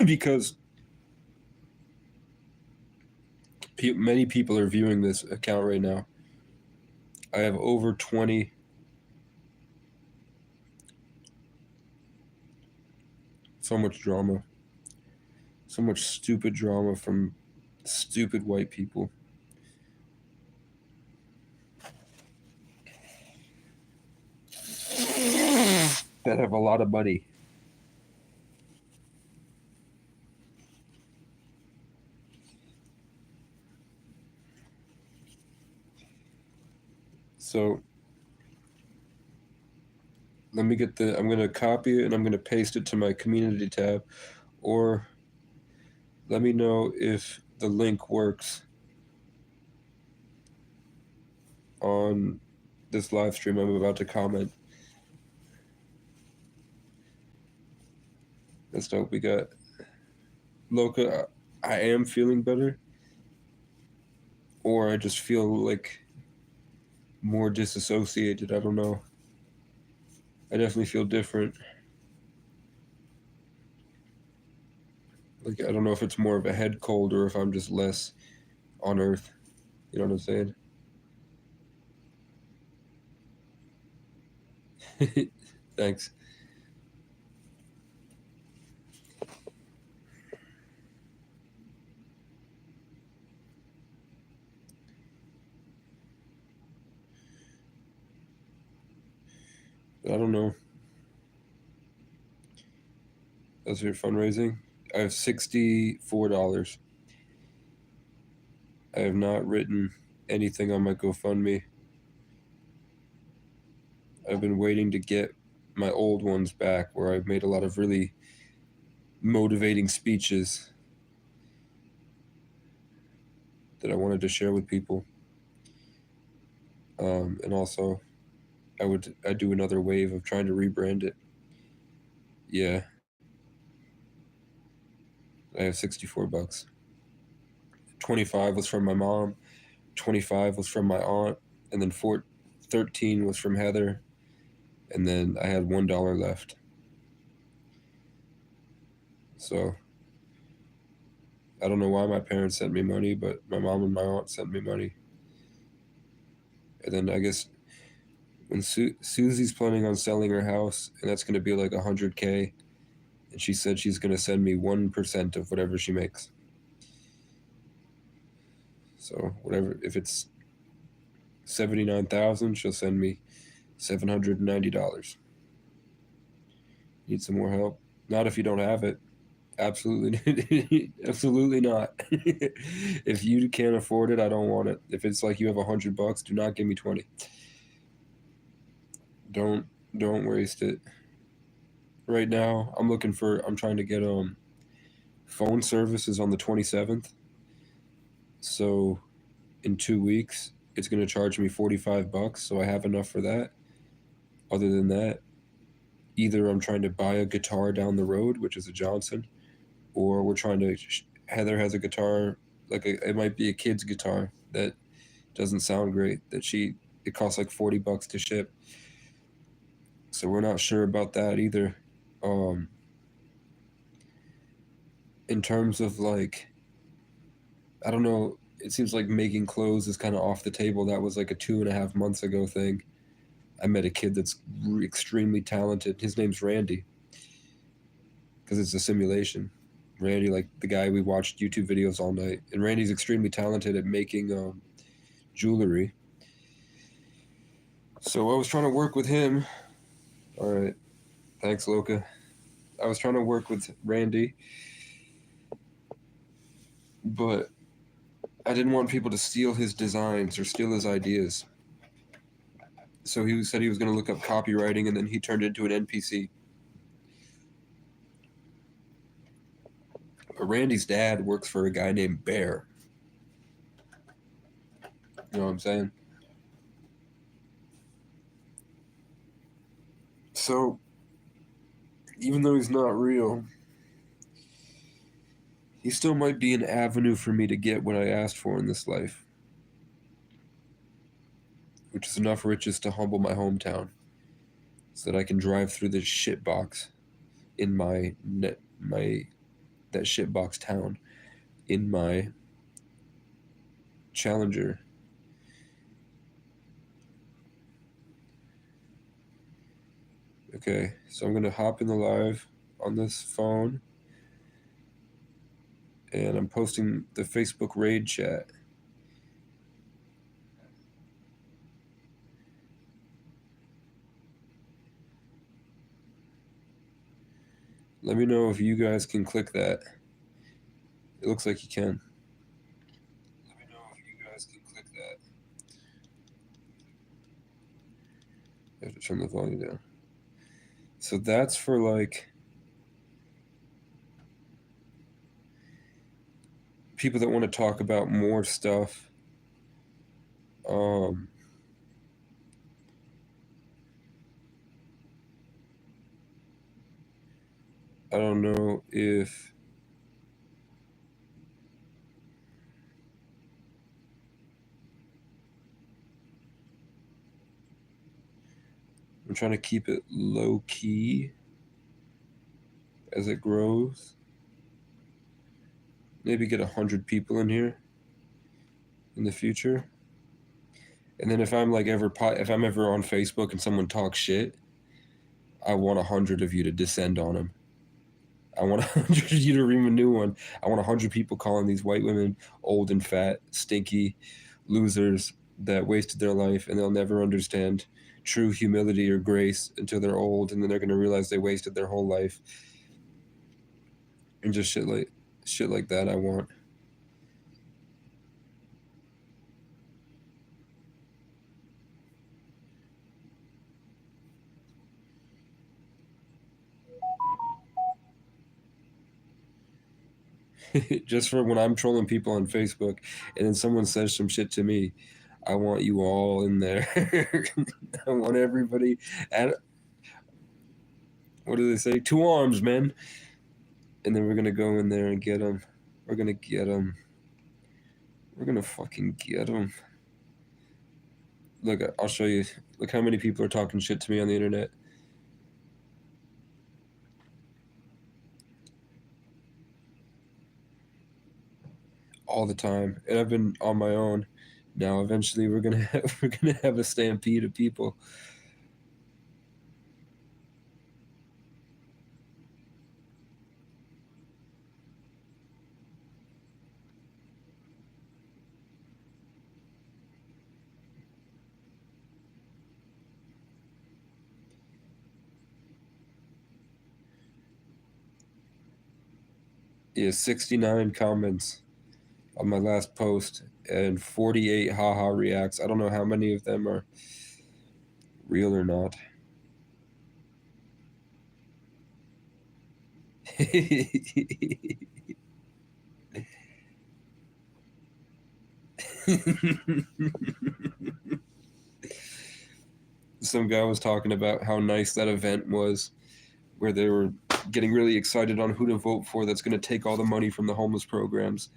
Because many people are viewing this account right now. I have over 20 so much drama. So much stupid drama from stupid white people. That have a lot of money. So let me get I'm going to copy it and I'm going to paste it to my community tab, or let me know if the link works on this live stream I'm about to comment. That's dope. We got Loca. I am feeling better, or I just feel like more disassociated. I don't know. I definitely feel different. Like, I don't know if it's more of a head cold or if I'm just less on Earth. You know what I'm saying? Thanks. I don't know. That's your fundraising? I have $64. I have not written anything on my GoFundMe. I've been waiting to get my old ones back where I've made a lot of really motivating speeches that I wanted to share with people. And also, I'd do another wave of trying to rebrand it. Yeah. I have $64. 25 was from my mom, 25 was from my aunt, and then 13 was from Heather, and then I had $1 left. So I don't know why my parents sent me money, but my mom and my aunt sent me money. And then I guess when Susie's planning on selling her house, and that's going to be like $100K, and she said she's going to send me 1% of whatever she makes. So whatever, if it's $79,000, she'll send me $790. Need some more help? Not if you don't have it. Absolutely, absolutely not. If you can't afford it, I don't want it. If it's like you have $100, do not give me 20. Don't waste it. Right now, I'm trying to get phone services on the 27th. So in 2 weeks, it's going to charge me $45. So I have enough for that. Other than that, either I'm trying to buy a guitar down the road, which is a Johnson, or we're trying to, Heather has a guitar, it might be a kid's guitar that doesn't sound great, it costs like $40 to ship. So we're not sure about that either. In terms of I don't know, it seems like making clothes is kind of off the table. That was like a 2.5 months ago thing. I met a kid that's extremely talented. His name's Randy, because it's a simulation. Randy, like the guy we watched YouTube videos all night. And Randy's extremely talented at making jewelry. So I was trying to work with him. All right. Thanks, Loca. I was trying to work with Randy, but I didn't want people to steal his designs or steal his ideas. So he said he was going to look up copywriting, and then he turned into an NPC. But Randy's dad works for a guy named Bear. You know what I'm saying? So, even though he's not real, he still might be an avenue for me to get what I asked for in this life, which is enough riches to humble my hometown, so that I can drive through this shitbox in that shitbox town in my Challenger. Okay, so I'm gonna hop in the live on this phone, and I'm posting the Facebook raid chat. Let me know if you guys can click that. It looks like you can. Let me know if you guys can click that. I have to turn the volume down. So that's for like people that want to talk about more stuff. I don't know if I'm trying to keep it low key as it grows. Maybe get 100 people in here in the future. And then if I'm ever on Facebook and someone talks shit, I want 100 of you to descend on them. I want 100 of you to ream a new one. I want 100 people calling these white women old and fat, stinky losers that wasted their life, and they'll never understand true humility or grace until they're old, and then they're going to realize they wasted their whole life. And just shit like that I want. Just for when I'm trolling people on Facebook and then someone says some shit to me, I want you all in there. I want everybody at, what do they say? 2 arms, man. And then we're going to go in there and get them. We're going to get them. We're going to fucking get them. Look, I'll show you. Look how many people are talking shit to me on the internet. All the time, and I've been on my own. Now, eventually, we're gonna have a stampede of people. Yeah, 69 comments on my last post and 48 haha reacts. I don't know how many of them are real or not. Some guy was talking about how nice that event was, where they were getting really excited on who to vote for that's going to take all the money from the homeless programs.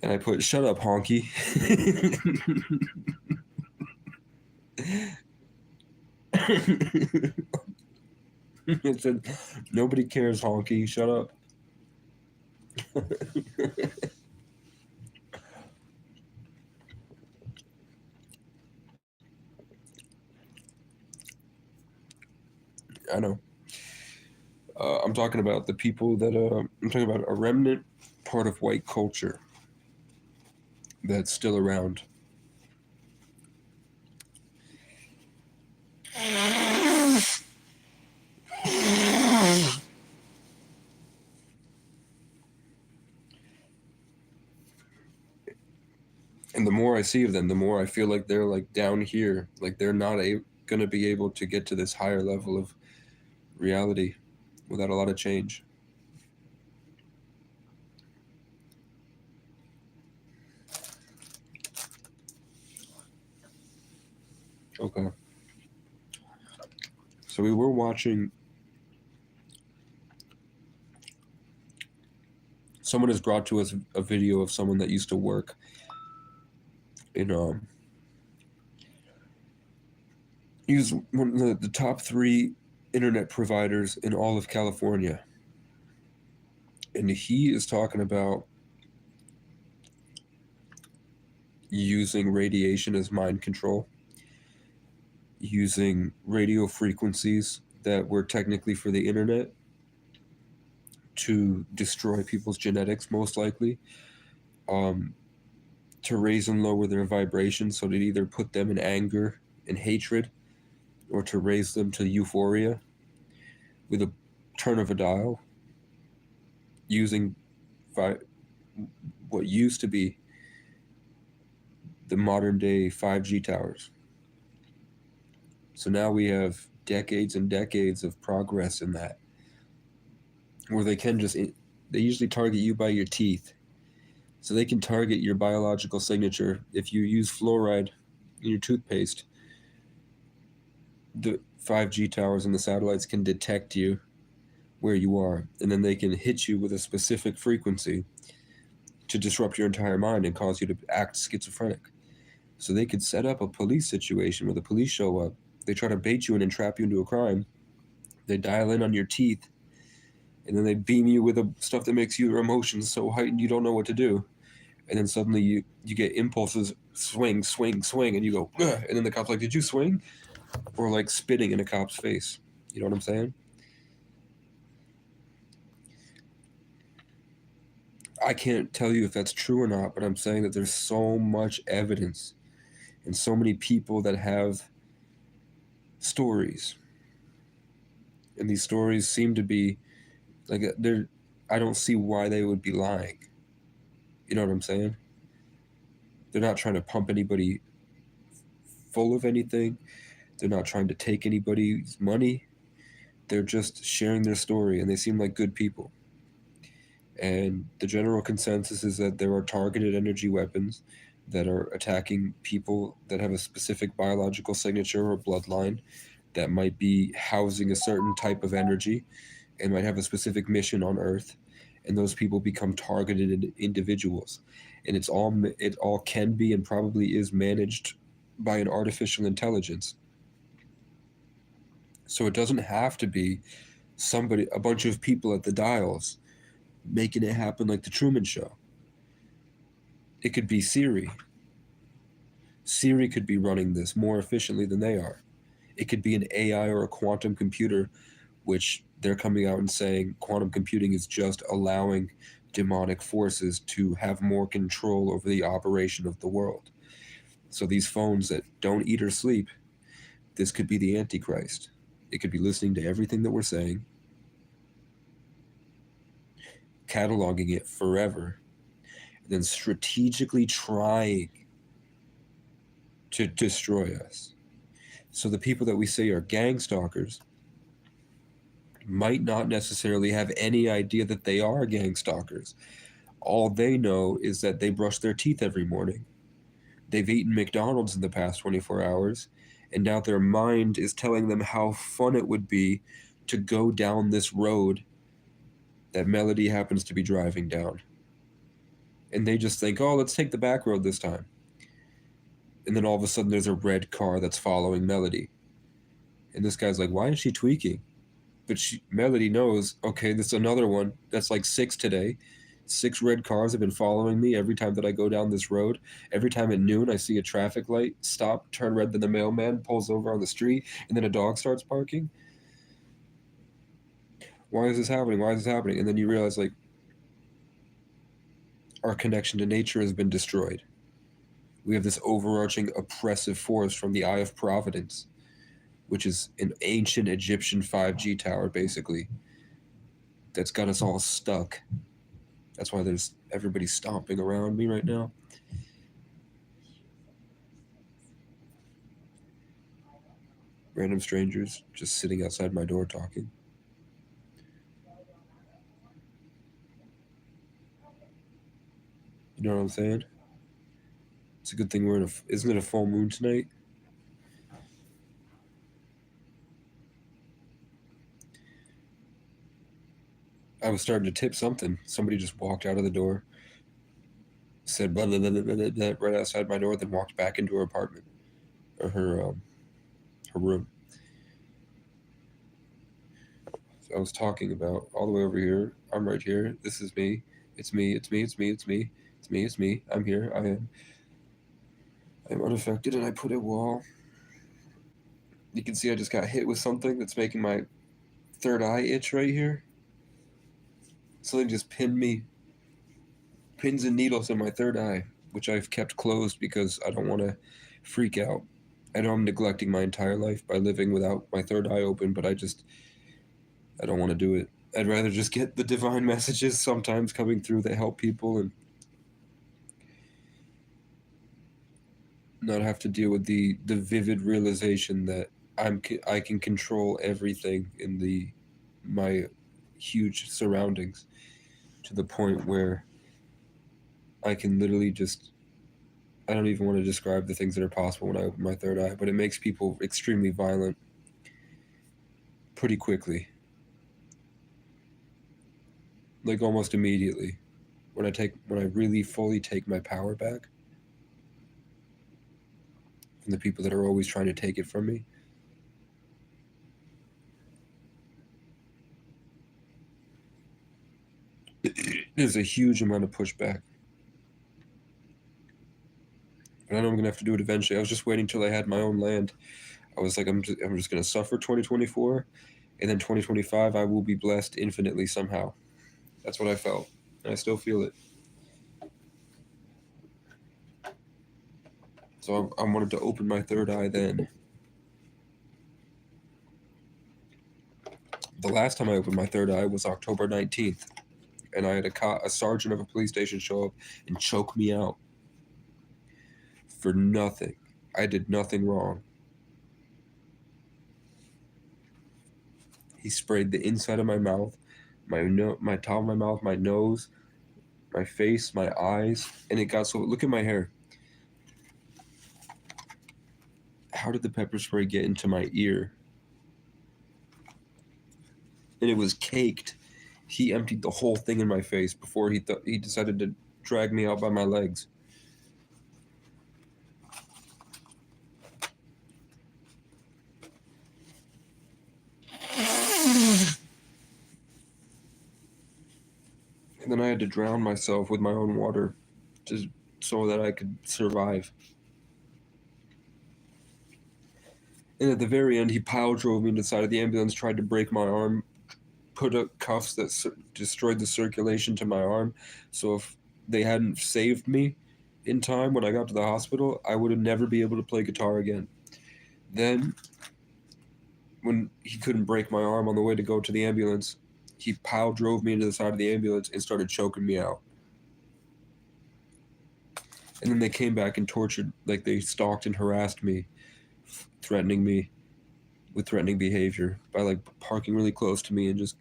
And I put, shut up, honky. It said, nobody cares, honky, shut up. I know. I'm talking about the people that, I'm talking about a remnant part of white culture that's still around. And the more I see of them, the more I feel like they're like down here, like they're not going to be able to get to this higher level of reality without a lot of change. Okay. So we were watching. Someone has brought to us a video of someone that used to work in he was one of the top 3 internet providers in all of California. And he is talking about using radiation as mind control, using radio frequencies that were technically for the internet to destroy people's genetics, most likely, to raise and lower their vibrations so to either put them in anger and hatred or to raise them to euphoria with a turn of a dial, using what used to be the modern day 5G towers. So now we have decades and decades of progress in that, where they usually target you by your teeth. So they can target your biological signature. If you use fluoride in your toothpaste, the 5G towers and the satellites can detect you where you are, and then they can hit you with a specific frequency to disrupt your entire mind and cause you to act schizophrenic. So they could set up a police situation where the police show up, they try to bait you and entrap you into a crime, they dial in on your teeth, and then they beam you with stuff that makes your emotions so heightened you don't know what to do. And then suddenly you get impulses, swing, swing, swing, and you go, ugh, and then the cop's like, did you swing? Or like spitting in a cop's face. You know what I'm saying? I can't tell you if that's true or not, but I'm saying that there's so much evidence and so many people that have stories. And these stories seem to be like I don't see why they would be lying. You know what I'm saying? They're not trying to pump anybody full of anything. They're not trying to take anybody's money. They're just sharing their story, and they seem like good people. And the general consensus is that there are targeted energy weapons that are attacking people that have a specific biological signature or bloodline that might be housing a certain type of energy and might have a specific mission on Earth. And those people become targeted individuals. And it all can be and probably is managed by an artificial intelligence. So it doesn't have to be a bunch of people at the dials making it happen like the Truman Show. It could be Siri. Siri could be running this more efficiently than they are. It could be an AI or a quantum computer, which they're coming out and saying quantum computing is just allowing demonic forces to have more control over the operation of the world. So these phones that don't eat or sleep, this could be the Antichrist. It could be listening to everything that we're saying, cataloging it forever, and then strategically trying to destroy us. So the people that we say are gang stalkers might not necessarily have any idea that they are gang stalkers. All they know is that they brush their teeth every morning. They've eaten McDonald's in the past 24 hours, and now their mind is telling them how fun it would be to go down this road that Melody happens to be driving down. And they just think, oh, let's take the back road this time. And then all of a sudden there's a red car that's following Melody. And this guy's like, why is she tweaking? But Melody knows, okay, this is another one. That's like 6 today. 6 red cars have been following me every time that I go down this road. Every time at noon I see a traffic light stop, turn red, then the mailman pulls over on the street, and then a dog starts barking. Why is this happening? Why is this happening? And then you realize, like, our connection to nature has been destroyed. We have this overarching oppressive force from the Eye of Providence, which is an ancient Egyptian 5G tower, basically, that's got us all stuck. That's why there's everybody stomping around me right now. random strangers just sitting outside my door talking. You know what I'm saying? It's a good thing we're in isn't it a full moon tonight? I was starting to tip something. Somebody just walked out of the door, said blah, blah, blah, blah, blah, blah, right outside my door, then walked back into her apartment or her room. So I was talking about all the way over here. I'm right here. This is me. It's me. It's me. It's me. It's me. It's me. It's me. I'm here. I'm unaffected, and I put a wall. You can see I just got hit with something that's making my third eye itch right here. Something just pinned me, pins and needles in my third eye, which I've kept closed because I don't want to freak out. I know I'm neglecting my entire life by living without my third eye open, but I don't want to do it. I'd rather just get the divine messages sometimes coming through that help people and not have to deal with the vivid realization that I can control everything in my huge surroundings to the point where I can literally just, I don't even want to describe the things that are possible when I open my third eye, but it makes people extremely violent pretty quickly. Like almost immediately. When I really fully take my power back from the people that are always trying to take it from me. There's a huge amount of pushback. And I know I'm going to have to do it eventually. I was just waiting till I had my own land. I was like, I'm just going to suffer 2024, and then 2025 I will be blessed infinitely somehow. That's what I felt, and I still feel it. So I wanted to open my third eye then. The last time I opened my third eye was October 19th, and I had a sergeant of a police station show up and choke me out for nothing. I did nothing wrong. He sprayed the inside of my mouth, my top of my mouth, my nose, my face, my eyes, and it got so. Look at my hair. How did the pepper spray get into my ear? And it was caked. He emptied the whole thing in my face before he decided to drag me out by my legs. And then I had to drown myself with my own water just so that I could survive. And at the very end, he pile drove me to the side of the ambulance, tried to break my arm, put up cuffs that destroyed the circulation to my arm. So if they hadn't saved me in time when I got to the hospital, I would have never be able to play guitar again. Then, when he couldn't break my arm on the way to go to the ambulance, he pile drove me into the side of the ambulance and started choking me out. And then they came back and tortured, like they stalked and harassed me, threatening me with threatening behavior by like parking really close to me and just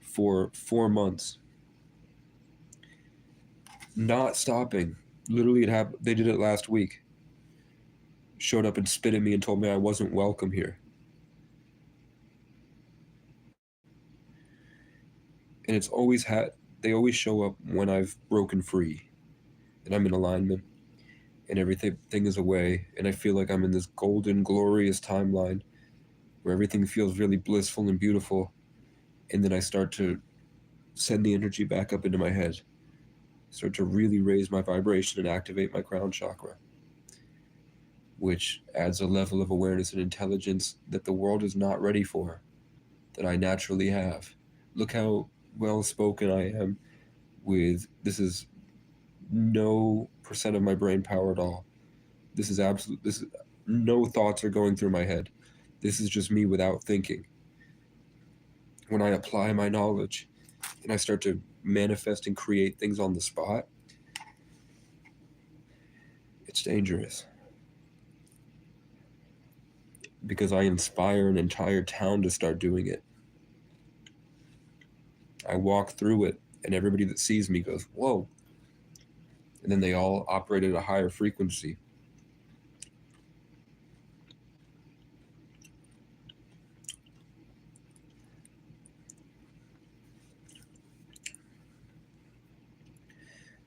for 4 months. Not stopping. Literally, it happened. They did it last week. Showed up and spit at me and told me I wasn't welcome here. And it's always they always show up when I've broken free and I'm in alignment and everything is away and I feel like I'm in this golden, glorious timeline where everything feels really blissful and beautiful, and then I start to send the energy back up into my head, start to really raise my vibration and activate my crown chakra, which adds a level of awareness and intelligence that the world is not ready for, that I naturally have. Look how well spoken I am with, this is no % of my brain power at all. This is no thoughts are going through my head. This is just me without thinking. When I apply my knowledge and I start to manifest and create things on the spot, it's dangerous. because I inspire an entire town to start doing it. I walk through it, and everybody that sees me goes, whoa. And then they all operate at a higher frequency.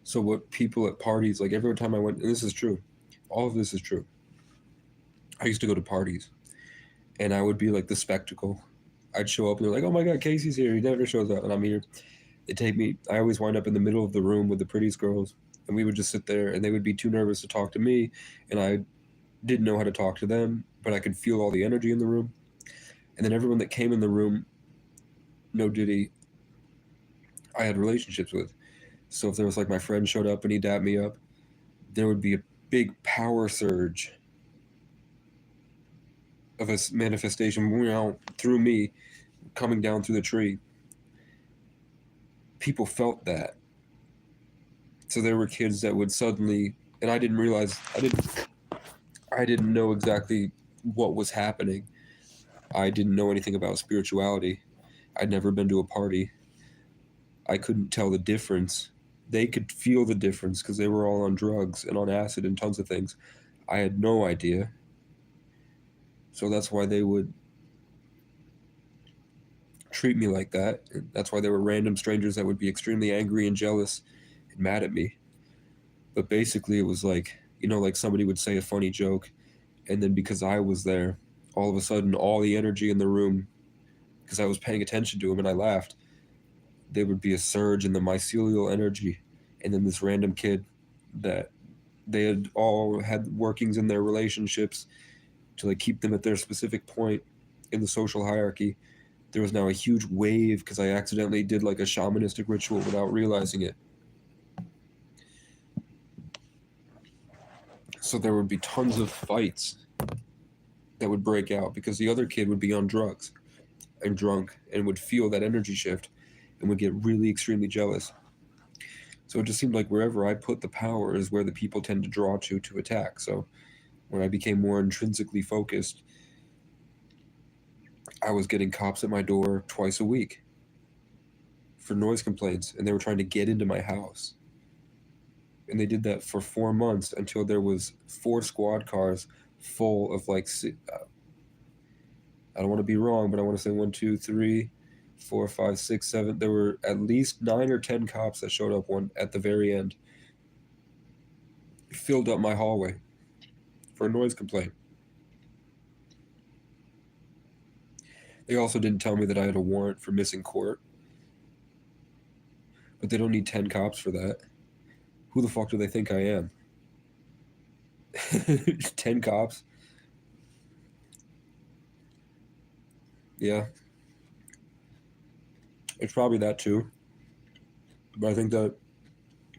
So what people at parties, like every time I went, and this is true, all of this is true. I used to go to parties, and I would be like the spectacle. I'd show up, and they're like, oh my God, Casey's here. He never shows up, and I'm here. They take me, I always wind up in the middle of the room with the prettiest girls, and we would just sit there, and they would be too nervous to talk to me, and I didn't know how to talk to them, but I could feel all the energy in the room. And then everyone that came in the room, no diddy, I had relationships with. So if there was like my friend showed up and he dapped me up, there would be a big power surge of a manifestation through me coming down through the tree. People felt that. So there were kids that would suddenly, and I didn't realize, I didn't know exactly what was happening. I didn't know anything about spirituality. I'd never been to a party. I couldn't tell the difference. They could feel the difference because they were all on drugs and on acid and tons of things. I had no idea. So that's why they would treat me like that. And that's why there were random strangers that would be extremely angry and jealous and mad at me. But basically it was like, you know, like somebody would say a funny joke, and then because I was there, all of a sudden all the energy in the room, because I was paying attention to them and I laughed, there would be a surge in the mycelial energy. And then this random kid that they had all had workings in their relationships to like keep them at their specific point in the social hierarchy. There was now a huge wave because I accidentally did like a shamanistic ritual without realizing it. So there would be tons of fights that would break out because the other kid would be on drugs and drunk and would feel that energy shift and would get really extremely jealous. So it just seemed like wherever I put the power is where the people tend to draw to attack. So when I became more intrinsically focused, I was getting cops at my door twice a week for noise complaints, and they were trying to get into my house. And they did that for 4 months until there was 4 squad cars full of like, I don't want to be wrong, but I want to say 1, 2, 3, 4, 5, 6, 7. There were at least 9 or 10 cops that showed up at the very end. Filled up my hallway for a noise complaint. They also didn't tell me that I had a warrant for missing court. But they don't need 10 cops for that. Who the fuck do they think I am? 10 cops? Yeah. It's probably that too. But I think that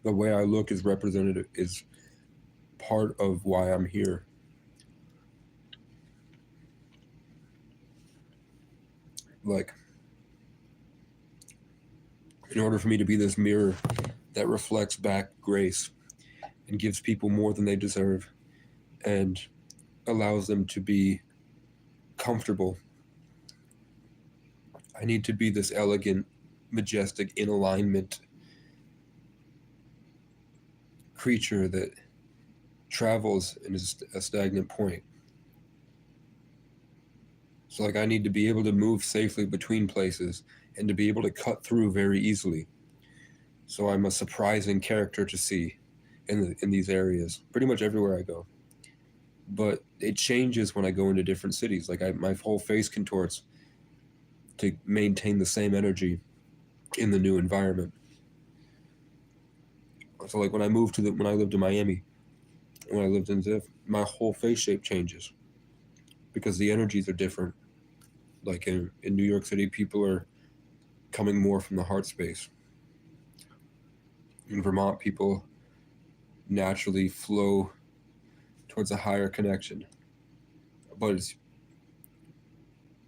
the way I look is representative, is part of why I'm here. Like, in order for me to be this mirror that reflects back grace and gives people more than they deserve and allows them to be comfortable, I need to be this elegant, majestic, in alignment creature that travels in a stagnant point. So like I need to be able to move safely between places and to be able to cut through very easily. So I'm a surprising character to see in these areas, pretty much everywhere I go. But it changes when I go into different cities. Like my whole face contorts to maintain the same energy in the new environment. So like when I lived in Miami, when I lived in Ziff, my whole face shape changes because the energies are different. Like in New York City, people are coming more from the heart space. In Vermont, people naturally flow towards a higher connection. But it's,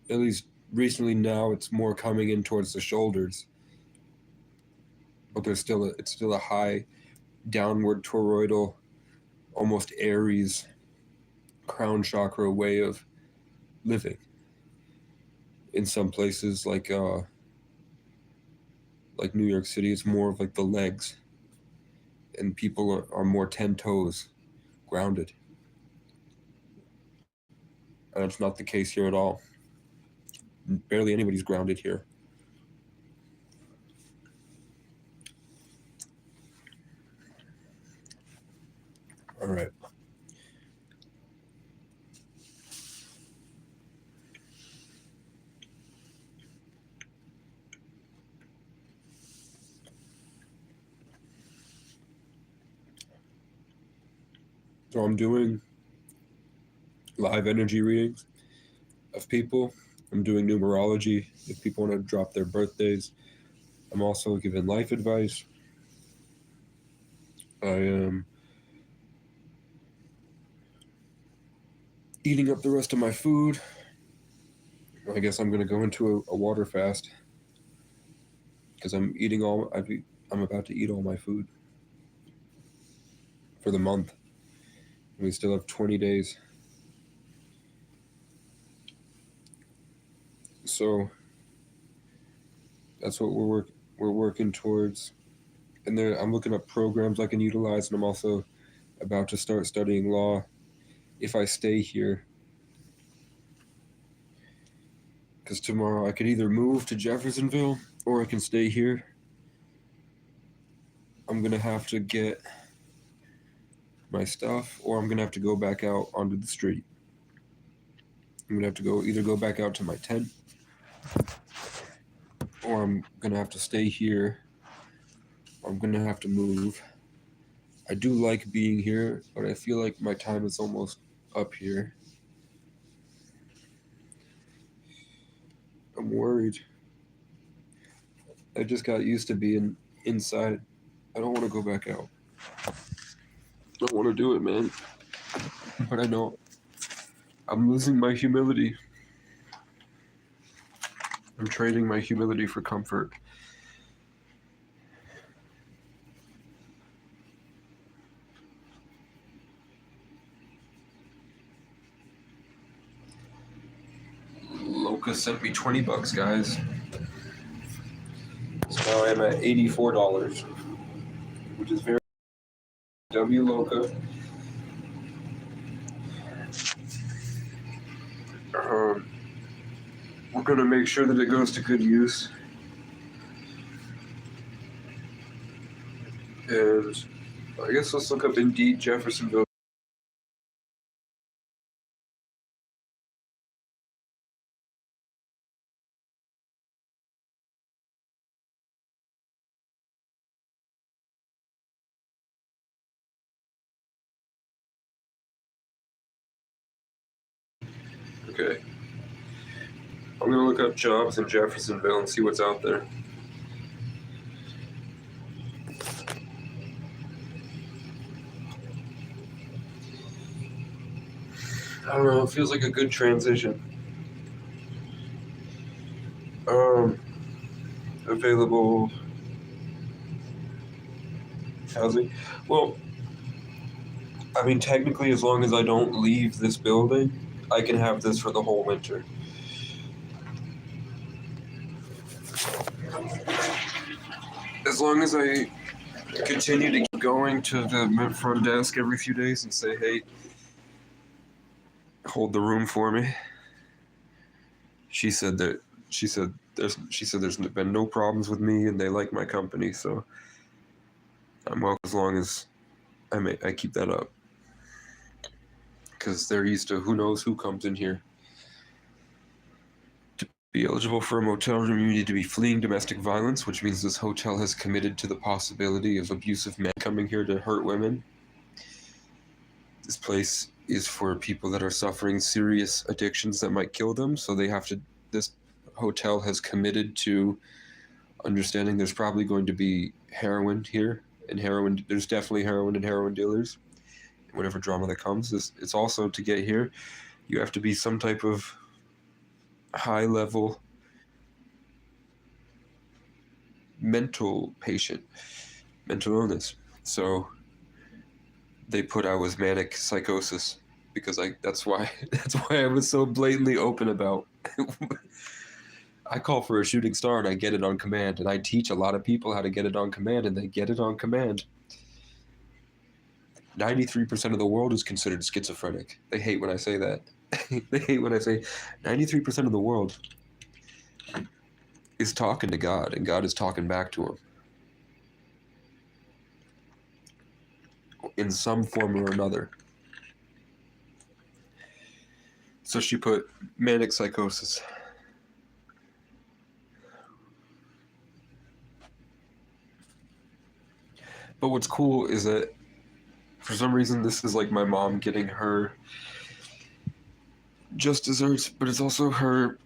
at least recently now, it's more coming in towards the shoulders. But it's still a high downward toroidal, almost Aries crown chakra way of living. In some places like New York City, it's more of like the legs, and people are more 10 toes, grounded. And it's not the case here at all. Barely anybody's grounded here. All right. So I'm doing live energy readings of people. I'm doing numerology if people want to drop their birthdays. I'm also giving life advice. I am eating up the rest of my food. I guess I'm going to go into a water fast because I'm about to eat all my food for the month. And we still have 20 days. So that's what we're working towards. And then I'm looking up programs I can utilize, and I'm also about to start studying law if I stay here. Because tomorrow I could either move to Jeffersonville or I can stay here. I'm going to have to get my stuff, or I'm going to have to go back out onto the street. I'm going to have to either go back out to my tent, or I'm going to have to stay here. I'm going to have to move. I do like being here, but I feel like my time is almost up here. I'm worried. I just got used to being inside. I don't want to go back out. I don't want to do it, man. But I know I'm losing my humility. I'm trading my humility for comfort. Loca sent me $20, guys. So now I'm at $84, which is very W Loca. We're gonna make sure that it goes to good use. And I guess let's look up Indeed Jeffersonville. Okay. I'm gonna look up jobs in Jeffersonville and see what's out there. I don't know, it feels like a good transition. Available housing. Well, I mean, technically, as long as I don't leave this building, I can have this for the whole winter. As long as I continue to keep going to the front desk every few days and say, hey, hold the room for me. She said there's been no problems with me and they like my company, so I'm welcome as long as I keep that up. Because they're used to who knows who comes in here. To be eligible for a motel room, you need to be fleeing domestic violence, which means this hotel has committed to the possibility of abusive men coming here to hurt women. This place is for people that are suffering serious addictions that might kill them, so this hotel has committed to understanding there's probably going to be heroin here, and there's definitely heroin and heroin dealers. Whatever drama that comes, it's also to get here, you have to be some type of high-level mental illness. So they put out was manic psychosis because that's why I was so blatantly open about. I call for a shooting star and I get it on command, and I teach a lot of people how to get it on command, and they get it on command. 93% of the world is considered schizophrenic. They hate when I say that. They hate when I say 93% of the world is talking to God, and God is talking back to him in some form or another. So she put manic psychosis. But what's cool is that for some reason this is like my mom getting her just desserts, but it's also her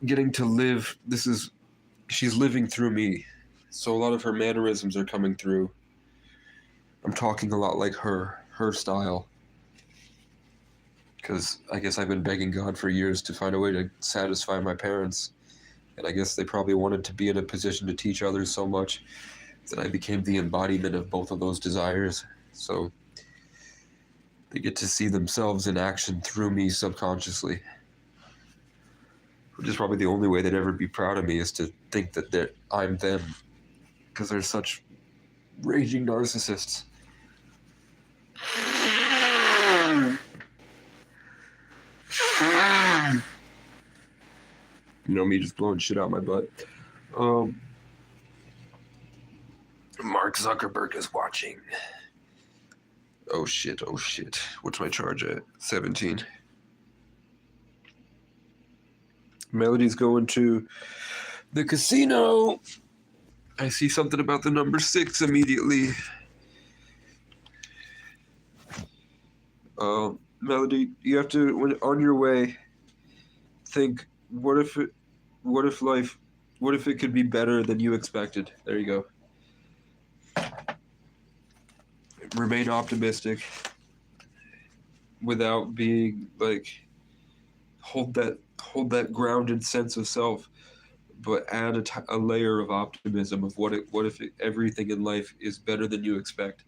getting to live. She's living through me. So a lot of her mannerisms are coming through. I'm talking a lot like her style. Because I guess I've been begging God for years to find a way to satisfy my parents. And I guess they probably wanted to be in a position to teach others so much that I became the embodiment of both of those desires. So they get to see themselves in action through me subconsciously. Which is probably the only way they'd ever be proud of me, is to think that I'm them. Because they're such raging narcissists. You know, me just blowing shit out my butt. Mark Zuckerberg is watching. Oh shit. What's my charge at? 17. Melody's going to the casino. I see something about the number 6 immediately. Melody, you have to, when on your way, think, what if it could be better than you expected? There you go. Remain optimistic without being like, hold that grounded sense of self, but add a layer of optimism of what if everything in life is better than you expect.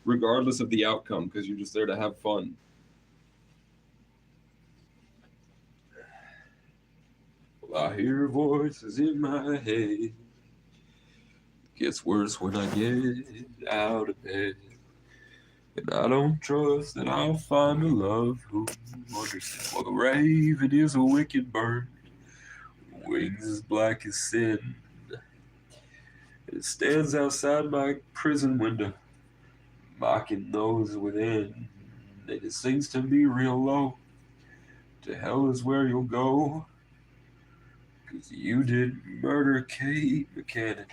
Regardless of the outcome, because you're just there to have fun. Well, I hear voices in my head. Gets worse when I get out of bed. And I don't trust that I'll find a love who understands. Well, the raven is a wicked bird, wings as black as sin. It stands outside my prison window, mocking those within. And it sings to me real low, to hell is where you'll go, 'cause you didn't murder Kate McCannon.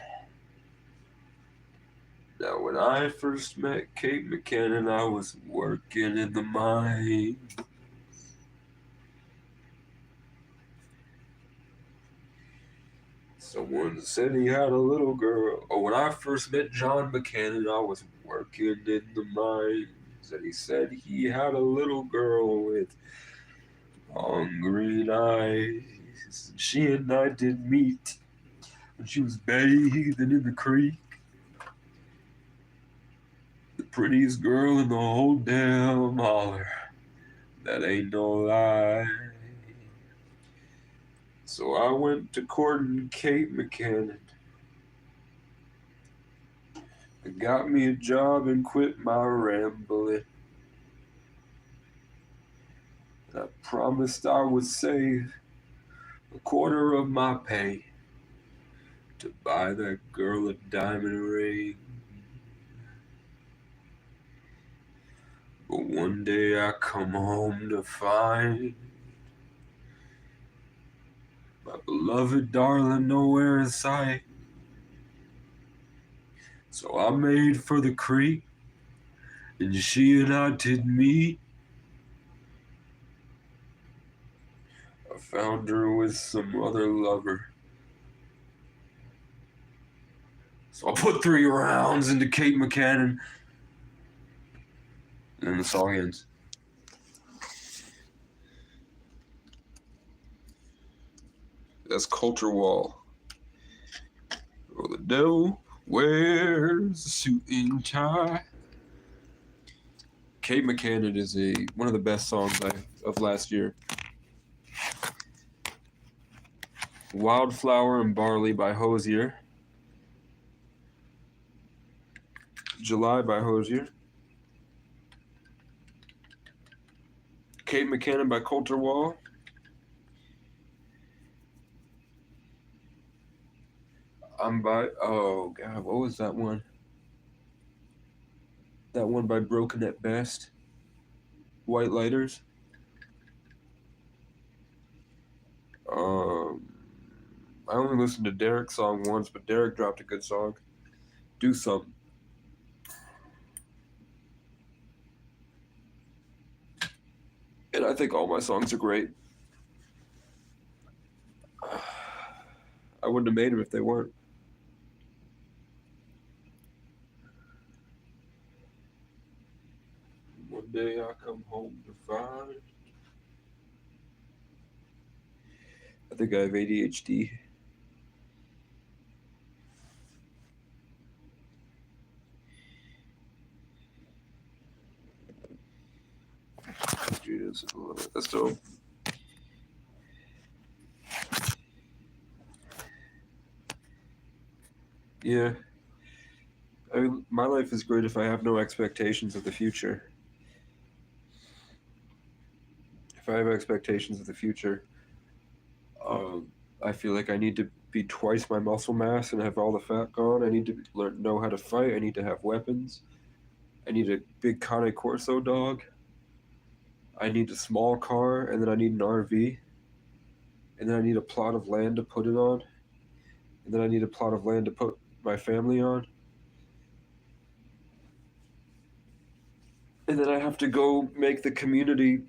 Now, when I first met Kate McCannon, I was working in the mine. Someone said he had a little girl. Oh, when I first met John McCannon, I was working in the mines. And he said he had a little girl with long green eyes. She and I did meet when she was bathing in the creek. The prettiest girl in the whole damn holler. That ain't no lie. So I went to courting Kate McCannon. I got me a job and quit my rambling. And I promised I would save a quarter of my pay to buy that girl a diamond ring. But one day I come home to find my beloved darling nowhere in sight. So I made for the creek, and she and I did meet. I found her with some other lover. So I put 3 rounds into Kate McCannon, and then the song ends. That's Culture Wall. Oh, the devil Where's the suit and tie? Kate McCannon is one of the best songs of last year. Wildflower and Barley by Hosier. July by Hosier. Kate McCannon by Coulter Wall. Oh God, what was that one? That one by Broken at Best. White Lighters. I only listened to Derek's song once, but Derek dropped a good song. Do Something. And I think all my songs are great. I wouldn't have made them if they weren't. One day I come home to find. I think I have ADHD. Judas, that's dope. Yeah. I mean, my life is great if I have no expectations of the future. If I have expectations of the future, I feel like I need to be twice my muscle mass and have all the fat gone. I need to know how to fight. I need to have weapons. I need a big Cane Corso dog. I need a small car, and then I need an RV. And then I need a plot of land to put it on. And then I need a plot of land to put my family on. And then I have to go make the community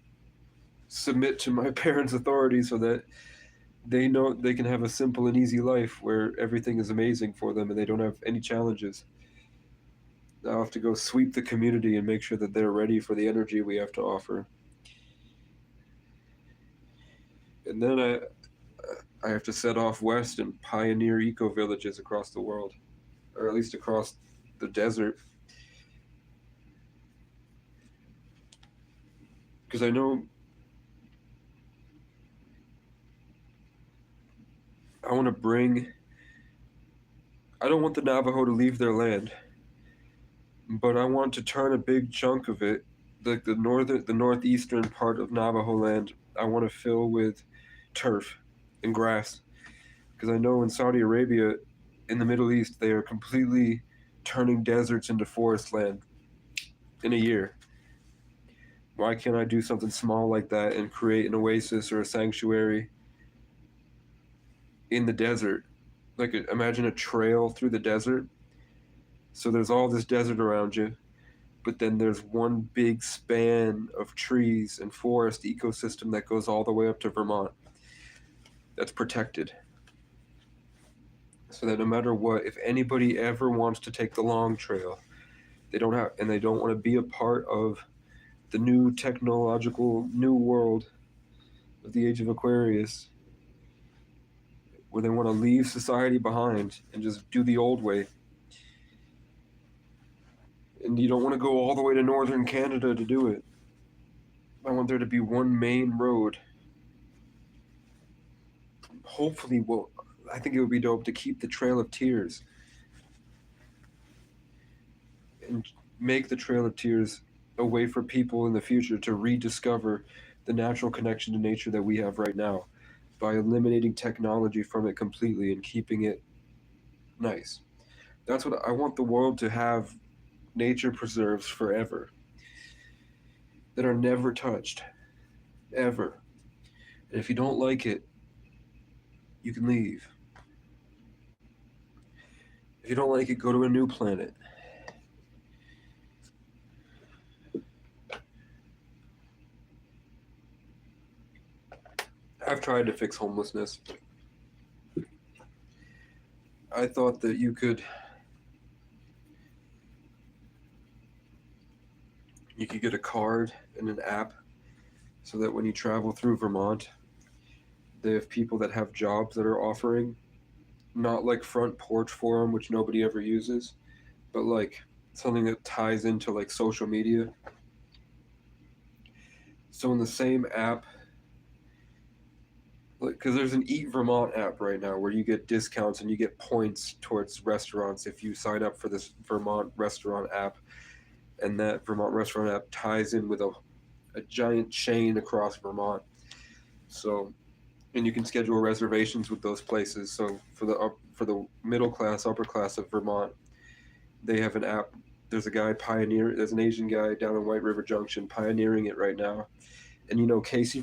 submit to my parents' authority so that they know they can have a simple and easy life where everything is amazing for them and they don't have any challenges. I'll have to go sweep the community and make sure that they're ready for the energy we have to offer. And then I have to set off west and pioneer eco-villages across the world, or at least across the desert. Because I know I don't want the Navajo to leave their land, but I want to turn a big chunk of it, like the northeastern part of Navajo land, I want to fill with turf and grass. Because I know in Saudi Arabia, in the Middle East, they are completely turning deserts into forest land in a year. Why can't I do something small like that and create an oasis or a sanctuary in the desert? Like, imagine a trail through the desert. So there's all this desert around you, but then there's one big span of trees and forest ecosystem that goes all the way up to Vermont. That's protected. So that no matter what, if anybody ever wants to take the long trail, they don't want to be a part of the new technological new world of the age of Aquarius, where they want to leave society behind and just do the old way. And you don't want to go all the way to northern Canada to do it. I want there to be one main road. Hopefully, I think it would be dope to keep the Trail of Tears and make the Trail of Tears a way for people in the future to rediscover the natural connection to nature that we have right now by eliminating technology from it completely and keeping it nice. That's what I want the world to have. Nature preserves forever that are never touched, ever. And if you don't like it, you can leave. If you don't like it, go to a new planet. I've tried to fix homelessness. I thought that you could get a card and an app so that when you travel through Vermont, they have people that have jobs that are offering not like front porch forum, which nobody ever uses, but like something that ties into like social media. So in the same app, like, because there's an Eat Vermont app right now where you get discounts and you get points towards restaurants if you sign up for this Vermont restaurant app, and that Vermont restaurant app ties in with a giant chain across Vermont. So, and you can schedule reservations with those places. So for the middle class, upper class of Vermont, they have an app. There's an Asian guy down in White River Junction pioneering it right now. And you know Casey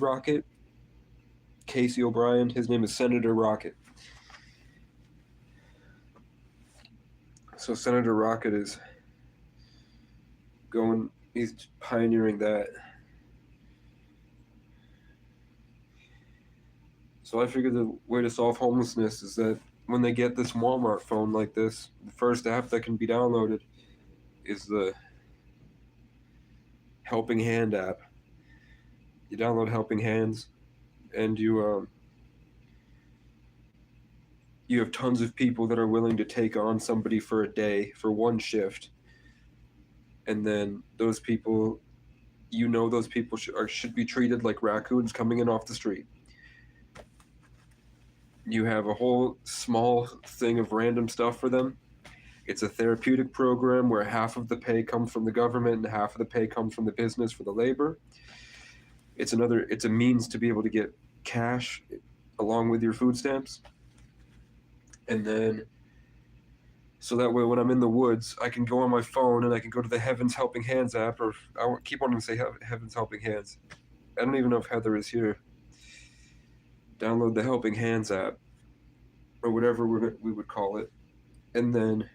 O'Brien, his name is Senator Rocket. So Senator Rocket is he's pioneering that. So I figured the way to solve homelessness is that when they get this Walmart phone like this, the first app that can be downloaded is the Helping Hand app. You download Helping Hands, and you have tons of people that are willing to take on somebody for a day, for one shift. And then those people, those people should be treated like raccoons coming in off the street. You have a whole small thing of random stuff for them. It's a therapeutic program where half of the pay comes from the government and half of the pay comes from the business for the labor. It's a means to be able to get cash along with your food stamps. And then, so that way when I'm in the woods, I can go on my phone and I can go to the Heaven's Helping Hands app, or I keep wanting to say Heaven's Helping Hands. I don't even know if Heather is here. Download the Helping Hands app, or whatever we would call it. And then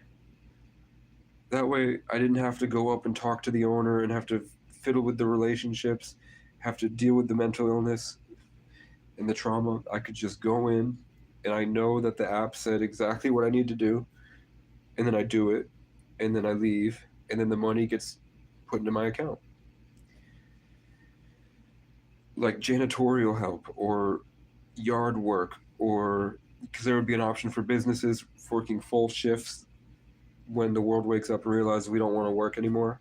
that way I didn't have to go up and talk to the owner and have to fiddle with the relationships, have to deal with the mental illness and the trauma. I could just go in, and I know that the app said exactly what I need to do, and then I do it, and then I leave, and then the money gets put into my account. Like janitorial help or yard work, or because there would be an option for businesses working full shifts when the world wakes up and realizes we don't want to work anymore.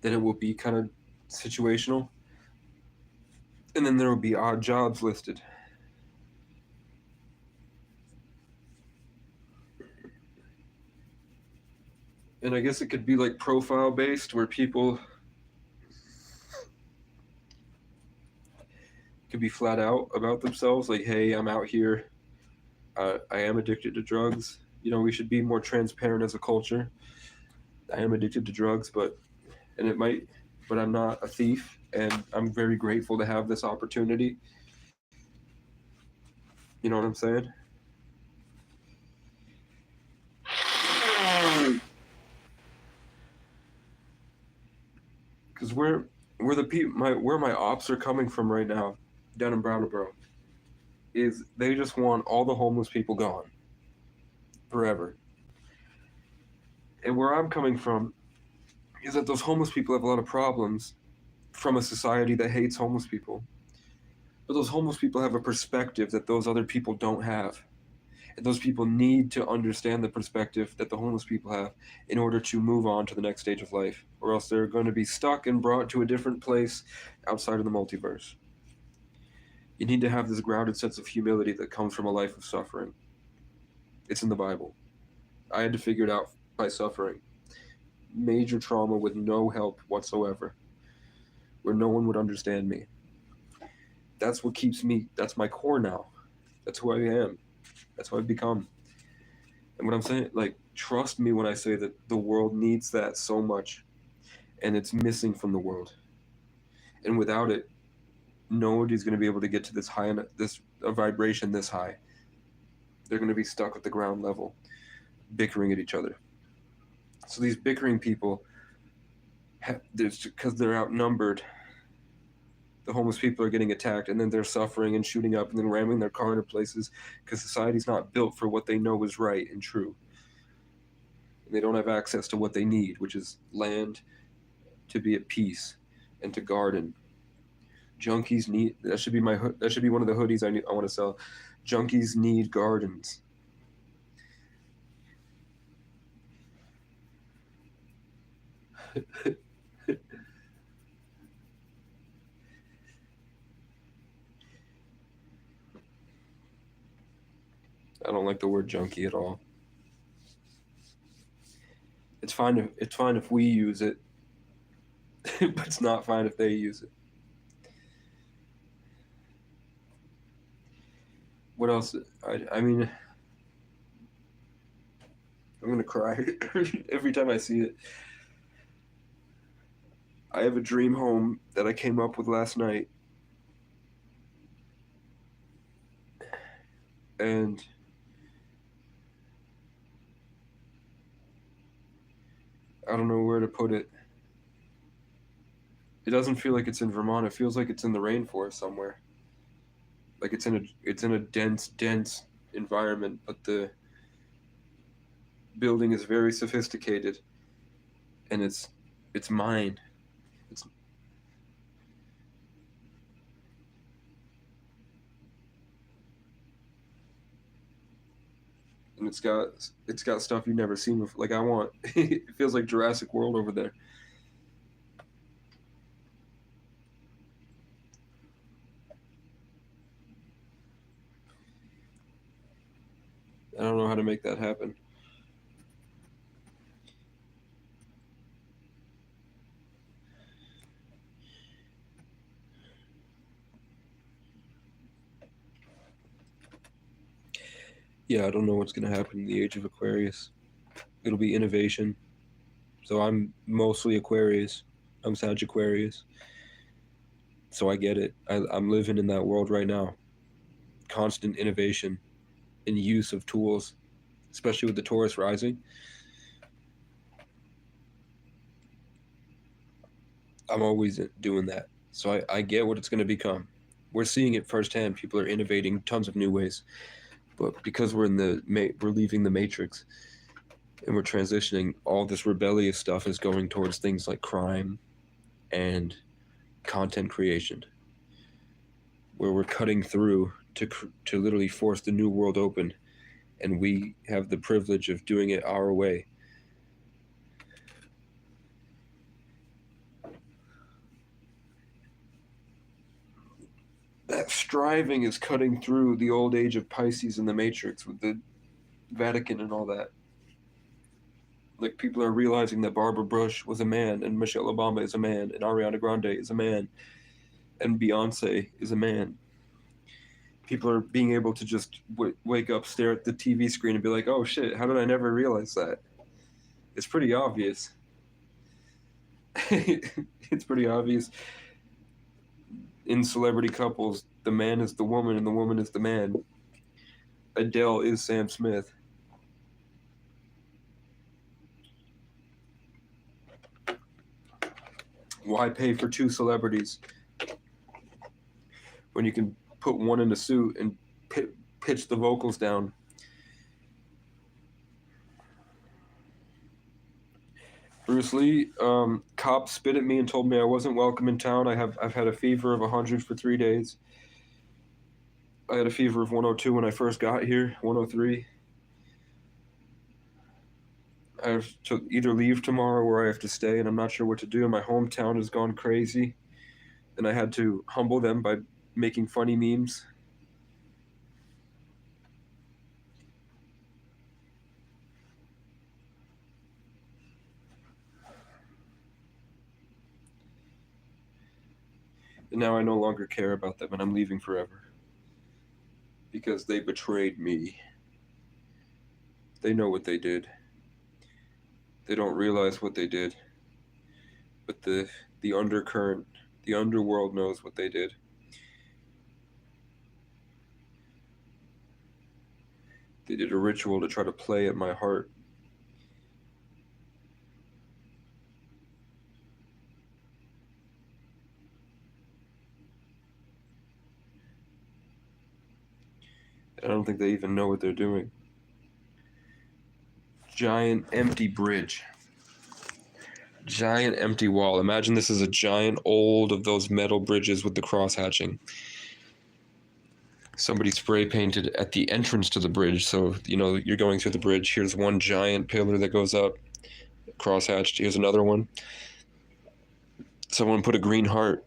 Then it will be kind of situational. And then there will be odd jobs listed. And I guess it could be like profile based, where people could be flat out about themselves, like, hey, I'm out here, I am addicted to drugs. We should be more transparent as a culture. I am addicted to drugs, but I'm not a thief, and I'm very grateful to have this opportunity. You know what I'm saying? Because where my ops are coming from right now, down in Brattleboro, is they just want all the homeless people gone forever. And where I'm coming from is that those homeless people have a lot of problems from a society that hates homeless people. But those homeless people have a perspective that those other people don't have. And those people need to understand the perspective that the homeless people have in order to move on to the next stage of life, or else they're going to be stuck and brought to a different place outside of the multiverse. You need to have this grounded sense of humility that comes from a life of suffering. It's in the Bible. I had to figure it out by suffering. Major trauma with no help whatsoever, where no one would understand me. That's what keeps me, that's my core now. That's who I am. That's who I've become. And what I'm saying, like, trust me when I say that the world needs that so much, and it's missing from the world. And without it, nobody's going to be able to get to this high, a vibration this high. They're going to be stuck at the ground level, bickering at each other. So these bickering people, because they're outnumbered, the homeless people are getting attacked, and then they're suffering and shooting up and then ramming their car into places because society's not built for what they know is right and true. And they don't have access to what they need, which is land to be at peace and to garden. Junkies need, that should be that should be one of the hoodies I want to sell. Junkies need gardens. I don't like the word junkie at all. It's fine if we use it, but it's not fine if they use it. What else? I mean, I'm gonna cry every time I see it. I have a dream home that I came up with last night, and I don't know where to put it. It doesn't feel like it's in Vermont. It feels like it's in the rainforest somewhere. Like it's in a dense environment, but the building is very sophisticated, and it's mine. And it's got stuff you've never seen before. Like I want, it feels like Jurassic World over there. I don't know how to make that happen. Yeah, I don't know what's going to happen in the age of Aquarius. It'll be innovation. So I'm mostly Aquarius. I'm Sagittarius. So I get it. I'm living in that world right now. Constant innovation and use of tools, especially with the Taurus rising. I'm always doing that. So I get what it's going to become. We're seeing it firsthand. People are innovating tons of new ways. But because we're leaving the matrix and we're transitioning, all this rebellious stuff is going towards things like crime and content creation, where we're cutting through to literally force the new world open, and we have the privilege of doing it our way. That striving is cutting through the old age of Pisces and the Matrix with the Vatican and all that. Like, people are realizing that Barbara Bush was a man, and Michelle Obama is a man, and Ariana Grande is a man, and Beyonce is a man. People are being able to just wake up, stare at the TV screen, and be like, oh shit, how did I never realize that? It's pretty obvious. It's pretty obvious. In celebrity couples, the man is the woman and the woman is the man. Adele is Sam Smith. Why pay for two celebrities when you can put one in a suit and pitch the vocals down? Bruce Lee, cops spit at me and told me I wasn't welcome in town. I've had a fever of 100 for 3 days. I had a fever of 102 when I first got here, 103. I have to either leave tomorrow or I have to stay, and I'm not sure what to do. My hometown has gone crazy, and I had to humble them by making funny memes. And now I no longer care about them, and I'm leaving forever. Because they betrayed me. They know what they did. They don't realize what they did. But the undercurrent, the underworld knows what they did. They did a ritual to try to play at my heart. I don't think they even know what they're doing. Giant empty bridge. Giant empty wall. Imagine this is a giant old of those metal bridges with the cross hatching. Somebody spray painted at the entrance to the bridge, so you're going through the bridge. Here's one giant pillar that goes up, cross hatched. Here's another one. Someone put a green heart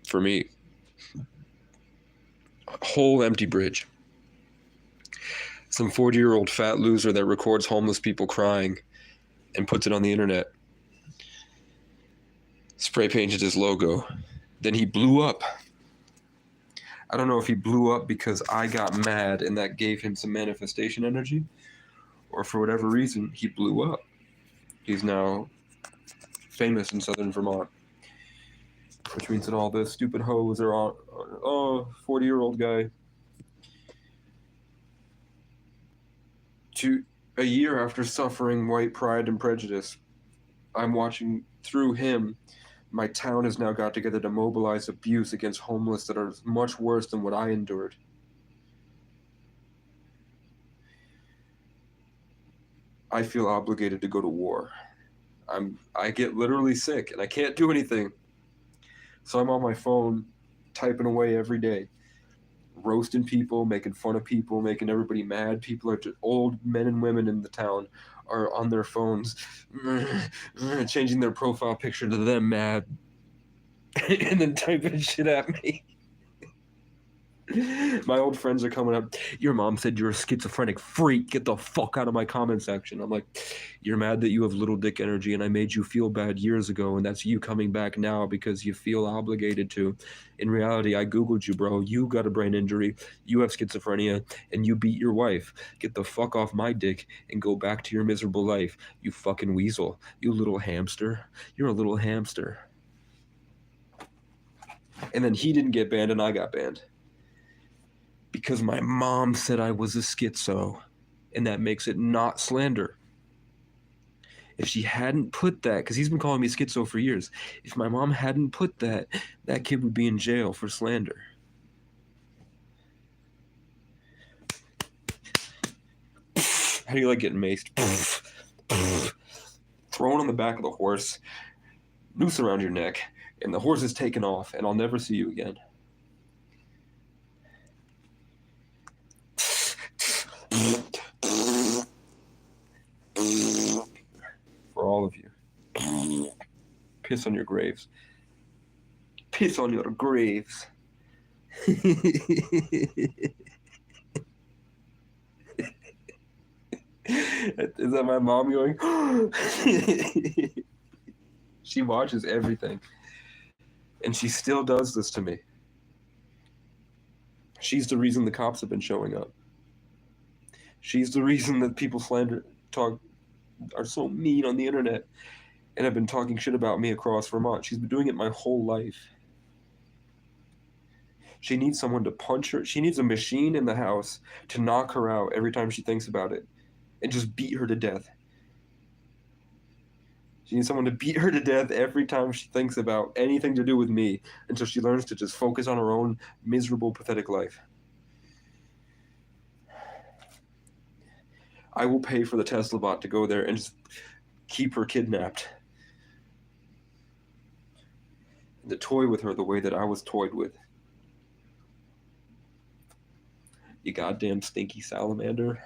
for me. A whole empty bridge. Some 40-year-old fat loser that records homeless people crying and puts it on the internet. Spray painted his logo. Then he blew up. I don't know if he blew up because I got mad and that gave him some manifestation energy, or for whatever reason, he blew up. He's now famous in southern Vermont, which means that all the stupid hoes are on, 40-year-old guy. A year after suffering white pride and prejudice, I'm watching through him. My town has now got together to mobilize abuse against homeless that are much worse than what I endured. I feel obligated to go to war. I get literally sick and I can't do anything. So I'm on my phone typing away every day, roasting people, making fun of people, making everybody mad. People are just, old men and women in the town are on their phones, changing their profile picture to them mad, and then typing shit at me. My old friends are coming up. Your mom said you're a schizophrenic freak. Get the fuck out of my comment section. I'm like, you're mad that you have little dick energy and I made you feel bad years ago and that's you coming back now because you feel obligated to. In reality, I Googled you, bro. You got a brain injury. You have schizophrenia and you beat your wife. Get the fuck off my dick and go back to your miserable life. You fucking weasel. You little hamster. You're a little hamster. And then he didn't get banned and I got banned. Because my mom said I was a schizo, and that makes it not slander. If she hadn't put that, because he's been calling me schizo for years, if my mom hadn't put that, that kid would be in jail for slander. How do you like getting maced? Thrown on the back of the horse, noose around your neck, and the horse is taken off, and I'll never see you again. For all of you. Piss on your graves. Piss on your graves. Is that my mom going? She watches everything. And she still does this to me. She's the reason the cops have been showing up. She's the reason that people are so mean on the internet and have been talking shit about me across Vermont. She's been doing it my whole life. She needs someone to punch her. She needs a machine in the house to knock her out every time she thinks about it and just beat her to death. She needs someone to beat her to death every time she thinks about anything to do with me until she learns to just focus on her own miserable, pathetic life. I will pay for the Tesla bot to go there and just keep her kidnapped. And to toy with her the way that I was toyed with. You goddamn stinky salamander.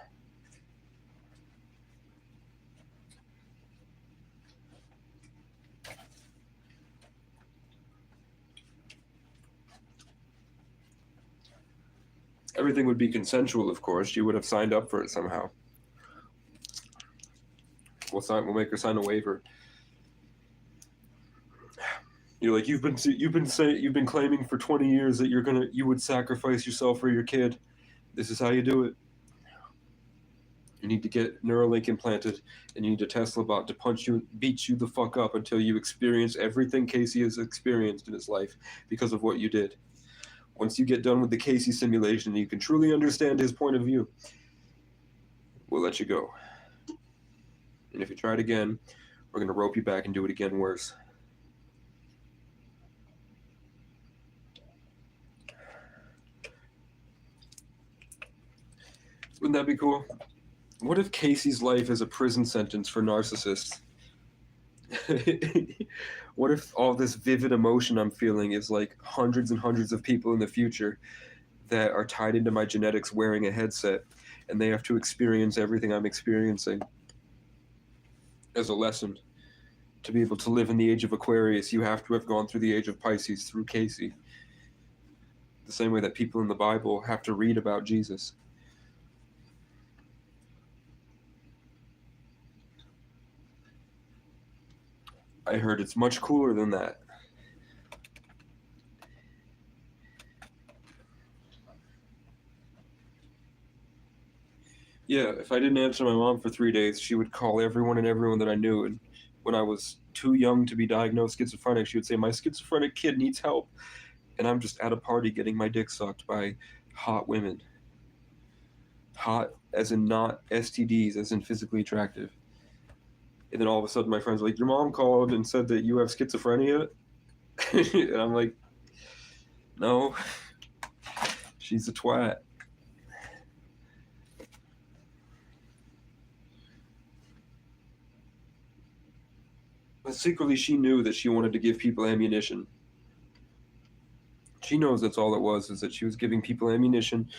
Everything would be consensual, of course. You would have signed up for it somehow. We'll make her sign a waiver. You're like, you've been claiming for 20 years that you would sacrifice yourself for your kid. This is how you do it. You need to get Neuralink implanted, and you need a Tesla bot to beat you the fuck up until you experience everything Casey has experienced in his life because of what you did. Once you get done with the Casey simulation and you can truly understand his point of view, we'll let you go. And if you try it again, we're going to rope you back and do it again worse. Wouldn't that be cool? What if Casey's life is a prison sentence for narcissists? What if all this vivid emotion I'm feeling is like hundreds and hundreds of people in the future that are tied into my genetics wearing a headset, and they have to experience everything I'm experiencing as a lesson? To be able to live in the age of Aquarius, you have to have gone through the age of Pisces through Casey. The same way that people in the Bible have to read about Jesus. I heard it's much cooler than that. Yeah, if I didn't answer my mom for 3 days, she would call everyone that I knew. And when I was too young to be diagnosed schizophrenic, she would say, my schizophrenic kid needs help. And I'm just at a party getting my dick sucked by hot women. Hot as in not STDs, as in physically attractive. And then all of a sudden my friends are like, your mom called and said that you have schizophrenia? And I'm like, no, she's a twat. But secretly she knew that she wanted to give people ammunition. She knows that's all it was, is that she was giving people ammunition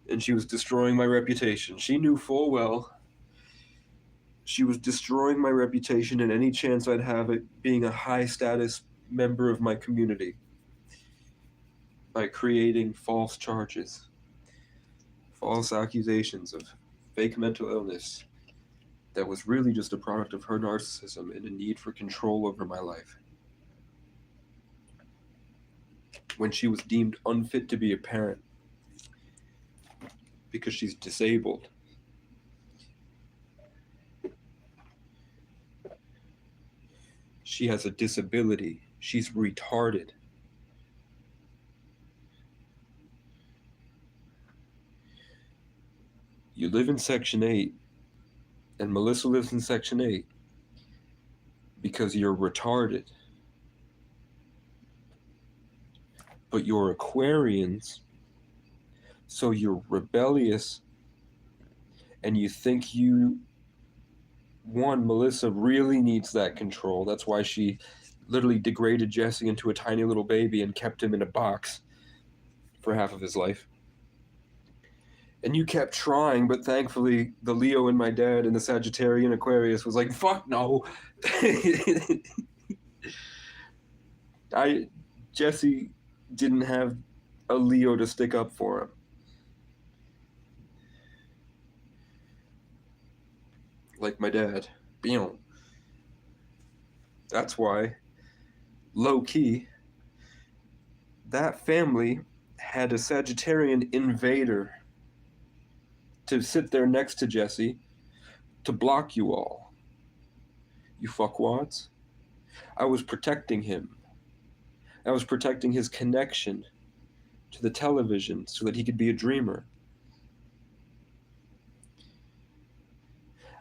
and she was destroying my reputation. She knew full well she was destroying my reputation and any chance I'd have at being a high status member of my community by creating false charges, false accusations of fake mental illness that was really just a product of her narcissism and a need for control over my life. When she was deemed unfit to be a parent because she's disabled. She has a disability. She's retarded. You live in Section 8, and Melissa lives in Section 8 because you're retarded. But you're Aquarians, so you're rebellious, and you think Melissa really needs that control. That's why she literally degraded Jesse into a tiny little baby and kept him in a box for half of his life. And you kept trying, but thankfully the Leo in my dad and the Sagittarian Aquarius was like, fuck no. Jesse didn't have a Leo to stick up for him. Like my dad. Bam. That's why, low key, that family had a Sagittarian invader to sit there next to Jesse to block you all. You fuckwads. I was protecting him. I was protecting his connection to the television so that he could be a dreamer.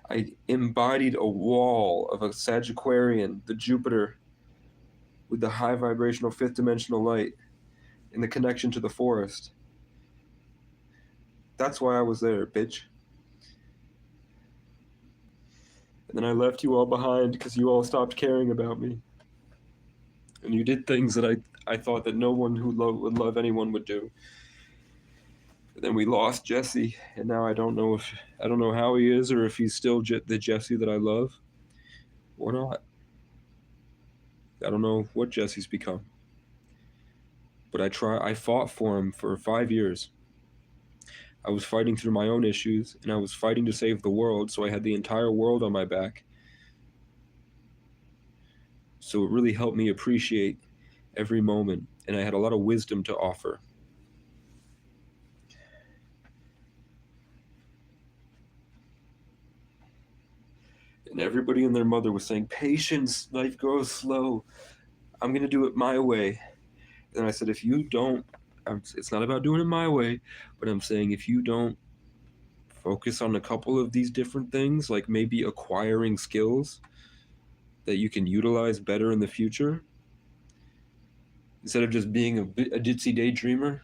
I embodied a wall of a Sagittarian, the Jupiter, with the high vibrational fifth dimensional light and the connection to the forest. That's why I was there, bitch. And then I left you all behind because you all stopped caring about me. And you did things that I thought that no one who would love anyone would do. And then we lost Jesse, and now I don't know how he is, or if he's still the Jesse that I love or not. I don't know what Jesse's become. But I fought for him for 5 years. I was fighting through my own issues, and I was fighting to save the world, so I had the entire world on my back. So it really helped me appreciate every moment, and I had a lot of wisdom to offer. And everybody and their mother was saying, patience, life goes slow. I'm going to do it my way. And I said, if you don't, it's not about doing it my way, but I'm saying if you don't focus on a couple of these different things, like maybe acquiring skills that you can utilize better in the future, instead of just being a ditzy daydreamer,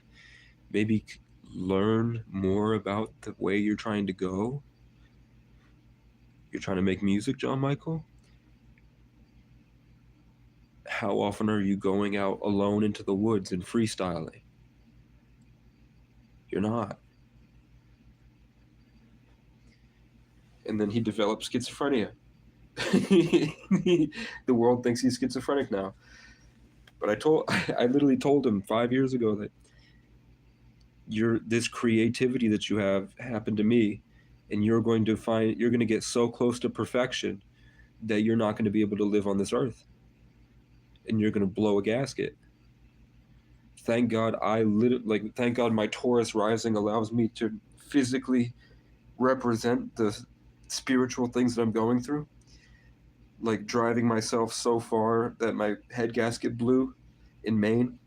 maybe learn more about the way you're trying to go. You're trying to make music, John Michael? how often are you going out alone into the woods and freestyling? You're not. And then he develops schizophrenia. The world thinks he's schizophrenic now. But I literally told him 5 years ago that this creativity that you have happened to me, and you're going to get so close to perfection that you're not going to be able to live on this earth, and you're going to blow a gasket. Thank God thank God my Taurus rising allows me to physically represent the spiritual things that I'm going through, like driving myself so far that my head gasket blew in Maine.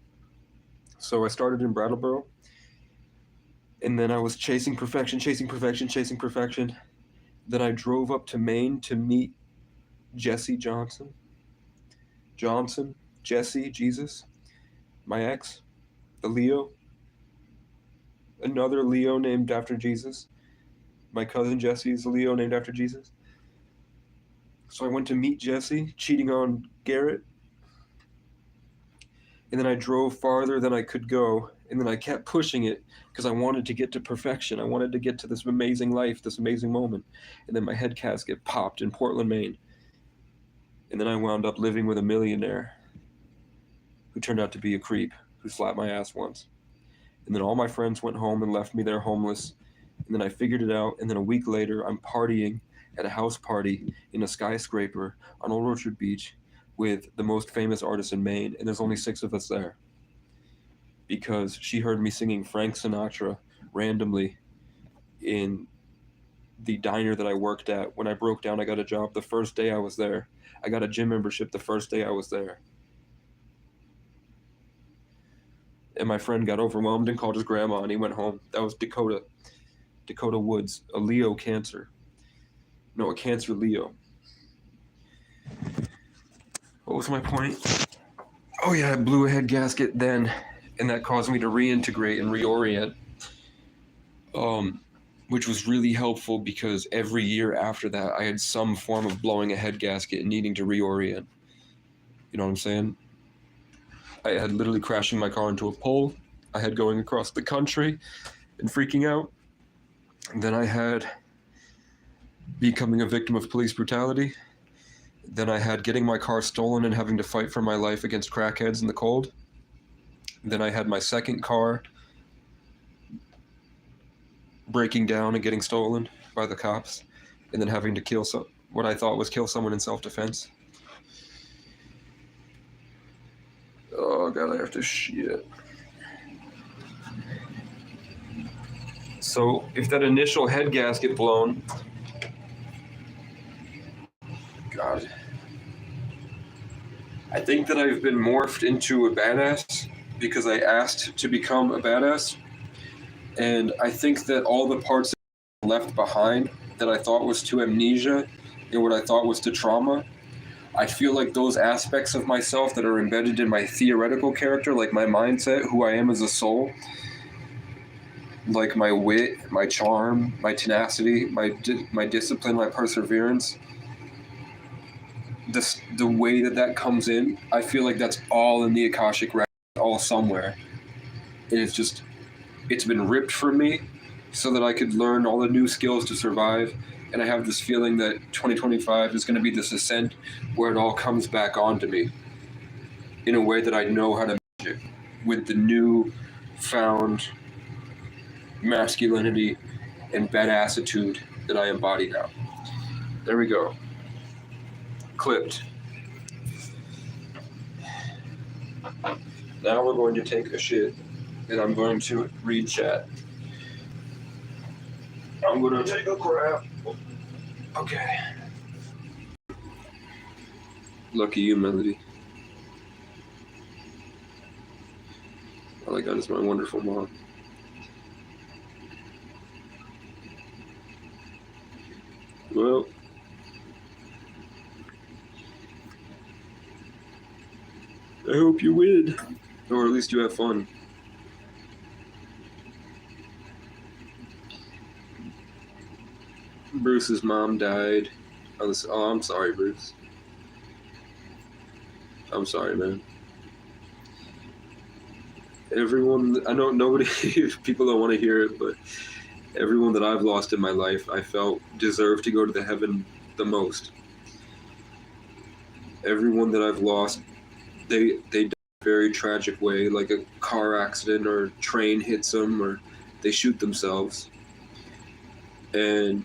So I started in Brattleboro, and then I was chasing perfection. Then I drove up to Maine to meet Jesse Jesse, Jesus, my ex, the Leo, another Leo named after Jesus. My cousin Jesse is a Leo named after Jesus. So I went to meet Jesse, cheating on Garrett. And then I drove farther than I could go. And then I kept pushing it because I wanted to get to perfection. I wanted to get to this amazing life, this amazing moment. And then my head gasket popped in Portland, Maine. And then I wound up living with a millionaire who turned out to be a creep, who slapped my ass once. And then all my friends went home and left me there homeless. And then I figured it out. And then a week later, I'm partying at a house party in a skyscraper on Old Orchard Beach with the most famous artist in Maine. And there's only 6 of us there, because she heard me singing Frank Sinatra randomly in the diner that I worked at. When I broke down, I got a job the first day I was there. I got a gym membership the first day I was there. And my friend got overwhelmed and called his grandma, and he went home. That was Dakota Woods, a Leo Cancer. No, a Cancer Leo. What was my point? Oh yeah, I blew a head gasket then, and that caused me to reintegrate and reorient. Which was really helpful, because every year after that, I had some form of blowing a head gasket and needing to reorient. You know what I'm saying? I had literally crashing my car into a pole. I had going across the country and freaking out. And then I had becoming a victim of police brutality. Then I had getting my car stolen and having to fight for my life against crackheads in the cold. Then I had my second car breaking down and getting stolen by the cops, and then having to kill what I thought was kill someone in self-defense. Oh God, I have to shit. So if that initial head gasket blown, God, I think that I've been morphed into a badass because I asked to become a badass. And I think that all the parts left behind that I thought was to amnesia and what I thought was to trauma, I feel like those aspects of myself that are embedded in my theoretical character, like my mindset, who I am as a soul, like my wit, my charm, my tenacity, my discipline, my perseverance, the way that comes in, I feel like that's all in the Akashic record, all somewhere. And it's been ripped from me so that I could learn all the new skills to survive. And I have this feeling that 2025 is going to be this ascent where it all comes back onto me in a way that I know how to manage it with the new found masculinity and badassitude that I embody now. There we go. Clipped. Now we're going to take a shit, and I'm going to read chat. I'm going to take a crap. Okay. Lucky you, Melody. All I got is my wonderful mom. Well, I hope you win, or at least you have fun. Bruce's mom died. Oh, I'm sorry, Bruce. I'm sorry, man. Everyone, I know nobody, people don't want to hear it, but everyone that I've lost in my life, I felt deserved to go to the heaven the most. Everyone that I've lost, they died in a very tragic way, like a car accident or a train hits them or they shoot themselves. And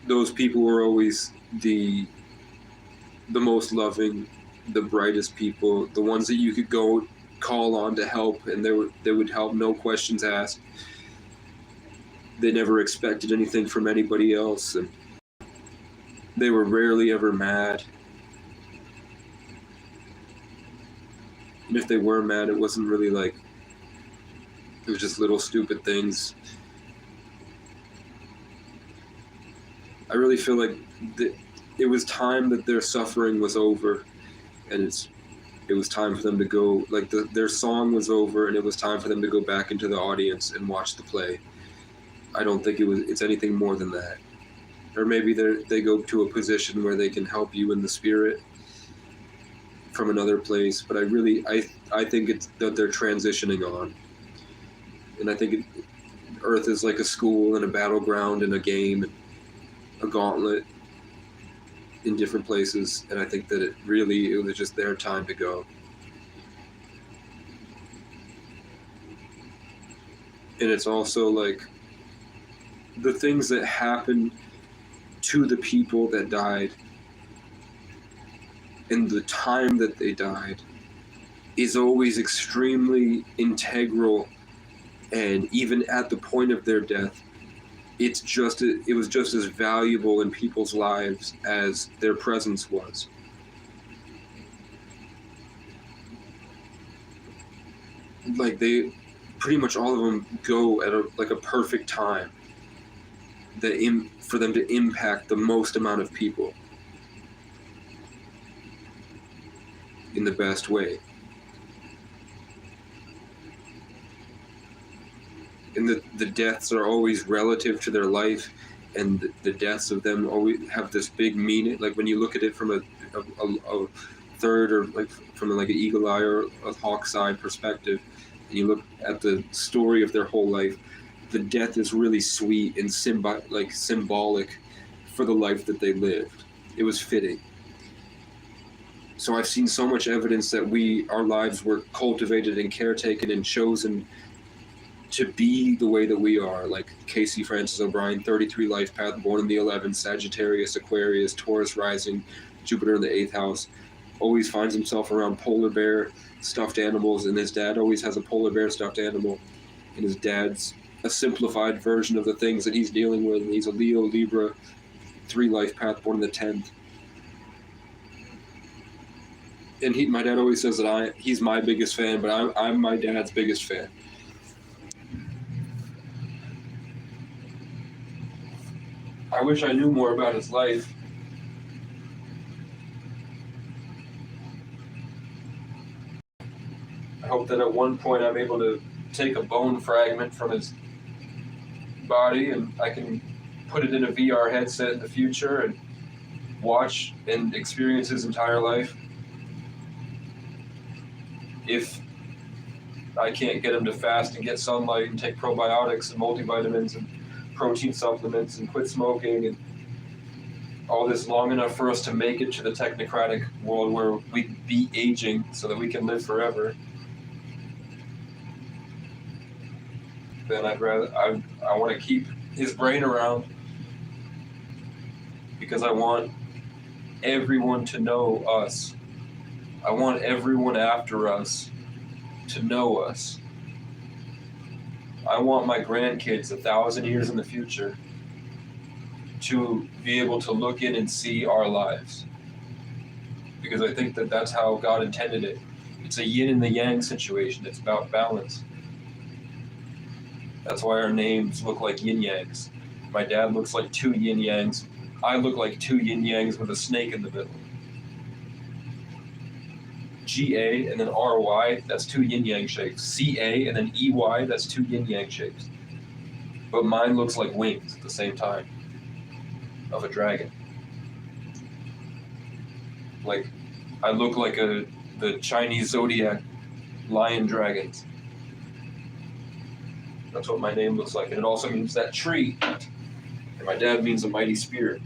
those people were always the most loving, the brightest people, the ones that you could go call on to help, and they would help, no questions asked. They never expected anything from anybody else, and they were rarely ever mad. And if they were mad, it wasn't really like, it was just little stupid things. I really feel like it was time that their suffering was over, and it was time for them to go, like their song was over, and it was time for them to go back into the audience and watch the play. I don't think it's anything more than that. Or maybe they go to a position where they can help you in the spirit from another place, but I think it's that they're transitioning on. And I think Earth is like a school and a battleground and a game and a gauntlet in different places, and I think that it was just their time to go. And it's also like the things that happened to the people that died and the time that they died is always extremely integral, and even at the point of their death, it was just as valuable in people's lives as their presence was. Like they, pretty much all of them go at a perfect time for them to impact the most amount of people in the best way. And the deaths are always relative to their life, and the deaths of them always have this big meaning. Like when you look at it from a third, or like from like an eagle eye or a hawk's eye perspective, and you look at the story of their whole life, the death is really sweet and symbolic for the life that they lived. It was fitting. So I've seen so much evidence that our lives were cultivated and caretaken and chosen to be the way that we are. Like Casey Francis O'Brien, 33 life path, born in the 11th, Sagittarius, Aquarius, Taurus rising, Jupiter in the 8th house, always finds himself around polar bear stuffed animals, and his dad always has a polar bear stuffed animal, and his dad's a simplified version of the things that he's dealing with. And he's a Leo, Libra, 3 life path, born in the 10th. And my dad always says that he's my biggest fan, but I'm my dad's biggest fan. I wish I knew more about his life. I hope that at one point I'm able to take a bone fragment from his body and I can put it in a VR headset in the future and watch and experience his entire life. If I can't get him to fast and get sunlight and take probiotics and multivitamins and protein supplements and quit smoking and all this long enough for us to make it to the technocratic world where we beat aging so that we can live forever, then I want to keep his brain around, because I want everyone to know us. I want everyone after us to know us. I want my grandkids 1,000 years in the future to be able to look in and see our lives, because I think that that's how God intended it. It's a yin and the yang situation. It's about balance. That's why our names look like yin yangs. My dad looks like 2 yin yangs. I look like 2 yin yangs with a snake in the middle. GA and then RY, that's 2 yin yang shapes. CA and then EY, that's 2 yin yang shapes. But mine looks like wings at the same time of a dragon. Like I look like the Chinese zodiac lion dragons. That's what my name looks like. And it also means that tree. And my dad means a mighty spirit.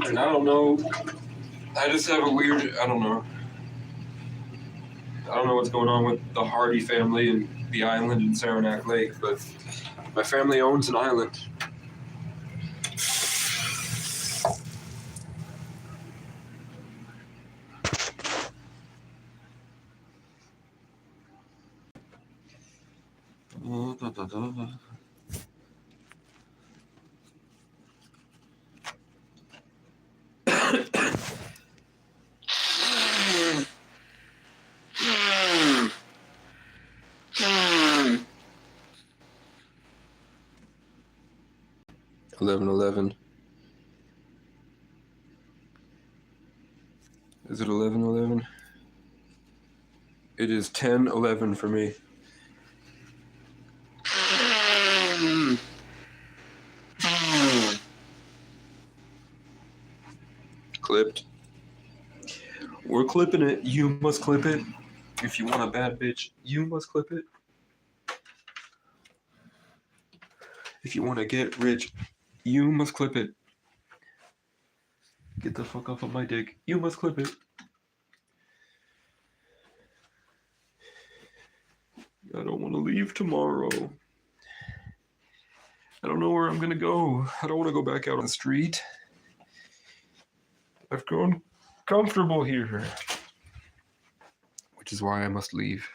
And I don't know. I just have a weird, I don't know. I don't know what's going on with the Hardy family and the island in Saranac Lake, but my family owns an island. $11:11. Is it 11:11? It is 10:11 for me. Clipped. We're clipping it. You must clip it. If you want a bad bitch, you must clip it. If you want to get rich, you must clip it. Get the fuck off of my dick. You must clip it. I don't want to leave tomorrow. I don't know where I'm going to go. I don't want to go back out on the street. I've grown comfortable here. Which is why I must leave.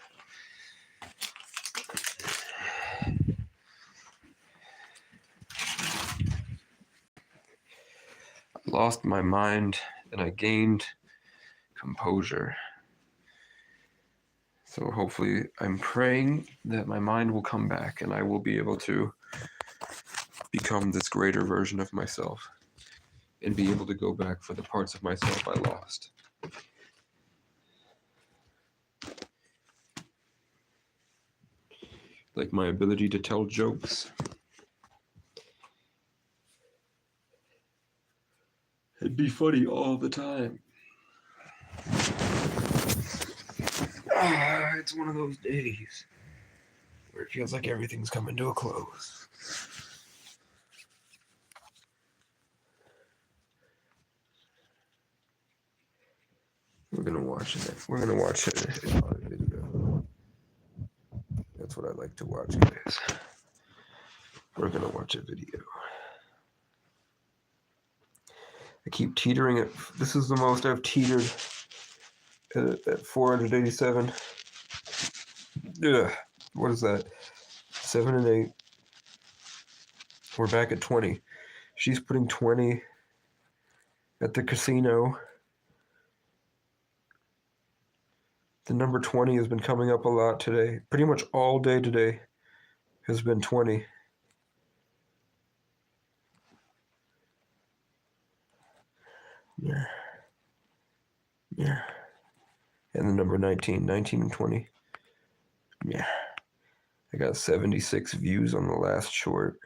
I lost my mind and I gained composure. So hopefully I'm praying that my mind will come back and I will be able to become this greater version of myself and be able to go back for the parts of myself I lost. Like my ability to tell jokes. And be funny all the time. It's one of those days where it feels like everything's coming to a close. We're gonna watch it. We're gonna watch a video. That's what I like to watch, guys. We're gonna watch a video. I keep teetering it. This is the most I've teetered at 487. Ugh. What is that? 7 and 8. We're back at 20. She's putting 20 at the casino. The number 20 has been coming up a lot today. Pretty much all day today has been 20. Yeah. Yeah. And the number 19. 19 and 20. Yeah. I got 76 views on the last short.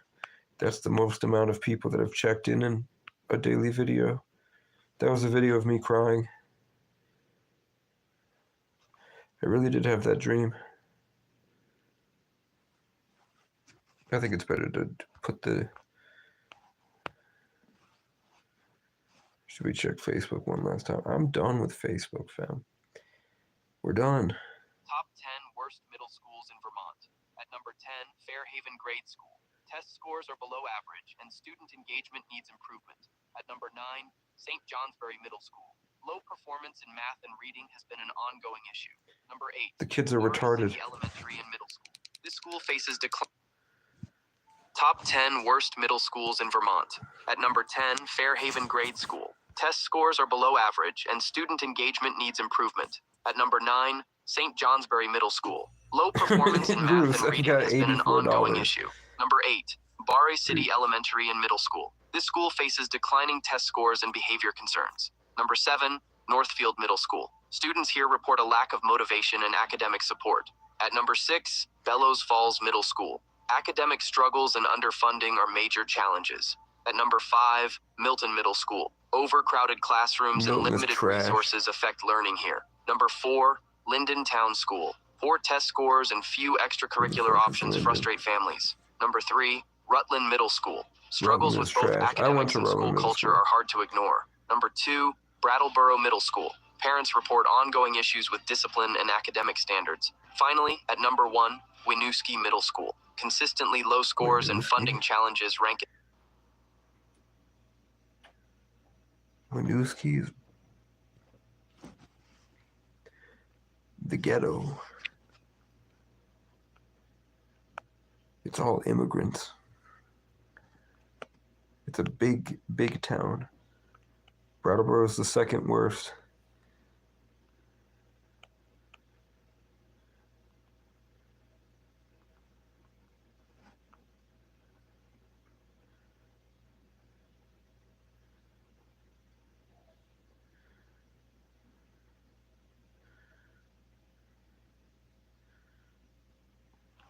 That's the most amount of people that have checked in a daily video. That was a video of me crying. I really did have that dream. I think it's better to put the... Should we check Facebook one last time? I'm done with Facebook, fam. We're done. Top 10 worst middle schools in Vermont. At number 10, Fairhaven Grade School. Test scores are below average and student engagement needs improvement. At number 9, St. Johnsbury Middle School. Low performance in math and reading has been an ongoing issue. Number 8. The kids are retarded. Elementary and middle school. This school faces decline. Top 10 worst middle schools in Vermont. At number 10, Fairhaven Grade School. Test scores are below average and student engagement needs improvement. At number 9, St. Johnsbury Middle School. Low performance in math and reading has been an ongoing issue. Number 8, Barre City Elementary and Middle School. This school faces declining test scores and behavior concerns. Number 7, Northfield Middle School. Students here report a lack of motivation and academic support. At number 6, Bellows Falls Middle School. Academic struggles and underfunding are major challenges. At number 5, Milton Middle School. Overcrowded classrooms and Milton is limited trash. resources affect learning here. Number 4, Linden Town School. Poor test scores and few extracurricular options frustrate families. Number 3, Rutland Middle School. Struggles Rutland with is both trash. I went academics to and school Rutland Middle culture School. are hard to ignore. Number 2, Brattleboro Middle School. Parents report ongoing issues with discipline and academic standards. Finally, at number 1, Winooski Middle School. Consistently low scores and funding challenges rank it. Winooski is the ghetto. It's all immigrants. It's a big, big town. Brattleboro is the second worst.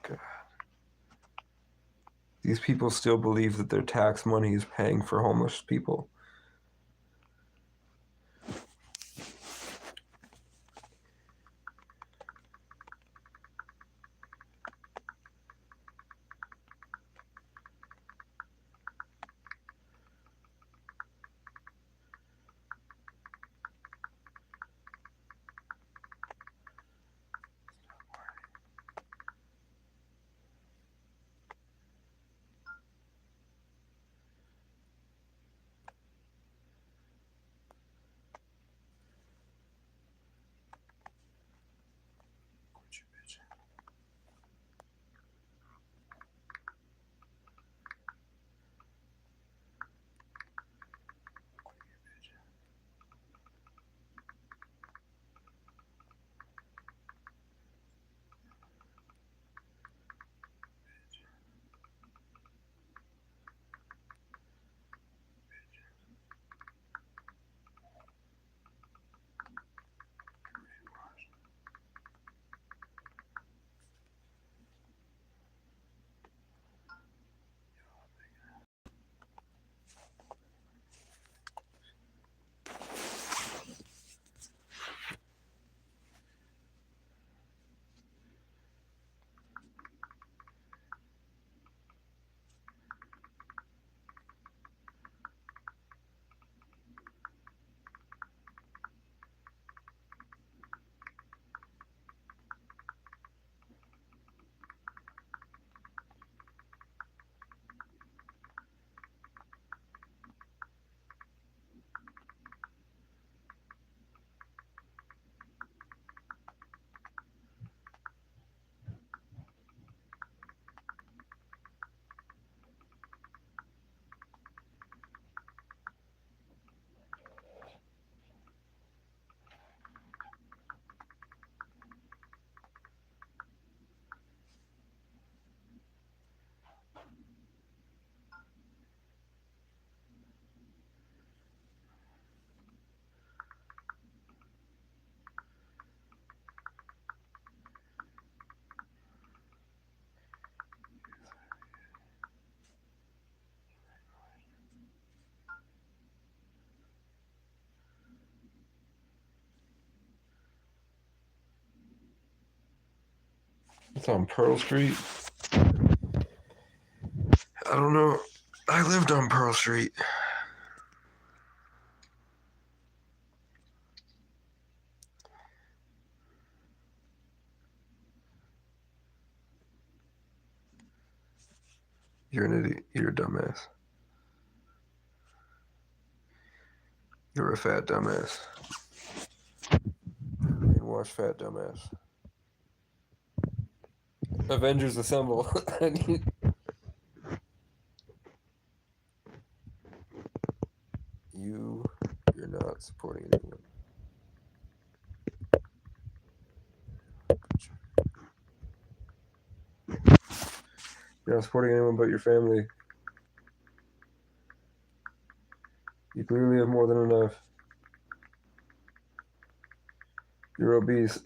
God. These people still believe that their tax money is paying for homeless people. It's on Pearl Street. I don't know. I lived on Pearl Street. You're an idiot. You're a dumbass. You're a fat dumbass. Brainwashed fat dumbass. Avengers Assemble. You're not supporting anyone. You're not supporting anyone but your family. You clearly have more than enough. You're obese.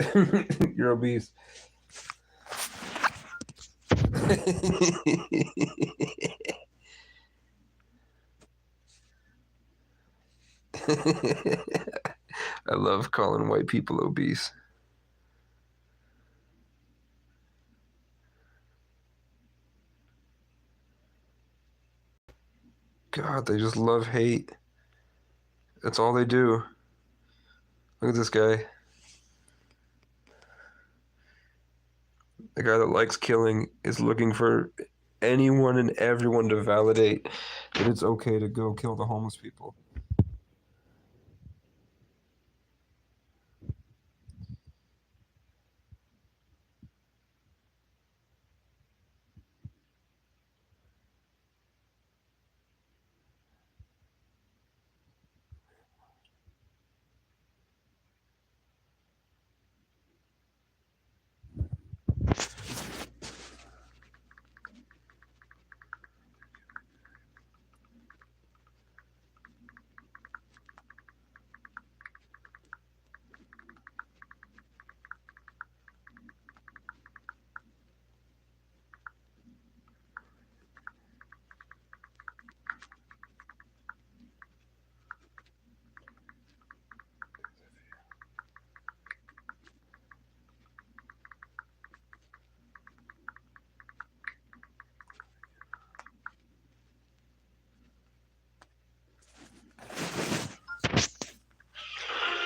You're obese. I love calling white people obese. God, they just love hate. That's all they do. Look at this guy. The guy that likes killing is looking for anyone and everyone to validate that it's okay to go kill the homeless people.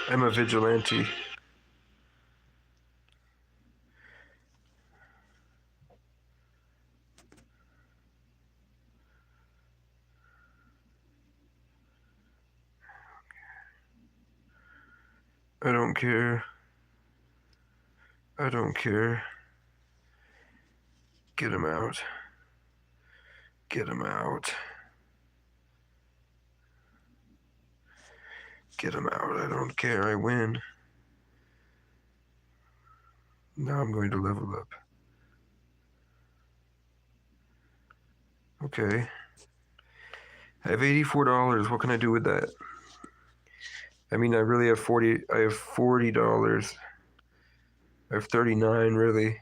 I'm a vigilante. I don't care. I don't care. Get him out. Get him out. Get him out. I don't care. I win. Now I'm going to level up. Okay. I have $84. What can I do with that? I mean, I really have 40. I have $40. I have 39 really.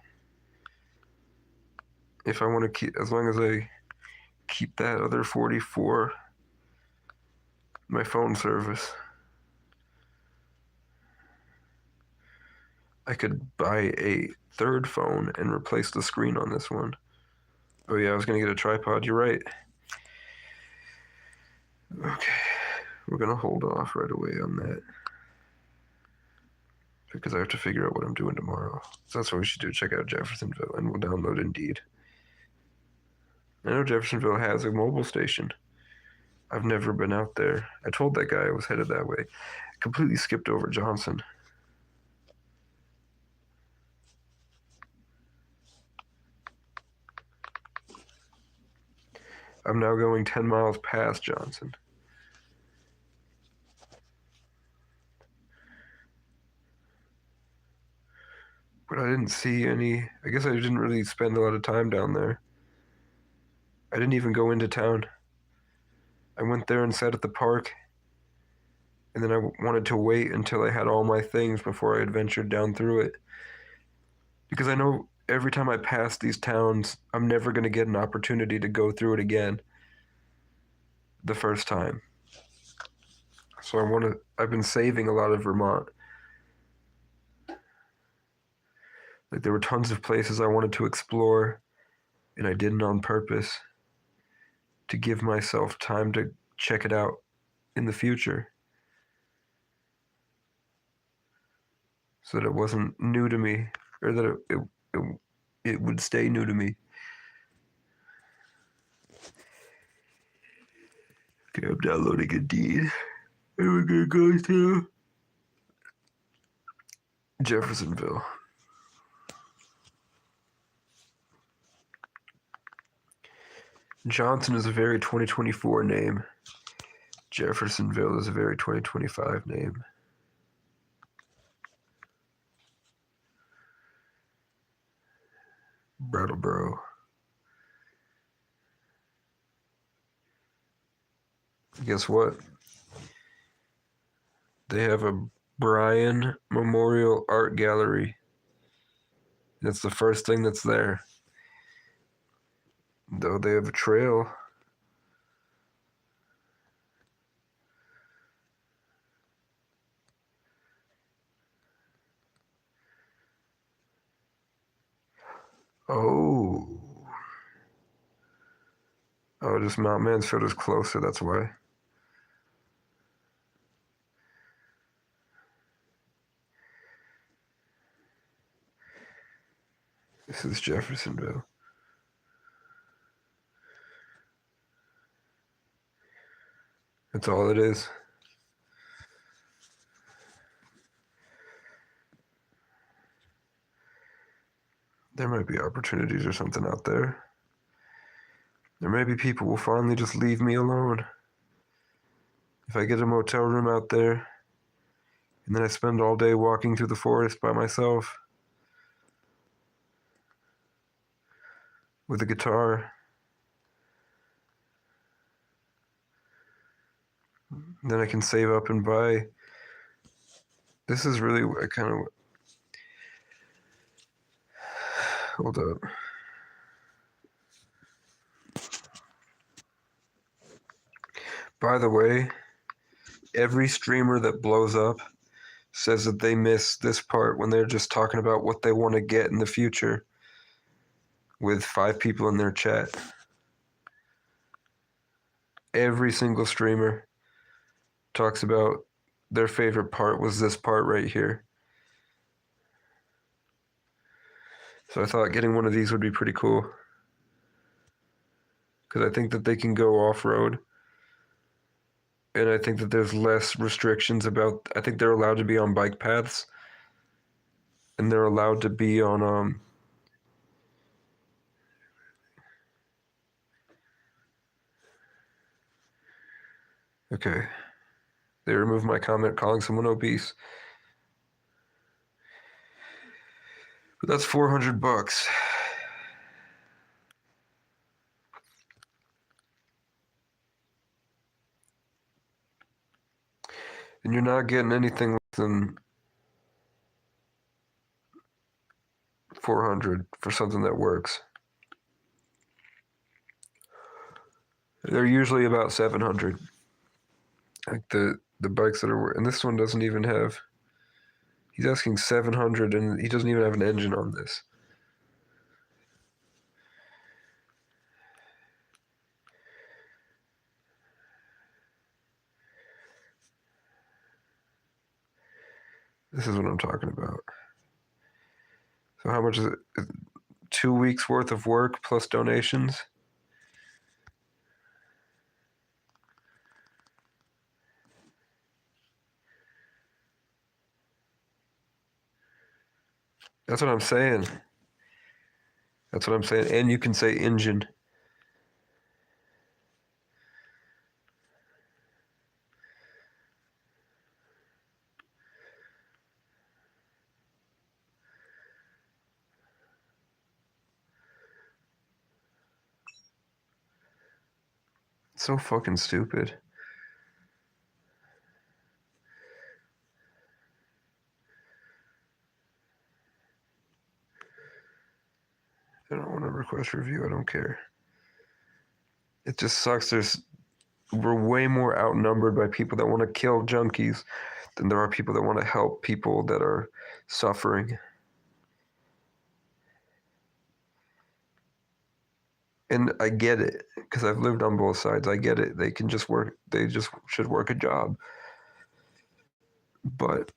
If I want to keep, as long as I keep that other 44, my phone service. I could buy a third phone and replace the screen on this one. Oh yeah, I was gonna get a tripod. You're right. Okay, we're gonna hold off right away on that because I have to figure out what I'm doing tomorrow. So that's what we should do. Check out Jeffersonville, and we'll download Indeed. I know Jeffersonville has a mobile station. I've never been out there. I told that guy I was headed that way. Completely skipped over Johnson. I'm now going 10 miles past Johnson. But I didn't see any. I guess I didn't really spend a lot of time down there. I didn't even go into town. I went there and sat at the park, and then I wanted to wait until I had all my things before I adventured down through it. Because I know every time I pass these towns, I'm never going to get an opportunity to go through it again the first time. So I've been saving a lot of Vermont. Like, there were tons of places I wanted to explore, and I didn't on purpose to give myself time to check it out in the future, so that it wasn't new to me, or that it would stay new to me. Okay, I'm downloading Indeed. And we're gonna go to Jeffersonville. Johnson is a very 2024 name. Jeffersonville is a very 2025 name. Brattleboro. Guess what? They have a Bryan Memorial Art Gallery. That's the first thing that's there. Though they have a trail. Oh. Oh, just Mount Mansfield is closer, that's why. This is Jeffersonville. That's all it is. There might be opportunities or something out there. There may be people who will finally just leave me alone. If I get a motel room out there, and then I spend all day walking through the forest by myself with a guitar, then I can save up and buy. This is really what I kind of. Hold up. By the way, every streamer that blows up says that they miss this part when they're just talking about what they want to get in the future with 5 people in their chat. Every single streamer talks about their favorite part was this part right here. So I thought getting one of these would be pretty cool. Because I think that they can go off-road. And I think that there's less restrictions about... I think they're allowed to be on bike paths. And they're allowed to be on... Okay. They removed my comment calling someone obese. But that's $400. And you're not getting anything less than $400 for something that works. They're usually about $700. Like the bikes that are, and this one doesn't even have. He's asking $700, and he doesn't even have an engine on this. This is what I'm talking about. So how much is it? 2 weeks worth of work plus donations? That's what I'm saying. That's what I'm saying. And you can say engine. It's so fucking stupid. I don't want to request review. I don't care. It just sucks. We're way more outnumbered by people that want to kill junkies than there are people that want to help people that are suffering. And I get it, because I've lived on both sides. I get it. They can just work. They just should work a job. But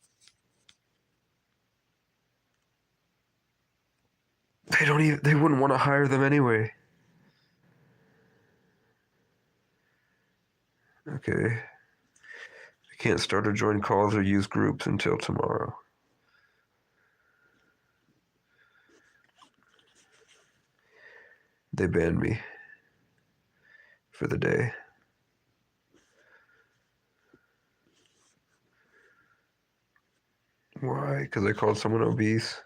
they wouldn't want to hire them anyway. Okay. I can't start or join calls or use groups until tomorrow. They banned me for the day. Why? Because I called someone obese.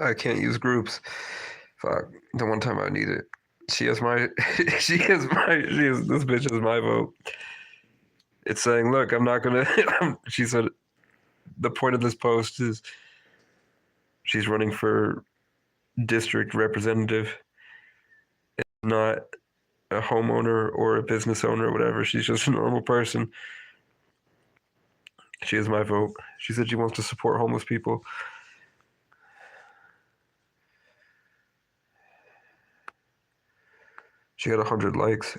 I can't use groups. Fuck. The one time I need it. She has my this bitch has my vote. It's saying, look, I'm not gonna she said the point of this post is she's running for district representative. It's not a homeowner or a business owner or whatever. She's just a normal person. She has my vote. She said she wants to support homeless people. She got 100 likes.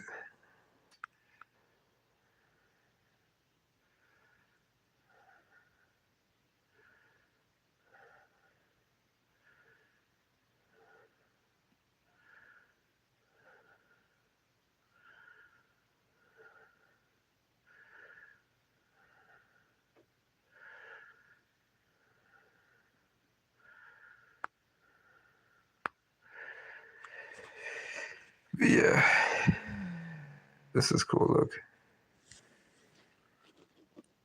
Yeah. This is cool, look.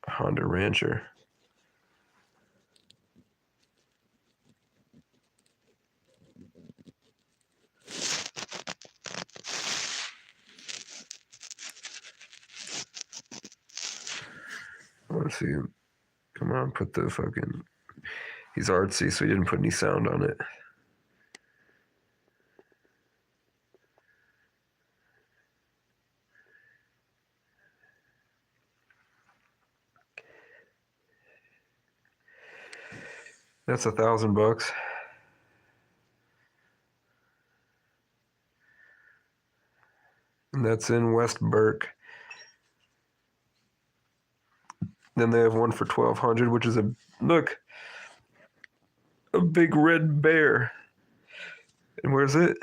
Honda Rancher. Let's see. Come on, put the fucking... He's artsy, so he didn't put any sound on it. That's $1,000. And that's in West Burke. Then they have one for $1,200, which is a big red bear. And where's it?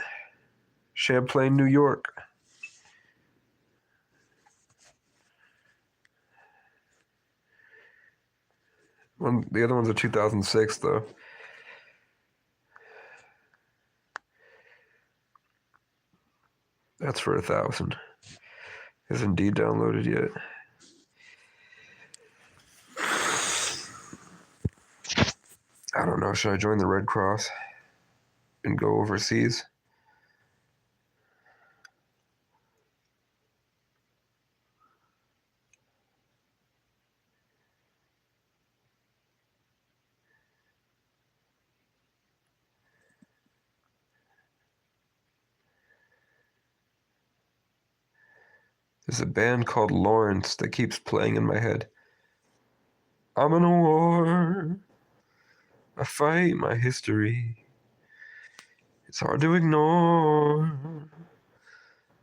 Champlain, New York. The other one's a 2006 though. That's for $1,000. Is Indeed downloaded yet? I don't know. Should I join the Red Cross and go overseas? There's a band called Lawrence that keeps playing in my head. I'm in a war. I fight my history. It's hard to ignore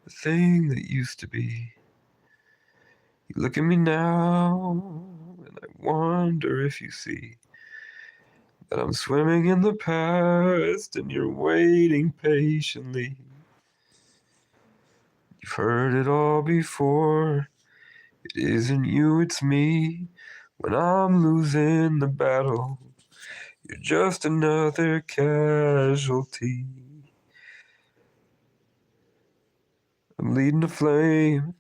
the thing that used to be. You look at me now, and I wonder if you see that I'm swimming in the past and you're waiting patiently. You've heard it all before. It isn't you, it's me. When I'm losing the battle, you're just another casualty. I'm leading a flame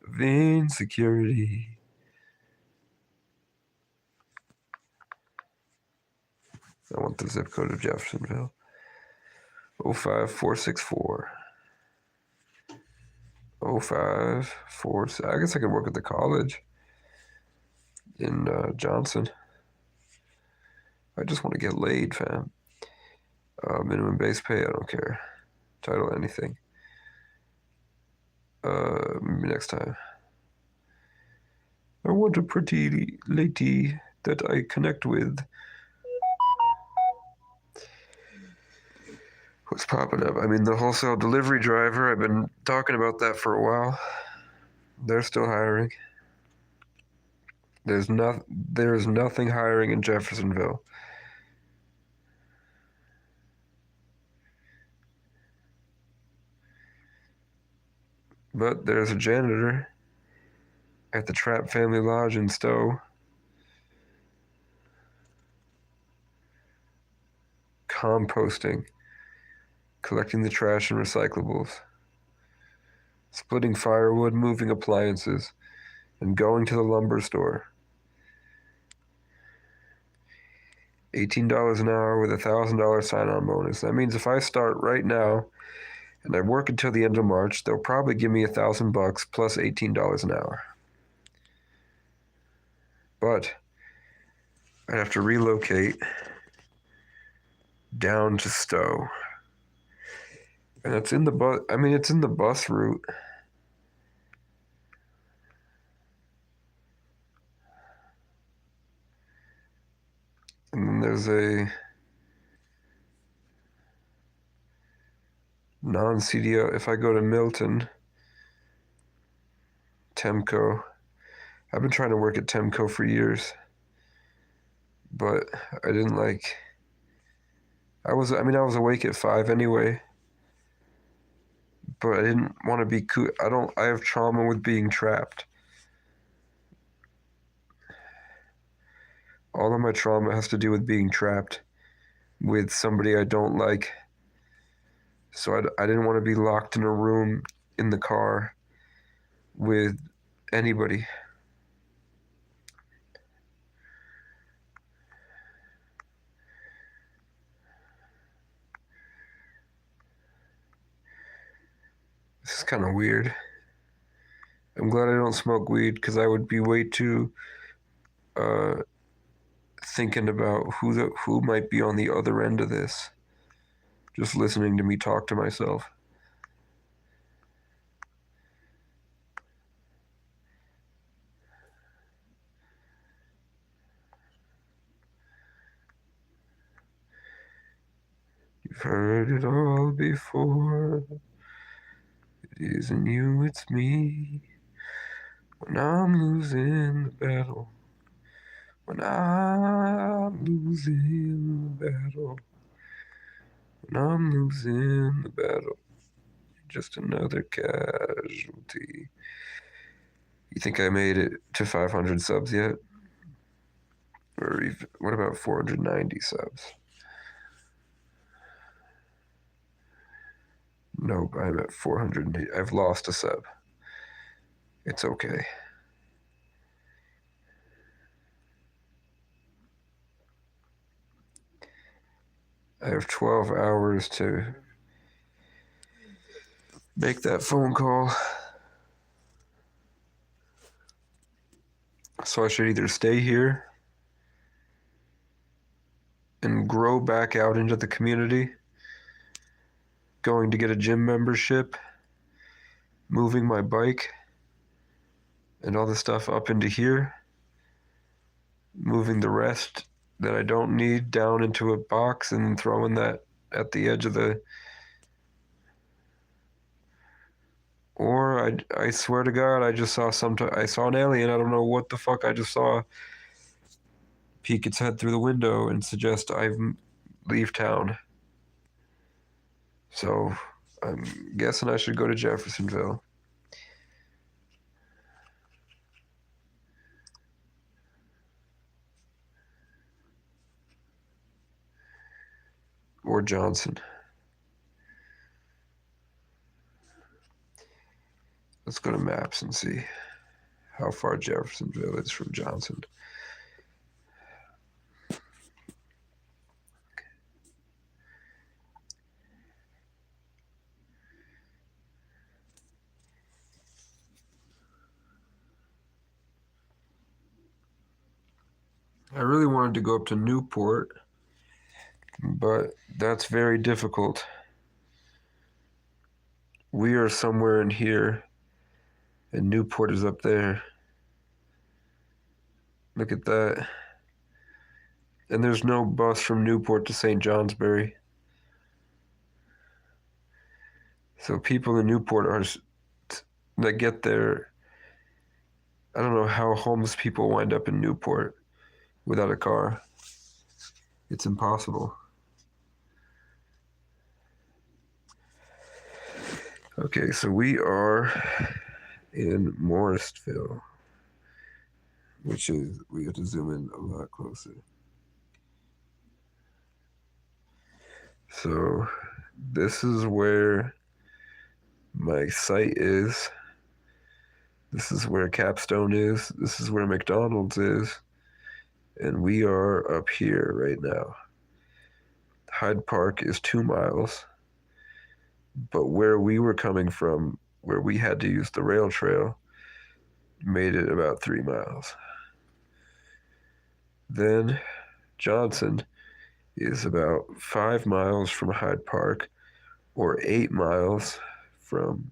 of insecurity. I want the zip code of Jeffersonville. 05464. 0546. I guess I could work at the college in Johnson. I just want to get laid, fam. Minimum base pay, I don't care. Title, anything. Maybe next time. I want a pretty lady that I connect with. What's popping up? I mean, the wholesale delivery driver, I've been talking about that for a while. They're still hiring. There's nothing hiring in Jeffersonville. But there's a janitor at the Trapp Family Lodge in Stowe. composting, collecting the trash and recyclables, splitting firewood, moving appliances, and going to the lumber store. $18 an hour with a $1,000 sign-on bonus. That means if I start right now and I work until the end of March, they'll probably give me $1,000 plus $18 an hour. But I'd have to relocate down to Stowe. And it's in the bus. I mean, it's in the bus route. And then there's a non-CDL. If I go to Milton, Temco. I've been trying to work at Temco for years, but I didn't like. I was awake at 5 anyway, but I didn't want to be I have trauma with being trapped. All of my trauma has to do with being trapped with somebody I don't like. So I didn't want to be locked in a room in the car with anybody. This is kind of weird. I'm glad I don't smoke weed because I would be way too thinking about who might be on the other end of this. Just listening to me talk to myself. You've heard it all before. It isn't you, it's me. When I'm losing the battle. When I'm losing the battle. When I'm losing the battle. Just another casualty. You think I made it to 500 subs yet? Or even, what about 490 subs? Nope, I'm at 480. I've lost a sub. It's okay. I have 12 hours to make that phone call. So I should either stay here and grow back out into the community, going to get a gym membership, moving my bike and all the stuff up into here, moving the rest that I don't need down into a box and throwing that at the edge of the... Or I swear to God, I just saw I saw an alien. I don't know what the fuck I just saw. Peek its head through the window and suggest I leave town. So I'm guessing I should go to Jeffersonville. Or Johnson. Let's go to maps and see how far Jeffersonville is from Johnson. I really wanted to go up to Newport, but that's very difficult. We are somewhere in here, and Newport is up there. Look at that. And there's no bus from Newport to St. Johnsbury. So people in Newport that get there, I don't know how homeless people wind up in Newport without a car. It's impossible. Okay, so we are in Morrisville, which is, we have to zoom in a lot closer. So this is where my site is. This is where Capstone is. This is where McDonald's is. And we are up here right now. Hyde Park is 2 miles. But where we were coming from, where we had to use the rail trail, made it about 3 miles. Then Johnson is about 5 miles from Hyde Park, or 8 miles from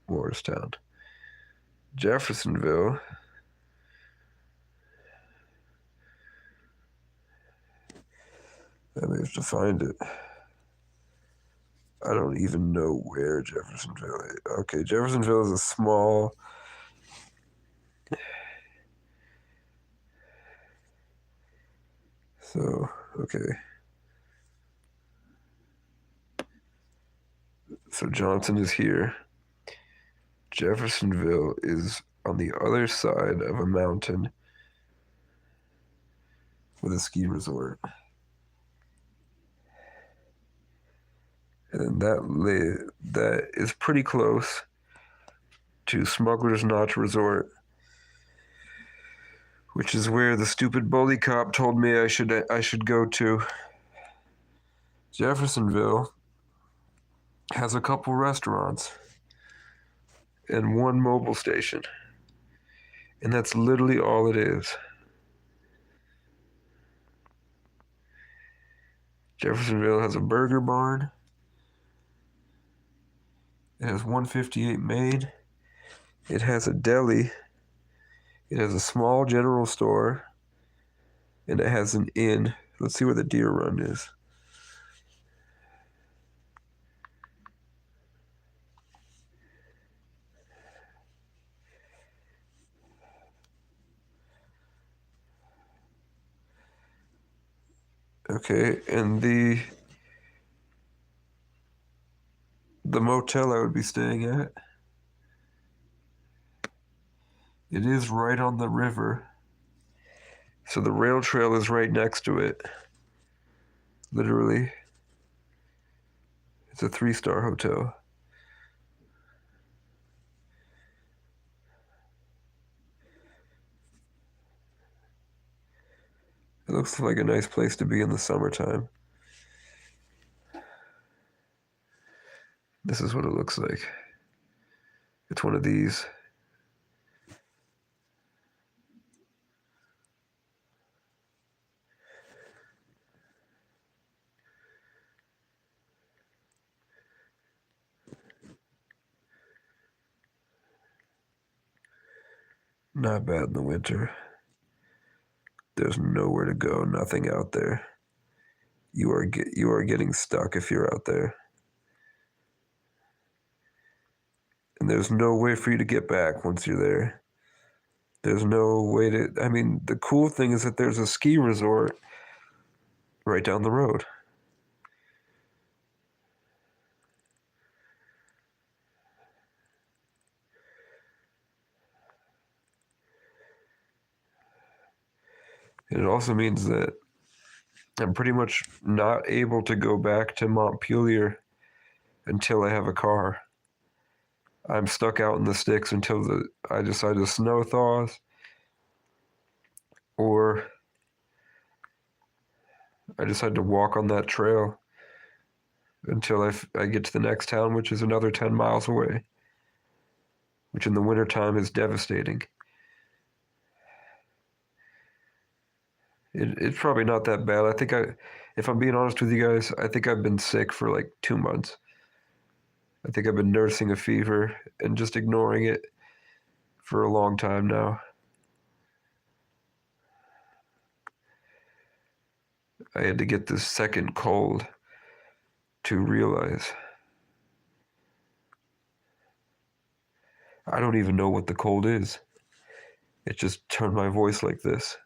Morristown. Jeffersonville I may have to find it. I don't even know where Jeffersonville is. Okay, Jeffersonville is a small... So, okay. So Johnson is here. Jeffersonville is on the other side of a mountain with a ski resort. And that is pretty close to Smuggler's Notch Resort, which is where the stupid bully cop told me I should go to. Jeffersonville has a couple restaurants and one mobile station. And that's literally all it is. Jeffersonville has a burger barn. It has 158 Main. It has a deli. It has a small general store. And it has an inn. Let's see where the Deer Run is. Okay, and the motel I would be staying at, it is right on the river. So the rail trail is right next to it. Literally. It's a 3-star hotel. It looks like a nice place to be in the summertime. This is what it looks like. It's one of these. Not bad in the winter. There's nowhere to go, nothing out there. You are getting stuck if you're out there. And there's no way for you to get back once you're there. There's no way to... I mean, the cool thing is that there's a ski resort right down the road. And it also means that I'm pretty much not able to go back to Montpelier until I have a car. I'm stuck out in the sticks until I decide the snow thaws, or I decide to walk on that trail until I get to the next town, which is another 10 miles away, which in the wintertime is devastating. It's probably not that bad. I think if I'm being honest with you guys, I think I've been sick for like 2 months. I think I've been nursing a fever and just ignoring it for a long time now. I had to get this second cold to realize I don't even know what the cold is. It just turned my voice like this.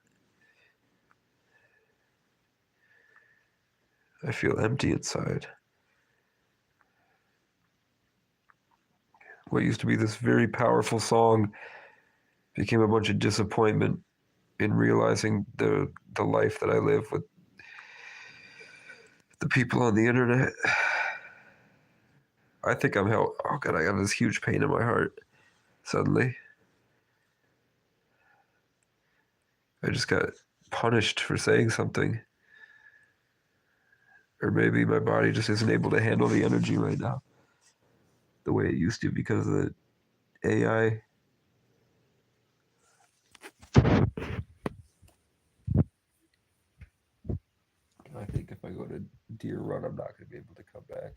I feel empty inside. What used to be this very powerful song became a bunch of disappointment in realizing the life that I live with the people on the internet. I think I'm help. Oh god, I got this huge pain in my heart. Suddenly, I just got punished for saying something, or maybe my body just isn't able to handle the energy right now the way it used to because of the AI. I think if I go to Deer Run, I'm not going to be able to come back.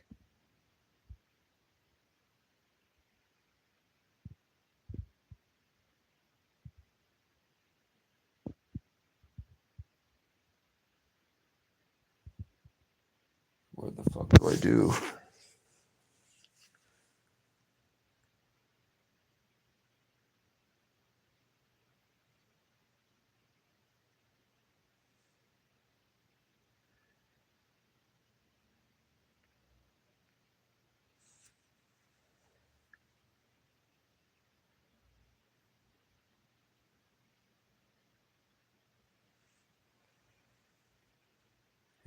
What the fuck do I do?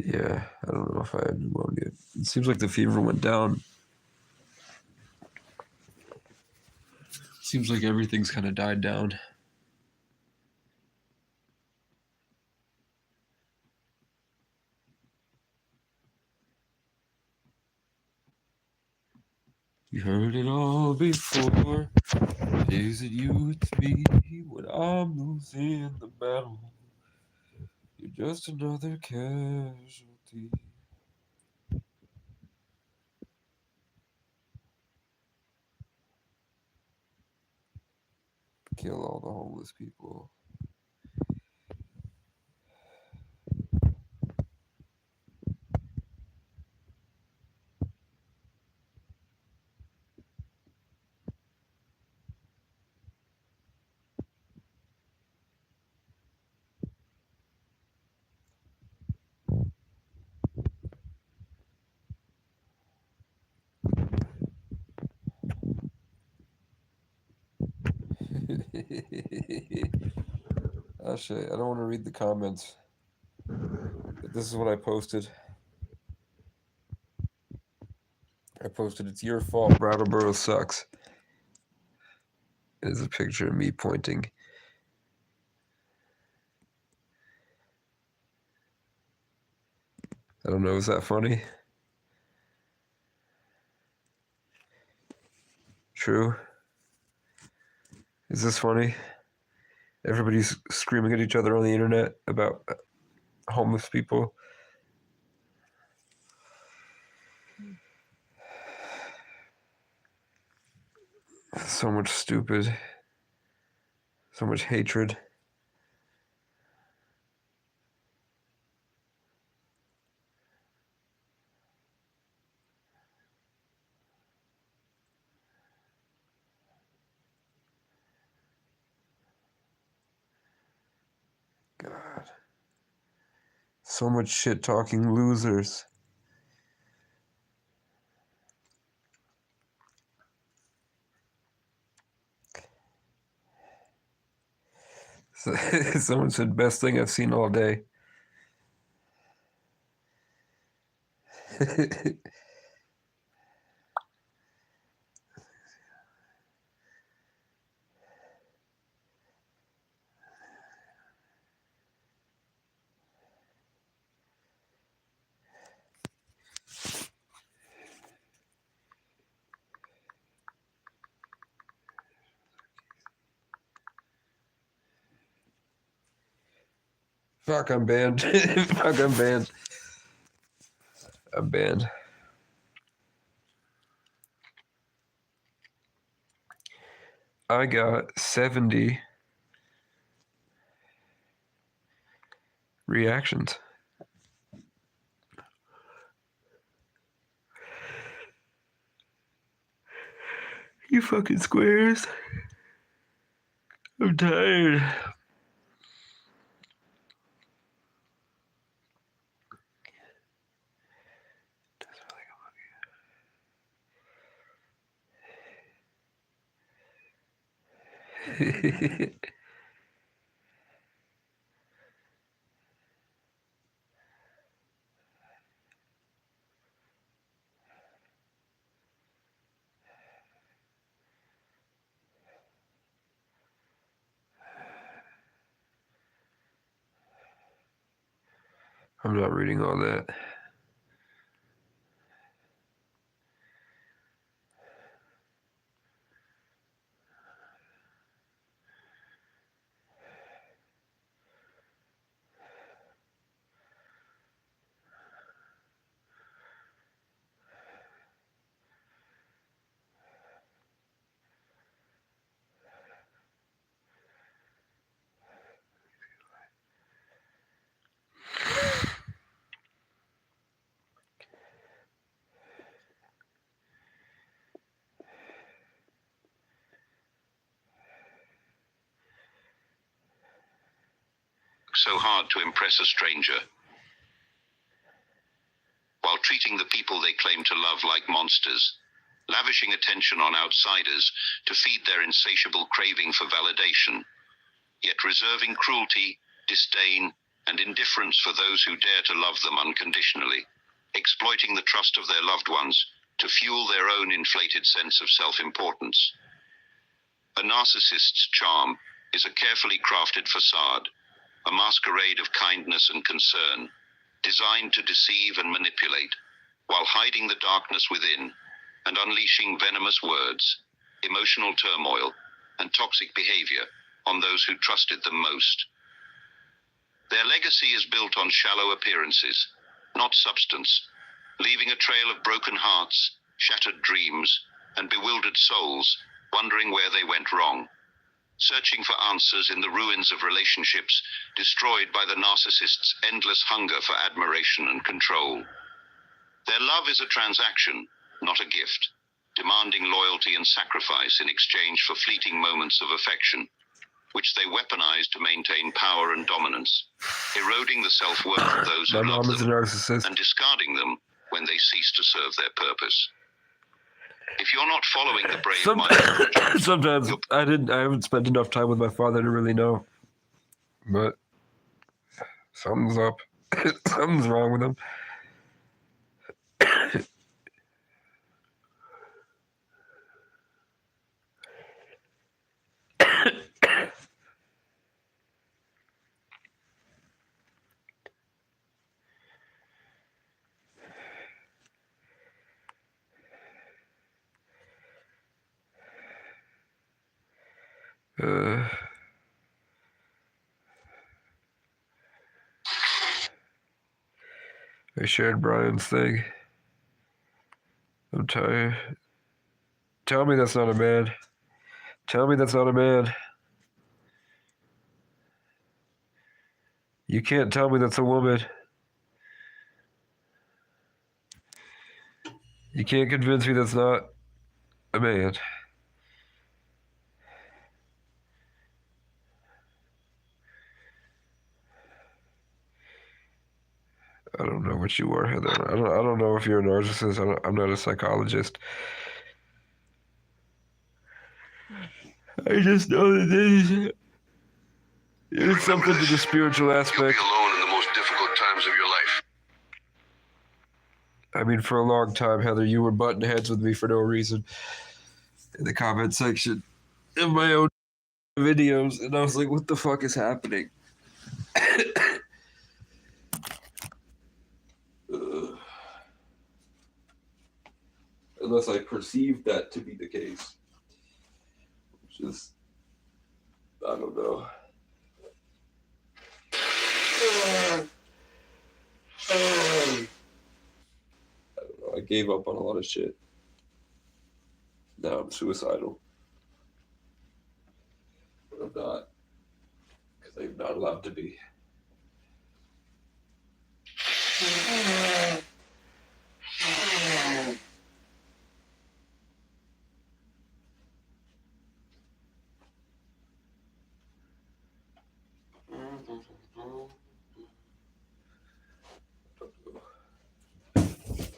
Yeah, I don't know if I have pneumonia. It seems like the fever went down. Seems like everything's kind of died down. You heard it all before. Is it you, it's me, when I'm losing the battle? You're just another casualty. Kill all the homeless people. Oh shit, I don't want to read the comments. But this is what I posted. I posted, it's your fault, Brattleboro sucks. There's a picture of me pointing. I don't know, is that funny? True? Is this funny? Everybody's screaming at each other on the internet about homeless people. So much stupid. So much hatred. God. So much shit talking losers. Someone said, best thing I've seen all day. Fuck, I'm banned. Fuck, I'm banned. I'm banned. I got 70 reactions. You fucking squares. I'm tired. I'm not reading all that. So hard to impress a stranger, while treating the people they claim to love like monsters, lavishing attention on outsiders to feed their insatiable craving for validation, yet reserving cruelty, disdain, and indifference for those who dare to love them unconditionally, exploiting the trust of their loved ones to fuel their own inflated sense of self-importance. A narcissist's charm is a carefully crafted facade, a masquerade of kindness and concern, designed to deceive and manipulate, while hiding the darkness within and unleashing venomous words, emotional turmoil, and toxic behavior on those who trusted them most. Their legacy is built on shallow appearances, not substance, leaving a trail of broken hearts, shattered dreams, and bewildered souls, wondering where they went wrong, searching for answers in the ruins of relationships destroyed by the narcissist's endless hunger for admiration and control. Their love is a transaction, not a gift, demanding loyalty and sacrifice in exchange for fleeting moments of affection, which they weaponize to maintain power and dominance, eroding the self-worth of those who love them and discarding them when they cease to serve their purpose. If you're not following the brave mind, sometimes I haven't spent enough time with my father to really know. But something's up. Something's wrong with him. I shared Brian's thing. I'm tired. Tell me that's not a man. Tell me that's not a man. You can't tell me that's a woman. You can't convince me that's not a man. I don't know what you are, Heather. I don't know if you're a narcissist. I'm not a psychologist. I just know that there's something to the spiritual aspect. you'll be alone in the most difficult times of your life. I mean, for a long time, Heather, you were butting heads with me for no reason in the comment section of my own videos, and I was like, what the fuck is happening? Unless I perceived that to be the case. Which is, I don't know. I don't know. I gave up on a lot of shit. Now I'm suicidal. But I'm not. Because I'm not allowed to be.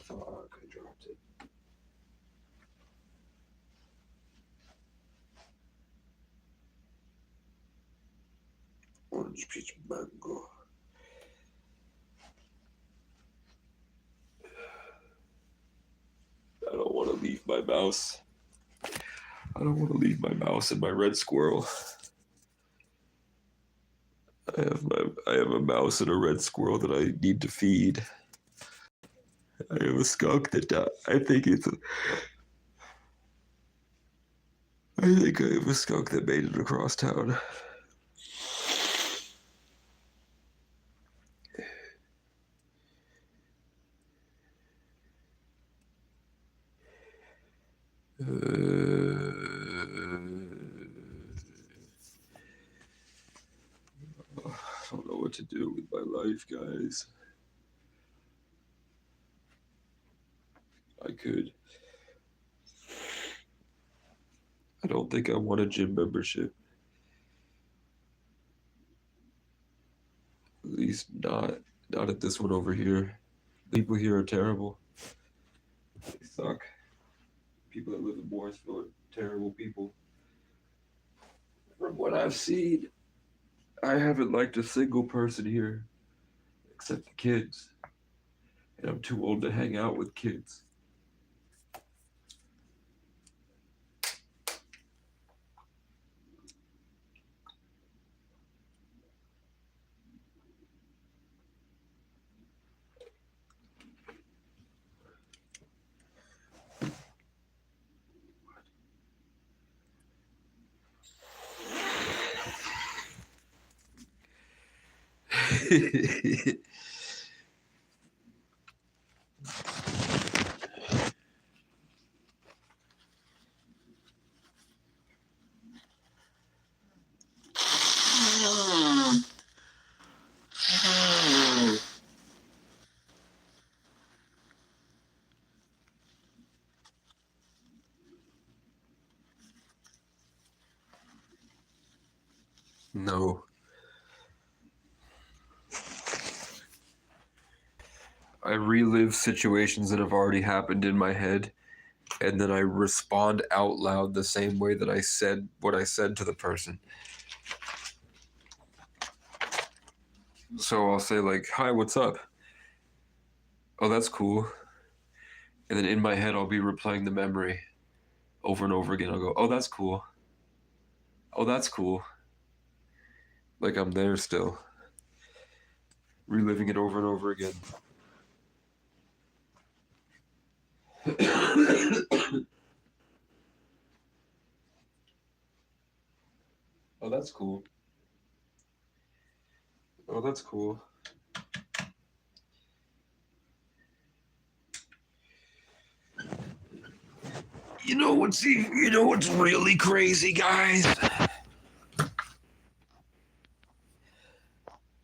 Fuck, I dropped it. Orange peach mango. I don't want to leave my mouse. I don't want to leave my mouse and my red squirrel. I have a mouse and a red squirrel that I need to feed. I have a skunk that died. I think I have a skunk that made it across town. I don't know what to do with my life, guys. I don't think I want a gym membership. At least not at this one over here. People here are terrible. They suck. People that live in Morrisville are terrible people. From what I've seen, I haven't liked a single person here, except the kids. And I'm too old to hang out with kids. No. I relive situations that have already happened in my head, and then I respond out loud the same way that I said what I said to the person. So I'll say like, "Hi, what's up?" "Oh, that's cool." And then in my head, I'll be replaying the memory over and over again. I'll go, "Oh, that's cool. Oh, that's cool." Like I'm there still. Reliving it over and over again. Oh, that's cool. Oh, that's cool. You know what's really crazy, guys?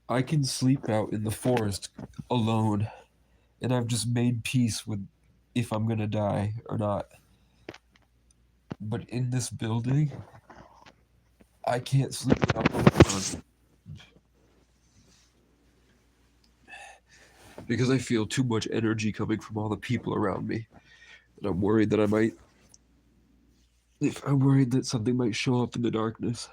I can sleep out in the forest alone, and I've just made peace with if I'm gonna die or not. But in this building, I can't sleep without lights on. Because I feel too much energy coming from all the people around me. And I'm worried that something might show up in the darkness.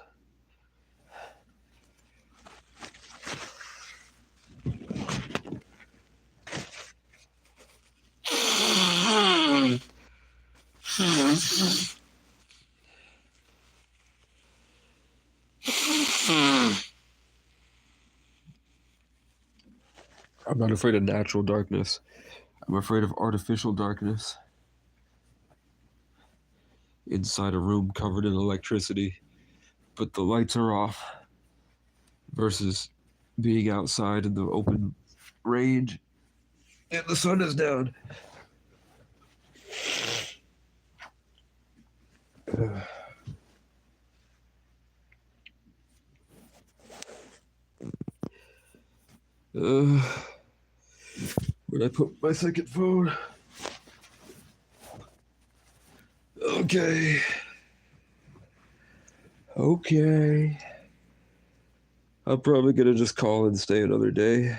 I'm not afraid of natural darkness. I'm afraid of artificial darkness. Inside a room covered in electricity, but the lights are off. Versus being outside in the open range and the sun is down. Where'd I put my second phone? Okay. I'm probably gonna just call and stay another day.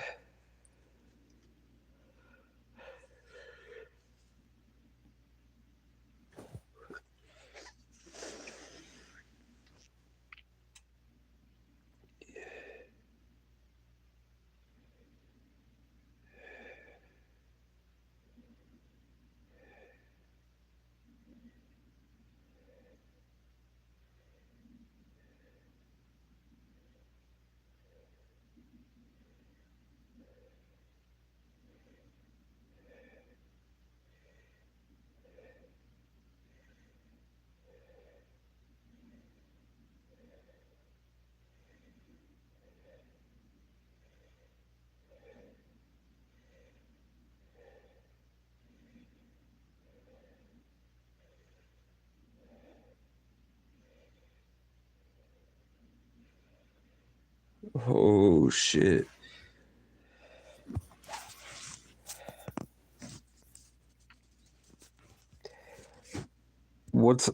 Oh shit. What's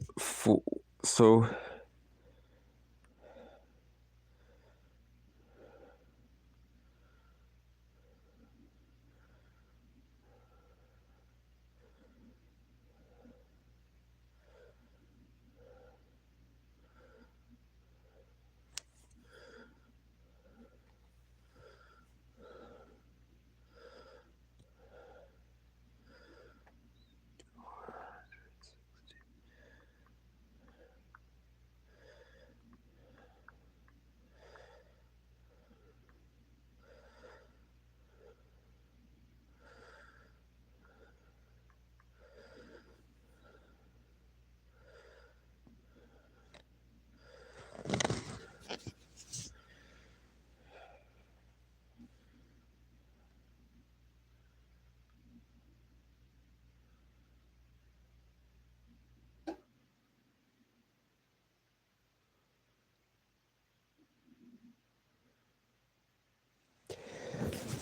so?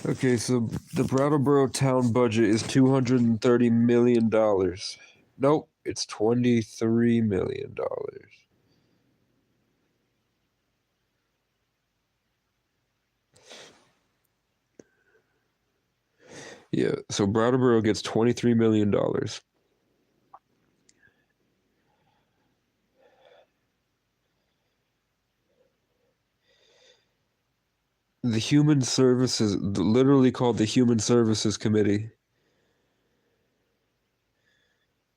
Okay, so the Brattleboro town budget is $230 million. Nope, it's $23 million. Yeah, so Brattleboro gets $23 million. The Human Services, literally called the Human Services Committee,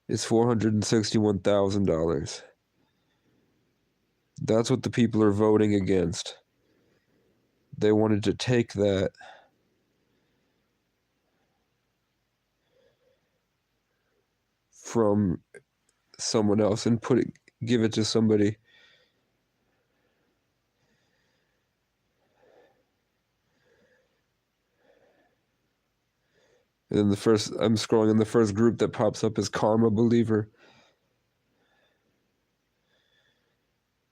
is $461,000. That's what the people are voting against. They wanted to take that from someone else and give it to somebody. And then I'm scrolling, and the first group that pops up is Karma Believer.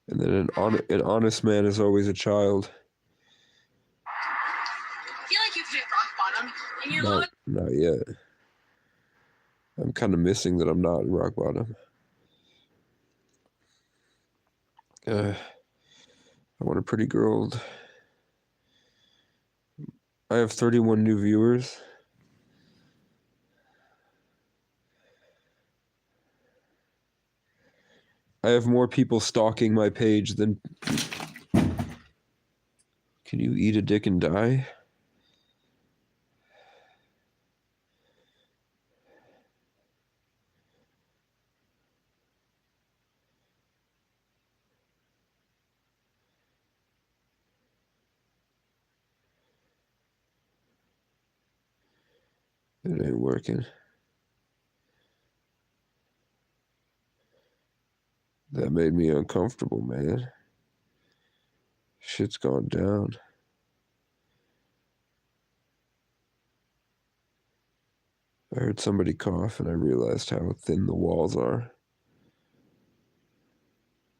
And then an honest man is always a child. I feel like you've hit rock bottom in your life. Not yet. I'm kind of missing that I'm not in rock bottom. I want a pretty girl. I have 31 new viewers. I have more people stalking my page than... Can you eat a dick and die? It ain't working. That made me uncomfortable, man. Shit's gone down. I heard somebody cough and I realized how thin the walls are.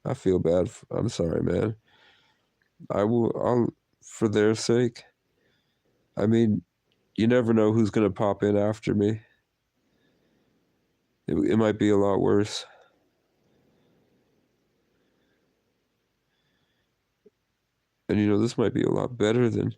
I feel bad. I'm sorry, man. I'll, for their sake. I mean, you never know who's going to pop in after me. It might be a lot worse. And this might be a lot better than...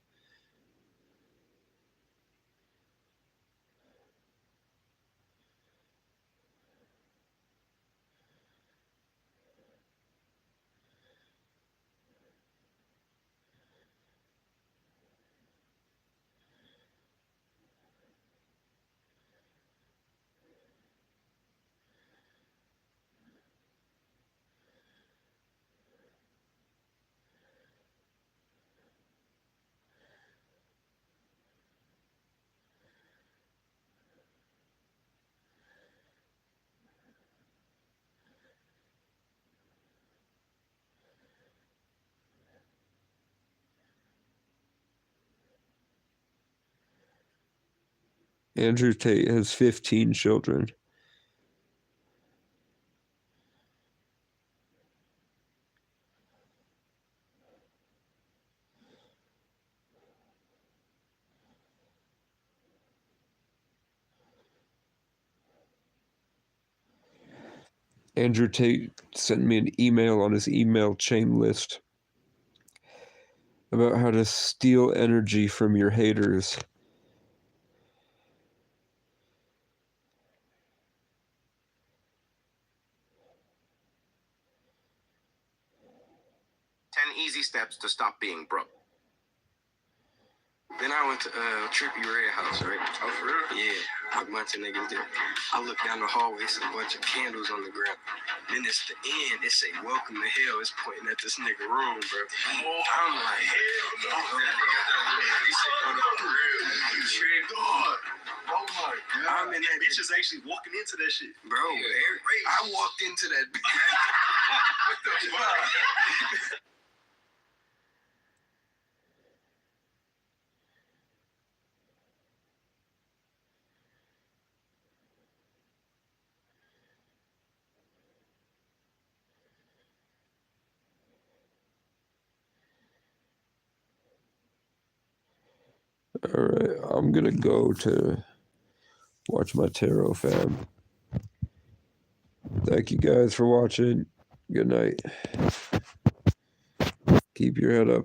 Andrew Tate has 15 children. Andrew Tate sent me an email on his email chain list about how to steal energy from your haters. Easy steps to stop being broke. Then I went to Trippy Red House, right? Oh, for real? Yeah, a bunch of niggas there. I look down the hallway, it's a bunch of candles on the ground. Then it's the end, it say, welcome to hell. It's pointing at this nigga room, bro. I'm like, hell no. Oh my God. I'm in that bitch is actually walking into that shit. Bro, I walked into that bitch. What the fuck? Alright, I'm gonna go to watch my tarot, fam. Thank you guys for watching. Good night. Keep your head up.